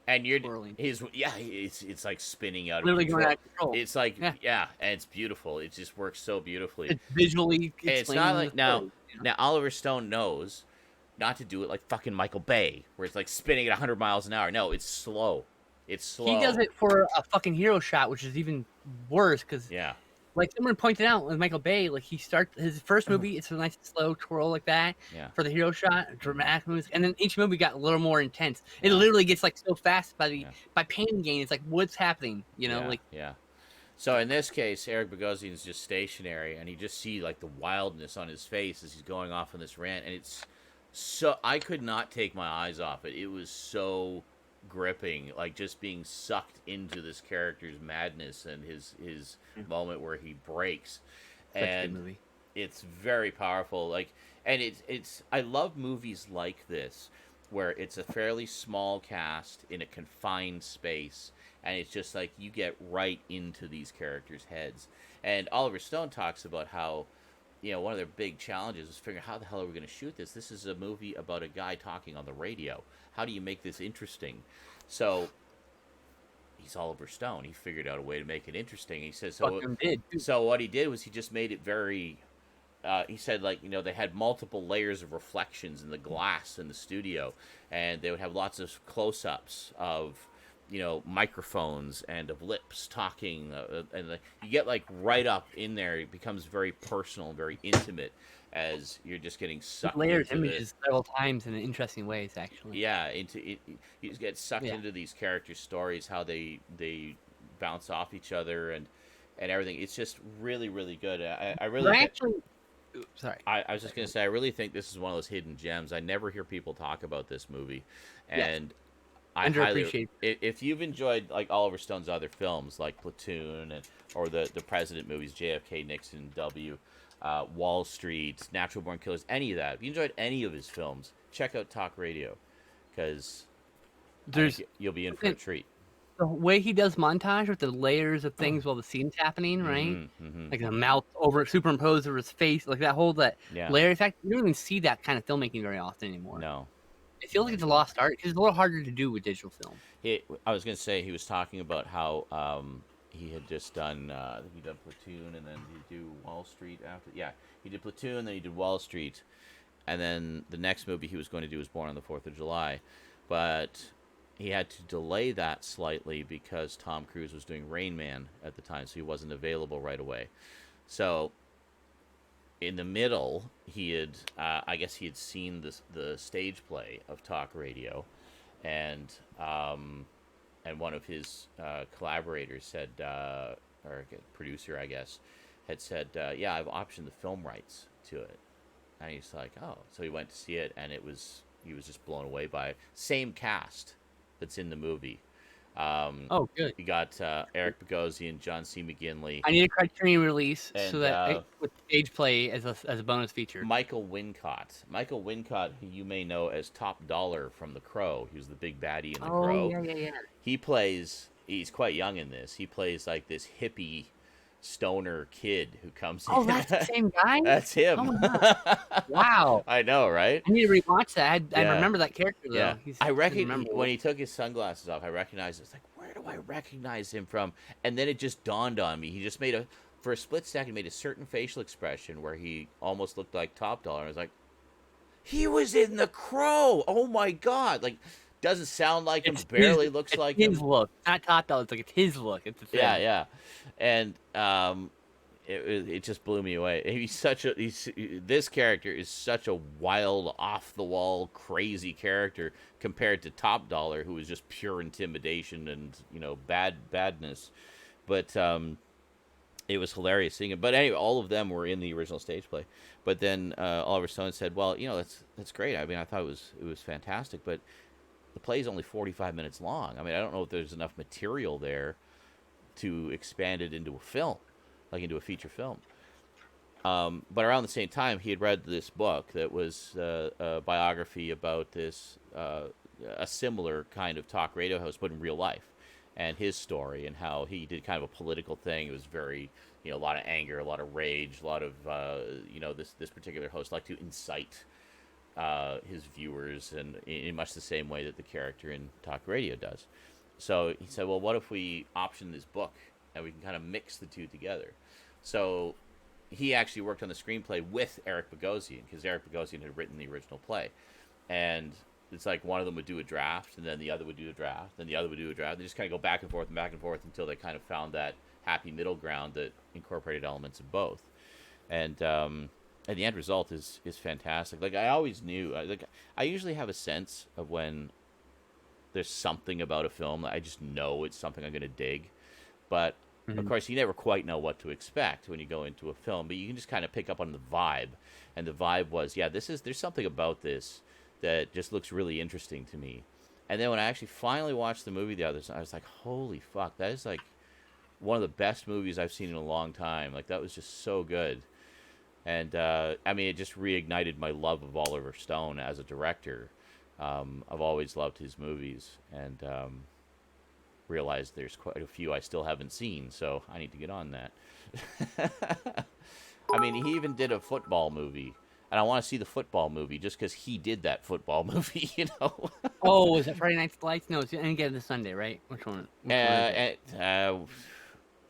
A: and you're swirling. It's like spinning out of control. Out of control. It's like and it's beautiful. It just works so beautifully.
C: It's visually.
A: It's not like now Oliver Stone knows not to do it like fucking Michael Bay, where it's like spinning at 100 miles an hour. No, it's slow. It's slow.
C: He does it for a fucking hero shot, which is even worse, because like someone pointed out with Michael Bay, like he starts his first movie, it's a nice slow twirl like that for the hero shot, dramatic movies, and then each movie got a little more intense. It literally gets like so fast by pain gain. It's like, what's happening? You know,
A: So in this case, Eric Bogosian is just stationary, and you just see like the wildness on his face as he's going off on this rant, and it's so I could not take my eyes off it. It was so gripping, like just being sucked into this character's madness and his moment where he breaks.
C: Such a good movie.
A: It's very powerful. Like, and it's I love movies like this where it's a fairly small cast in a confined space, and it's just like you get right into these characters' heads. And Oliver Stone talks about how, you know, one of their big challenges is figuring out how the hell are we going to shoot this? This is a movie about a guy talking on the radio. How do you make this interesting? So he's Oliver Stone. He figured out a way to make it interesting. He says so what he did was he just made it very he said, like, you know, they had multiple layers of reflections in the glass in the studio, and they would have lots of close-ups of, you know, microphones and of lips talking, and you get like right up in there. It becomes very personal and very intimate as you're just getting sucked.
C: Layers images several times in interesting ways, actually.
A: Yeah, into it, you just get sucked into these characters' stories, how they bounce off each other and everything. It's just really, really good. I really
C: Sorry.
A: I was just gonna say, I really think this is one of those hidden gems. I never hear people talk about this movie, and I highly, if you've enjoyed like Oliver Stone's other films like Platoon or the President movies, JFK, Nixon, W, Wall Street, Natural Born Killers, any of that. If you enjoyed any of his films, check out Talk Radio, because you'll be in for a treat.
C: The way he does montage with the layers of things while the scene's happening, right? Like the mouth superimposed over his face, like that whole layer effect. You don't even see that kind of filmmaking very often anymore.
A: No.
C: It feels like it's a lost art because it's a little harder to do with digital film.
A: I was going to say, he was talking about how he had just done, he did Platoon, and then he did Wall Street after. Yeah, he did Platoon, then he did Wall Street, and then the next movie he was going to do was Born on the 4th of July. But he had to delay that slightly because Tom Cruise was doing Rain Man at the time, so he wasn't available right away. So in the middle, he had, I guess he had seen the stage play of Talk Radio, and one of his collaborators said, or producer, I guess, had said, yeah, I've optioned the film rights to it. And he's like, oh. So he went to see it, and he was just blown away by it. Same cast that's in the movie.
C: Oh, good.
A: You got Eric Bogosian, John C. McGinley.
C: I need a Criterion release so that with stage play as a bonus feature.
A: Michael Wincott, who you may know as Top Dollar from The Crow. He was the big baddie in The Crow.
C: Yeah.
A: He's quite young in this. He plays like this hippie stoner kid who comes in.
C: Oh, that's the same guy?
A: That's him.
C: Oh, wow.
A: I know, right?
C: I need to rewatch that. I remember that character, though.
A: Yeah. I reckon when he took his sunglasses off, I recognized it. It's like, where do I recognize him from? And then it just dawned on me. He just for a split second, made a certain facial expression where he almost looked like Top Dollar. I was like, he was in The Crow. Oh, my God. Like, doesn't sound like him, barely looks like him.
C: His look, not Top Dollar. It's like it's his look. It's the thing.
A: Yeah. And it just blew me away. This character is such a wild, off the wall, crazy character compared to Top Dollar, who was just pure intimidation and badness. But it was hilarious seeing it. But anyway, all of them were in the original stage play. But then Oliver Stone said, "Well, that's great. I mean, I thought it was fantastic, but the play is only 45 minutes long. I mean, I don't know if there's enough material there to expand it into a film, like into a feature film." But around the same time, he had read this book that was a biography about this, a similar kind of talk radio host, but in real life, and his story and how he did kind of a political thing. It was very, a lot of anger, a lot of rage, a lot of, this particular host liked to incite his viewers, and in much the same way that the character in talk radio does. So he said, well, what if we option this book and we can kind of mix the two together? So he actually worked on the screenplay with Eric Bogosian, because Eric Bogosian had written the original play. And it's like one of them would do a draft, and then the other would do a draft, then the other would do a draft. They just kind of go back and forth until they kind of found that happy middle ground that incorporated elements of both. And the end result is fantastic. Like, I always knew, I usually have a sense of when there's something about a film that I just know it's something I'm going to dig. But, of course, you never quite know what to expect when you go into a film. But you can just kind of pick up on the vibe. And the vibe was, there's something about this that just looks really interesting to me. And then when I actually finally watched the movie the other time, I was like, holy fuck, that is like one of the best movies I've seen in a long time. Like, that was just so good. And, it just reignited my love of Oliver Stone as a director. I've always loved his movies, and realized there's quite a few I still haven't seen, so I need to get on that. He even did a football movie, and I want to see the football movie just because he did that football movie,
C: Oh, was it Friday Night Lights? No, it's Any Given Sunday, right? Which one?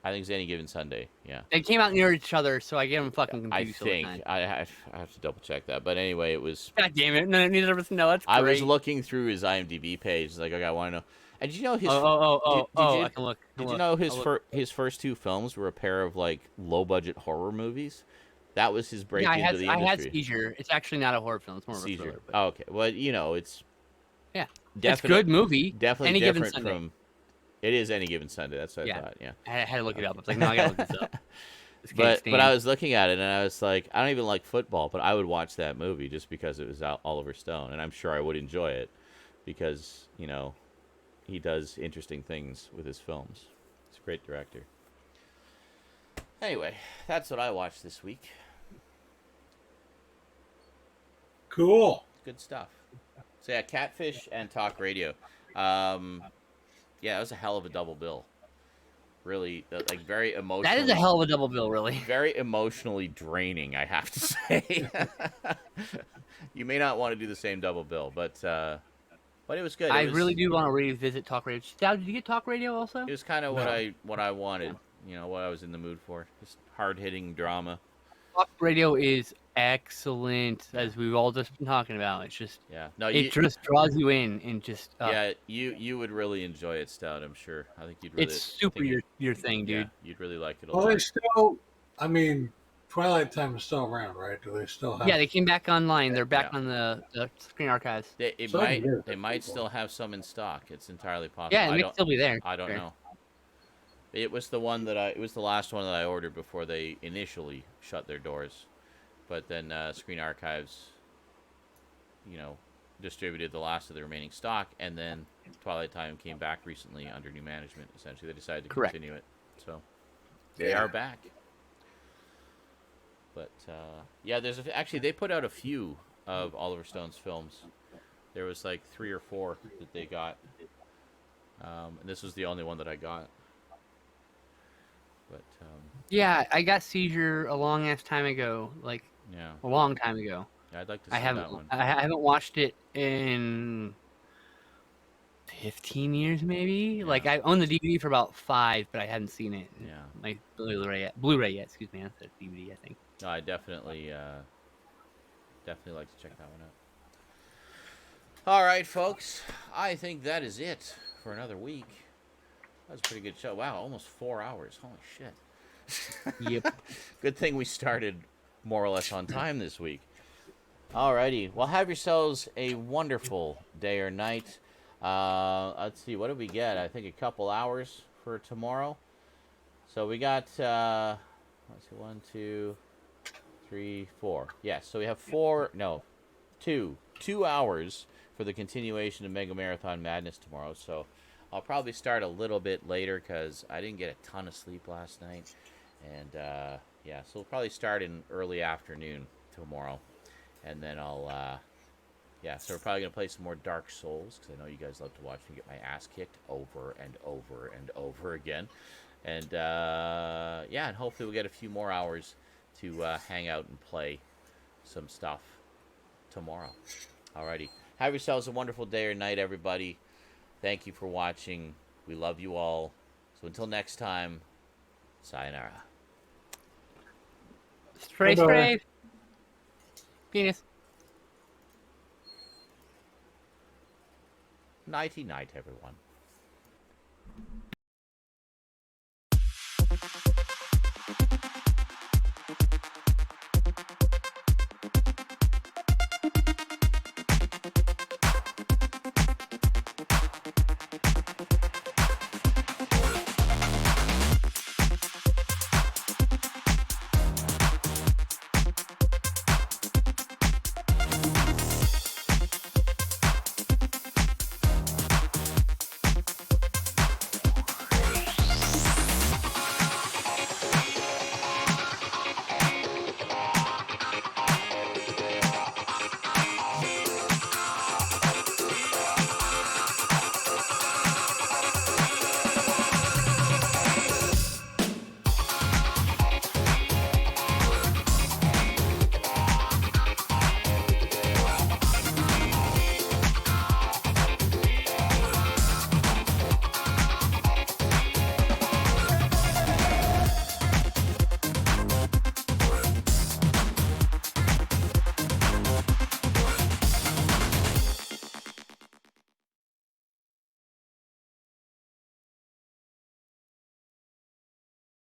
A: I think it's Any Given Sunday, yeah.
C: They came out near each other, so I get them fucking confused.
A: I think. I have to double check that. But anyway, it was...
C: God damn it. No, neither of us know. That's great.
A: I was looking through his IMDb page. It's like, okay, I want to know. And did you know his...
C: I can look.
A: Did you know his first two films were a pair of, like, low-budget horror movies? That was his break into the industry.
C: I had Seizure. It's actually not a horror film. It's more of a
A: Seizure.
C: thriller. But...
A: Oh, okay. Well, it's...
C: Yeah. It's a good movie.
A: Definitely
C: Any
A: different
C: Given Sunday.
A: It is Any Given Sunday. That's what I thought, yeah.
C: I had to look it up. I was like, no, I got to look this up.
A: But I was looking at it and I was like, I don't even like football, but I would watch that movie just because it was Oliver Stone, and I'm sure I would enjoy it because he does interesting things with his films. He's a great director. Anyway, that's what I watched this week.
B: Cool.
A: Good stuff. So yeah, Catfish and Talk Radio. Yeah, it was a hell of a double bill. Really, like very emotional.
C: That is a hell of a double bill, really.
A: Very emotionally draining, I have to say. You may not want to do the same double bill, but it was good.
C: I really do want to revisit Talk Radio. Did you get Talk Radio also?
A: It was kind of what I wanted. What I was in the mood for. Just hard-hitting drama.
C: Talk Radio is excellent, as we've all just been talking about. It's just it just draws you in and just
A: you would really enjoy it, Stout. I'm sure. I think you'd really.
C: It's super your thing, dude.
A: Yeah, you'd really like it.
B: Well, they still. I mean, Twilight Time is still around, right? Do they still have?
C: Yeah, they came back online. They're back on the Screen Archives.
A: They might still have some in stock. It's entirely possible.
C: Yeah, it might still be there.
A: I don't know. It was the one it was the last one that I ordered before they initially shut their doors, but then Screen Archives, distributed the last of the remaining stock, and then Twilight Time came back recently under new management. Essentially, they decided to continue it, so they are back. But there's actually they put out a few of Oliver Stone's films. There was like 3 or 4 that they got, and this was the only one that I got. But
C: yeah, I got Seizure a long ass time ago, a long time ago.
A: Yeah, I'd like to see that one.
C: I haven't watched it in 15 years, maybe. Yeah. Like I own the DVD for about 5, but I hadn't seen it.
A: Yeah,
C: like Blu-ray yet. Excuse me, that's a DVD, I think.
A: No, I definitely like to check that one out. All right, folks, I think that is it for another week. That was a pretty good show. Wow, almost 4 hours. Holy shit.
C: Yep.
A: Good thing we started more or less on time this week. Alrighty. Well, have yourselves a wonderful day or night. Let's see. What did we get? I think a couple hours for tomorrow. So we got, let's see, 1, 2, 3, 4. Yeah, so we have 2 hours for the continuation of Mega Marathon Madness tomorrow. So I'll probably start a little bit later because I didn't get a ton of sleep last night. And, so we'll probably start in early afternoon tomorrow. And then I'll, so we're probably going to play some more Dark Souls because I know you guys love to watch me get my ass kicked over and over and over again. And, and hopefully we'll get a few more hours to hang out and play some stuff tomorrow. Alrighty. Have yourselves a wonderful day or night, everybody. Thank you for watching. We love you all. So until next time, sayonara.
C: Spray. Penis.
A: Nighty night, everyone.